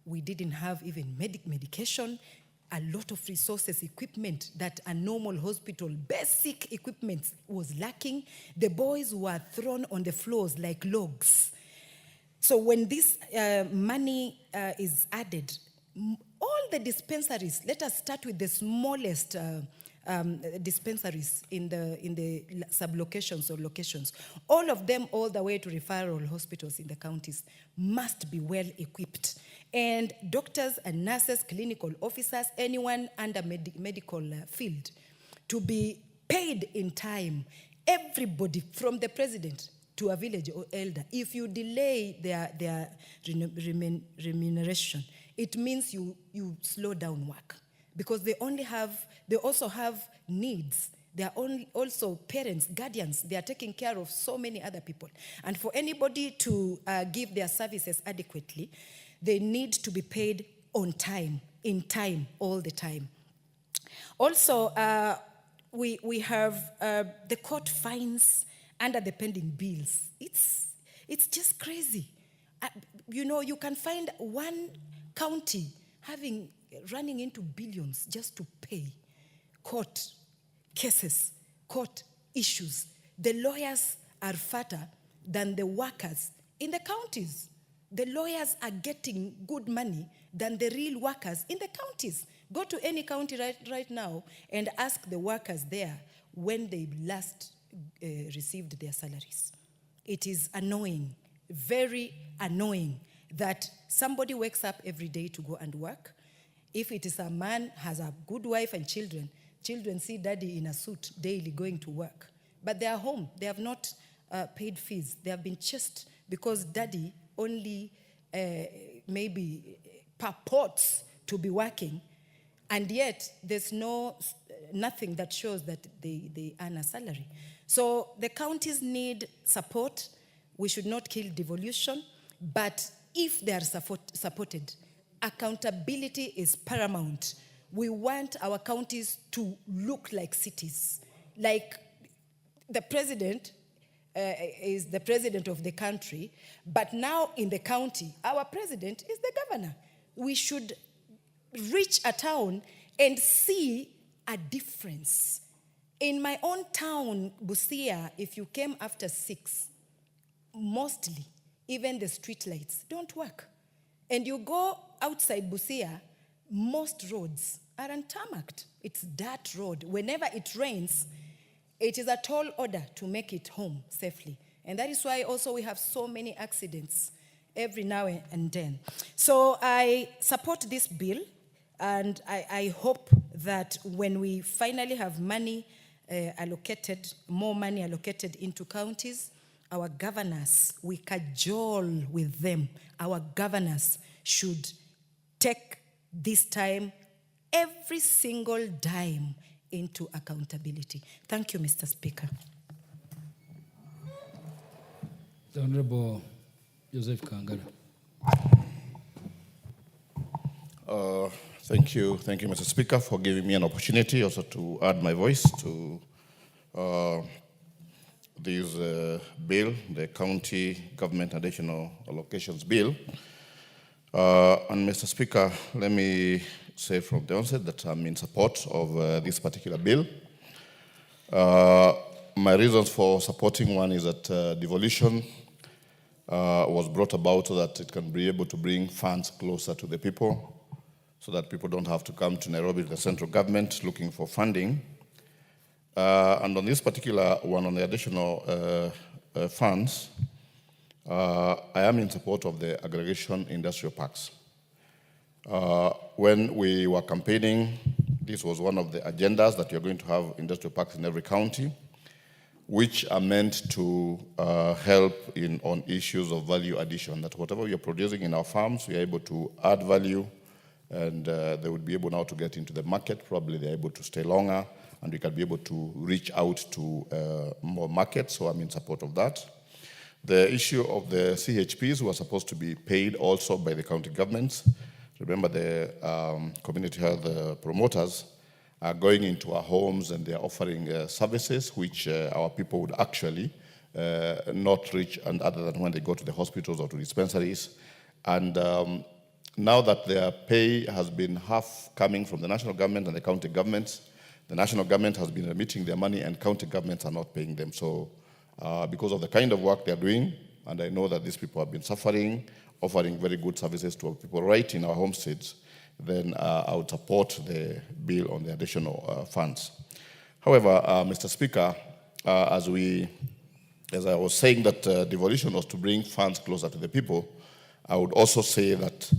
We didn't have even medication, a lot of resources, equipment that a normal hospital, basic equipment was lacking. The boys were thrown on the floors like logs. So when this money is added, all the dispensaries, let us start with the smallest dispensaries in the sub-locations or locations, all of them all the way to referral hospitals in the counties must be well equipped. And doctors and nurses, clinical officers, anyone under medical field to be paid in time. Everybody from the president to a village or elder, if you delay their remuneration, it means you slow down work, because they also have needs. They are also parents, guardians. They are taking care of so many other people. And for anybody to give their services adequately, they need to be paid on time, in time, all the time. Also, we have the court fines under the pending bills. It's just crazy. You can find one county running into billions just to pay court cases, court issues. The lawyers are fatter than the workers in the counties. The lawyers are getting good money than the real workers in the counties. Go to any county right now and ask the workers there when they last received their salaries. It is annoying, very annoying, that somebody wakes up every day to go and work. If it is a man, has a good wife and children see daddy in a suit daily going to work. But they are home. They have not paid fees. They have been chased because daddy only maybe purports to be working, and yet there's nothing that shows that they earn a salary. So the counties need support. We should not kill devolution, but if they are supported, accountability is paramount. We want our counties to look like cities. Like the president is the president of the country, but now in the county, our president is the governor. We should reach a town and see a difference. In my own town, Busia, if you came after 6, mostly, even the street lights don't work. And you go outside Busia, most roads are untarmacked. It's dirt road. Whenever it rains, it is a tall order to make it home safely. And that is why also we have so many accidents every now and then. So I support this bill, and I hope that when we finally have money allocated, more money allocated into counties, our governors, we cajole with them. Our governors should take this time, every single dime, into accountability. Thank you, Mr. Speaker. The Honorable Joseph Kangara. Thank you, Mr. Speaker, for giving me an opportunity also to add my voice to this bill, the County Government Additional Allocations Bill. And Mr. Speaker, let me say from the onset that I'm in support of this particular bill. My reasons for supporting one is that devolution was brought about so that it can be able to bring funds closer to the people, so that people don't have to come to Nairobi, to the central government, looking for funding. And on this particular one, on the additional funds, I am in support of the aggregation industrial parks. When we were campaigning, this was one of the agendas that you're going to have industrial parks in every county, which are meant to help on issues of value addition, that whatever we are producing in our farms, we are able to add value, and they would be able now to get into the market. Probably they're able to stay longer, and we can be able to reach out to more markets, so I'm in support of that. The issue of the CHPs who are supposed to be paid also by the county governments. Remember, the community health promoters are going into our homes and they're offering services which our people would actually not reach, and other than when they go to the hospitals or to dispensaries. And now that their pay has been half coming from the national government and the county governments, the national government has been remitting their money and county governments are not paying them. So because of the kind of work they're doing, and I know that these people have been suffering, offering very good services to our people right in our homesteads, then I would support the bill on the additional funds. However, Mr. Speaker, as I was saying that devolution was to bring funds closer to the people, I would also say that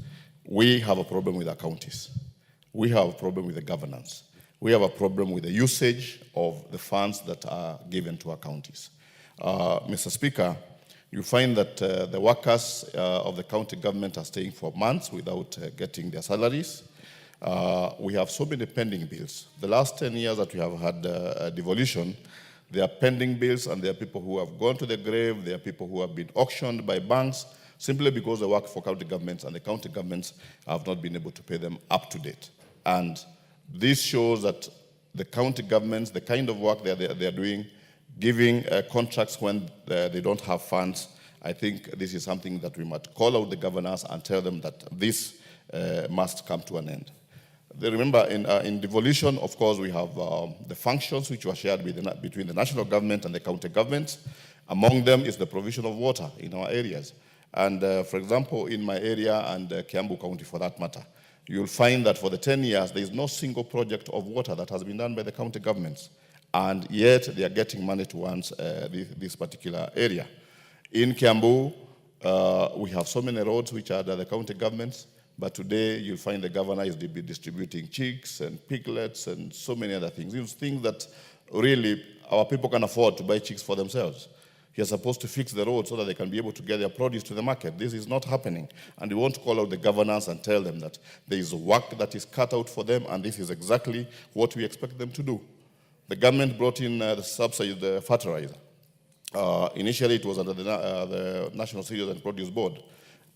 we have a problem with our counties. We have a problem with the governance. We have a problem with the usage of the funds that are given to our counties. Mr. Speaker, you find that the workers of the county government are staying for months without getting their salaries. We have so many pending bills. The last 10 years that we have had devolution, there are pending bills and there are people who have gone to the grave, there are people who have been auctioned by banks simply because they work for county governments and the county governments have not been able to pay them up to date. And this shows that the county governments, the kind of work they're doing, giving contracts when they don't have funds, I think this is something that we must call out the governors and tell them that this must come to an end. Remember, in devolution, of course, we have the functions which were shared between the national government and the county governments. Among them is the provision of water in our areas. And for example, in my area and Kiambu County for that matter, you'll find that for the 10 years, there is no single project of water that has been done by the county governments. And yet they are getting money towards this particular area. In Kiambu, we have so many roads which are under the county governments, but today you'll find the governor is distributing chicks and piglets and so many other things. These things that really our people can afford to buy chicks for themselves. You're supposed to fix the road so that they can be able to get their produce to the market. This is not happening. And we want to call out the governors and tell them that there is work that is cut out for them, and this is exactly what we expect them to do. The government brought in the subsidy, the fertilizer. Initially, it was under the National Cereals and Produce Board.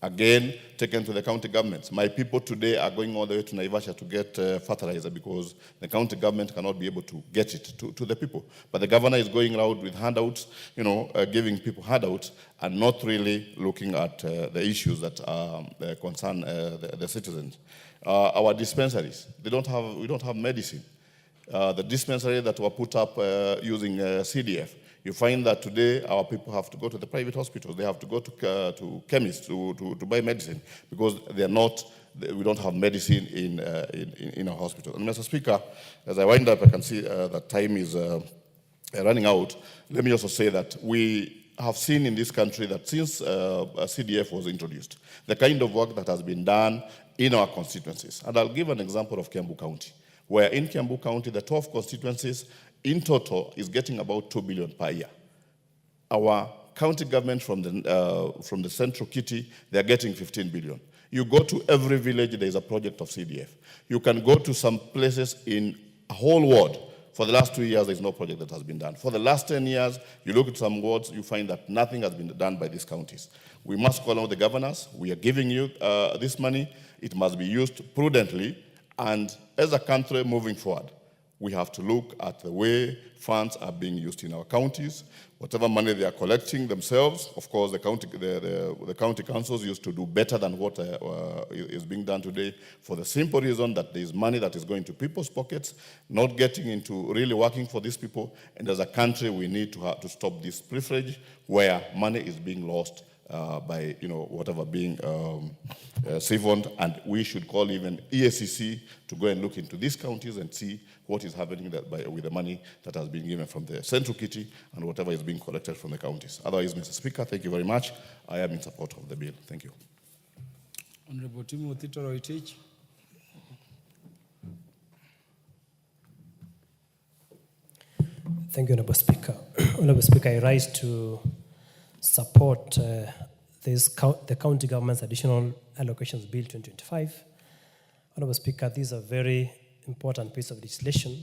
Again, taken to the county governments. My people today are going all the way to Naivasha to get fertilizer because the county government cannot be able to get it to the people. But the governor is going around with handouts, giving people handouts and not really looking at the issues that concern the citizens. Our dispensaries, we don't have medicine. The dispensary that were put up using CDF, you find that today our people have to go to the private hospitals. They have to go to chemists to buy medicine because we don't have medicine in our hospitals. And Mr. Speaker, as I wind up, I can see that time is running out. Let me also say that we have seen in this country that since CDF was introduced, the kind of work that has been done in our constituencies. And I'll give an example of Kiambu County, where in Kiambu County, the 12 constituencies in total is getting about 2 billion per year. Our county government from the central kitty, they're getting 15 billion. You go to every village, there is a project of CDF. You can go to some places in a whole ward. For the last 2 years, there's no project that has been done. For the last 10 years, you look at some wards, you find that nothing has been done by these counties. We must call out the governors. We are giving you this money. It must be used prudently. And as a country moving forward, we have to look at the way funds are being used in our counties. Whatever money they are collecting themselves, of course, the county councils used to do better than what is being done today for the simple reason that there is money that is going to people's pockets, not getting into really working for these people. And as a country, we need to stop this privilege where money is being lost by whatever being siphoned, and we should call even EACC to go and look into these counties and see what is happening with the money that has been given from the central kitty and whatever is being collected from the counties. Otherwise, Mr. Speaker, thank you very much. I am in support of the bill. Thank you. Honorable Timothy Toroitich. Thank you, Honorable Speaker. Honorable Speaker, I rise to support the County Government's Additional Allocations Bill 2025. Honorable Speaker, this is a very important piece of legislation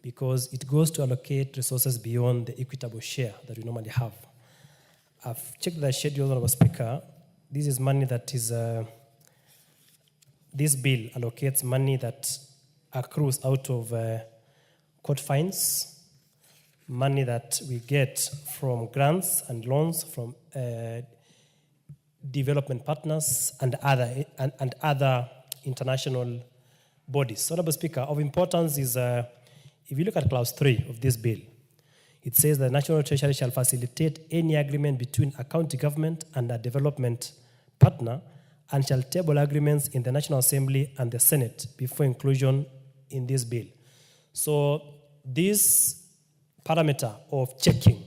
because it goes to allocate resources beyond the equitable share that we normally have. I've checked the schedule, Honorable Speaker. This is money that is, this bill allocates money that accrues out of court fines, money that we get from grants and loans from development partners and other international bodies. Honorable Speaker, of importance is, if you look at clause 3 of this bill, it says the National Treasury shall facilitate any agreement between a county government and a development partner and shall table agreements in the National Assembly and the Senate before inclusion in this bill. So this parameter of checking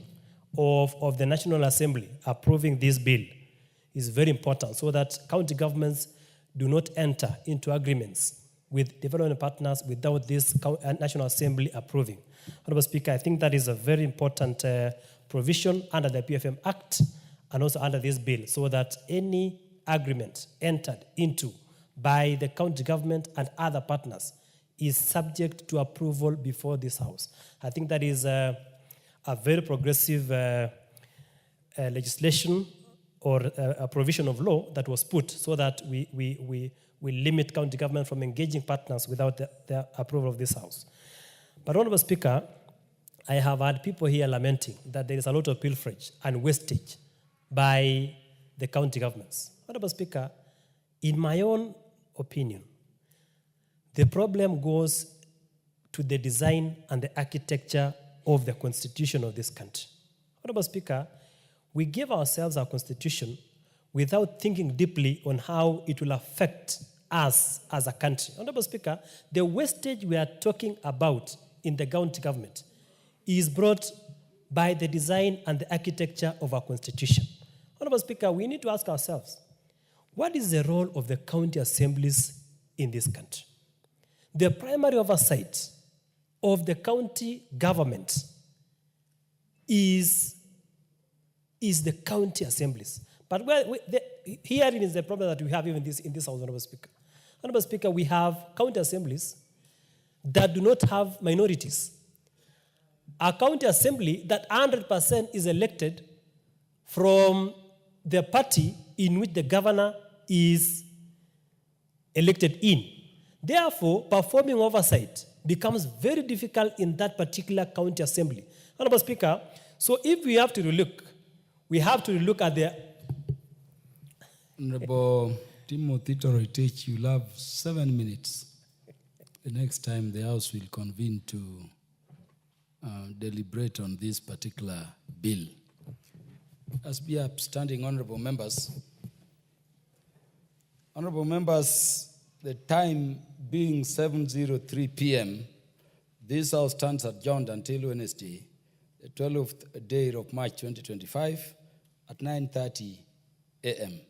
of the National Assembly approving this bill is very important so that county governments do not enter into agreements with development partners without this National Assembly approving. Honorable Speaker, I think that is a very important provision under the PFM Act and also under this bill so that any agreement entered into by the county government and other partners is subject to approval before this House. I think that is a very progressive legislation or a provision of law that was put so that we limit county government from engaging partners without the approval of this House. But Honorable Speaker, I have had people here lamenting that there is a lot of pilferage and wastage by the county governments. Honorable Speaker, in my own opinion, the problem goes to the design and the architecture of the constitution of this country. Honorable Speaker, we give ourselves our constitution without thinking deeply on how it will affect us as a country. Honorable Speaker, the wastage we are talking about in the county government is brought by the design and the architecture of our constitution. Honorable Speaker, we need to ask ourselves, what is the role of the county assemblies in this country? The primary oversight of the county government is the county assemblies. But herein is the problem that we have even in this House, Honorable Speaker. Honorable Speaker, we have county assemblies that do not have minorities. A county assembly that 100% is elected from the party in which the governor is elected in. Therefore, performing oversight becomes very difficult in that particular county assembly. Honorable Speaker, so if we have to relook, we have to look at the... Honorable Timothy Toroitich, you'll have 7 minutes. The next time the House will convene to deliberate on this particular bill. As be upstanding honorable members, the time being 7:03 p.m., this House stands adjourned until Wednesday, the 12th day of March 2025 at 9:30 a.m.